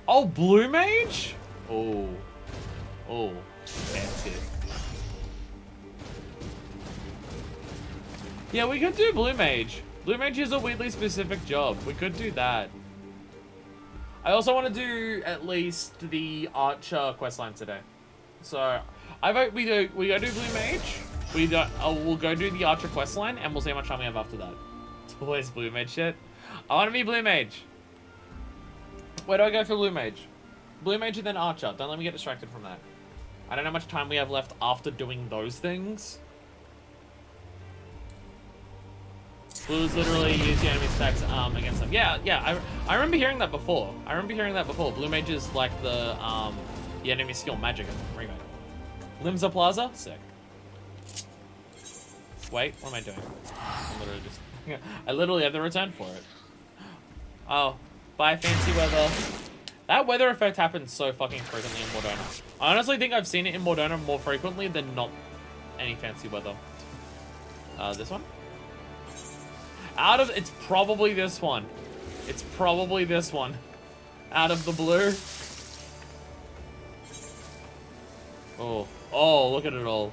Oh, blue mage? Oh. Oh. Fancy. Yeah, we could do blue mage. Blue mage is a weirdly specific job. We could do that. I also want to do at least the archer questline today. So I vote we go do blue mage. We'll go do the archer questline and we'll see how much time we have after that. It's always blue mage shit. I want to be blue mage. Where do I go for blue mage? Blue mage and then archer. Don't let me get distracted from that. I don't know how much time we have left after doing those things. Blue is literally use the enemy stacks against them. Yeah, I remember hearing that before. Blue mage is like the enemy skill magic remake. Limsa Plaza? Sick. Wait, what am I doing? I literally have the return for it. Oh, bye fancy weather. That weather effect happens so fucking frequently in Mordona. I honestly think I've seen it in Mordona more frequently than not any fancy weather. This one? It's probably this one. It's probably this one. Out of the blue. Oh, look at it all.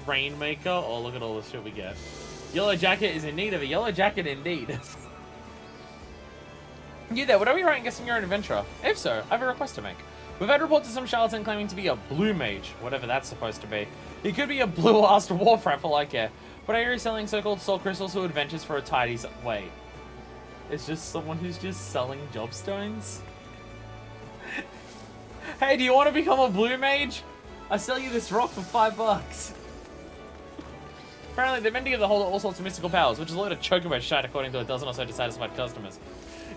Rainmaker. Oh, look at all the shit we get. Yellow jacket is in need of a yellow jacket indeed. You there, what are we writing guessing you're an adventurer? If so, I have a request to make. We've had reports of some charlatan claiming to be a blue mage, whatever that's supposed to be. He could be a blue-assed warfrat for all I care. But I hear he's selling so-called soul crystals to adventures for a tidy... Wait. It's just someone who's just selling job stones? Hey, do you want to become a blue mage? I sell you this rock for $5. Apparently, they're meant to give the holder all sorts of mystical powers, which is a load of chocobo shite according to a dozen or so dissatisfied customers.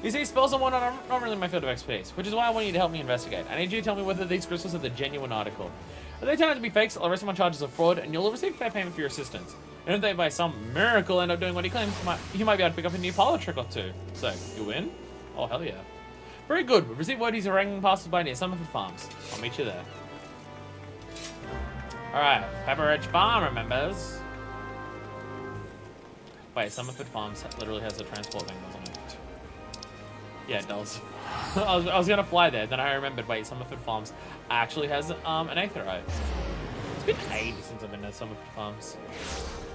You see, spells and whatnot are not really my field of expertise, which is why I want you to help me investigate. I need you to tell me whether these crystals are the genuine article. If they turn out to be fakes, I'll arrest them on charges of fraud, and you'll receive fair payment for your assistance. And if they, by some miracle, end up doing what he claims, you might be able to pick up a new parlor trick or two. So, you win? Oh, hell yeah. Very good. We've received word he's haranguing passers-by near Summerford Farms. I'll meet you there. Alright, Pepperidge Farm, remembers? Wait, Summerford Farms literally has a transport thing, doesn't it? Yeah, it does. I was gonna fly there, then I remembered, wait, Summerford Farms actually has an aetheryte. It's been ages since I've been to Summerford Farms.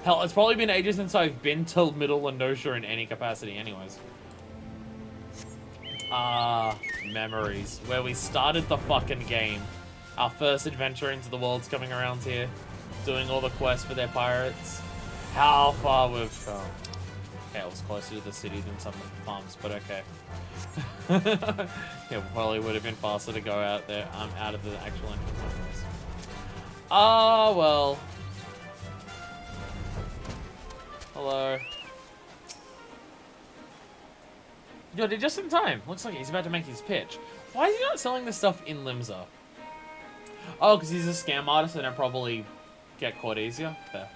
Hell, it's probably been ages since I've been to Middle Lenosha in any capacity anyways. Memories. Where we started the fucking game. Our first adventure into the world's coming around here. Doing all the quests for their pirates. How far we've come. Okay, it was closer to the city than some of the farms, but okay. Yeah, probably would have been faster to go out there, out of the actual entrance anyways. Oh, well. Hello. Yo, just in time. Looks like he's about to make his pitch. Why is he not selling this stuff in Limsa? Oh, because he's a scam artist and I probably get caught easier. Fair.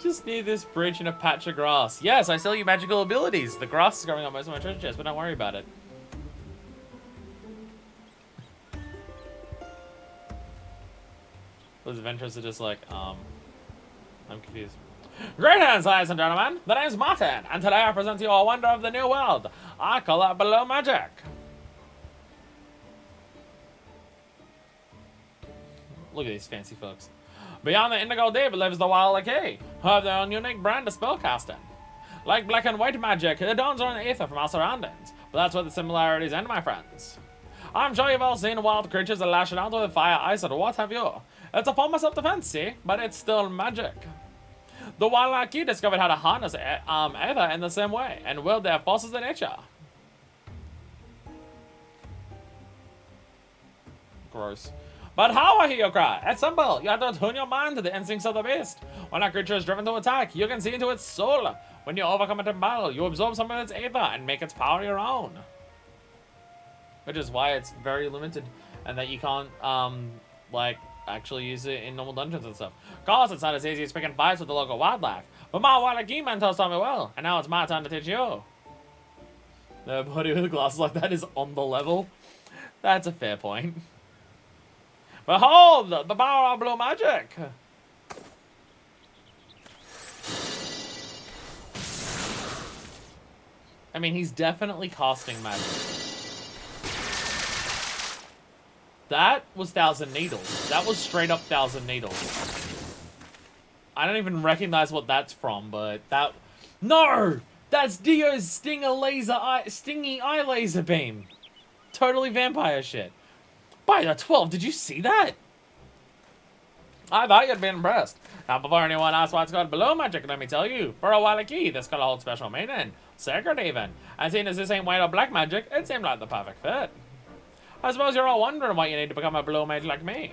Just need this bridge and a patch of grass. Yes, I sell you magical abilities. The grass is growing on most of my treasure chest, but don't worry about it. Those adventurers are just like, I'm confused. Greetings, ladies and gentlemen. The name's Martin, and today I present to you a wonder of the new world. I call it Below Magic. Look at these fancy folks. Beyond the Indigo Deep lives the Wild Key, who have their own unique brand of spellcasting. Like black and white magic, the dawns are in the ether from our surroundings, but that's where the similarities end, my friends. I'm sure you've all seen wild creatures that lash out with fire, ice, or what have you. It's a form of self-defense, see? But it's still magic. The Wild Key discovered how to harness either in the same way, and wield their forces of nature. Gross. But how, I hear you cry? It's simple. You have to tune your mind to the instincts of the beast. When a creature is driven to attack, you can see into its soul. When you overcome it in battle, you absorb some of its ether and make its power your own. Which is why it's very limited, and that you can't, like, actually use it in normal dungeons and stuff. Of course, it's not as easy as picking fights with the local wildlife. But my Wild Key mentors taught me well, and now it's my turn to teach you. The body with glasses like that is on the level. That's a fair point. Behold, the power of blue magic! I mean, he's definitely casting magic. That was 1,000 Needles. That was straight up 1,000 Needles. I don't even recognize what that's from, but that... No! That's Dio's stingy eye laser beam. Totally vampire shit. By the 12, did you see that? I thought you'd be impressed. Now, before anyone asks why it's called Below Magic, let me tell you. For a Wild Key, this could hold special meaning. Sacred even. And seeing as this ain't white or black magic, it seemed like the perfect fit. I suppose you're all wondering why you need to become a Blue Mage like me.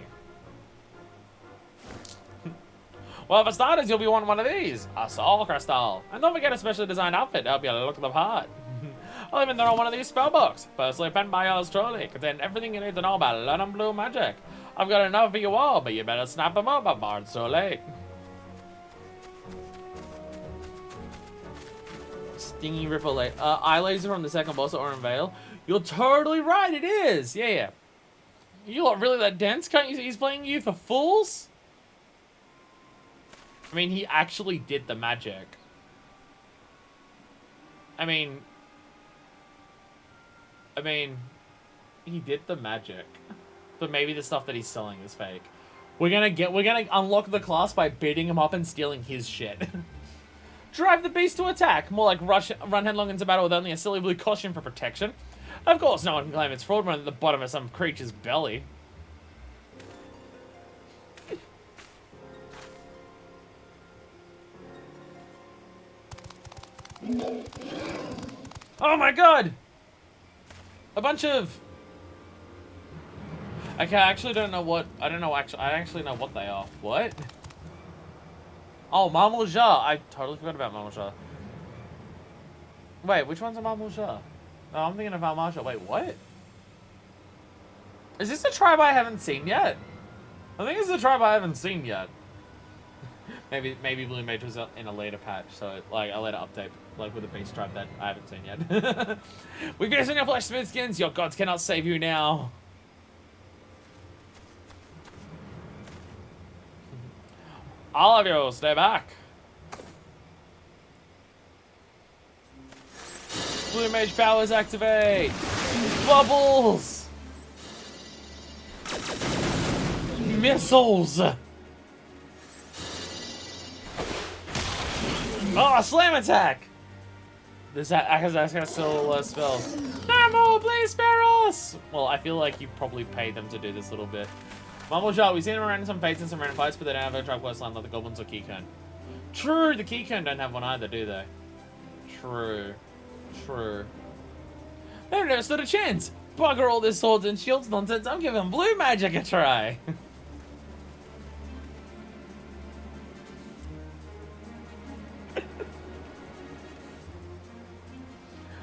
Well, for starters, you'll be wanting one of these. A Soul Crystal. And don't forget a specially designed outfit to help you look the part. I'll even throw one of these spell books, personally penned by yours truly, containing everything you need to know about learning blue magic. I've got enough for you all, but you better snap them up before it's too late. Stingy ripple eye laser from the second boss at Orin Vale. You're totally right, it is. Yeah. You lot really that dense? Can't you see he's playing you for fools? I mean, he actually did the magic. I mean, he did the magic, but maybe the stuff that he's selling is fake. We're gonna unlock the class by beating him up and stealing his shit. Drive the beast to attack. More like run headlong into battle with only a silly blue costume for protection. Of course, no one can claim it's fraud run at the bottom of some creature's belly. Oh my god! A bunch of... Okay, I actually don't know what... I actually know what they are. What? Oh, Marmoja. I totally forgot about Marmoja. Wait, which one's a Marmoja? No, I'm thinking of Marmoja. Wait, what? Is this a tribe I haven't seen yet? I think it's a tribe I haven't seen yet. maybe Blue Mage was in a later patch, so like a later update, like with a beast tribe that I haven't seen yet. We're facing your flesh smooth skins. Your gods cannot save you now. All of you, stay back. Blue Mage powers activate. Bubbles. Missiles. Oh, slam attack. This has still spells. Normal, please spare us. Well, I feel like you probably paid them to do this little bit. Mumble Shot, we've seen them around in some fates and some random fights, but they don't have a trap quest line like the goblins or Keycone. True, the Keycone don't have one either, do they? True. They've never stood a chance. Bugger all this swords and shields nonsense. I'm giving blue magic a try.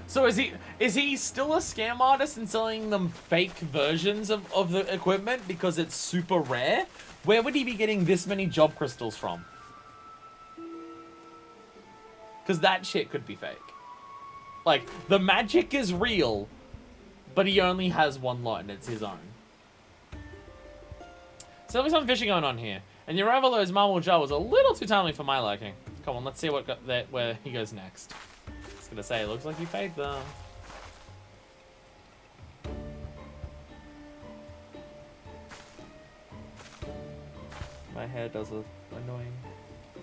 So is he still a scam artist and selling them fake versions of the equipment because it's super rare? Where would he be getting this many job crystals from? Because that shit could be fake. Like, the magic is real, but he only has one lot and it's his own. So there's some fishing going on here. And the arrival of his marble jar was a little too timely for my liking. Come on, let's see where he goes next. I was gonna say, it looks like he faked them. My hair does look annoying.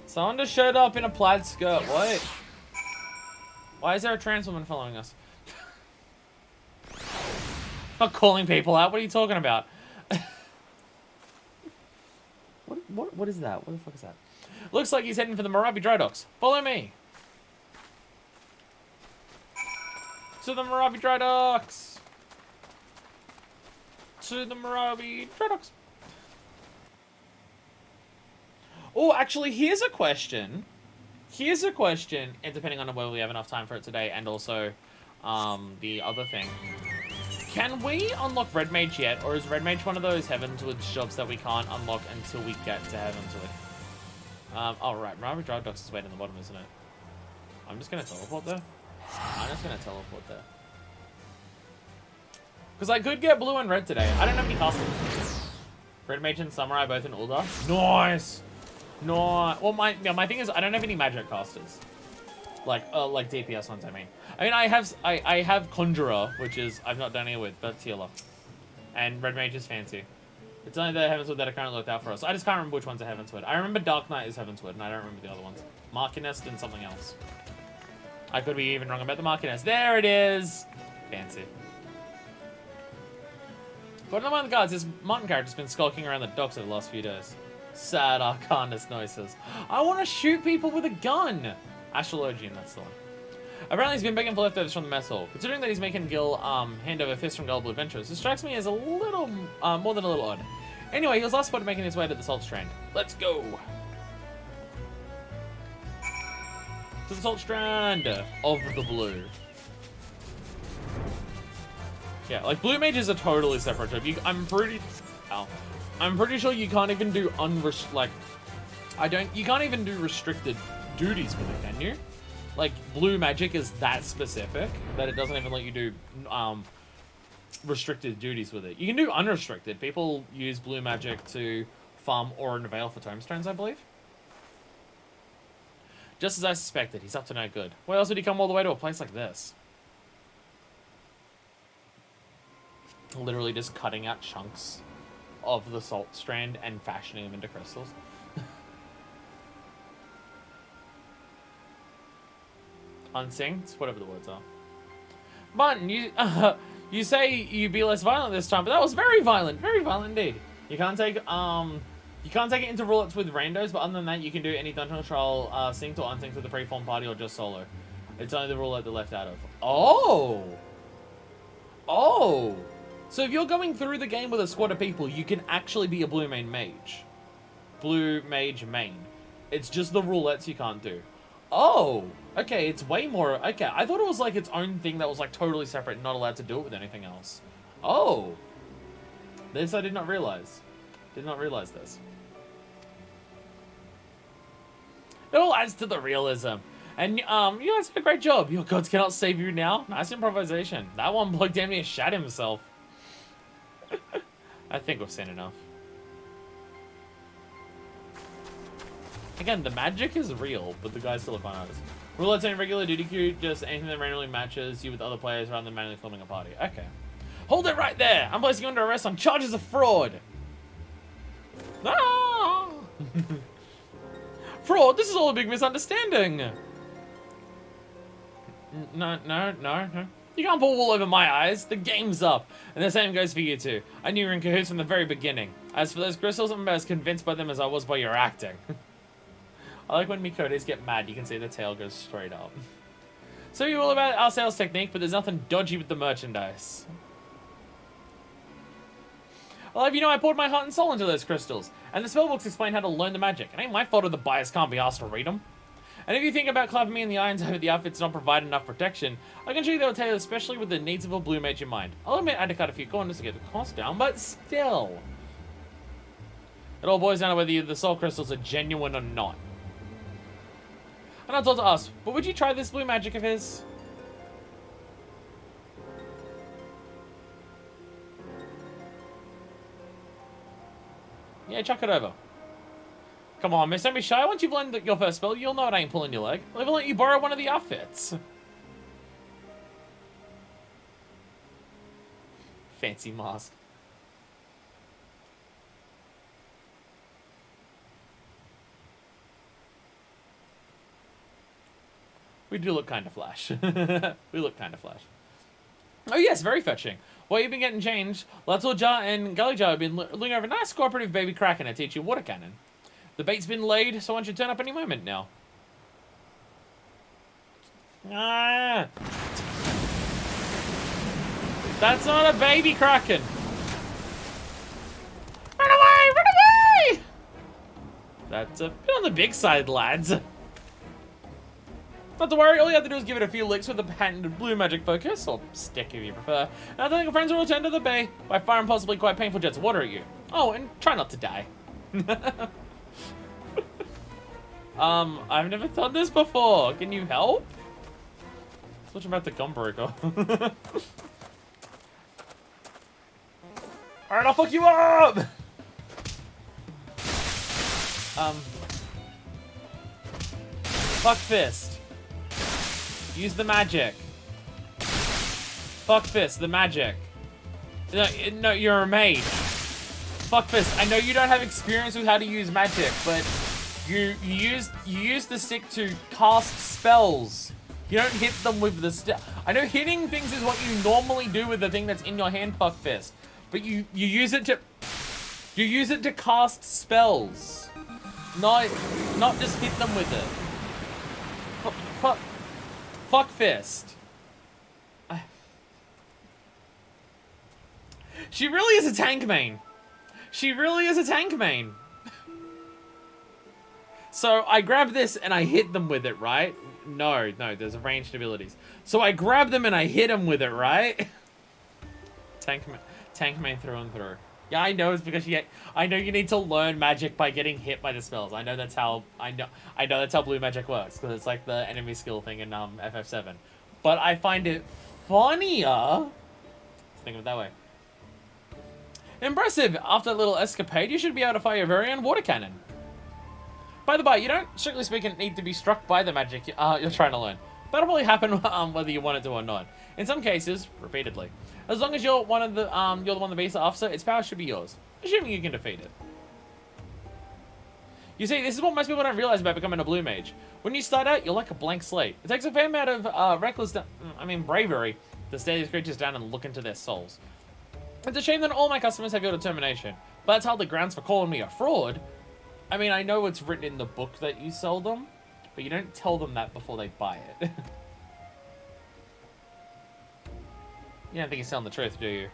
Someone just showed up in a plaid skirt. What? Why is there a trans woman following us? Not calling people out. What are you talking about? What is that? What the fuck is that? Looks like he's heading for the Marabi dry docks. Follow me. To the Marabi dry docks. To the Marabi dry docks. Oh, actually, here's a question. Here's a question, and depending on whether we have enough time for it today, and also the other thing. Can we unlock Red Mage yet, or is Red Mage one of those Heavenswood jobs that we can't unlock until we get to Heavenswood? Oh, right. Marabi Drive Docks is way in the bottom, isn't it? I'm just going to teleport there. I'm just going to teleport there. Because I could get blue and red today. I don't have any costumes. Red Mage and Samurai both in Ulda. Nice! No. Well, my thing is, I don't have any magic casters. Like DPS ones, I mean. I mean, I have Conjurer, which is, I've not done any with, but Teala. And Red Mage is fancy. It's only the Heavenswood that are currently looked out for us. I just can't remember which ones are Heavenswood. I remember Dark Knight is Heavenswood, and I don't remember the other ones. Markinist and something else. I could be even wrong about the Markinist. There it is! Fancy. But among the guards, this Martin character's been skulking around the docks over the last few days. Sad Arcanist noises. I want to shoot people with a gun! Astrologian, that's the one. Apparently he's been begging for leftovers from the mess hall. Considering that he's making Gil hand over fist from Gullible Adventures, this strikes me as a little, more than a little odd. Anyway, he was last spotted making his way to the Salt Strand. Let's go! To the Salt Strand of the Blue. Yeah, like Blue Mage is a totally separate job. I'm pretty sure you can't even do you can't even do restricted duties with it, can you? Like, blue magic is that specific that it doesn't even let you do restricted duties with it. You can do unrestricted. People use blue magic to farm Aura and Veil for tombstones, I believe. Just as I suspected, he's up to no good. Why else would he come all the way to a place like this? Literally just cutting out chunks of the Salt Strand and fashioning them into crystals. Unsynced, whatever the words are. Martin, you say you be less violent this time, but that was very violent indeed. You can't take it into roulettes with randos, but other than that, you can do any dungeon control synced or unsynced with a preformed party or just solo. It's only the roulette they're left out of. Oh, so if you're going through the game with a squad of people, you can actually be a blue mage. Blue mage main. It's just the roulettes you can't do. Oh, okay, it's way more... Okay, I thought it was like its own thing that was like totally separate and not allowed to do it with anything else. Oh. This I did not realize. Did not realize this. It all adds to the realism. And you guys did a great job. Your gods cannot save you now. Nice improvisation. That one bloke damn near shat himself. I think we've seen enough. Again, the magic is real, but the guy's still a fun artist. Roulette's only regular duty queue, just anything that randomly matches you with other players rather than manually filming a party. Okay. Hold it right there! I'm placing you under arrest on charges of fraud! Ah! Fraud? This is all a big misunderstanding! No. You can't pull wool over my eyes. The game's up. And the same goes for you two. I knew you were in cahoots from the very beginning. As for those crystals, I'm as convinced by them as I was by your acting. I like when Mikotes get mad, you can see the tail goes straight up. So you're all about our sales technique, but there's nothing dodgy with the merchandise. Well, if you know, I poured my heart and soul into those crystals, and the spellbooks explain how to learn the magic. It ain't my fault if the buyers can't be asked to read them. And if you think about clapping me in the irons over the outfits not provide enough protection, I can show you they will tailored especially with the needs of a blue mage in mind. I'll admit I had to cut a few corners to get the cost down, but still. It all boils down to whether the soul crystals are genuine or not. And that's all to us, but would you try this blue magic of his? Yeah, chuck it over. Come on, miss, don't be shy. Once you've learned your first spell, you'll know it ain't pulling your leg. I'll even let you borrow one of the outfits. Fancy mask. We do look kind of flash. We look kind of flash. Oh yes, very fetching. While you've been getting changed, Latulja and Gullyjar have been looking over a nice cooperative baby Kraken to teach you water cannon. The bait's been laid, so one should turn up any moment now. Ah! That's not a baby Kraken! Run away! Run away! That's a bit on the big side, lads. Not to worry, all you have to do is give it a few licks with the patented blue magic focus, or stick if you prefer, and I think your friends will return to the bay by firing possibly quite painful jets of water at you. Oh, and try not to die. I've never done this before. Can you help? Switch about the Gunbreaker. Alright, I'll fuck you up! Fuck fist. Use the magic. Fuck fist, the magic. No, you're a mage. Fuck fist. I know you don't have experience with how to use magic, but you use the stick to cast spells. You don't hit them with the stick. I know hitting things is what you normally do with the thing that's in your hand, fuck fist. But you use it to cast spells. Not just hit them with it. Fuck fist. She really is a tank main. She really is a tank main. So I grab this and I hit them with it, right? No, there's ranged abilities. So I grab them and I hit them with it, right? Tank main through and through. Yeah, I know it's because I know you need to learn magic by getting hit by the spells. I know that's how that's how blue magic works, because it's like the enemy skill thing in FF7. But I find it funnier to think of it that way. Impressive! After a little escapade, you should be able to fire your very own water cannon. By the by, you don't, strictly speaking, need to be struck by the magic you're trying to learn. That'll probably happen whether you want it to or not. In some cases, repeatedly. As long as you're the one that beats the officer, its power should be yours, assuming you can defeat it. You see, this is what most people don't realize about becoming a blue mage. When you start out, you're like a blank slate. It takes a fair amount of bravery to stare these creatures down and look into their souls. It's a shame that all my customers have your determination, but that's hardly grounds for calling me a fraud. I mean, I know it's written in the book that you sell them, but you don't tell them that before they buy it. You don't think you're telling the truth, do you?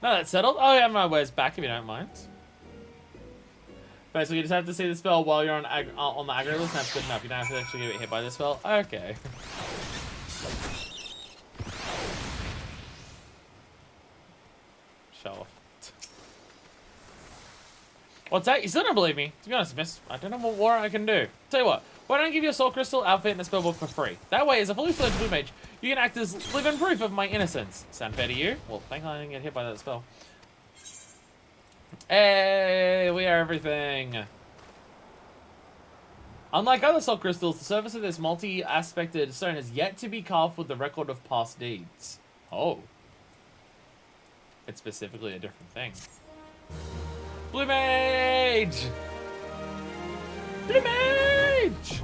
Now that's settled. Oh, yeah, my ways back if you don't mind. Basically, you just have to see the spell while you're on the aggro list, and that's good enough. You don't have to actually get hit by the spell. Okay. Show off. What's that? You still don't believe me? To be honest, miss, I don't know what more I can do. Tell you what, why don't I give you a soul crystal outfit and a spellbook for free? That way, as a fully fledged blue mage, you can act as living proof of my innocence. Sound fair to you? Well, thank God I didn't get hit by that spell. Hey, we are everything. Unlike other soul crystals, the surface of this multi-aspected stone has yet to be carved with the record of past deeds. Oh. It's specifically a different thing. Blue Mage! Blue Mage!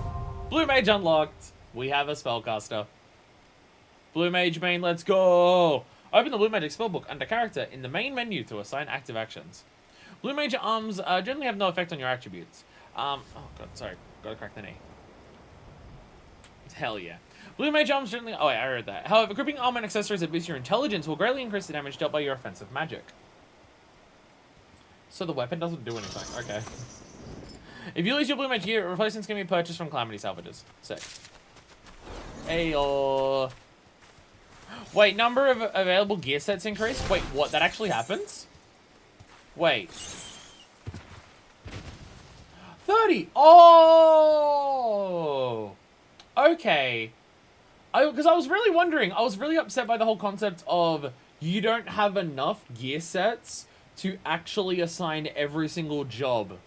Blue Mage unlocked. We have a spellcaster. Blue Mage main, let's go! Open the Blue Magic spellbook under character in the main menu to assign active actions. Blue Mage arms generally have no effect on your attributes. Oh god, sorry. Gotta crack the knee. Hell yeah. Blue Mage arms generally... Oh, wait, I read that. However, equipping armor and accessories that boost your intelligence will greatly increase the damage dealt by your offensive magic. So the weapon doesn't do anything. Okay. If you lose your Blue Mage gear, replacements can be purchased from Calamity Salvages. Sick. Ayo. Wait, number of available gear sets increase? Wait, what? That actually happens? Wait. 30! Oh! Okay. Because I was really wondering, I was really upset by the whole concept of you don't have enough gear sets to actually assign every single job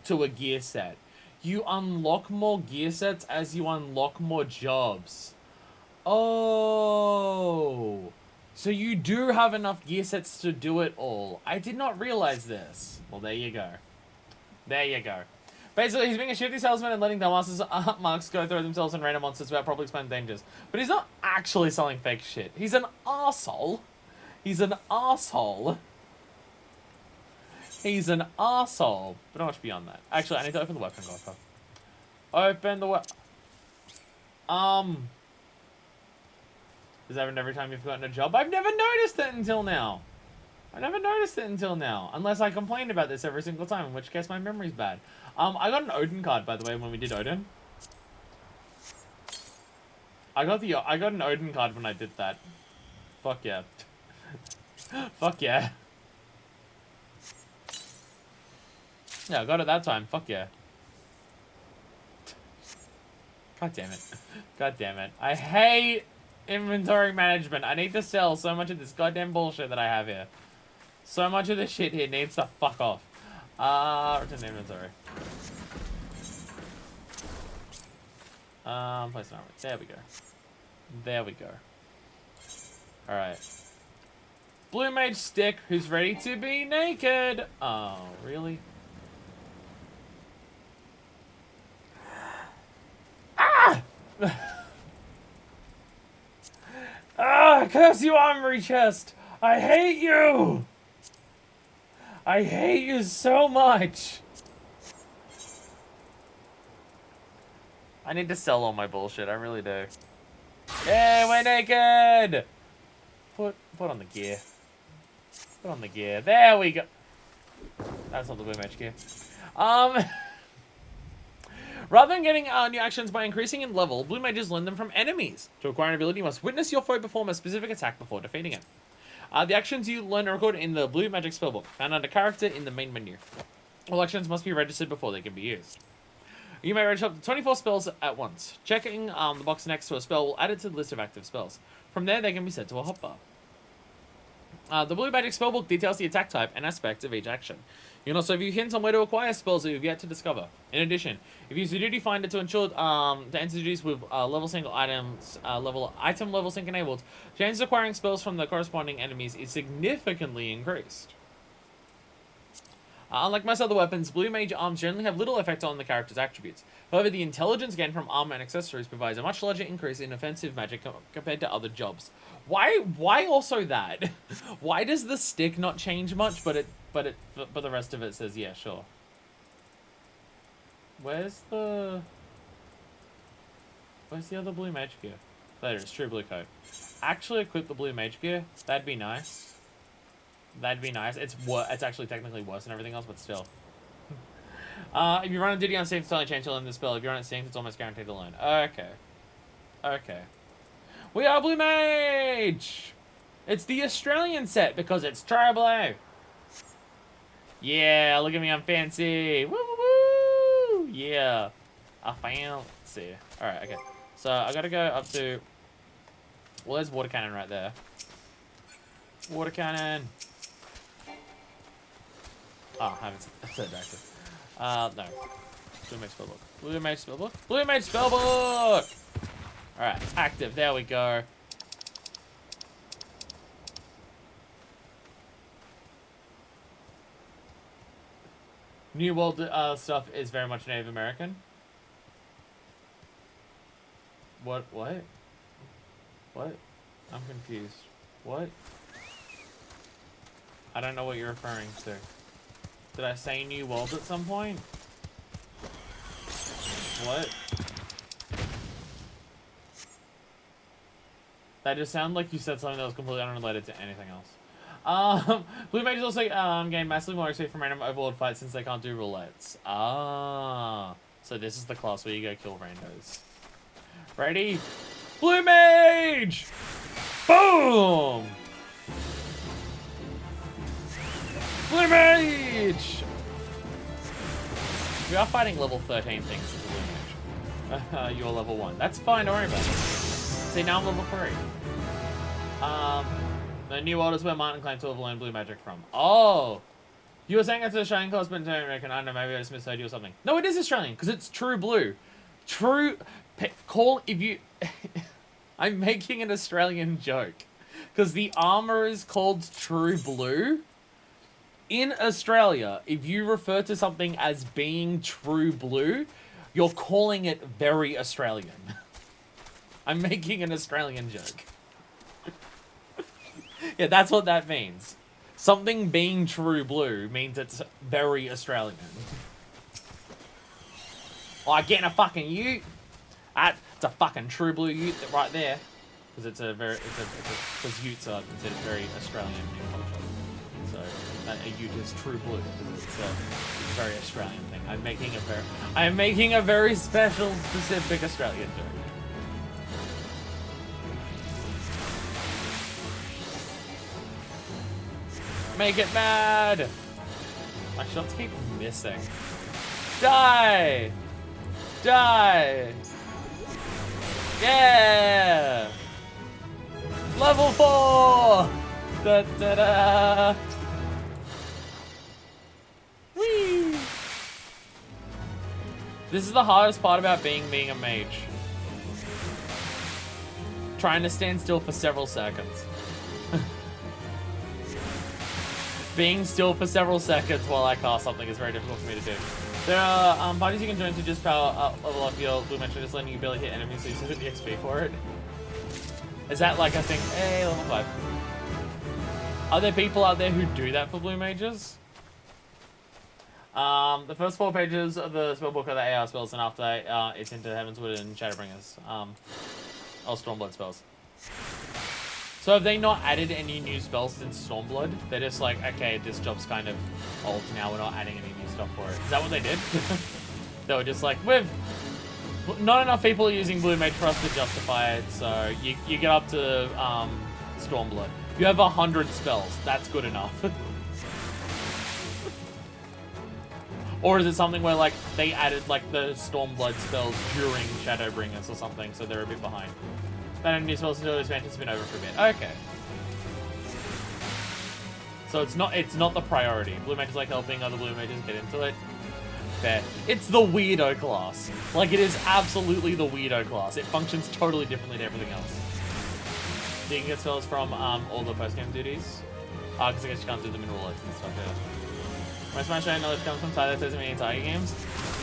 to a gear set. You unlock more gear sets as you unlock more jobs. Oh. So you do have enough gear sets to do it all. I did not realize this. Well, there you go. There you go. Basically, he's being a shifty salesman and letting dumbasses marks go throw themselves in random monsters without properly explaining dangers. But he's not actually selling fake shit. He's an arsehole. He's an arsehole. He's an arsehole. But not much beyond that. Actually, I need to open the weapon coffer. Open the weapon. Does that happen every time you've forgotten a job? I've never noticed it until now. I never noticed it until now. Unless I complained about this every single time, in which case my memory's bad. I got an Odin card, by the way, when we did Odin. I got an Odin card when I did that. Fuck yeah. Fuck yeah. Yeah, I got it that time. Fuck yeah. God damn it. God damn it. I hate inventory management. I need to sell so much of this goddamn bullshit that I have here. So much of this shit here needs to fuck off. Return to inventory. Place an armor. There we go. There we go. Alright. Blue Mage Stick, who's ready to be naked. Oh, really? Ah! Ah, curse you, armory chest! I hate you! I hate you so much! I need to sell all my bullshit, I really do. Hey, we're naked! Put on the gear. Put on the gear. There we go. That's not the Blue Mage gear. Rather than getting new actions by increasing in level, Blue Mages learn them from enemies. To acquire an ability, you must witness your foe perform a specific attack before defeating it. The actions you learn are recorded in the Blue Magic Spellbook, found under Character in the main menu. All actions must be registered before they can be used. You may register up to 24 spells at once. Checking the box next to a spell will add it to the list of active spells. From there, they can be set to a hotbar. The Blue Magic Spellbook details the attack type and aspects of each action. You can also view hints on where to acquire spells that you've yet to discover. In addition, if you use the Duty Finder to ensure the entities with level sync items, item level sync enabled, chances of acquiring spells from the corresponding enemies is significantly increased. Unlike most other weapons, Blue Mage arms generally have little effect on the character's attributes. However, the intelligence gained from armor and accessories provides a much larger increase in offensive magic compared to other jobs. Why also that? Why does the stick not change much, but the rest of it says yeah, sure. Where's the other Blue Mage gear? There it is, True Blue Coat. Actually equip the Blue Mage gear. That'd be nice. That'd be nice. It's actually technically worse than everything else, but still. If you run a duty on safe, it's only chance to learn this spell. If you run it safe, it's almost guaranteed to learn. Okay. Okay. We are Blue Mage! It's the Australian set because it's Triple A. Yeah, look at me, I'm fancy. Woo woo woo! Yeah. I fancy. Alright, okay. So I gotta go up to... Well, there's water cannon right there. Water cannon. Oh, I haven't said it active. No. Blue Mage Spellbook. Blue Mage Spellbook. Blue Mage Spellbook! Alright, active. There we go. New World stuff is very much Native American. What? What? What? I'm confused. What? I don't know what you're referring to. Did I say New World at some point? What? That just sounded like you said something that was completely unrelated to anything else. Blue mages also gain massively more XP from random overlord fights since they can't do roulettes. So this is the class where you go kill randos. Ready? Blue mage! Boom! Blue mage! We are fighting level 13 things as a blue mage. You're level 1. That's fine, don't worry about it. See, now I'm level 3. The new world is where Martin claimed to have learned blue magic from. Oh! You were saying it's Australian cause, but American. I don't know, maybe I just misheard you or something. No, it is Australian, because it's true blue. True... if you... I'm making an Australian joke. Because the armor is called true blue. In Australia, if you refer to something as being true blue, you're calling it very Australian. I'm making an Australian joke. Yeah, that's what that means. Something being true blue means it's very Australian. Oh, getting a fucking ute. It's a fucking true blue ute right there. Because because utes are considered very Australian in culture. So a ute is true blue because it's a very Australian thing. I'm making a very special, specific Australian joke. Make it mad! My shots keep missing. Die! Die! Yeah! Level 4! Da da da! Whee! This is the hardest part about being a mage. Trying to stand still for several seconds. Being still for several seconds while I cast something is very difficult for me to do. There are parties you can join to just level up your blue mage, just letting you barely hit enemies so you still get the XP for it. Is that like a thing? Hey, level 5. Are there people out there who do that for blue mages? The first 4 pages of the spellbook are the AR spells, and after that, it's into Heavenswood and Shadowbringers. Or Stormblood spells. So have they not added any new spells since Stormblood? They're just like, okay, this job's kind of old now, we're not adding any new stuff for it. Is that what they did? They were just like, not enough people are using Blue Mage for us to justify it, so you get up to Stormblood. You have 100 spells, that's good enough. Or is it something where like they added like the Stormblood spells during Shadowbringers or something, so they're a bit behind? That new spells until expansion's been over for a bit. Okay. So it's not the priority. Blue Mage is like helping other Blue Mages get into it. Fair. It's the weirdo class. Like it is absolutely the weirdo class. It functions totally differently to everything else. So you can get spells from all the post-game duties. Because I guess you can't do them in roulettes and stuff, yeah. My Smash Bros. Knowledge comes from Tyler says many Tiger games.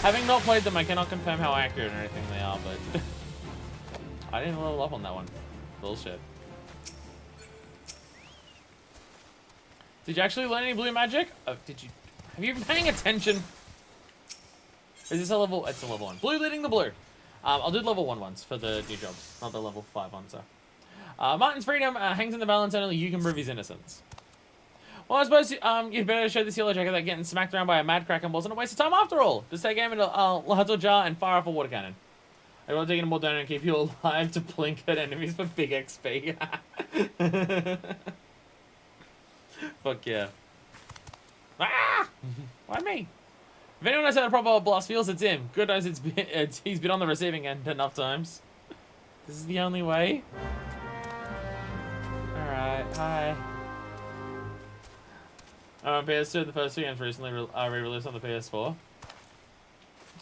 Having not played them, I cannot confirm how accurate or anything they are, but I didn't level up on that one. Bullshit. Did you actually learn any blue magic? Oh, have you been paying attention? Is this a level? It's a level 1. Blue leading the blue. I'll do level 1 ones for the new jobs, not the level 5 ones, so. Martin's freedom hangs in the balance and only you can prove his innocence. Well, I suppose you'd better show this yellow jacket that getting smacked around by a mad kraken wasn't a waste of time after all. Just take aim at a Untitled jar and fire off a water cannon. I want to take in more down and keep you alive to blink at enemies for big XP. Fuck yeah. Ah! Why me? If anyone knows how to proper blast feels, it's him. Good knows he's been on the receiving end enough times. This is the only way. Alright, hi. PS2, the first 2 games recently re-released on the PS4.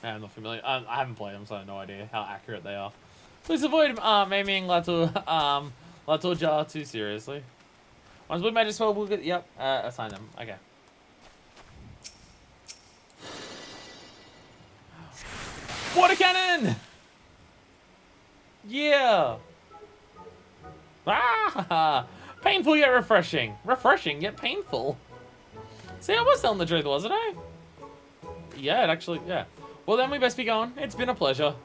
I'm not familiar. I haven't played them, so I have no idea how accurate they are. Please avoid maiming Lato Jar too seriously. Once Blue Magic spell, we'll get. Yep, assign them. Okay. Water cannon! Yeah! Ah! Painful yet refreshing. Refreshing yet painful. See, I was telling the truth, wasn't I? Yeah, it actually, yeah. Well, then we best be going. It's been a pleasure.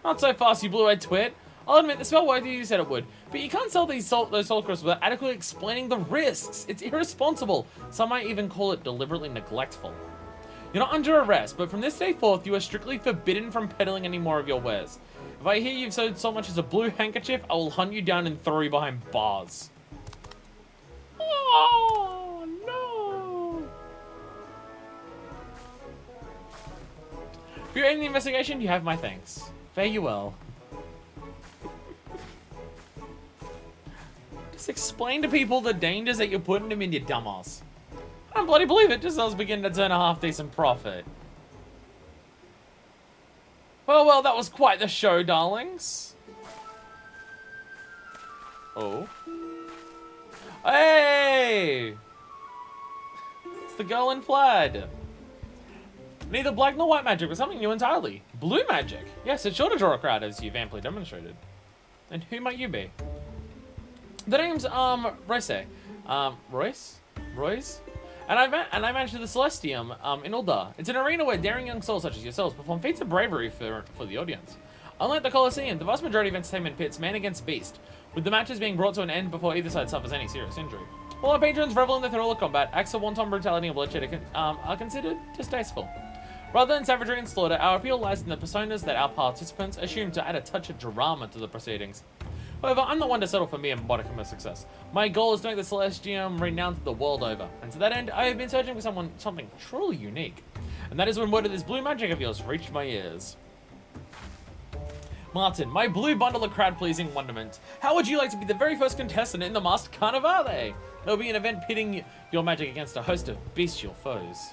Not so fast, you blue-eyed twit. I'll admit, the spell worked as you said it would. But you can't sell those soul crisps without adequately explaining the risks. It's irresponsible. Some might even call it deliberately neglectful. You're not under arrest, but from this day forth, you are strictly forbidden from peddling any more of your wares. If I hear you've sold so much as a blue handkerchief, I will hunt you down and throw you behind bars. Oh, no. If you're in the investigation, you have my thanks. Fare you well. Just explain to people the dangers that you're putting them in, you dumbass. I don't bloody believe it, just as I was beginning to turn a half-decent profit. Well, that was quite the show, darlings. Oh. Hey! It's the girl in plaid. Neither black nor white magic, but something new entirely. Blue magic. Yes, it's sure to draw a crowd, as you've amply demonstrated. And who might you be? The name's, Royce. Royce? And I managed the Celestium, in Ulda. It's an arena where daring young souls such as yourselves perform feats of bravery for the audience. Unlike the Colosseum, the vast majority of entertainment pits man against beast, with the matches being brought to an end before either side suffers any serious injury. While our patrons revel in the thrill of combat, acts of wanton brutality and bloodshed are considered distasteful. Rather than savagery and slaughter, our appeal lies in the personas that our participants assume to add a touch of drama to the proceedings. However, I'm not one to settle for mere modicum of success. My goal is to make the Celestium renowned the world over, and to that end, I have been searching for something truly unique. And that is when word of this blue magic of yours reached my ears. Martin, my blue bundle of crowd-pleasing wonderment. How would you like to be the very first contestant in the Masked Carnivale? It'll be an event pitting your magic against a host of bestial foes.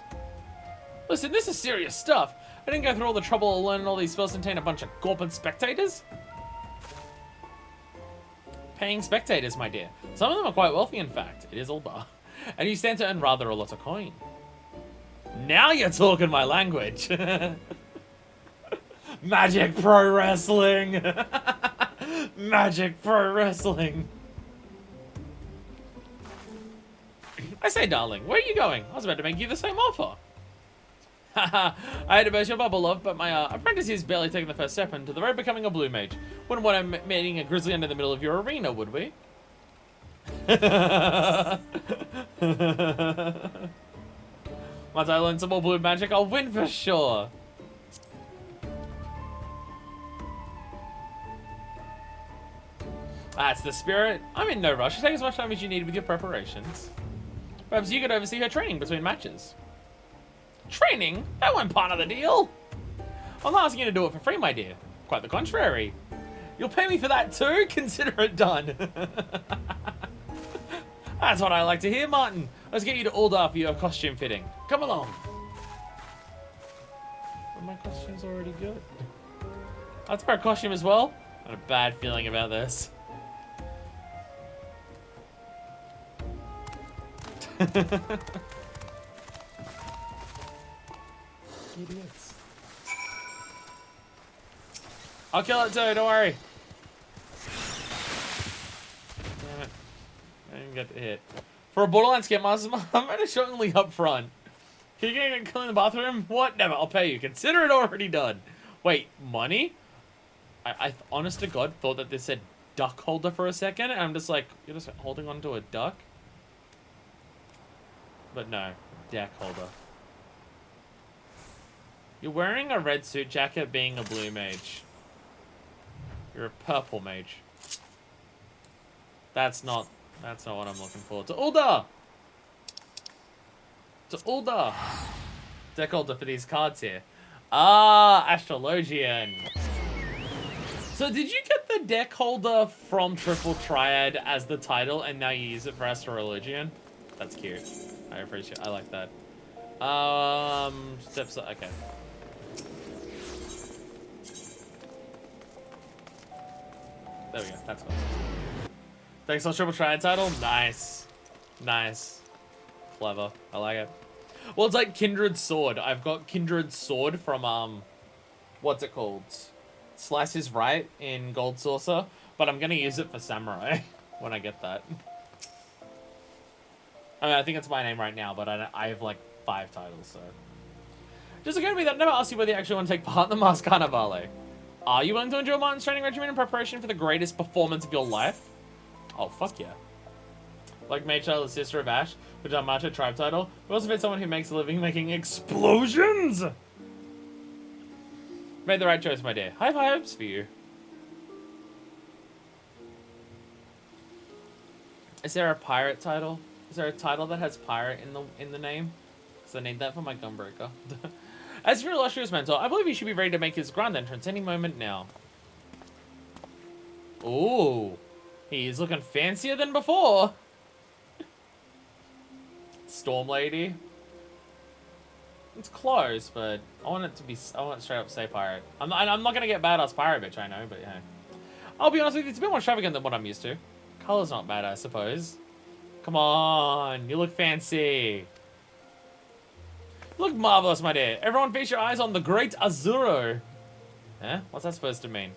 Listen, this is serious stuff. I didn't go through all the trouble of learning all these spells to contain a bunch of gorping spectators. Paying spectators, my dear. Some of them are quite wealthy, in fact. It is all bar. And you stand to earn rather a lot of coin. Now you're talking my language. Magic Pro Wrestling. Magic Pro Wrestling. I say, darling, where are you going? I was about to make you the same offer. Haha, I had to burst your bubble, love, but my apprentice is barely taking the first step into the road becoming a blue mage. Wouldn't want him meeting a grizzly under the middle of your arena, would we? Once I learn some more blue magic, I'll win for sure. That's the spirit. I'm in no rush. Take as much time as you need with your preparations. Perhaps you could oversee her training between matches. Training? That wasn't part of the deal. I'm not asking you to do it for free, my dear. Quite the contrary. You'll pay me for that too? Consider it done. That's what I like to hear, Martin. Let's get you to Ulda for your costume fitting. Come along. Well, my costume's already good. That's our costume as well. I have a bad feeling about this. Idiots. I'll kill it too, don't worry. Damn it. I didn't get to hit. For a Borderlands Skip Master, I'm really showingly up front. Can you get a kill in the bathroom? What? Never, I'll pay you. Consider it already done. Wait, money? I honest to God, thought that this said duck holder for a second, and I'm just like, you're just holding onto a duck? But no, deck holder. You're wearing a red suit jacket being a blue mage. You're a purple mage. That's not what I'm looking for. To Ulda! To Ulda! Deck holder for these cards here. Ah, Astrologian. So did you get the deck holder from Triple Triad as the title and now you use it for Astrologian? That's cute. I appreciate it. I like that. Steps, okay. There we go. That's fine. Thanks on Triple Triad title. Nice. Nice. Clever. I like it. Well, it's like Kindred Sword. I've got Kindred Sword from, what's it called? Slice is Right in Gold Saucer, but I'm going to use it for Samurai when I get that. I mean, I think it's my name right now, but I have like 5 titles, so. Just occurred to me that I never asked you whether you actually want to take part in the Masked Carnivale. Are you willing to endure Martin's training regimen in preparation for the greatest performance of your life? Oh, fuck yeah. Like Mage Child, the sister of Ash, which are Macho tribe title. We also fit someone who makes a living making explosions! Made the right choice, my dear. High fives for you. Is there a pirate title? Is there a title that has pirate in the name? Because I need that for my Gunbreaker. As your illustrious mentor, I believe he should be ready to make his grand entrance any moment now. Ooh. He's looking fancier than before. Storm Lady. It's close, but I want it to be. I want it straight up say pirate. I'm not gonna get badass pirate bitch, I know, but yeah. I'll be honest with you, it's a bit more extravagant than what I'm used to. Color's not bad, I suppose. Come on, you look fancy. You look marvelous, my dear. Everyone feast your eyes on the great Azuro. Eh? What's that supposed to mean?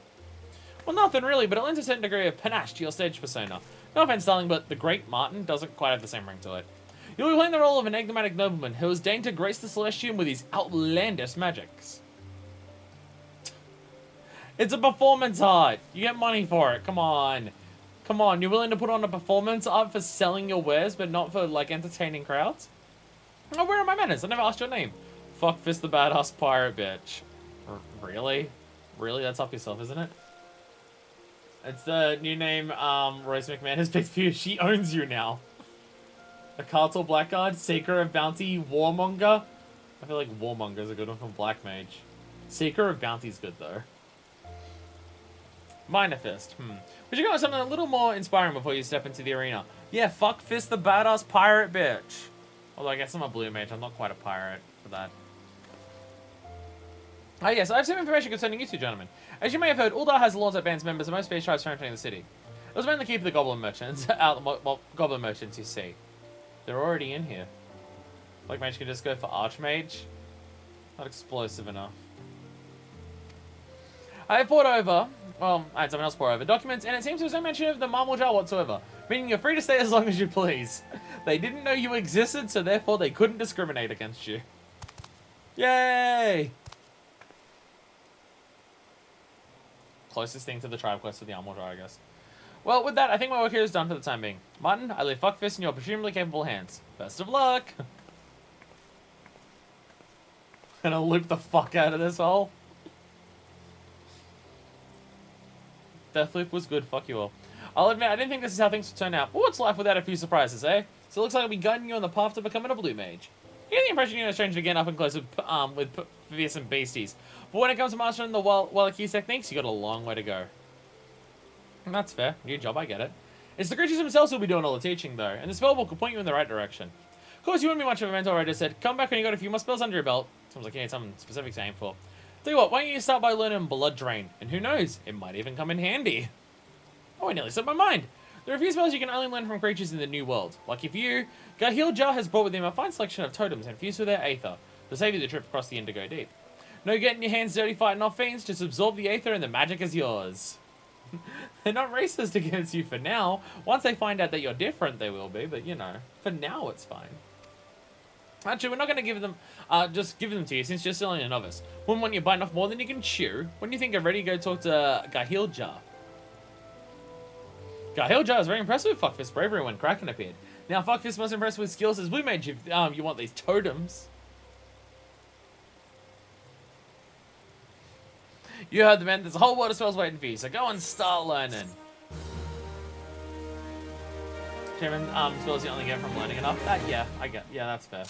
Well, nothing really, but it lends a certain degree of panache to your stage persona. No offense, darling, but the Great Martin doesn't quite have the same ring to it. You'll be playing the role of an enigmatic nobleman who has deigned to grace the Celestium with his outlandish magics. It's a performance art. You get money for it. Come on. Come on. You're willing to put on a performance art for selling your wares, but not for, like, entertaining crowds? Oh, where are my manners? I never asked your name. Fuck Fist the badass pirate bitch. Really? Really? That's up yourself, isn't it? It's the new name Royce McMahon has picked for you. She owns you now. A Cartel Blackguard, Seeker of Bounty, Warmonger. I feel like Warmonger's a good one from Black Mage. Seeker of Bounty's good though. Minor Fist. We should go with something a little more inspiring before you step into the arena. Yeah, fuck Fist the badass pirate bitch. Although I guess I'm a blue mage, I'm not quite a pirate for that. Ah yes, I have some information concerning you two gentlemen. As you may have heard, Uldar has laws that bans members of most space tribes from entering the city. It was mainly to keep the goblin merchants out. Well, goblin merchants you see. They're already in here. Like mage can just go for archmage. Not explosive enough. I have poured over. Well, I had someone else pour over documents, and it seems there's no mention of the marble jar whatsoever. Meaning you're free to stay as long as you please. They didn't know you existed, so therefore they couldn't discriminate against you. Yay! Closest thing to the tribe quest of the armor jar, I guess. Well, with that, I think my work here is done for the time being. Martin, I leave Fuckfist in your presumably capable hands. Best of luck! Gonna loop the fuck out of this hole. Deathloop was good, fuck you all. I'll admit, I didn't think this is how things would turn out. But what's life without a few surprises, eh? So it looks like I'll be guiding you on the path to becoming a blue mage. You get the impression you're a stranger to getting up and close with fearsome beasties. But when it comes to mastering the Wallachese techniques, you got a long way to go. And that's fair. New job, I get it. It's the creatures themselves who'll be doing all the teaching, though, and the spellbook will point you in the right direction. Of course, you wouldn't be much of a mentor, I just said. Come back when you got a few more spells under your belt. Sounds like you need something specific to aim for. Tell you what, why don't you start by learning Blood Drain? And who knows, it might even come in handy. Oh, I nearly slipped my mind. There are a few spells you can only learn from creatures in the New World. Like if you, Gahil Jar has brought with him a fine selection of totems infused with their aether to save you the trip across the Indigo Deep. No getting your hands dirty fighting off fiends, just absorb the aether and the magic is yours. They're not racist against you for now. Once they find out that you're different, they will be, but you know, for now it's fine. Actually, we're not going to give them, just give them to you since you're still only a novice. Wouldn't want you biting off more than you can chew. When you think you're ready, go talk to Gahil Jar. Gahil Jar is very impressed with Fuckfist's bravery when Kraken appeared. Now, Fuckfist most impressed with skills as Blue Mage if you want these totems. You heard the man, there's a whole world of spells waiting for you, so go and start learning. Chairman, spells you only get from learning enough. Yeah, that's fair.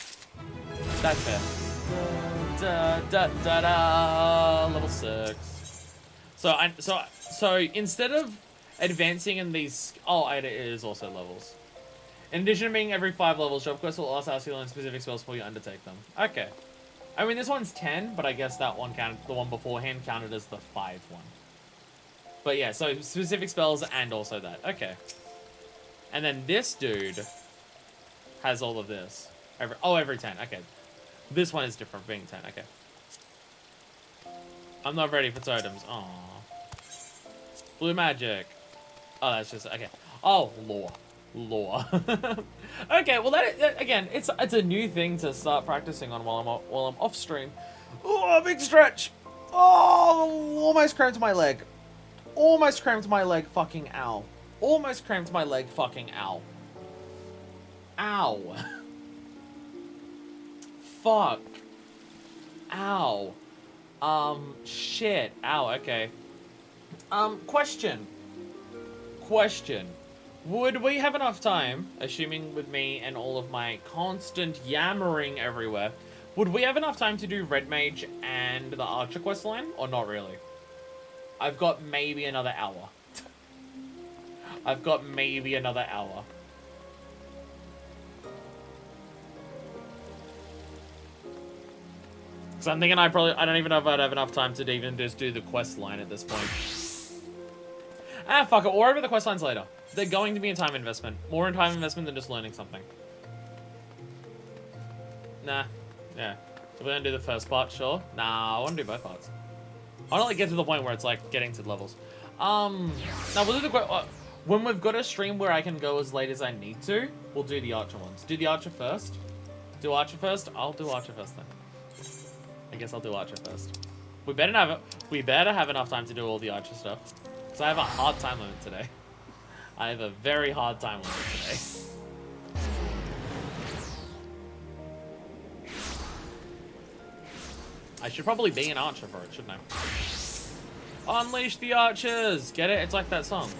That's fair. Level 6. So instead of advancing in these, it is also levels. In addition to being every 5 levels, job quests will also ask you to learn specific spells before you undertake them. Okay. I mean, this one's 10, but I guess that one counted, the one beforehand counted as the 5 one. But yeah, so specific spells and also that. Okay. And then this dude has all of this. Every 10. Okay. This one is different, being 10. Okay. I'm not ready for totems. Aww. Blue magic. Oh, that's just... Okay. Oh, lore. Lore. Okay, well, again, it's a new thing to start practicing on while I'm off stream. Oh, big stretch. Oh, almost cramped my leg. Almost cramped my leg. Fucking ow. Almost cramped my leg. Fucking ow. Ow. Fuck. Ow. Shit. Ow, okay. Question. Would we have enough time, assuming with me and all of my constant yammering everywhere, would we have enough time to do Red Mage and the Archer quest line, or not really? I've got maybe another hour. I've got maybe another hour. Because I'm thinking I don't even know if I'd have enough time to even just do the quest line at this point. Ah, fuck it. We'll worry about the quest lines later. They're going to be a time investment. More in time investment than just learning something. Nah. Yeah. So we're going to do the first part, sure. Nah, I want to do both parts. I want to like get to the point where it's like getting to the levels. Now we'll do the when we've got a stream where I can go as late as I need to, we'll do the Archer ones. Do the Archer first. Do Archer first. I'll do Archer first then. I guess I'll do Archer first. We better have enough time to do all the Archer stuff. Because I have a hard time limit today. I have a very hard time limit today. I should probably be an Archer for it, shouldn't I? Unleash the Archers! Get it? It's like that song.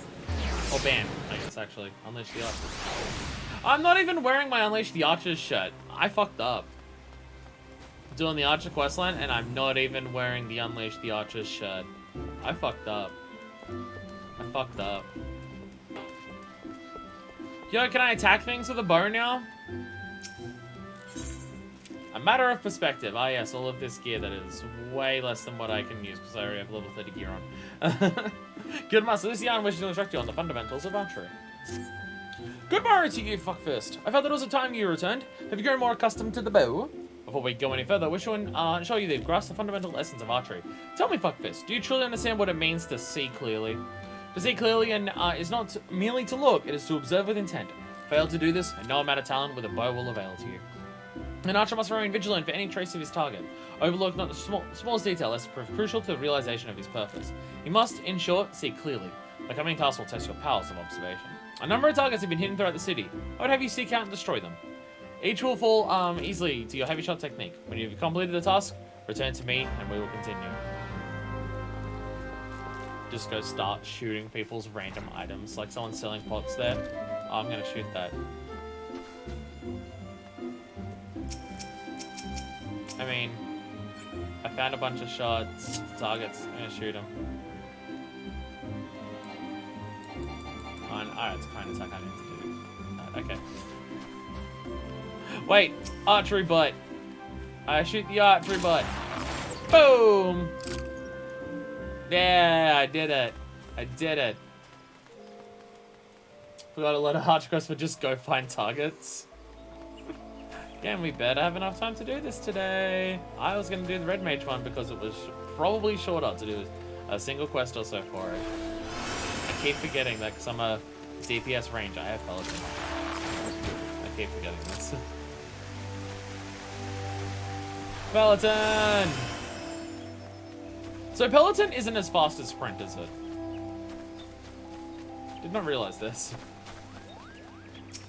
Or band, I guess, actually. Unleash the Archers. I'm not even wearing my Unleash the Archers shirt. I fucked up. Doing the Archer questline, and I'm not even wearing the Unleash the Archers shirt. I fucked up. Yo, can I attack things with a bow now? A matter of perspective. Ah, yes, all of this gear that is way less than what I can use because I already have level 30 gear on. Good Master Lucian wishes to instruct you on the fundamentals of archery. Good morrow to you, Fuckfist. I felt that it was a time you returned. Have you grown more accustomed to the bow? Before we go any further, I wish to show you that you've grasped the fundamental essence of archery. Tell me, Fuckfist, do you truly understand what it means to see clearly? To see clearly is not merely to look, it is to observe with intent. Fail to do this, and no amount of talent with a bow will avail to you. An archer must remain vigilant for any trace of his target. Overlook not the smallest detail lest it prove crucial to the realization of his purpose. He must, in short, see clearly. The coming task will test your powers of observation. A number of targets have been hidden throughout the city. I would have you seek out and destroy them. Each will fall easily to your heavy shot technique. When you've completed the task, return to me and we will continue. Just go start shooting people's random items. Like someone's selling pots there. Oh, I'm gonna shoot that. I mean, I found a bunch of shots, targets. I'm gonna shoot them. Alright, it's a kind of attack I need to do. Okay. Wait, archery butt. I shoot the archery butt. Boom! Yeah, I did it. I did it. Forgot a lot of archer quests would just go find targets. Again, we better have enough time to do this today. I was going to do the Red Mage one because it was probably shorter to do a single quest or so for it. I keep forgetting that because I'm a DPS ranger. I have Peloton. I keep forgetting this. Peloton! So Peloton isn't as fast as Sprint, is it? Did not realize this.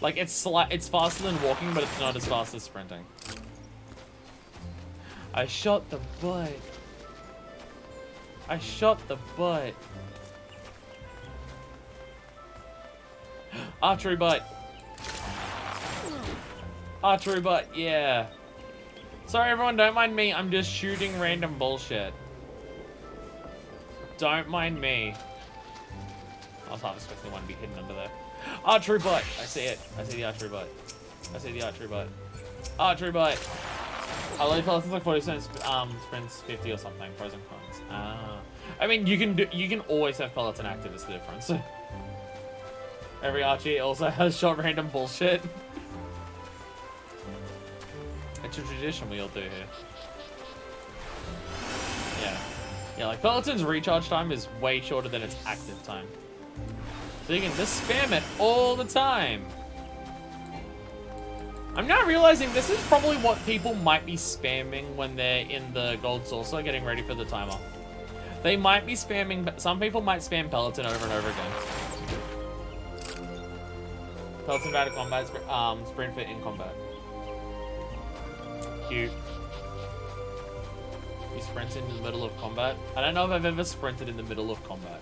Like, it's faster than walking, but it's not as fast as sprinting. I shot the butt. I shot the butt. Archery butt. Archery butt, yeah. Sorry everyone, don't mind me. I'm just shooting random bullshit. Don't mind me. I was half expecting one to be hidden under there. Archery butt! I see it. I see the archery butt. I see the archery butt. Archery butt! I like Peloton's like 40%, sprints 50 or something, pros and cons. Ah. I mean, you can always have Peloton active, is the difference. Every Archie also has shot random bullshit. It's a tradition we all do here. Yeah. Yeah, like Peloton's recharge time is way shorter than its active time. So you can just spam it all the time. I'm now realizing this is probably what people might be spamming when they're in the gold saucer getting ready for the timer. They might be spamming, some people might spam Peloton over and over again. Pelton battle combat, sprint fit in combat. Cute. He sprints in the middle of combat. I don't know if I've ever sprinted in the middle of combat.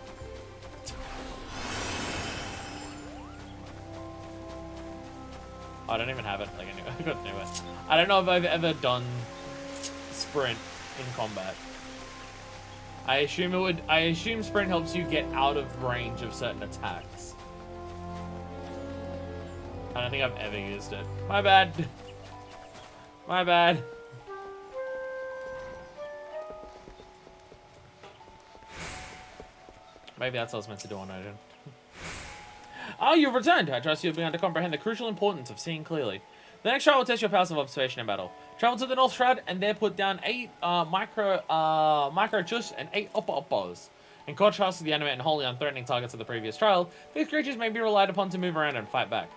I don't even have it. Like anyway, I got it anyway. I don't know if I've ever done sprint in combat. I assume sprint helps you get out of range of certain attacks. I don't think I've ever used it. My bad. My bad. Maybe that's what I was meant to do on Odin. Oh, you've returned! I trust you've begun to comprehend the crucial importance of seeing clearly. The next trial will test your powers of observation in battle. Travel to the North Shroud and there put down 8 micro chus and 8 oppos. In contrast to the animate and wholly unthreatening targets of the previous trial, these creatures may be relied upon to move around and fight back.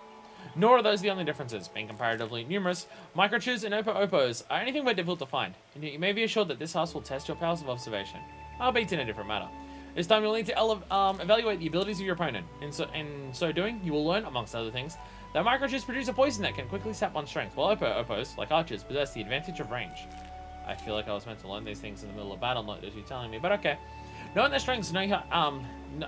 Nor are those the only differences. Being comparatively numerous, microchus and oppos are anything but difficult to find, and you may be assured that this house will test your powers of observation, albeit in a different manner. This time you'll need to evaluate the abilities of your opponent. In so doing, you will learn, amongst other things, that microchips produce a poison that can quickly sap one's strength, while oppos, like archers, possess the advantage of range. I feel like I was meant to learn these things in the middle of battle, not as you telling me, but okay. Knowing their strengths, knowing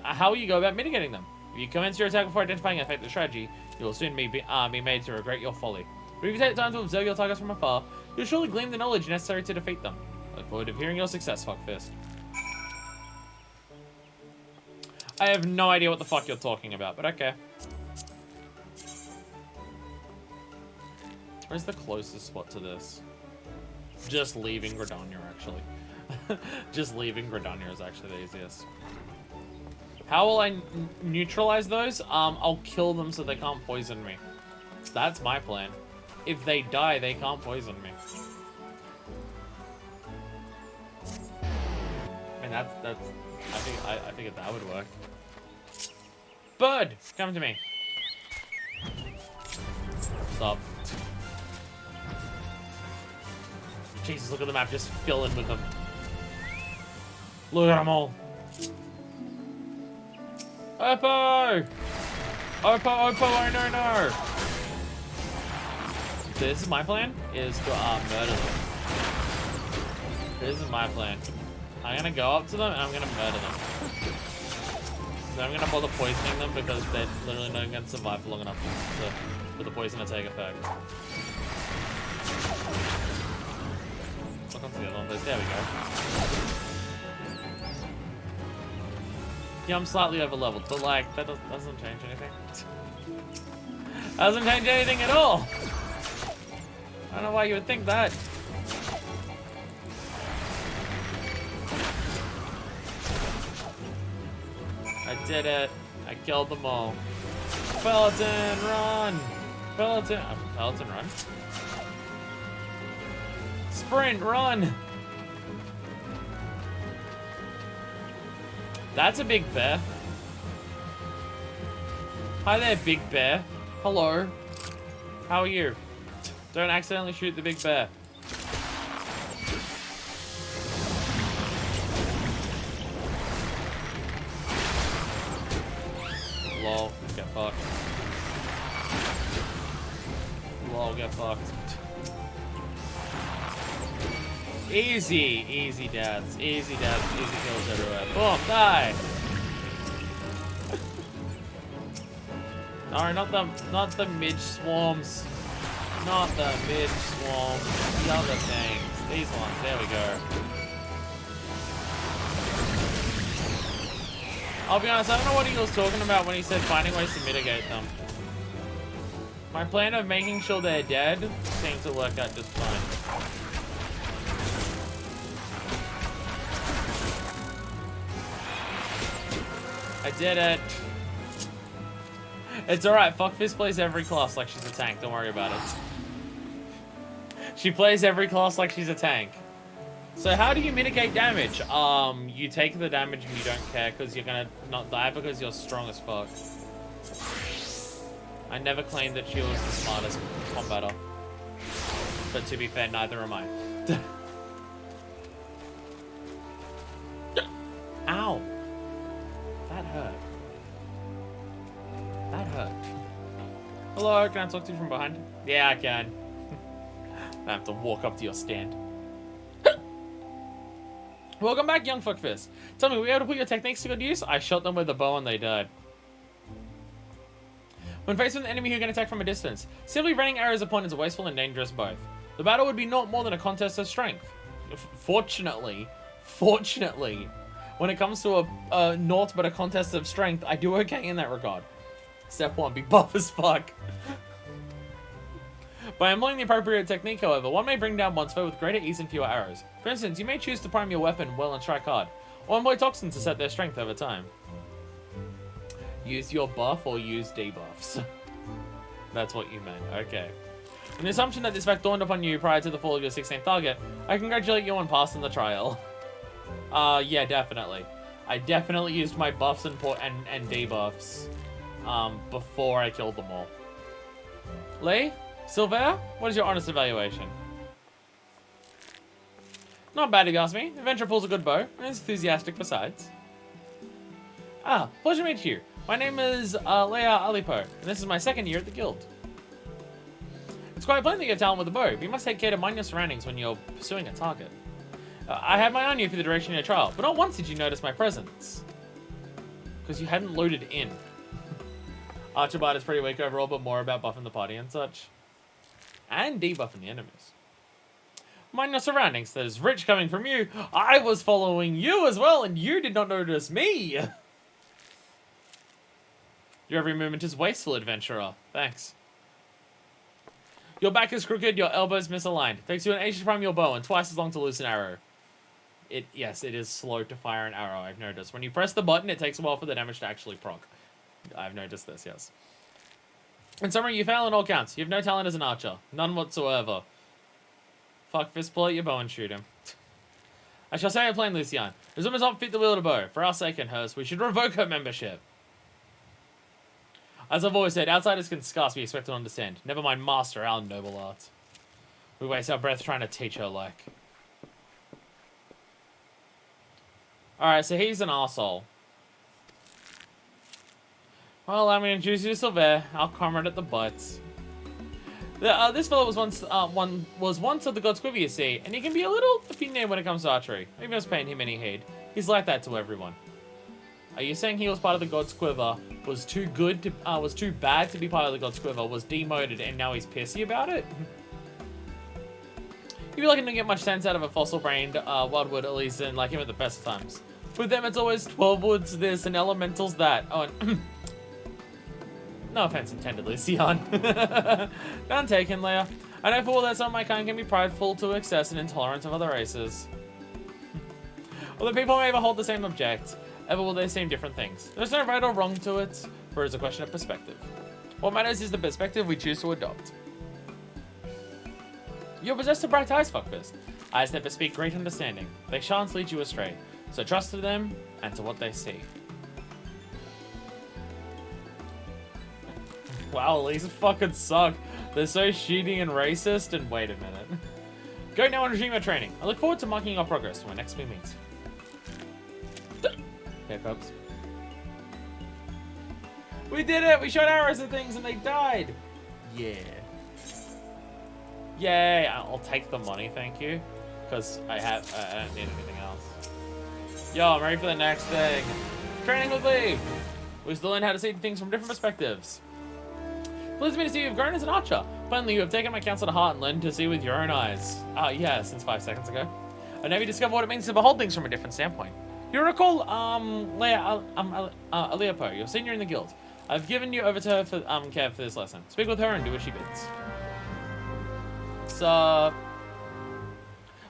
how you go about mitigating them. If you commence your attack before identifying an effective strategy, you will soon be made to regret your folly. But if you take the time to observe your targets from afar, you'll surely glean the knowledge necessary to defeat them. I look forward to hearing your success, Fuckfist. I have no idea what the fuck you're talking about, but okay. Where's the closest spot to this? Just leaving Gridania, actually. Just leaving Gridania is actually the easiest. How will I neutralize those? I'll kill them so they can't poison me. That's my plan. If they die, they can't poison me. And I think that would work. Bird, come to me. Stop. Jesus, look at the map, just filling with them. Look at them all. Oppo! Oppo, oh no. This is my plan, is to murder them. This is my plan. I'm gonna go up to them and I'm gonna murder them. I'm gonna bother poisoning them because they're literally not gonna survive for long enough for the poison to take effect. Look onto the other one, please. There we go. Yeah, I'm slightly over leveled, but like that doesn't change anything. Doesn't change anything at all. I don't know why you would think that. I did it. I killed them all. Peloton, run! Peloton, run? Sprint, run! That's a big bear. Hi there, big bear. Hello. How are you? Don't accidentally shoot the big bear. Lol, get fucked. Lol, get fucked. Easy dads, easy kills everywhere. Boom, die! No, not the midge swarms. Not the midge swarms. The other things. These ones, there we go. I'll be honest, I don't know what he was talking about when he said finding ways to mitigate them. My plan of making sure they're dead seems to work out just fine. I did it. It's alright, Fuckfist plays every class like she's a tank, don't worry about it. She plays every class like she's a tank. So how do you mitigate damage? You take the damage and you don't care because you're gonna not die because you're strong as fuck. I never claimed that she was the smartest combatter. But to be fair, neither am I. Ow. That hurt. That hurt. Hello, can I talk to you from behind? Yeah, I can. I have to walk up to your stand. Welcome back, young fuckfist. Tell me, were you able to put your techniques to good use? I shot them with a bow and they died. When faced with an enemy who can attack from a distance, simply raining arrows upon is wasteful and dangerous both. The battle would be not more than a contest of strength. Fortunately, when it comes to a naught but a contest of strength, I do okay in that regard. Step 1, be buff as fuck. By employing the appropriate technique, however, one may bring down one's foe with greater ease and fewer arrows. For instance, you may choose to prime your weapon well and strike hard, or employ toxins to set their strength over time. Use your buff or use debuffs. That's what you meant, okay. On the assumption that this fact dawned upon you prior to the fall of your 16th target, I congratulate you on passing the trial. Yeah, definitely. I definitely used my buffs and debuffs before I killed them all. Lee? Silver? What is your honest evaluation? Not bad if you ask me. Adventurer pulls a good bow, and is enthusiastic besides. Ah, pleasure to meet you. My name is Leia Alipo, and this is my 2nd year at the guild. It's quite plain that you have talent with a bow, but you must take care to mind your surroundings when you're pursuing a target. I had my eye on you for the duration of your trial, but not once did you notice my presence. Because you hadn't loaded in. Archibald is pretty weak overall, but more about buffing the party and such. And debuffing the enemies. Mind your surroundings, there's rich coming from you. I was following you as well, and you did not notice me. Your every movement is wasteful, adventurer. Thanks. Your back is crooked, your elbows misaligned. Takes you an age to prime your bow and twice as long to loose an arrow. Yes, it is slow to fire an arrow, I've noticed. When you press the button, it takes a while for the damage to actually proc. I've noticed this, yes. In summary, you fail on all counts. You have no talent as an archer. None whatsoever. Fuck fist, pull out your bow and shoot him. I shall say it plainly, Lucian. Rizuma is not fit to wield a bow. For our sake and hers, we should revoke her membership. As I've always said, outsiders can scarce be expected to understand. Never mind master our noble art. We waste our breath trying to teach her like. Alright, so he's an arsehole. Well, let me introduce you to Sylvain, our comrade at the butts. This fellow was once of the God's Quiver, you see, and he can be a little opinionated when it comes to archery. Maybe I was paying him any heed. He's like that to everyone. Are you saying he was part of the God's Quiver, was too bad to be part of the God's Quiver, was demoted, and now he's pissy about it? You feel like I didn't get much sense out of a fossil-brained wildwood, at least in like him at the best of times. With them, it's always 12 woods this and elementals that. Oh, and no offense intended, Lucian. None taken, Leia. I know full well that some of my kind can be prideful to excess and intolerant of other races. Although people may ever hold the same object, ever will they seem different things. There's no right or wrong to it, for it's a question of perspective. What matters is the perspective we choose to adopt. You're possessed of bright eyes, fuckfist. Eyes that bespeak great understanding. They shan't lead you astray, so trust to them and to what they see. Wow, these fucking suck. They're so cheating and racist, and wait a minute. Go now and resume your training. I look forward to marking our progress when next we meet. Here, folks. We did it! We shot arrows at things and they died! Yeah. Yay! I'll take the money, thank you. Because I don't need anything else. Yo, I'm ready for the next thing. Training with Lee! We still learn how to see things from different perspectives. Pleased me to see you have grown as an archer. Finally, you have taken my counsel to heart and learned to see with your own eyes. Yeah, since 5 seconds ago. And now you discover what it means to behold things from a different standpoint. You recall, Aliapo, your senior in the guild. I've given you over to her for care for this lesson. Speak with her and do as she bids. So,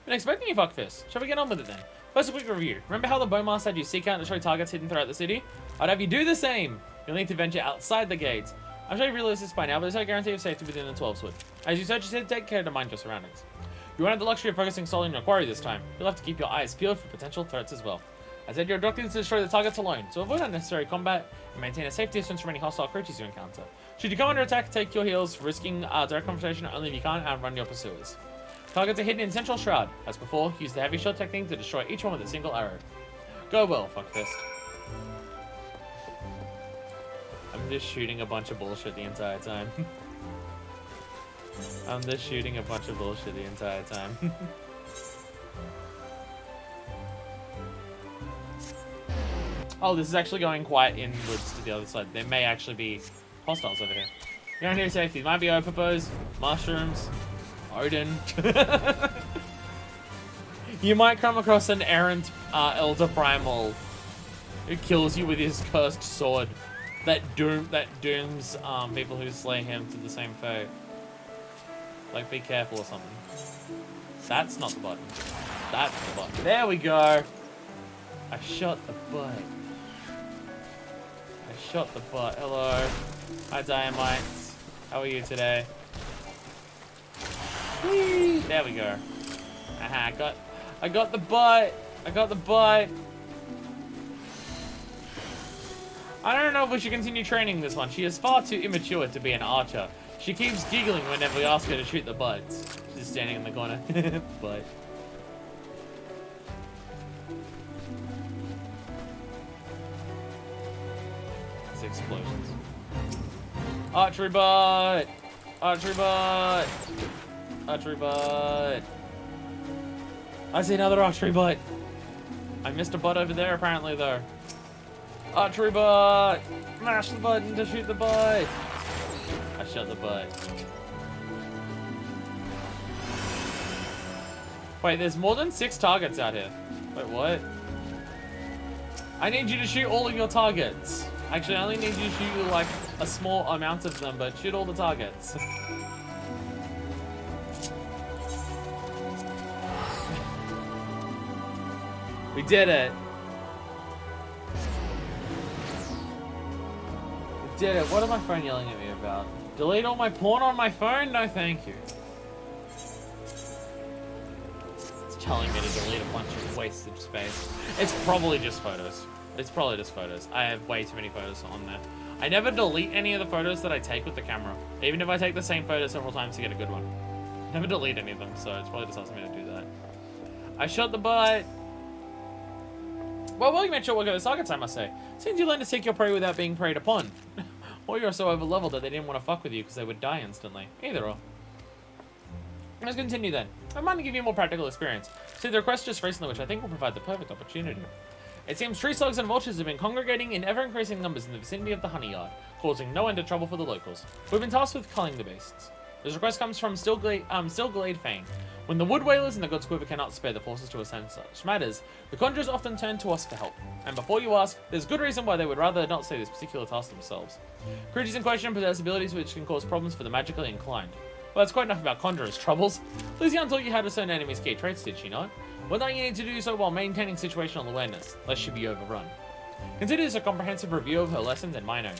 been expecting you, fuckfist. Shall we get on with it then? First, a quick review. Remember how the bowmaster had you seek out and destroy targets hidden throughout the city? I'd have you do the same. You'll need to venture outside the gates. I'm sure you realize this by now, but there's no guarantee of safety within the 12 wood. As you search, you said take care to mind your surroundings. You won't have the luxury of focusing solely on your quarry this time. You'll have to keep your eyes peeled for potential threats as well. I said your objective is to destroy the targets alone, so avoid unnecessary combat and maintain a safe distance from any hostile creatures you encounter. Should you come under attack, take your heals, risking direct confrontation only if you can't outrun your pursuers. Targets are hidden in Central Shroud. As before, use the heavy shot technique to destroy each one with a single arrow. Go well, fuckfist. I'm just shooting a bunch of bullshit the entire time. I'm just shooting a bunch of bullshit the entire time. Oh, this is actually going quite inwards to the other side. There may actually be hostiles over here. You're near safety. Might be Opapos, mushrooms, Odin. You might come across an errant Elder Primal who kills you with his cursed sword that dooms people who slay him to the same fate. Like, be careful or something. That's not the button. That's the button. There we go. I shot the butt. I shot the butt. Hello. Hi, Diamites. How are you today? Whee! There we go. Aha, I got the butt. I got the butt. I don't know if we should continue training this one. She is far too immature to be an archer. She keeps giggling whenever we ask her to shoot the butts. She's standing in the corner. Butt. It's explosions. Archery butt! Archery butt! Archery butt! I see another archery butt! I missed a butt over there apparently though. Archery butt! Mash the button to shoot the butt! I shot the butt. Wait, there's more than 6 targets out here. Wait, what? I need you to shoot all of your targets. Actually, I only need you to shoot like a small amount of them, but shoot all the targets. We did it. We did it. What am my phone yelling at me about? Delete all my porn on my phone? No, thank you. It's telling me to delete a bunch of wasted space. It's probably just photos. It's probably just photos. I have way too many photos on there. I never delete any of the photos that I take with the camera. Even if I take the same photo several times to get a good one. Never delete any of them, so it's probably just asking me to do that. I shot the butt. Well, you made sure we'll go to targets, I must say. Seems you learned to seek your prey without being preyed upon. Or you're so over-leveled that they didn't want to fuck with you because they would die instantly. Either or. Let's continue then. I'm going to give you a more practical experience. See, the request just recently, which I think will provide the perfect opportunity. It seems tree slugs and vultures have been congregating in ever-increasing numbers in the vicinity of the honey yard, causing no end of trouble for the locals. We've been tasked with culling the beasts. This request comes from Stillglade Fane. When the wood whalers and the God's Quiver cannot spare the forces to ascend such matters, the conjurers often turn to us for help. And before you ask, there's good reason why they would rather not say this particular task themselves. Creatures in question possess abilities which can cause problems for the magically inclined. Well, that's quite enough about conjurers' troubles. Lucian taught you how to discern enemies' key traits, did she not? Well, now you need to do so while maintaining situational awareness, lest she be overrun. Consider this a comprehensive review of her lessons and mine own.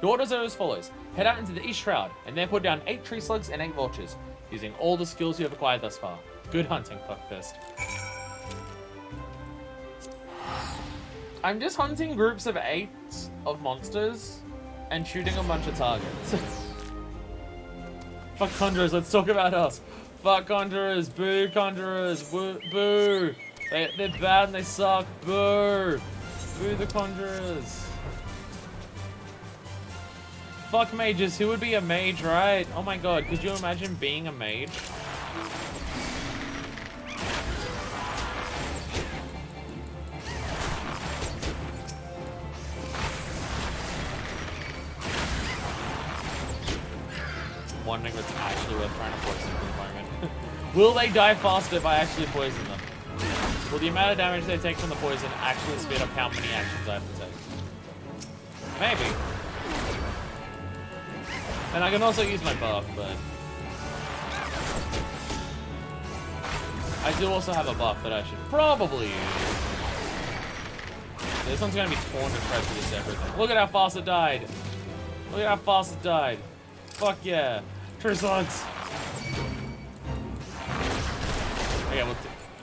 Your orders are as follows. Head out into the East Shroud, and there put down 8 tree slugs and 8 vultures, using all the skills you have acquired thus far. Good hunting, fuckfist. I'm just hunting groups of 8 of monsters, and shooting a bunch of targets. Fuck conjurers, let's talk about us. Fuck conjurers, boo conjurers, boo. They're bad and they suck, boo. Boo the conjurers. Fuck mages, who would be a mage, right? Oh my god, could you imagine being a mage? Wondering if it's actually worth trying to poison them at the moment. Will they die faster if I actually poison them? Will the amount of damage they take from the poison actually speed up how many actions I have to take? Maybe. And I can also use my buff, but... I do also have a buff that I should probably use. This one's gonna be torn to shreds with this everything. Look at how fast it died! Look at how fast it died! Fuck yeah! Tree slugs!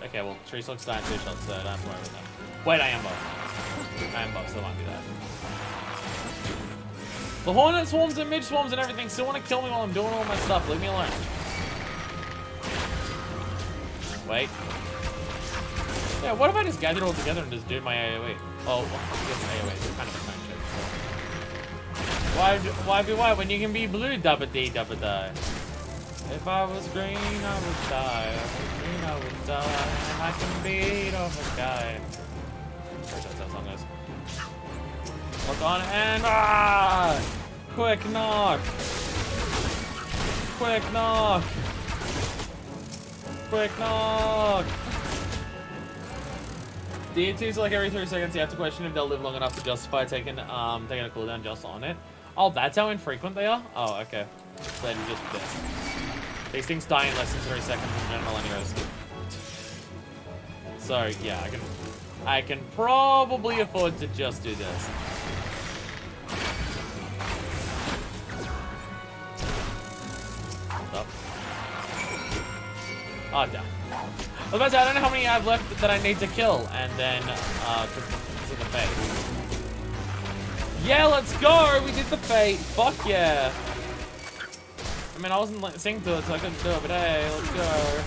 Okay, well, tree slugs die in 2 shots, so I don't have to worry about that. Wait, I am buff. I am buff, so I might do that. The hornet swarms and midge swarms and everything still want to kill me while I'm doing all my stuff. Leave me alone. Wait. Yeah, what if I just gather all together and just do my AoE? Oh, I guess AoE is kind of a time check. Why be white when you can be blue? Dabba dee dabba die. If I was green, I would die. If I was green, I would die. And I can beat off a guy. That's how that song goes. Look on and quick knock. Quick knock. Quick knock. DA2's like every 3 seconds you have to question if they'll live long enough to justify taking a cooldown just on it. Oh, that's how infrequent they are? Oh, okay. So they're just dead. These things die in less than 3 seconds in general anyways. So yeah, I can probably afford to just do this. Up. Oh, damn. I was about to say, I don't know how many I have left that I need to kill, and then, because of the fate. Yeah, let's go! We did the fate! Fuck yeah! I mean, I wasn't like, synced to it, so I couldn't do it, but hey, let's go.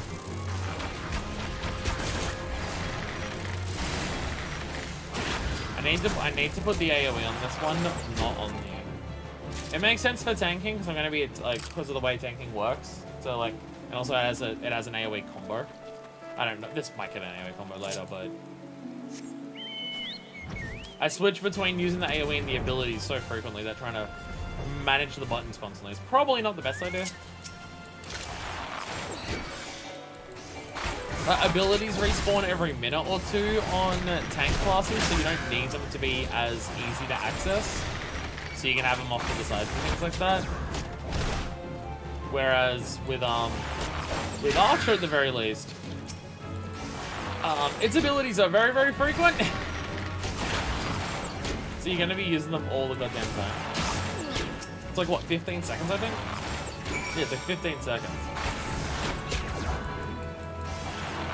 I need to put the AoE on this one, not on you. It makes sense for tanking, because I'm going to be, like, because of the way tanking works. So, like, and also it has an AoE combo. I don't know, this might get an AoE combo later, but... I switch between using the AoE and the abilities so frequently that trying to manage the buttons constantly is probably not the best idea. Abilities respawn every minute or two on tank classes, so you don't need them to be as easy to access. So you can have them off to the side and things like that. Whereas with Archer at the very least, its abilities are very, very frequent. So you're going to be using them all the goddamn time. It's like, what, 15 seconds, I think? Yeah, it's like 15 seconds.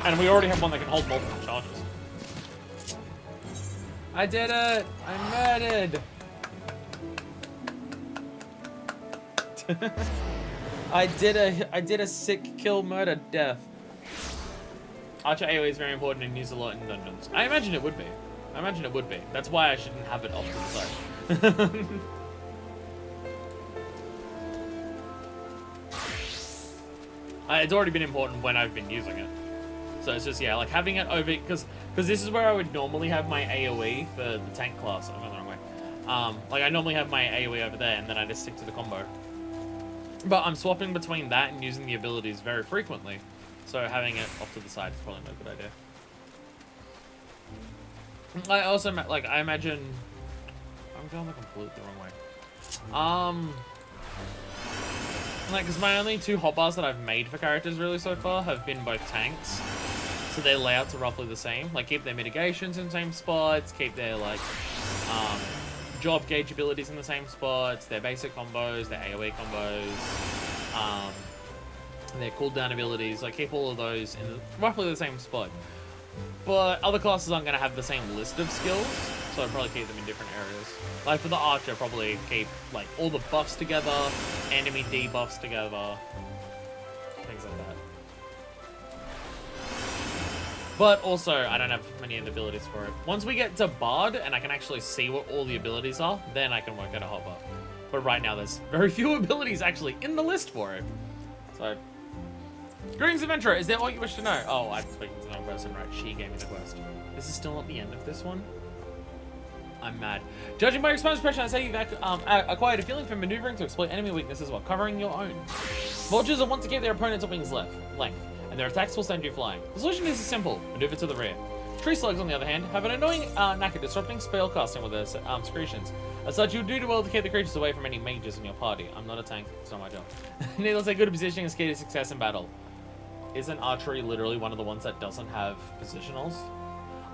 And we already have one that can hold multiple charges. I did it! I murdered! I did a sick kill murder death. Archer AoE is very important and used a lot in dungeons. I imagine it would be. That's why I shouldn't have it off to the side. It's already been important when I've been using it. So it's just, yeah, like having it over, because this is where I would normally have my AoE for the tank class. I'm going the wrong way. Like I normally have my AoE over there and then I just stick to the combo. But I'm swapping between that and using the abilities very frequently. So having it off to the side is probably not a good idea. I also, like, I imagine... I'm going the completely wrong way. Like, because my only 2 hotbars that I've made for characters really so far have been both tanks. So their layouts are roughly the same. Like, keep their mitigations in the same spots, keep their, like, job gauge abilities in the same spots, their basic combos, their AoE combos, their cooldown abilities, like, keep all of those in roughly the same spot. But other classes aren't going to have the same list of skills, so I'd probably keep them in different areas. Like for the Archer, probably keep like all the buffs together, enemy debuffs together, things like that. But also, I don't have many abilities for it. Once we get to Bard, and I can actually see what all the abilities are, then I can work out a hotbar. But right now, there's very few abilities actually in the list for it. So... Greetings, adventurer. Is that what you wish to know? Oh, I'm speaking to the wrong person, right? She gave me the quest. This is still not the end of this one. I'm mad. Judging by your response impression, I say you've acquired a feeling for maneuvering to exploit enemy weaknesses while covering your own. Vultures will want to keep their opponent's wings length, and their attacks will send you flying. The solution is simple: maneuver to the rear. Tree slugs, on the other hand, have an annoying knack at disrupting spell casting with their secretions. As such, you'll do well to keep the creatures away from any mages in your party. I'm not a tank; it's not my job. Needless to say, good positioning is key to success in battle. Isn't archery literally one of the ones that doesn't have positionals?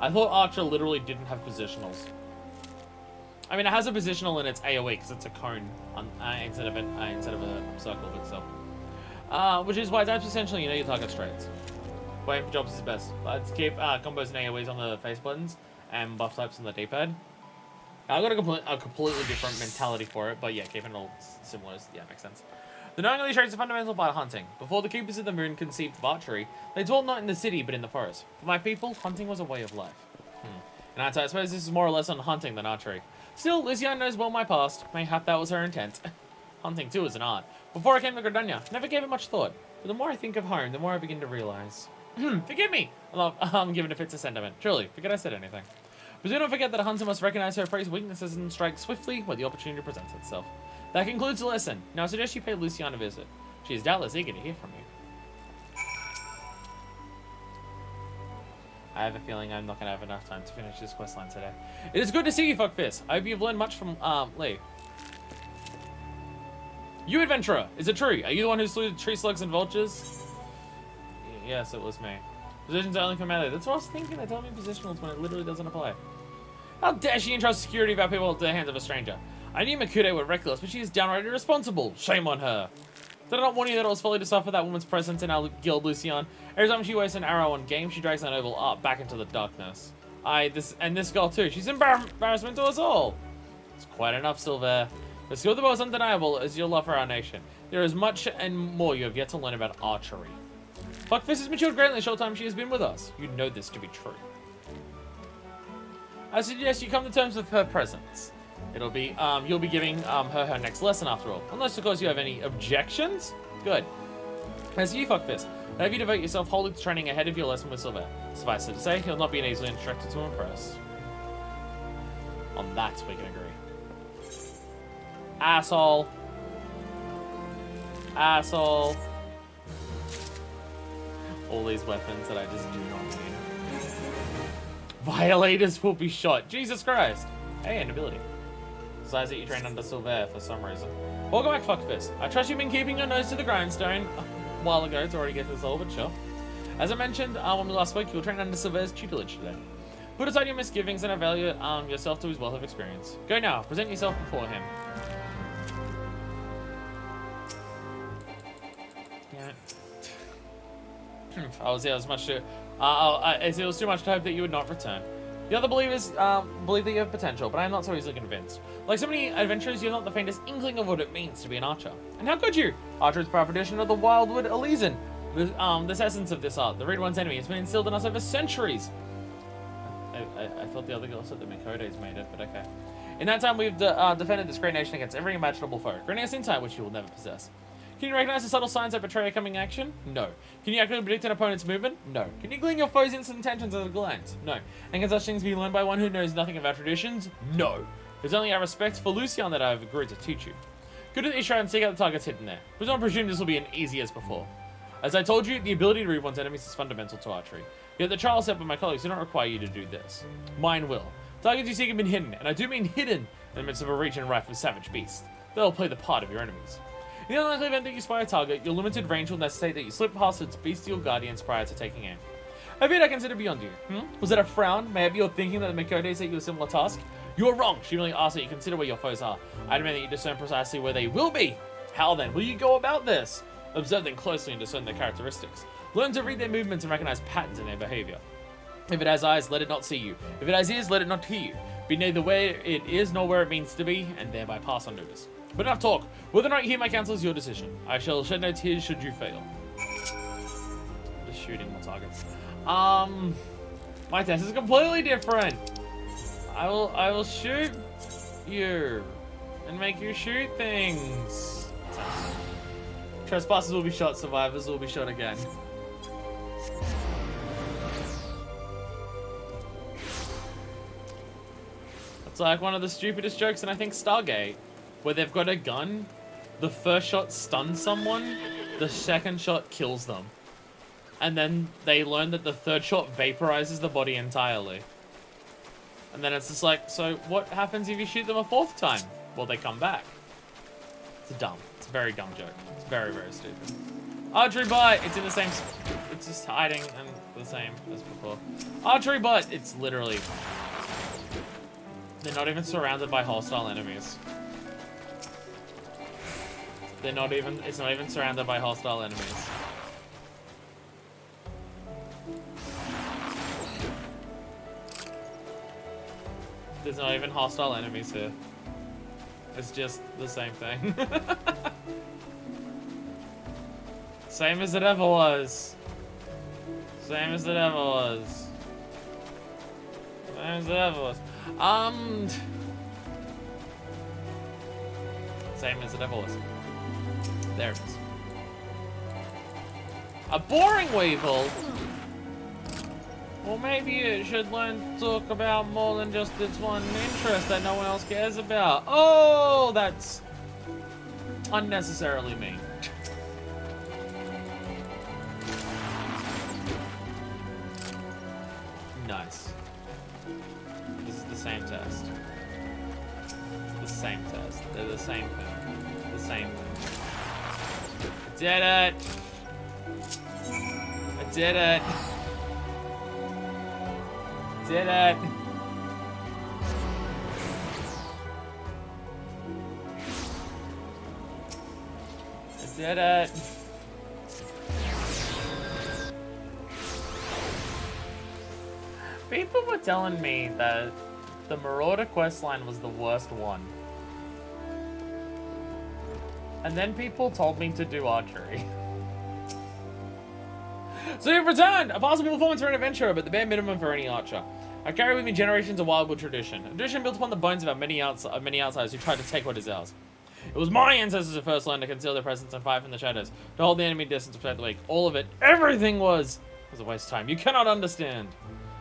I thought Archer literally didn't have positionals. I mean, it has a positional in its AoE because it's a cone instead of a circle itself. Which is why it's essentially, you know, your target straights. Waiting for jobs is best. Let's keep combos and AoEs on the face buttons and buff types on the D-pad. I've got a completely different mentality for it, but yeah, keeping it all similar is, yeah, makes sense. The knowing of these traits are fundamental part of hunting. Before the keepers of the moon conceived of archery, they dwelt not in the city but in the forest. For my people, hunting was a way of life. And I suppose this is more or less on hunting than archery. Still, Lucian knows well my past. Mayhap that was her intent. Hunting too is an art. Before I came to Gridania, never gave it much thought. But the more I think of home, the more I begin to realize. Forgive me! I'm giving a fit of sentiment. Truly, forget I said anything. But do not forget that a hunter must recognize her prey's weaknesses and strike swiftly where the opportunity presents itself. That concludes the lesson. Now I suggest you pay Lucian a visit. She is doubtless eager to hear from you. I have a feeling I'm not going to have enough time to finish this questline today. It is good to see you, Fuckfist. I hope you've learned much from, Lee. You adventurer, is it true? Are you the one who slew tree slugs and vultures? Yes, it was me. Positions are only for melee. That's what I was thinking. They tell me positionals when it literally doesn't apply. How dare she entrust security of our people to the hands of a stranger? I knew Makude were reckless, but she is downright irresponsible. Shame on her. Did I not warn you that it was folly to suffer that woman's presence in our guild, Lucian? Every time she wastes an arrow on game, she drags that noble art back into the darkness. This girl too. She's embarrassment to us all. It's quite enough, Silver. The skill of the bow is undeniable as your love for our nation. There is much and more you have yet to learn about archery. Fuckfist has matured greatly in the short time she has been with us. You know this to be true. I suggest you come to terms with her presence. It'll be, you'll be giving her next lesson after all. Unless, of course, you have any objections. Good. As you, Fuckfist, have you devote yourself wholly to training ahead of your lesson with Silver. Suffice it to say, he'll not be an easily instructed to impress. On that, we can agree. Asshole. Asshole. All these weapons that I just do not need. Violators will be shot. Jesus Christ. Hey, an ability. Besides that you trained under Silver for some reason. Welcome back, Fuckfist. I trust you've been keeping your nose to the grindstone. A while ago, it's already get this all, but sure. As I mentioned when we last spoke, you'll train under Silver's tutelage today. Put aside your misgivings and avail yourself to his wealth of experience. Go now. Present yourself before him. It was too much to hope that you would not return. The other believers believe that you have potential, but I am not so easily convinced. Like so many adventurers, you have not the faintest inkling of what it means to be an archer. And how could you? Archer is proud tradition of the Wildwood Elysian. This essence of this art, the Red One's enemy, has been instilled in us over centuries. I thought the other girl said the Mikodes made it, but okay. In that time, we've defended this great nation against every imaginable foe, granting us insight which you will never possess. Can you recognize the subtle signs that betray a coming action? No. Can you accurately predict an opponent's movement? No. Can you glean your foe's instant intentions at a glance? No. And can such things be learned by one who knows nothing of our traditions? No. It's only our respect for Lucian that I have agreed to teach you. Good at these try and seek out the targets hidden there. But don't presume this will be as easy as before. As I told you, the ability to read one's enemies is fundamental to archery. Yet the trials set by my colleagues do not require you to do this. Mine will. Targets you seek have been hidden, and I do mean hidden, in the midst of a region rife with savage beasts. They'll play the part of your enemies. In the unlikely event that you spy a target, your limited range will necessitate that you slip past its bestial guardians prior to taking aim. I feared I consider beyond you. Was that a frown? May it be your thinking that the Mikodes set you a similar task? You are wrong. She merely asked that you consider where your foes are. I demand that you discern precisely where they will be. How then will you go about this? Observe them closely and discern their characteristics. Learn to read their movements and recognize patterns in their behavior. If it has eyes, let it not see you. If it has ears, let it not hear you. Be neither where it is nor where it means to be, and thereby pass unnoticed. But enough talk. Whether or not you hear my counsel is your decision. I shall shed no tears should you fail. Just shooting more targets. My test is completely different. I will shoot you and make you shoot things. Trespassers will be shot, survivors will be shot again. It's like one of the stupidest jokes in I think Stargate, where they've got a gun, the first shot stuns someone, the second shot kills them. And then they learn that the third shot vaporizes the body entirely. And then it's just like, so what happens if you shoot them a fourth time? Well, they come back. It's dumb. It's a very dumb joke. It's very, very stupid. Archery butt! It's in the same... It's just hiding and the same as before. Archery butt! It's literally... They're not even surrounded by hostile enemies. They're not even... It's not even surrounded by hostile enemies. There's not even hostile enemies here. It's just the same thing. Same as it ever was. Same as it ever was. Same as it ever was. Same as it ever was. There it is. A boring Weevil? Well, maybe it should learn to talk about more than just its one interest that no one else cares about. Oh, that's unnecessarily mean. Nice. This is the same test. It's the same test. They're the same thing. The same thing. I did it! I did it! Did it! I did it! People were telling me that the Marauder questline was the worst one. And then people told me to do archery. So you've returned! A possible performance for an adventurer, but the bare minimum for any archer. I carry with me generations of wildwood tradition. A tradition built upon the bones of our many outsiders who tried to take what is ours. It was my ancestors who first learned to conceal their presence and fight from the shadows, to hold the enemy distance to protect the weak. All of it, everything was a waste of time. You cannot understand.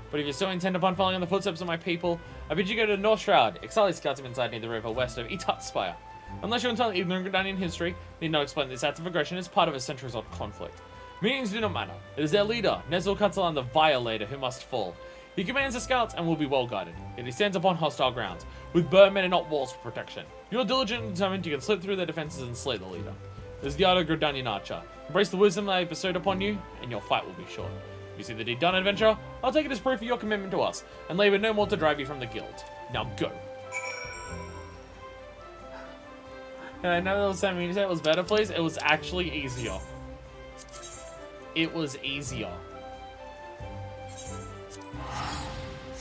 But if you still intend upon following in the footsteps of my people, I bid you go to the North Shroud. Exile scouts him inside near the river west of Etat Spire. Unless you're entirely ignorant of Gridanian history, need not explain this act of aggression is part of a centuries-old conflict. Meanings do not matter. It is their leader, Nezul Catalan the Violator, who must fall. He commands the scouts and will be well guided, yet he stands upon hostile grounds, with birdmen and not walls for protection. You are diligent and determined, you can slip through their defenses and slay the leader. This is the art of Gridanian Archer. Embrace the wisdom that I bestowed upon you, and your fight will be short. If you see the deed done, adventurer, I'll take it as proof of your commitment to us, and labor no more to drive you from the guild. Now go. And I know that was something you said it was better, please. It was actually easier. It was easier.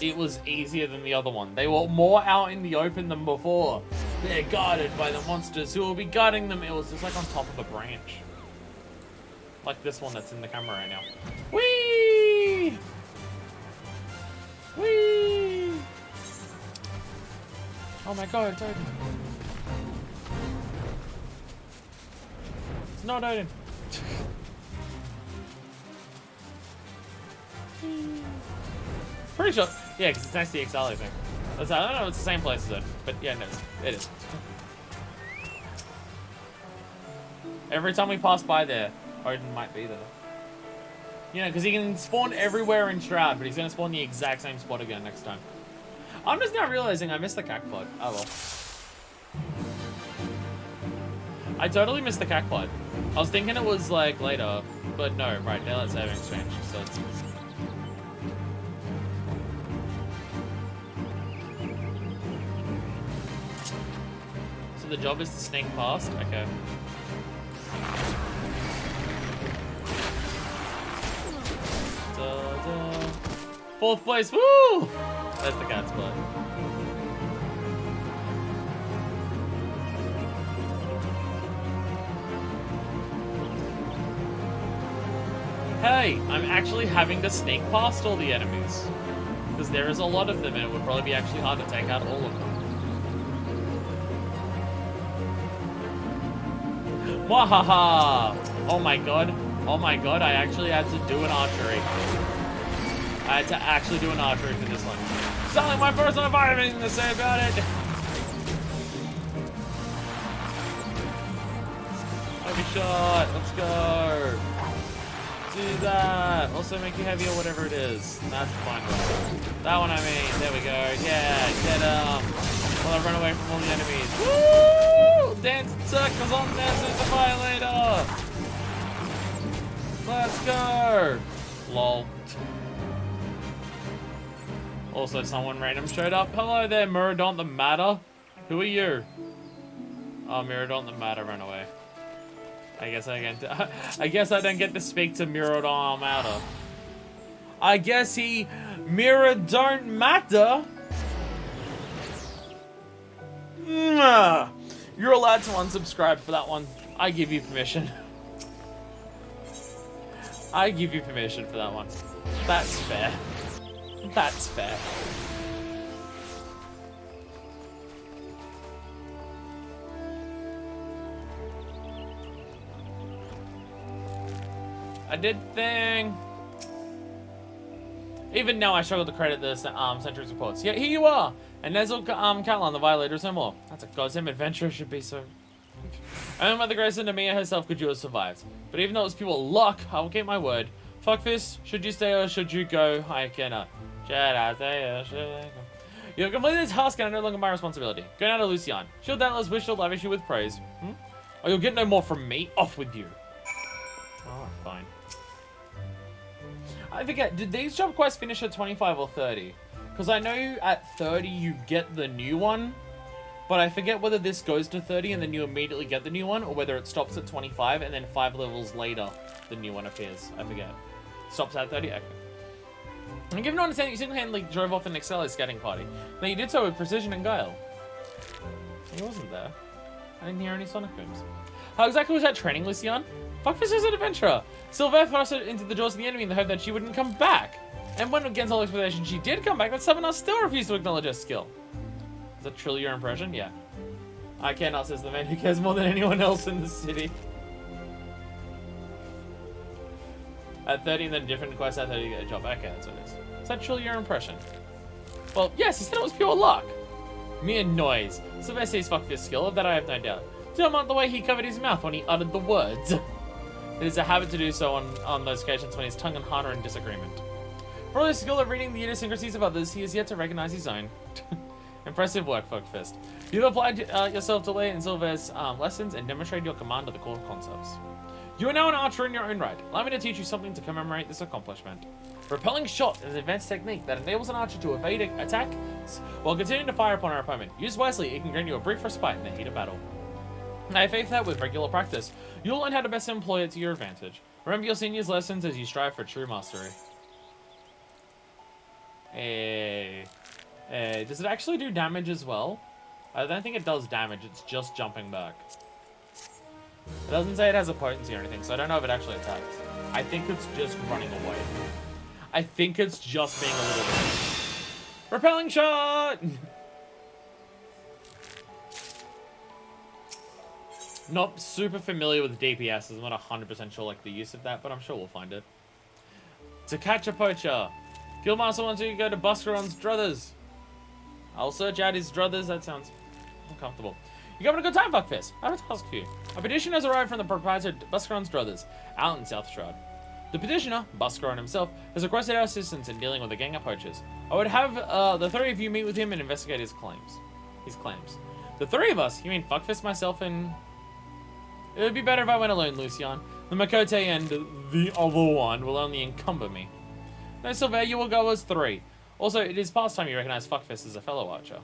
It was easier than the other one. They were more out in the open than before. They're guarded by the monsters who will be guarding them. It was just like on top of a branch. Like this one that's in the camera right now. Whee! Whee! Oh my god, it's open. It's not open. Pretty sure. Yeah, because it's next to the XLA thing. I don't know if it's the same place as it, but yeah, no, it is. Every time we pass by there, Odin might be there. You know, because he can spawn everywhere in Shroud, but he's going to spawn the exact same spot again next time. I'm just now realizing I missed the cactpod. Oh well. I totally missed the cactpod. I was thinking it was like later, but no, right, daylight saving exchange, so it's... So the job is to sneak past? Okay. Da-da. 4th place, woo! That's the cat spot. Hey, I'm actually having to sneak past all the enemies. Because there is a lot of them and it would probably be actually hard to take out all of them. Wahaha! Oh my god. Oh my god, I actually had to do an archery. I had to actually do an archery for this one. Selling my first one, I have anything to say about it. Heavy shot, let's go. Do that. Also make you heavy or whatever it is. That's the fine one. That one I mean, there we go. Yeah, get while I run away from all the enemies. Woo! Dance in circles on Nezul the Violator. Let's go. Lol. Also, someone random showed up. Hello there, Miradon the Matter. Who are you? Oh, Miradon the Matter ran away. I guess I don't get to speak to Miradon Matter. I guess he don't matter. You're allowed to unsubscribe for that one. I give you permission. I give you permission for that one. That's fair. That's fair. I did thing. Even now, I struggle to credit the Sentry's reports. Yeah, here you are. And Nezel Catalan, the violator, is no more. That's a goddamn adventure. Should be so. Only by the grace of Nemea herself could you have survived. But even though it's pure luck, I will keep my word. Fuck this. Should you stay or should you go? I cannot. Should I stay or should I go? You have completed the task and are no longer my responsibility. Go now to Lucian. She'll doubtless wish to lavish you with praise. Or you'll get no more from me. Off with you. Oh, fine. I forget, did these job quests finish at 25 or 30? Because I know at 30 you get the new one, but I forget whether this goes to 30 and then you immediately get the new one, or whether it stops at 25 and then 5 levels later the new one appears. I forget. Stops at 30? Okay. And given to understand that you single-handedly drove off an Excelliar's scouting party, now you did so with precision and guile. He wasn't there. I didn't hear any sonic booms. How exactly was that training, Lucian? Fuckfist is an adventurer. Sylvain thrust her into the jaws of the enemy in the hope that she wouldn't come back. And when against all expectation she did come back, that summoner still refused to acknowledge her skill. Is that truly your impression? Yeah. I cannot, says the man who cares more than anyone else in the city. At 30 and then a different quest, at 30 you get a job. Okay, that's what it is. Is that truly your impression? Well, yes, he said it was pure luck. Mere noise. Sylvain sees Fuckfist's skill, of that I have no doubt. Don't mind the way he covered his mouth when he uttered the words. It is a habit to do so on those occasions when his tongue and heart are in disagreement. For all his skill at reading the idiosyncrasies of others, he has yet to recognize his own. Impressive work, Fuckfist. You've applied yourself to Leia and Sylvain's lessons and demonstrated your command of the core concepts. You are now an archer in your own right. Allow me to teach you something to commemorate this accomplishment. Repelling shot is an advanced technique that enables an archer to evade attack while continuing to fire upon our opponent. Used wisely, it can grant you a brief respite in the heat of battle. I have faith that with regular practice, you'll learn how to best employ it to your advantage. Remember your senior's lessons as you strive for true mastery. Does it actually do damage as well? I don't think it does damage, it's just jumping back. It doesn't say it has a potency or anything, so I don't know if it actually attacks. I think it's just running away. I think it's just being a little bit. Repelling shot! Not super familiar with DPS, I'm not 100% sure like the use of that, but I'm sure we'll find it. To catch a poacher. Guildmaster wants you to go to Buscaron's Druthers. I'll search out his Druthers, that sounds uncomfortable. You're having a good time, Fuckfist. I have a task for you. A petition has arrived from the proprietor Buscaron's Druthers, out in South Shroud. The petitioner, Buscaron himself, has requested our assistance in dealing with a gang of poachers. I would have the three of you meet with him and investigate his claims. The three of us? You mean Fuckfist, myself, and... It would be better if I went alone, Lucian. The Makote and the other one will only encumber me. No, Sylvain, you will go as three. Also, it is past time you recognize Fuckfist as a fellow archer.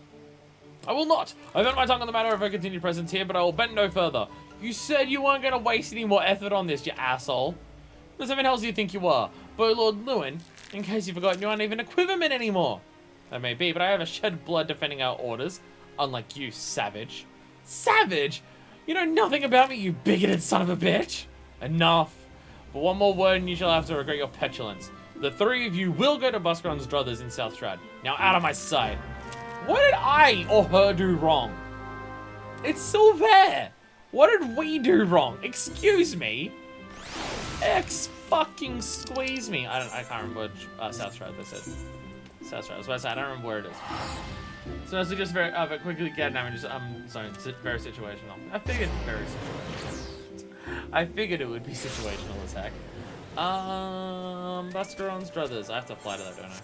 I will not. I've earned my tongue on the matter of her continued presence here, but I will bend no further. You said you weren't going to waste any more effort on this, you asshole. Who the hell do you think you are? Bo Lord Lewin? In case you forgot, you aren't even a quiverman anymore. That may be, but I have a shed blood defending our orders. Unlike you, savage. Savage? You know nothing about me, you bigoted son of a bitch. Enough. But one more word and you shall have to regret your petulance. The three of you will go to Buscaron's Druthers in South Shroud. Now out of my sight. What did I or her do wrong? It's still there. What did we do wrong? Excuse me? Fucking-squeeze me. I can't remember what South Shroud they said. South Shroud. I was about to say, I don't remember where it is. So as to just very quickly get damage, sorry, very situational. I figured very situational. I figured it would be situational as heck. Buscaron's Druthers. I have to fly to that, don't I?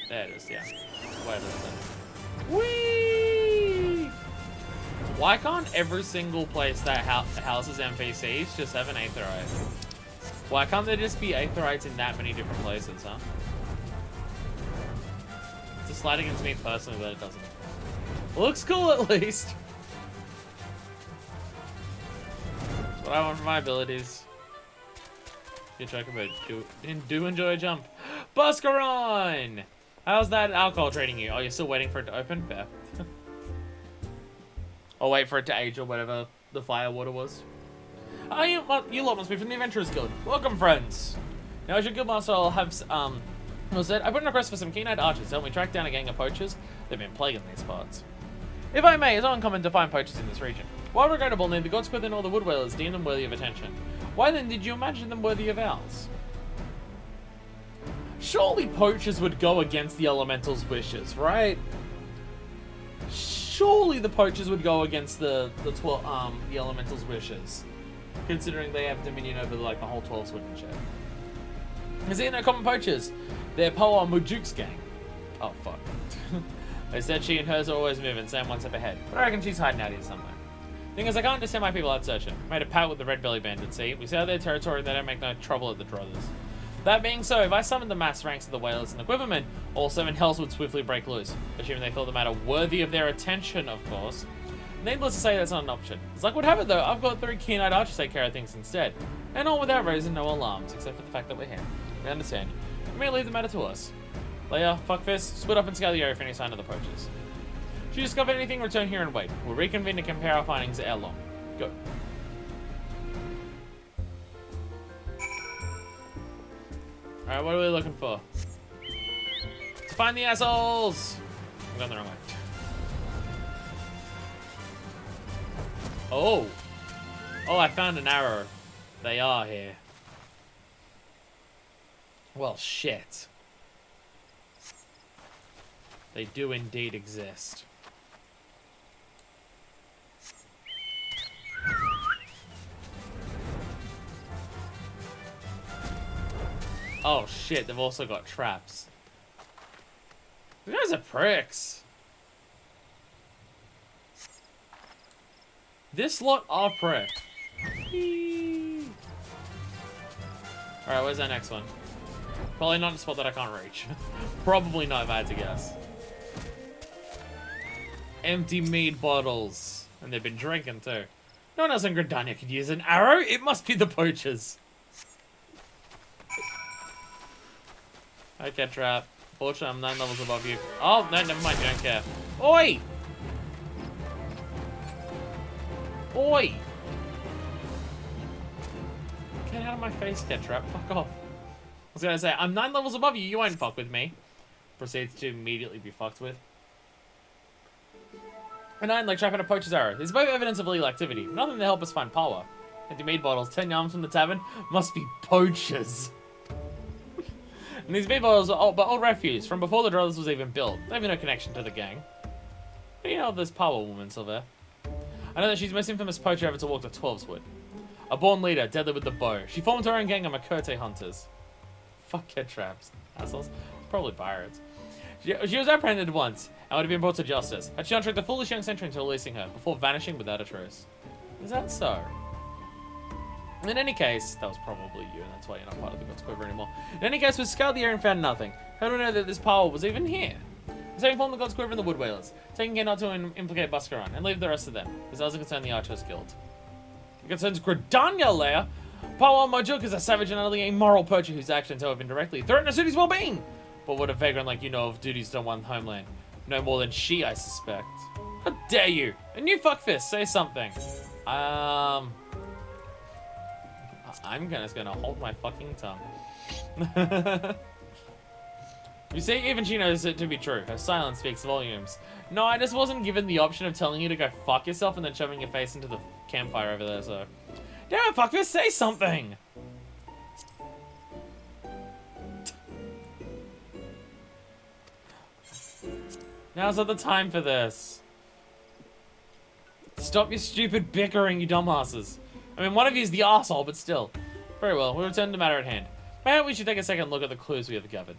There it is, yeah. Where is it? Whee! Why can't every single place that houses NPCs just have an Aetheryte? Why can't there just be Aetherytes in that many different places, huh? It's a slight against me personally, but it doesn't. Looks cool at least. That's what I want for my abilities. Good chocobo. Do enjoy a jump. Buscaron! How's that alcohol treating you? Oh, you're still waiting for it to open? Fair. Or wait for it to age or whatever the fire water was. Oh, you lot must be from the Adventurers Guild. Welcome, friends. Now, as your guildmaster, I'll have, said, I put in a request for some keen-eyed archers to help me track down a gang of poachers. They've been plaguing these parts. If I may, it's uncommon to find poachers in this region. While regrettable, neither the Godsquith nor the Woodwhalers deem them worthy of attention. Why then did you imagine them worthy of ours? Surely poachers would go against the elemental's wishes, right? Surely the poachers would go against the elemental's wishes, considering they have dominion over like the whole 12 sword and shit. Because they're no common poachers. They're Poa Mujuke's gang. Oh fuck. They said she and hers are always moving, same one step ahead. But I reckon she's hiding out here somewhere. Thing is, I can't just send my people out searching. Made a pact with the Red Belly Bandits, see? We stay out their territory and they don't make no trouble at the Druthers. That being so, if I summoned the mass ranks of the Whalers and the Quivermen, all 7 hells would swiftly break loose, assuming they thought the matter worthy of their attention, of course. Needless to say, that's not an option. As luck would have it though, I've got 3 keen-eyed archers to take care of things instead. And all without raising no alarms, except for the fact that we're here. We understand. You may leave the matter to us. Leia, Fuckfist, split up and scour the area for any sign of the poachers. If you discover anything, return here and wait. We'll reconvene to compare our findings ere long. Go. Alright, what are we looking for? To find the assholes! I'm going the wrong way. Oh! Oh, I found an arrow. They are here. Well, shit. They do indeed exist. Oh shit, they've also got traps. You guys are pricks. This lot are pricks. Alright, where's our next one? Probably not a spot that I can't reach. Probably not if I had to guess. Empty mead bottles. And they've been drinking too. No one else in Gridania could use an arrow. It must be the poachers. Okay, trap. Fortunately, I'm 9 levels above you. Oh, no, never mind. You don't care. Oi! Oi! Get out of my face, Cat Trap. Fuck off. I was gonna say, I'm 9 levels above you. You won't fuck with me. Proceeds to immediately be fucked with. A 9 like trapping a poacher's arrow. There's both evidence of illegal activity. Nothing to help us find power. Empty mead bottles, 10 yams from the tavern. Must be poachers. And these mead bottles are old refuse from before the Druthers was even built. They have no connection to the gang. But you know this power woman, Sylvain. I know that she's the most infamous poacher ever to walk the 12's wood. A born leader, deadly with the bow. She formed her own gang of Makerte hunters. Fuck head traps. Assholes. Probably pirates. She was apprehended once and would have been brought to justice. Had she not tricked the foolish young sentry into releasing her before vanishing without a trace. Is that so? In any case, that was probably you, and that's why you're not part of the God's Quiver anymore. In any case, we scoured the area and found nothing. How do we know that this power was even here? So we informed the God's Quiver and the Wood Whalers, taking care not to implicate Buscaron, and leave the rest of them. This doesn't concern the Archers Guild. It concerns Gridania, Leia. Power Mojuk is a savage and utterly immoral poacher whose actions have indirectly threatened a city's well-being. But what a vagrant like you know of duties to one homeland? No more than she, I suspect. How dare you? And you fuckfist, say something. I'm just gonna hold my fucking tongue. You see, even she knows it to be true. Her silence speaks volumes. No, I just wasn't given the option of telling you to go fuck yourself and then shoving your face into the campfire over there, so... Damn it, fuckfist, say something! Now's not the time for this. Stop your stupid bickering, you dumbasses. I mean, one of you is the arsehole, but still. Very well, we'll return to the matter at hand. Maybe we should take a second look at the clues we have gathered.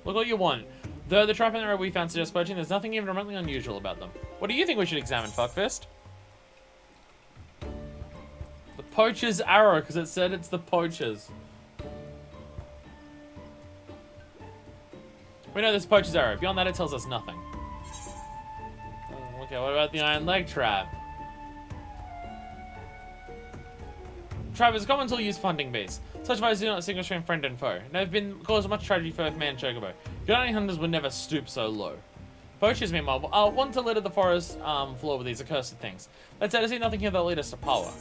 Look what you want. Though the trap and arrow we found suggest poaching, there's nothing even remotely unusual about them. What do you think we should examine, fuckfist? The poacher's arrow, because it said it's the poacher's. We know this poacher's arrow. Beyond that, it tells us nothing. Okay, what about the iron leg trap? Trap is a common tool used for hunting beasts. Such fighters do not distinguish between friend and foe. And they've been caused much tragedy for both man and chocobo. Good hunting hunters would never stoop so low. Poachers, meanwhile, want to litter the forest floor with these accursed things. Let's say to see nothing here that'll lead us to power.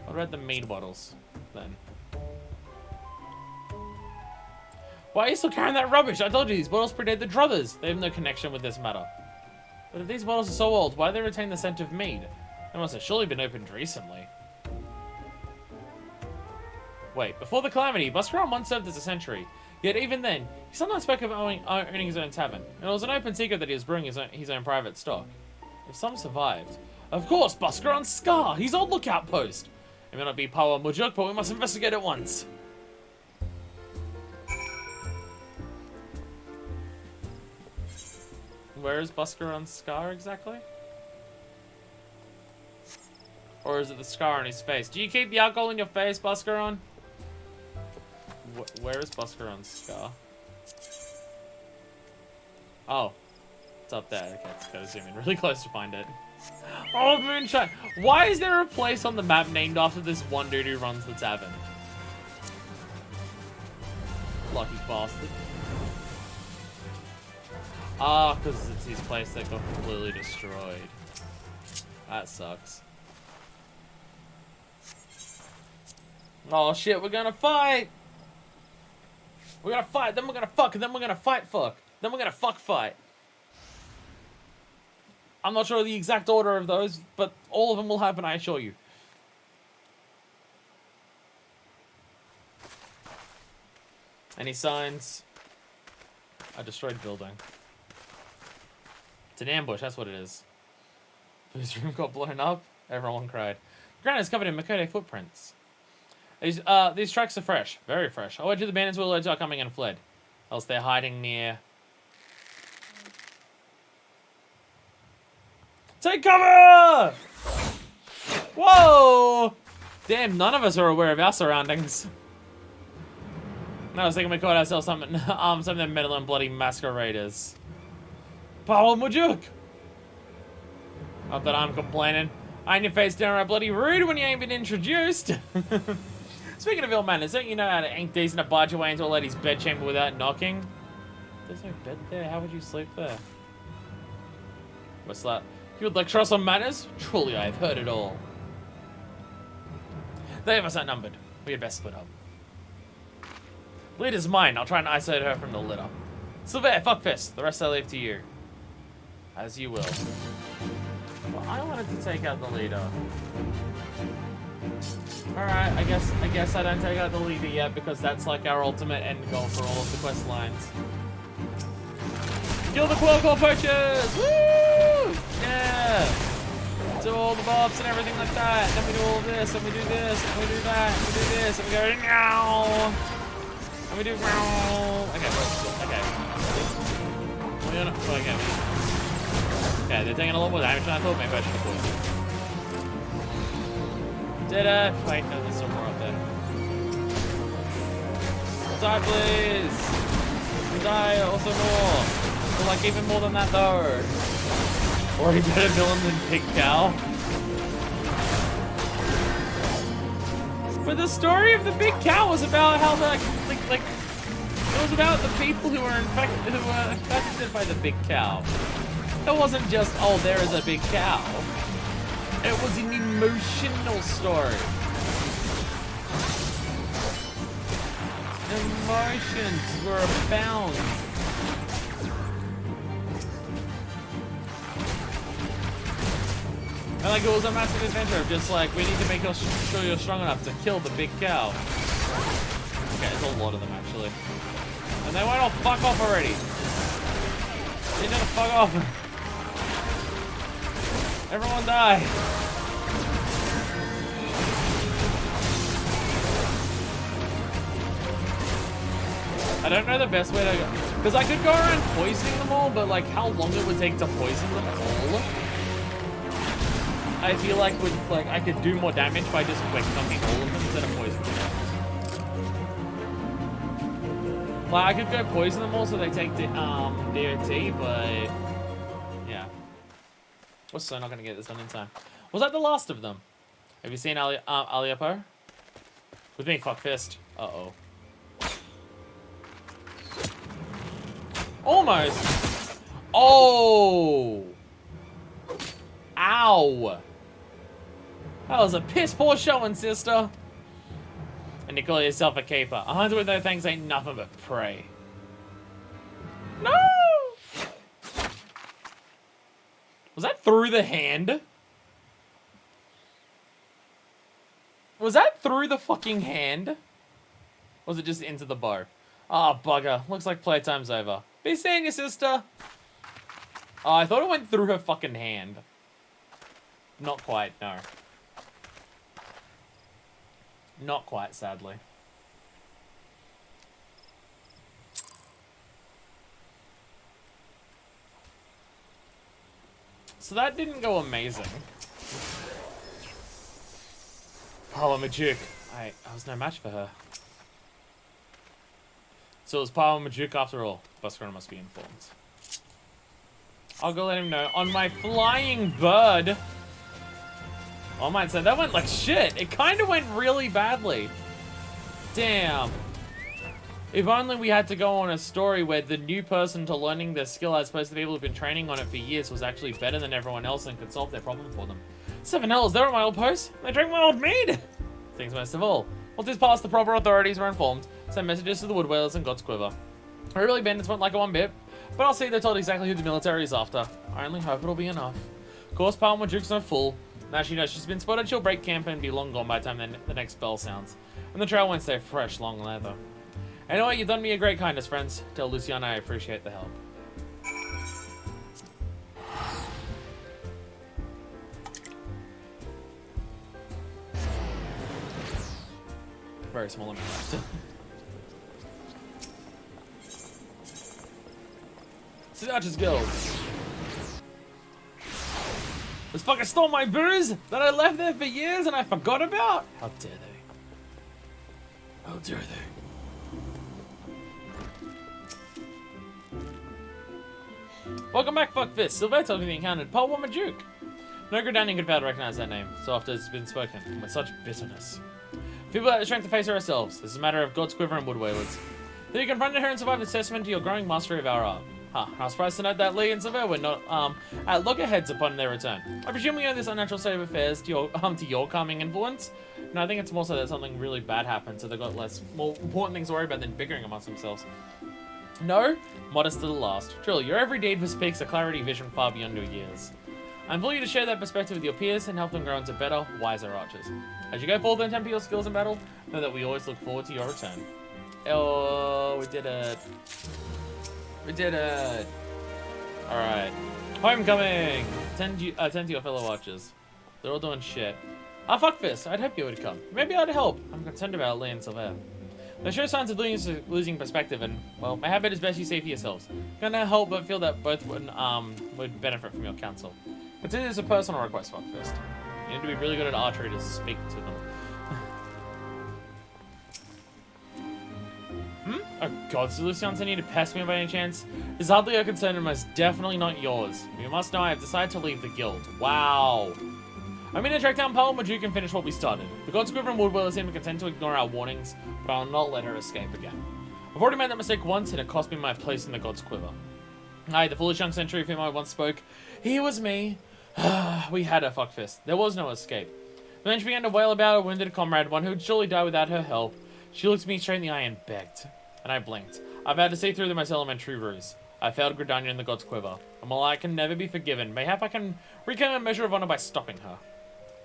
What about the mead bottles, then? Why are you still carrying that rubbish? I told you, these bottles predate the Druthers. They have no connection with this matter. But if these bottles are so old, why do they retain the scent of mead? They must have surely been opened recently. Wait, before the calamity, Buscaron once served as a sentry. Yet even then, he sometimes spoke of owning his own tavern. And it was an open secret that he was brewing his own private stock. If some survived... Of course, Buscaron's Scar! He's old lookout post! It may not be Power Mujuk, but we must investigate it once. Where is Buscaron's Scar exactly? Or is it the scar on his face? Do you keep the alcohol in your face, Buscaron? Where is Buscaron's Scar? Oh. It's up there. Okay, let's go zoom in really close to find it. Oh, Moonshine! Why is there a place on the map named after this one dude who runs the tavern? Lucky bastard. Ah, because it's his place that got completely destroyed. That sucks. Oh shit, we're gonna fight! We're gonna fight, then we're gonna fuck, and then we're gonna fight fuck. Then we're gonna fuck fight. I'm not sure the exact order of those, but all of them will happen, I assure you. Any signs? A destroyed building. It's an ambush, that's what it is. His room got blown up, everyone cried. The ground is covered in Makode footprints. These tracks are fresh, very fresh. I went to the bandits will are coming and fled. Else they're hiding near... Take cover! Whoa! Damn, none of us are aware of our surroundings. I was thinking we caught ourselves something of them metal and bloody masqueraders. Power Mujuk! Not that I'm complaining. I ain't your face downright bloody rude when you ain't been introduced. Speaking of ill manners, don't you know how to ain't decent to barge your way into a lady's bedchamber without knocking? There's no bed there, how would you sleep there? What's that? You would lecture us on manners? Truly, I have heard it all. They have us outnumbered. We had best split up. Leader's mine. I'll try and isolate her from the litter. Sylvain, fuckfist. The rest I leave to you. As you will. Well, I wanted to take out the leader. Alright, I guess I don't take out the leader yet because that's like our ultimate end goal for all of the quest lines. Kill the Quirkle poachers! Woo! Yeah! Do all the bobs and everything like that. Then we do all this, and we do this, and we do that, and we do this, and we go meow! And we do meow! Okay, okay. Okay. Okay, they're taking a lot more damage than I thought. Maybe I should have put. Did it? Wait, no, there's still more up there. Die, please! Die, also more! But like, even more than that, though. Or he better villain than Pig Cow. But the story of the Big Cow was about how the, like, it was about the people who were infected by the Big Cow. It wasn't just, oh, there is a big cow. It was an emotional story. Emotions were abound. And like, it was a massive adventure of just like, we need to make sure you're strong enough to kill the big cow. Okay, there's a lot of them actually. And they went all fuck off already. They need to fuck off. Everyone die. I don't know the best way to go. Because I could go around poisoning them all, but like how long it would take to poison them all. I feel like with I could do more damage by just quick knocking all of them instead of poisoning them. Like I could go poison them all so they take DOT, but yeah. We're so not gonna get this done in time. Was that the last of them? Have you seen Aliapo? With me, fuckfist. Uh-oh. Almost. Oh. Ow. That was a piss poor showing, sister. And you call yourself a keeper. A hunter with no thanks ain't nothing but prey. No! Was that through the hand? Was that through the fucking hand? was it just into the bow? Oh, bugger. Looks like playtime's over. Be seeing you, sister. Oh, I thought it went through her fucking hand. Not quite, no. Not quite, sadly. So that didn't go amazing. Power Majuk. I was no match for her. So it was Power Majuk after all. Buscarona must be informed. I'll go let him know. On my flying bird. I might say that went like shit. It kind of went really badly. Damn. If only we had to go on a story where the new person to learning their skill as opposed to the people who've been training on it for years was actually better than everyone else and could solve their problem for them. 7 L's, they're at my old post. They drink my old mead. Things most of all. Once this passed, the proper authorities were informed. Sent messages to the Wood Whalers and God's Quiver. Really, bandits won't like it one bit, but I'll see they're told exactly who the military is after. I only hope it'll be enough. Of course, Palma Duke's no fool. Now she knows she's been spotted, she'll break camp and be long gone by the time the next bell sounds. And the trail won't stay fresh long leather. Anyway, you've done me a great kindness, friends. Tell Luciana I appreciate the help. Very small amount left. This is Archer's Guild. This fucker stole my booze that I left there for years and I forgot about. How dare they? How dare they? Welcome back, fuckfist. Sylvester told me they encountered Paul Majuk. No Gridanian could fail to recognize that name, so after it's been spoken, with such bitterness. People have the strength to face her ourselves. This is a matter of God's Quiver and Wood Whalers. Though you confronted her and survived the testament to your growing mastery of ARR. Huh, I was surprised to note that Lee and Sylvester were not at loggerheads upon their return. I presume we owe this unnatural state of affairs to your calming influence? No, I think it's more so that something really bad happened, so they've got more important things to worry about than bickering amongst themselves. No, modest to the last. Truly, your every deed bespeaks a clarity vision far beyond your years. I implore you to share that perspective with your peers and help them grow into better, wiser archers. As you go forward and temper your skills in battle, know that we always look forward to your return. Oh, we did it. We did it. Alright. Homecoming! Tend to your fellow archers. They're all doing shit. Ah, fuck this. I'd hope you would come. Maybe I'd help. I'm concerned about Lee and Sylvester. There show signs of losing perspective, and, well, my habit is best you see for yourselves. Can't help but feel that both would benefit from your counsel. Consider this a personal request, fuckfist. You need to be really good at archery to speak to them. Oh god, so Lucian's need to pest me by any chance? It's hardly a concern and most definitely not yours. You must know I have decided to leave the guild. Wow. I'm going to track down Paul Majuk and finish what we started. The God's Quiver and Wood Whalers seem to content to ignore our warnings, but I'll not let her escape again. I've already made that mistake once and it cost me my place in the God's Quiver. Aye, the foolish young sentry of whom I once spoke. He was me. We had a fuckfist. There was no escape. But then she began to wail about a wounded comrade, one who would surely die without her help. She looked me straight in the eye and begged. And I blinked. I've had to see through the most elementary ruse. I failed Gridania in the God's Quiver. And while I can never be forgiven, mayhap I can reclaim a measure of honor by stopping her.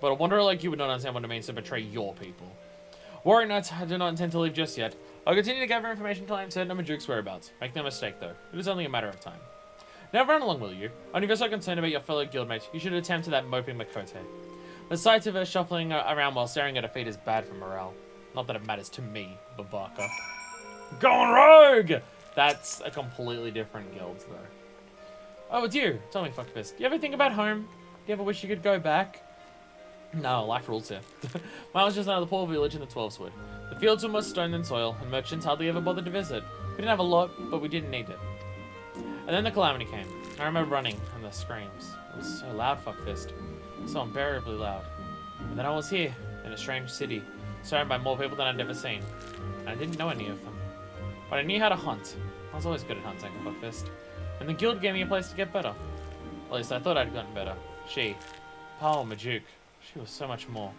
But a wanderer like you would not understand what it means to betray your people. Warrior Knights, I do not intend to leave just yet. I'll continue to gather information until I am certain of Majuke's whereabouts. Make no mistake, though. It is only a matter of time. Now run along, will you? Only if you're so concerned about your fellow guildmate, you should attempt to that moping Makote. The sight of her shuffling around while staring at her feet is bad for morale. Not that it matters to me, Babaka. Going rogue! That's a completely different guild, though. Oh, it's you. Tell me, fuckfist. Do you ever think about home? Do you ever wish you could go back? No, life rules here. Mine was just another poor village in the 12th Wood. The fields were more stone than soil, and merchants hardly ever bothered to visit. We didn't have a lot, but we didn't need it. And then the calamity came. I remember running, and the screams. It was so loud, fuckfist. So unbearably loud. And then I was here, in a strange city, surrounded by more people than I'd ever seen. And I didn't know any of them. But I knew how to hunt. I was always good at hunting, fuckfist. And the guild gave me a place to get better. At least I thought I'd gotten better. She, Paul Majuk, she was so much more.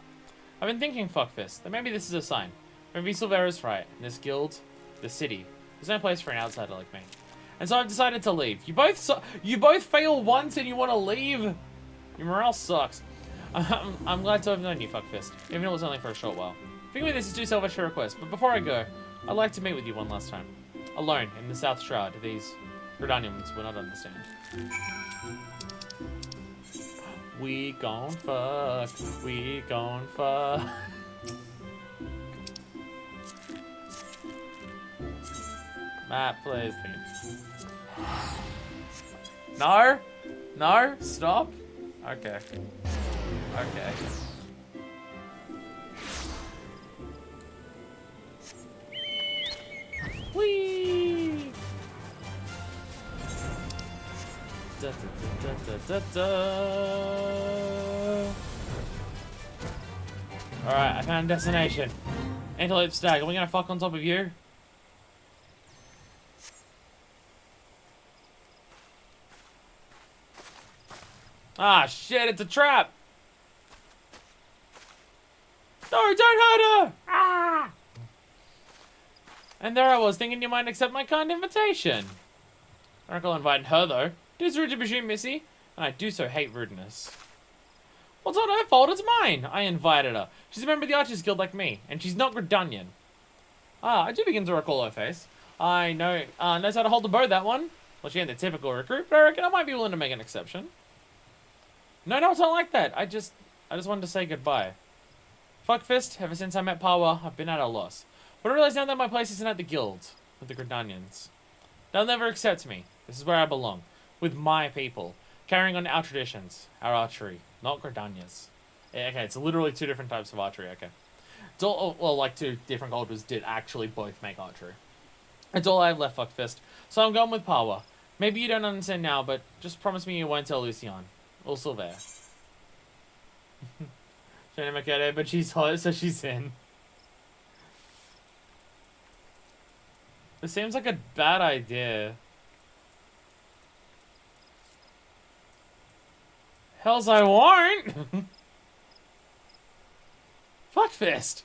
I've been thinking, fuckfist, that maybe this is a sign. Maybe Silvera's right. In this guild, the city, there's no place for an outsider like me. And so I've decided to leave. You both fail once and you want to leave? Your morale sucks. I'm glad to have known you, fuckfist. Even though it was only for a short while. Forgive me, this is too selfish a request, but before I go, I'd like to meet with you one last time. Alone, in the South Shroud. These Redanians will not understand. We gon' fuck. We gon' fuck. Matt, please. No? No? Stop? Okay. Okay. Whee! Da, da, da, da, da. Alright, I found a destination. Antelope Stag, are we gonna fuck on top of you? Ah, shit, it's a trap! No, don't hurt her! Ah! And there I was, thinking you might accept my kind invitation. I don't recall inviting her, though. It is rude to presume, missy, and I do so hate rudeness. Well, it's not her fault, it's mine. I invited her. She's a member of the Archers Guild like me, and she's not Gridanian. Ah, I do begin to recall her face. I know, knows how to hold the bow, that one. Well, she ain't the typical recruit, but I reckon I might be willing to make an exception. No, it's not like that. I just wanted to say goodbye. Fuckfist, ever since I met Pawa, I've been at a loss. But I realize now that my place isn't at the guild with the Gridanians. They'll never accept me. This is where I belong. With my people. Carrying on our traditions. Our archery. Not Gridania's. Yeah, okay, it's literally two different types of archery, okay. It's all, well, like two different cultures did actually both make archery. It's all I have left, Fuckfist. So I'm going with Pawa. Maybe you don't understand now, but just promise me you won't tell Lucian. Also there. Trying to make it, but she's hot, so she's in. This seems like a bad idea. Hells I won't! Fuckfist!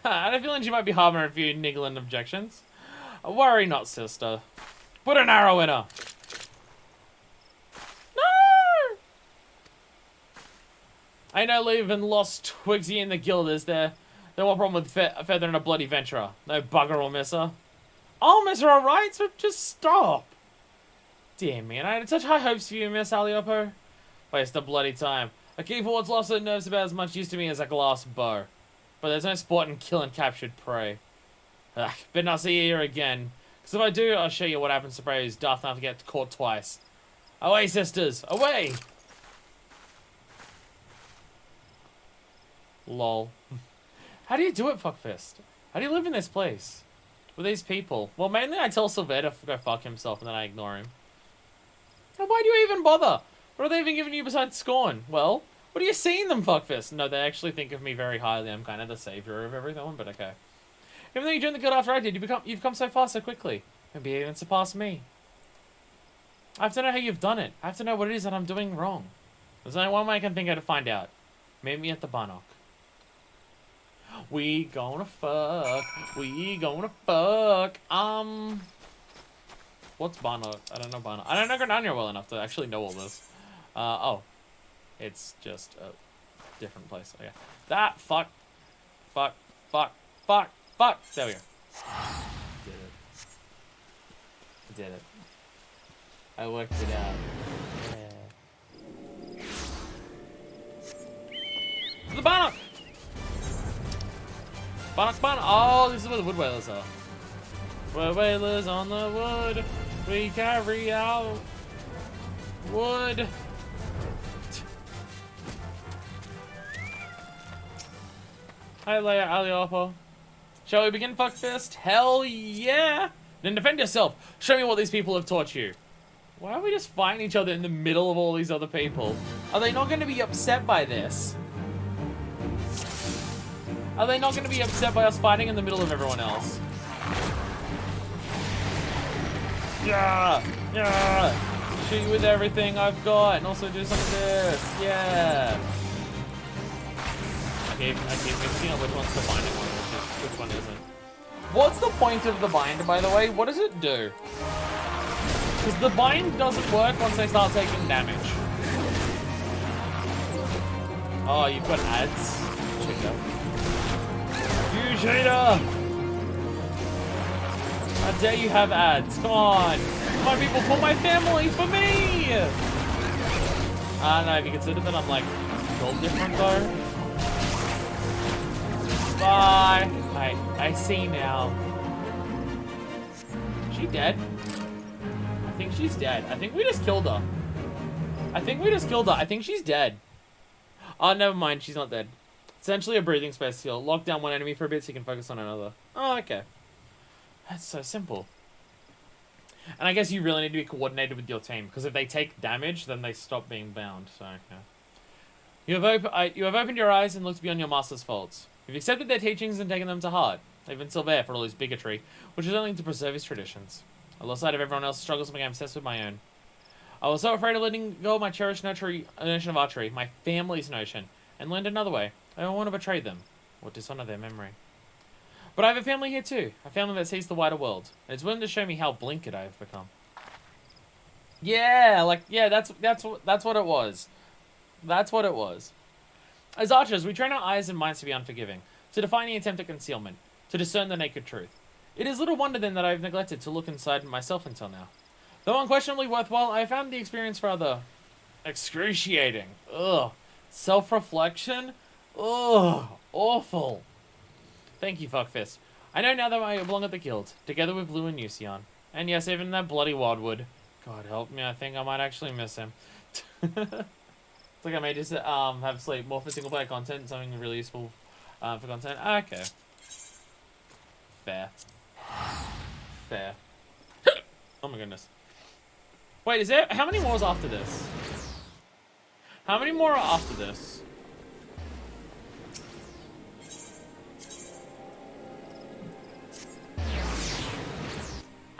I had a feeling she might be harboring a few niggling objections. Worry not, sister. Put an arrow in her! I know leaving lost Twigsy in the guild is there. Then what problem with Feather and a bloody venturer? No bugger will miss her. I'll miss her alright, so just stop. Dear me, and I had such high hopes for you, Miss Aliopo. Waste of bloody time. A keyboard's lost her nerves about as much use to me as a glass bow. But there's no sport in killing captured prey. Ugh, better not see you here again. Because if I do, I'll show you what happens to prey who's daft enough to get caught twice. Away, sisters, away! Lol. How do you do it, Fuckfist? How do you live in this place? With these people? Well, mainly I tell Sylvain to go fuck himself and then I ignore him. And why do you even bother? What are they even giving you besides scorn? Well, what do you see in them, Fuckfist? No, they actually think of me very highly. I'm kind of the savior of everyone, but okay. Even though you joined the guild after I did, you've come so far so quickly. Maybe even surpassed me. I have to know how you've done it. I have to know what it is that I'm doing wrong. There's only one way I can think of to find out. Meet me at the Barnock. We gonna fuck. We gonna fuck. What's Barnock? I don't know Barnock. I don't know Grenania well enough to actually know all this. Oh. It's just a different place. Okay. That fuck. Fuck. Fuck. Fuck. Fuck. There we go. Did it. I did it. I worked it out. Yeah. To the Barnock! Barnock. Oh, this is where the wood whalers are. We're whalers on the wood. We carry out wood. Hi, Leia Aliopo. Shall we begin, Fuckfist? Hell yeah! Then defend yourself. Show me what these people have taught you. Why are we just fighting each other in the middle of all these other people? Are they not going to be upset by this? Are they not going to be upset by us fighting in the middle of everyone else? Yeah! Yeah! Shoot you with everything I've got and also do some of this. Yeah! Okay, mixing up which one's the binding one, which one isn't. What's the point of the bind, by the way? What does it do? Because the bind doesn't work once they start taking damage. Oh, you've got ads? Cheater. You cheater! How dare you have ads? Come on. Come on, people, for my family, for me! I don't know if you consider that I'm like built different though. Bye. I see now. Is she dead? I think she's dead. I think we just killed her. I think she's dead. Oh, never mind. She's not dead. Essentially a breathing space seal. Lock down one enemy for a bit so you can focus on another. Oh, okay. That's so simple. And I guess you really need to be coordinated with your team, because if they take damage, then they stop being bound. So, yeah. You have opened your eyes and looked beyond your master's faults. You've accepted their teachings and taken them to heart. Even Silver for all his bigotry, which is only to preserve his traditions. I lost sight of everyone else's struggles and became obsessed with my own. I was so afraid of letting go of my cherished notion of archery, my family's notion, and learned another way. I don't want to betray them, or dishonor their memory. But I have a family here too, a family that sees the wider world, and it's willing to show me how blinkered I have become. Yeah, like, yeah, that's what it was. That's what it was. As archers, we train our eyes and minds to be unforgiving, to defy any attempt at concealment, to discern the naked truth. It is little wonder then that I have neglected to look inside myself until now. Though unquestionably worthwhile, I have found the experience rather excruciating. Ugh. Self-reflection? Ugh. Awful. Thank you, Fuckfist. I know now that I belong at the guild, together with Blue and Nucion. And yes, even that bloody Wildwood. God help me, I think I might actually miss him. It's like I may just have sleep more for single player content, something really useful for content. Okay. Fair. Fair. Oh my goodness. Wait, is there... How many more is after this? How many more are after this?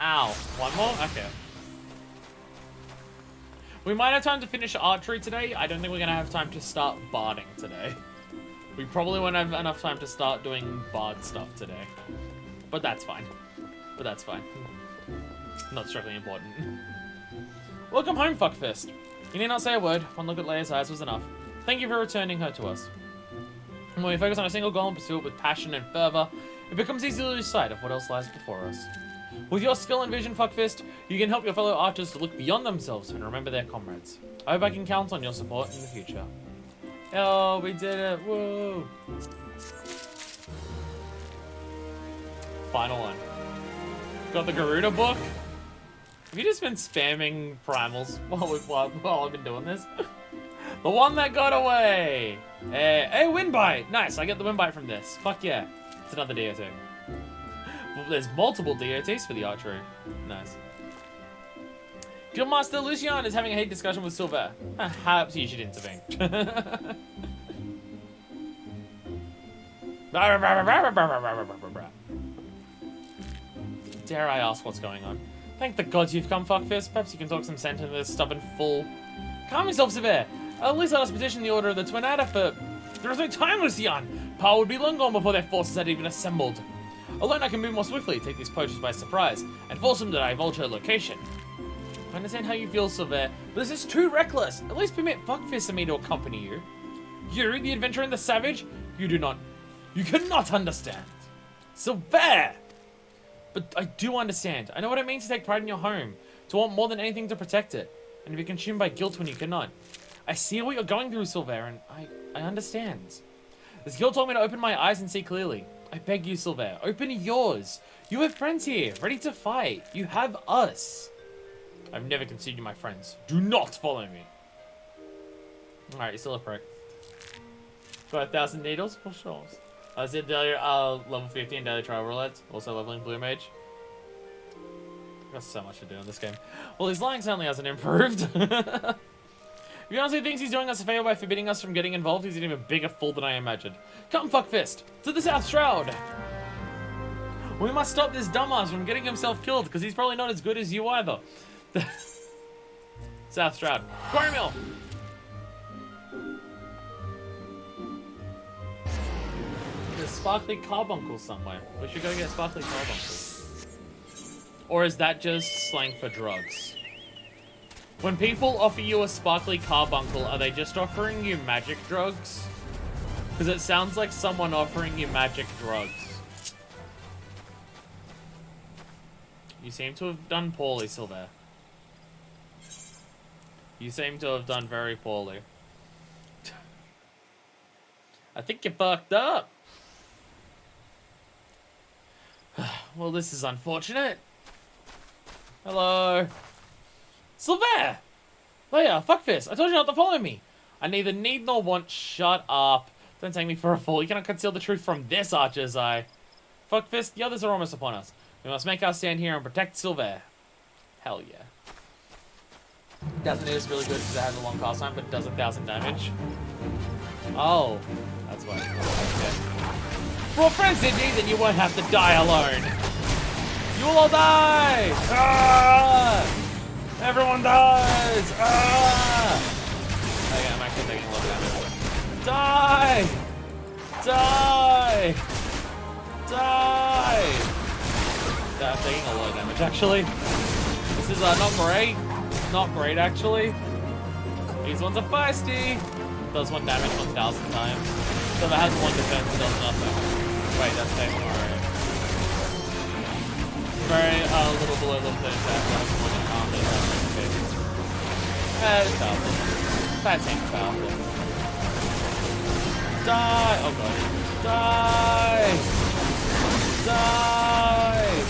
Ow. One more? Okay. We might have time to finish archery today. I don't think we're going to have time to start barding today. We probably won't have enough time to start doing bard stuff today. But that's fine. But that's fine. Not strictly important. Welcome home, Fuckfist. You need not say a word. One look at Leia's eyes was enough. Thank you for returning her to us. And when we focus on a single goal and pursue it with passion and fervor, it becomes easy to lose sight of what else lies before us. With your skill and vision, Fuckfist, you can help your fellow archers to look beyond themselves and remember their comrades. I hope I can count on your support in the future. Oh, we did it. Woo! Final one. Got the Garuda book. Have you just been spamming primals while I've been doing this? The one that got away! Hey, wind bite! Nice, I get the wind bite from this. Fuck yeah. It's another DOT. Well, there's multiple DOTs for the archery. Nice. Guildmaster Lucian is having a heated discussion with Silver. Perhaps you should intervene. Dare I ask what's going on? Thank the gods you've come, Fuckfist. Perhaps you can talk some sense into this stubborn fool. Calm yourself, Silver. At least let us petition the order of the Twin Adder for... There is no time, Lucian. Power would be long gone before their forces had even assembled. Alone I can move more swiftly, take these poachers by surprise, and force them to divulge her location. I understand how you feel, Silver, but this is too reckless. At least permit Fuckfist and me to accompany you. You, the adventurer and the savage, you cannot understand. Silver! But I do understand. I know what it means to take pride in your home, to want more than anything to protect it, and to be consumed by guilt when you cannot. I see what you're going through, Silver, and I understand. This guild told me to open my eyes and see clearly. I beg you, Silver, open yours. You have friends here, ready to fight. You have us. I've never considered you my friends. Do not follow me. Alright, you're still a prick. Got 1,000 needles? For sure. I said earlier, level 15 daily trial roulette. Also leveling Blue Mage. I've got so much to do in this game. Well, his lying certainly hasn't improved. If he honestly thinks he's doing us a favor by forbidding us from getting involved, he's an even bigger fool than I imagined. Come, Fuckfist, to the South Shroud! We must stop this dumbass from getting himself killed, because he's probably not as good as you either. South Shroud. Quarry Mill! There's Sparkly Carbuncle somewhere. We should go get Sparkly Carbuncle. Or is that just slang for drugs? When people offer you a Sparkly Carbuncle, are they just offering you magic drugs? Because it sounds like someone offering you magic drugs. You seem to have done poorly, Sylvain. You seem to have done very poorly. I think you fucked up. Well, this is unfortunate. Hello. Sylvain! Oh yeah, fuck this. I told you not to follow me. I neither need nor want. Shut up. Don't take me for a fool. You cannot conceal the truth from this archer's eye. Fuck this. The others are almost upon us. We must make our stand here and protect Sylvain. Hell yeah. Doesn't is really good because it has a long cast time, but does 1,000 damage. Oh. That's why it's okay. Well, friends indeed, then you won't have to die alone. You will all die! Ah! Everyone dies! Ah! Okay, I'm actually taking a lot of damage. Die! Die! Die! I'm taking a lot of damage, actually. This is not great. Not great, actually. These ones are feisty. Does 1 damage 1,000 times. So if it has 1 defense, it does nothing. Wait, that's taking alright. Very little below level 30 attack, has 1 in arm, it has 6. It's powerful. That seems powerful. Die! Oh god. Die! Die!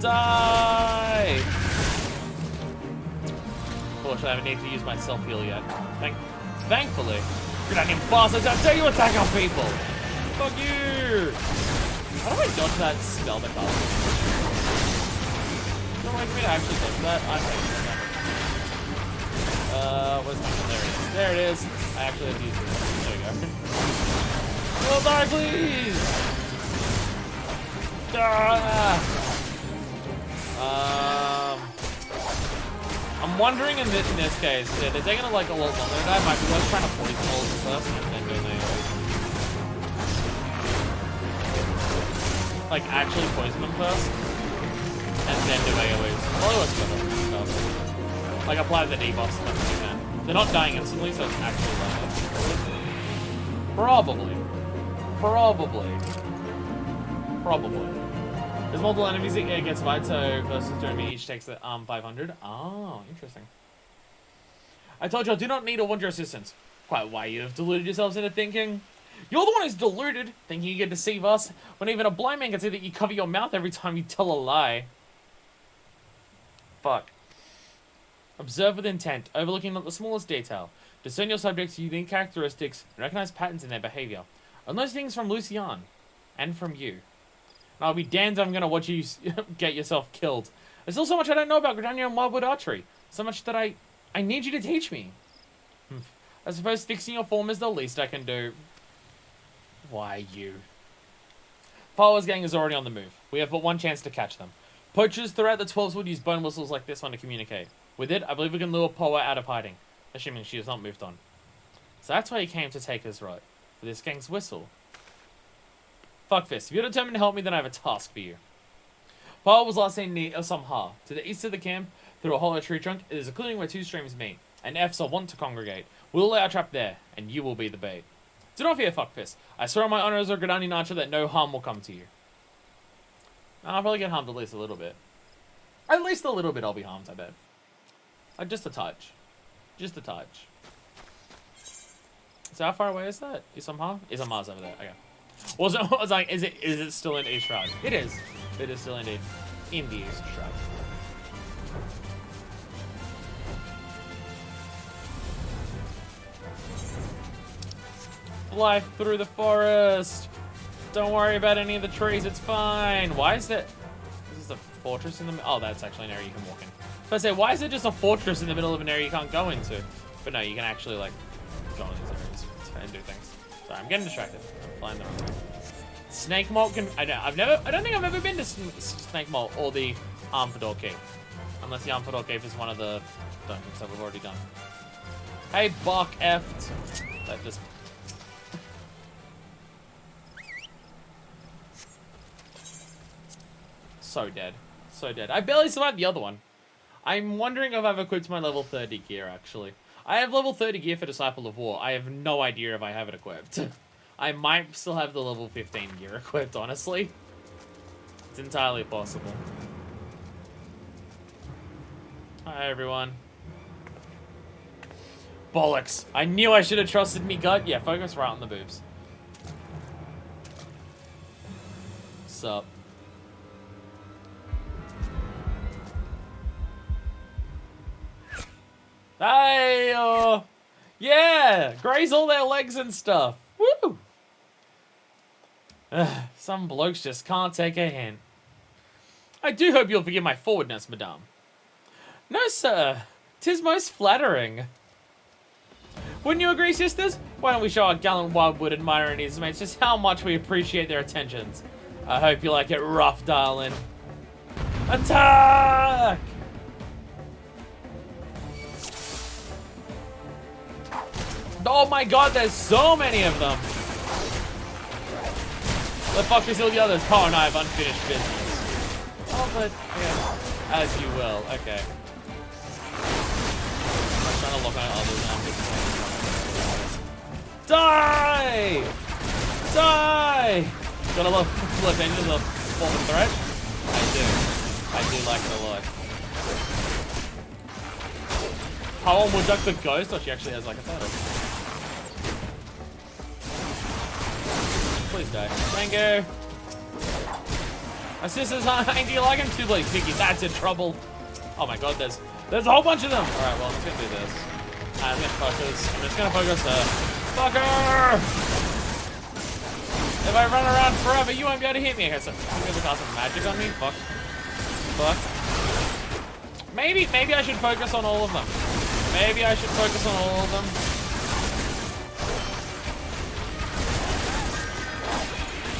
Die! Unfortunately, I haven't needed to use my self-heal yet. Thankfully. You're not even bastards, how dare you attack our people! Fuck you! How do I dodge that spell that casts it? No way for me to actually dodge that. I'm taking that. Where's my gun? There it is. I actually have to use this. There we go. Will die, please! I'm wondering in this case, yeah, they're taking like a lot longer than I might be worth trying to poison all of them first and then doing the like actually poison them first and then do AoEs. Probably works better. Like apply the debuffs and then do that. They're not dying instantly, so it's actually better. Probably. There's multiple enemies that get survived, so versus doing me each takes the 500. Oh, interesting. I told you I do not need or want your assistance. Quite why you have deluded yourselves into thinking. You're the one who's deluded, thinking you can deceive us, when even a blind man can see that you cover your mouth every time you tell a lie. Fuck. Observe with intent, overlooking not the smallest detail. Discern your subjects' unique characteristics and recognize patterns in their behavior. And those things from Lucian. And from you. And I'll be damned if I'm gonna watch you get yourself killed. There's still so much I don't know about Gridania and Wildwood archery. So much that I need you to teach me. I suppose fixing your form is the least I can do. Why you? Followers gang is already on the move. We have but one chance to catch them. Poachers throughout the 12s would use bone whistles like this one to communicate. With it, I believe we can lure Poa out of hiding. Assuming she has not moved on. So that's why you came to take us right. For this gang's whistle. Fuck this. If you're determined to help me, then I have a task for you. Poa was last seen near Samha. To the east of the camp, through a hollow tree trunk, it is a clearing where 2 streams meet. And F's are wont to congregate. We'll lay our trap there, and you will be the bait. Do not fear, fuckfist. I swear on my honor as a Gridanian archer that no harm will come to you. I'll probably get harmed at least a little bit. At least a little bit I'll be harmed, I bet. Just a touch. Just a touch. So how far away is that? Isamha? Isamha's over there. Okay. Was like, is it still in East Shroud? It is. It is still indeed in the East Shroud. Fly through the forest. Don't worry about any of the trees. It's fine. Why is that? Is this a fortress in the middle? Oh, that's actually an area you can walk in. So I say, why is it just a fortress in the middle of an area you can't go into? But no, you can actually like go in these areas and do things. Sorry, I'm getting distracted. I'm flying them. Snake Malt can. I don't think I've ever been to Snake Malt or the Armpador Cave, unless the Armpador Cave is one of the dungeons that we've already done. Hey, Buck effed. That just. So dead. So dead. I barely survived the other one. I'm wondering if I've equipped my level 30 gear, actually. I have level 30 gear for Disciple of War. I have no idea if I have it equipped. I might still have the level 15 gear equipped, honestly. It's entirely possible. Hi, everyone. Bollocks. I knew I should have trusted me gut. Yeah, focus right on the boobs. Sup? Hey, yeah! Graze all their legs and stuff. Woo! Some blokes just can't take a hint. I do hope you'll forgive my forwardness, madame. No, sir. 'Tis most flattering. Wouldn't you agree, sisters? Why don't we show our gallant wildwood admirer and his mates just how much we appreciate their attentions? I hope you like it rough, darling. Attack! Oh my god, there's so many of them! The fuck is all the others? Paul and I have unfinished business. Oh, but, yeah. As you will, okay. I'm trying to look at others now. Die! Die! Gotta love flip engines of form threat. I do like it a lot. Poem would duck the ghost, or she actually has like a title. Please die. Thank you. My sisters aren't. Do you like him too, please? Vicky, that's in trouble. Oh my god, there's a whole bunch of them. Alright, well, I'm just gonna do this. I'm gonna focus. I'm just gonna focus her. Fuck her! If I run around forever, you won't be able to hit me. Okay, so I'm gonna cast some magic on me. Fuck. Fuck. Maybe I should focus on all of them. Maybe I should focus on all of them.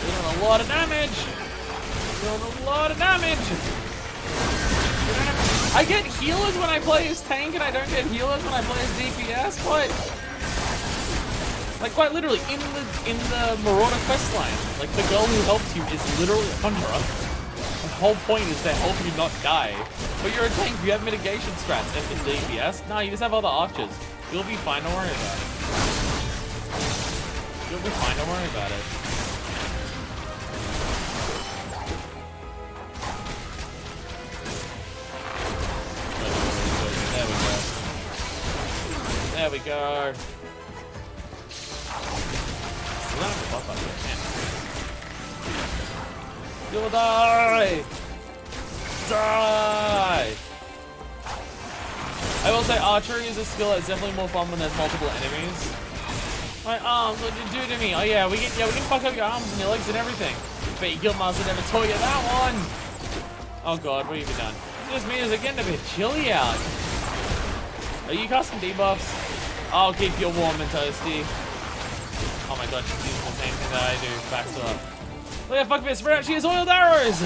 Doing a lot of damage. Doing a lot of damage. I get healers when I play as tank, and I don't get healers when I play as DPS. What? Like quite literally in the Marauder quest line, like the girl who helps you is literally a conjurer. The whole point is to help you not die. But you're a tank, you have mitigation strats. If it's DPS, no, you just have other archers. You'll be fine, don't worry about it. You'll be fine, don't worry about it. There we go. You'll die! Die! I will say archery is a skill that's definitely more fun when there's multiple enemies. My arms, what did you do to me? Oh yeah, we can fuck up your arms and your legs and everything. Bet your guildmaster never taught you that one! Oh god, what have you done? Just me, it's getting a bit chilly out. Are you casting debuffs? I'll keep you warm and toasty. Oh my god, she's using the same thing that I do. Back to up. Look at fuck this, spread out, she has oiled arrows!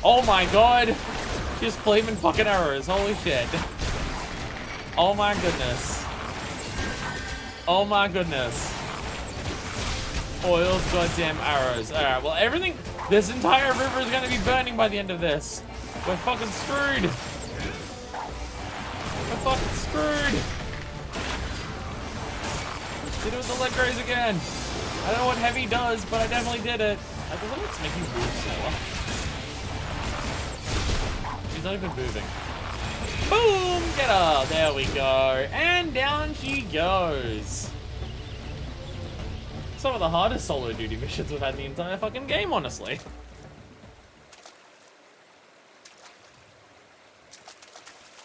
Oh my god! She has flaming fucking arrows, holy shit. Oh my goodness. Oh my goodness. Oiled goddamn arrows. Alright, well everything, this entire river is gonna be burning by the end of this. We're fucking screwed. We're fucking screwed. Did it with the leg raise again. I don't know what heavy does, but I definitely did it. I believe it's making you move slower. She's not even moving. Boom! Get her! There we go. And down she goes. Some of the hardest solo duty missions we've had in the entire fucking game, honestly.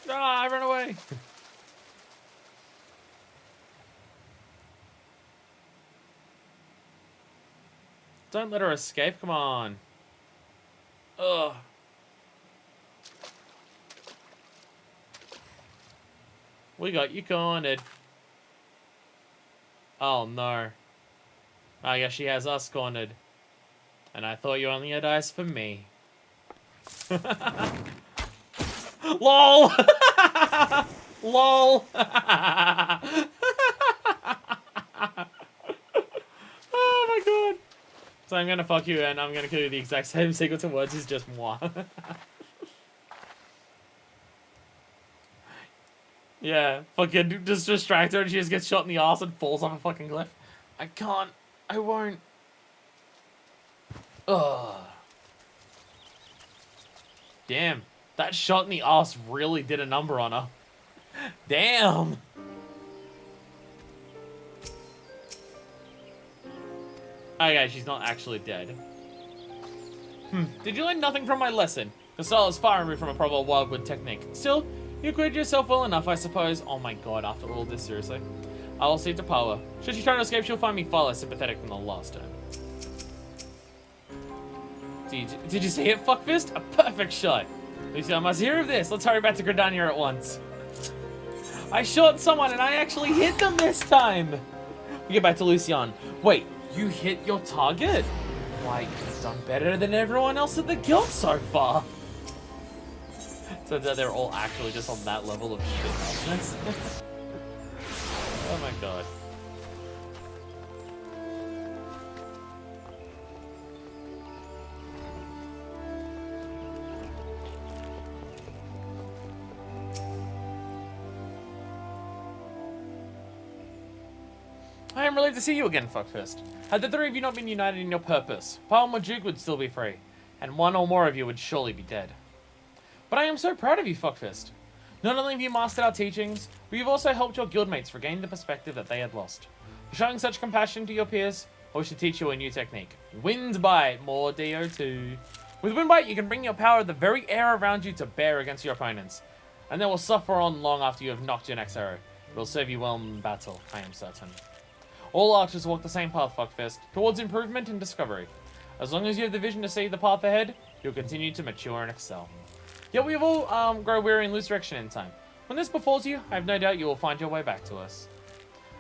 Ah, I ran away. Don't let her escape, come on. Ugh. We got you cornered. Oh no. I guess she has us cornered. And I thought you only had eyes for me. LOL! LOL! Oh my god. So I'm gonna fuck you and I'm gonna kill you the exact same sequence of words, is just moi. Yeah, fucking just distract her and she just gets shot in the arse and falls off a fucking cliff. I can't. I won't. Ugh. Damn. That shot in the ass really did a number on her. Damn. Okay, she's not actually dead. Did you learn nothing from my lesson? The style is far removed from a proper wildwood technique. Still, you acquitted yourself well enough, I suppose. Oh my god, after all this, seriously. I will see to Paula. Should she try to escape, she'll find me far less sympathetic than the last time. Did you see it, Fuckfist? A perfect shot. Lucian must hear of this. Let's hurry back to Gridania at once. I shot someone and I actually hit them this time. We get back to Lucian. Wait, you hit your target? Why, you've done better than everyone else at the guild so far. So that they're all actually just on that level of shit. Oh my god. I am relieved to see you again, Fuckfist. Had the three of you not been united in your purpose, Palm or Duke would still be free, and one or more of you would surely be dead. But I am so proud of you, Fuckfist. Not only have you mastered our teachings, but you've also helped your guildmates regain the perspective that they had lost. For showing such compassion to your peers, I wish to teach you a new technique. Windbite, more DO2. With Windbite, you can bring your power of the very air around you to bear against your opponents, and they will suffer on long after you have knocked your next arrow. It will serve you well in battle, I am certain. All archers walk the same path, Fuckfist, towards improvement and discovery. As long as you have the vision to see the path ahead, you'll continue to mature and excel. Yet we have all grow weary and lose direction in time. When this befalls you, I have no doubt you will find your way back to us.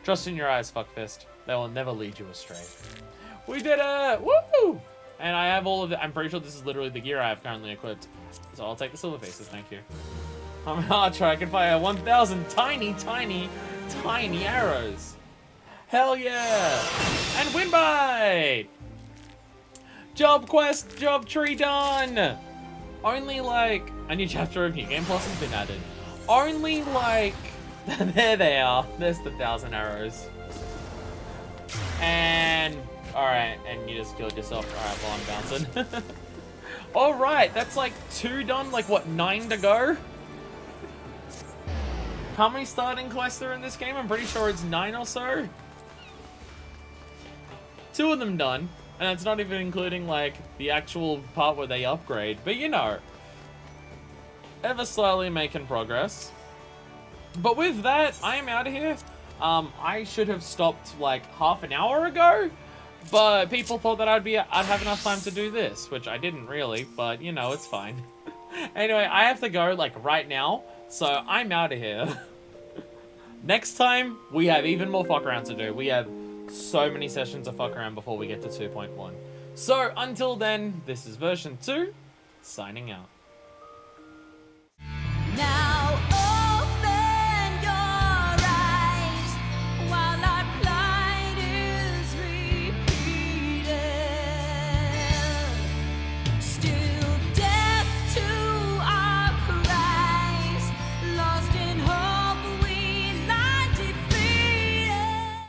Trust in your eyes, Fuckfist. They will never lead you astray. We did it! Woo! And I have all of it. I'm pretty sure this is literally the gear I have currently equipped. So I'll take the silver pieces, thank you. I'm an archer. I can fire 1,000 tiny, tiny, tiny arrows. Hell yeah! And Windbite! Job quest, job tree done! Only like, a new chapter of New Game Plus has been added. Only like, there they are. There's the 1,000 arrows. And, alright, and you just killed yourself. Alright, well I'm bouncing. Alright, that's like 2 done, like what, 9 to go? How many starting quests are in this game? I'm pretty sure it's 9 or so. 2 of them done, and it's not even including like the actual part where they upgrade, but you know, ever slowly making progress. But with that, I am out of here. I should have stopped like half an hour ago, but people thought that I'd have enough time to do this, which I didn't really, but you know, it's fine. Anyway, I have to go like right now, so I'm out of here. Next time, we have even more fuck around to do. We have so many sessions of fuck around before we get to 2.1. So until then, this is version 2, signing out.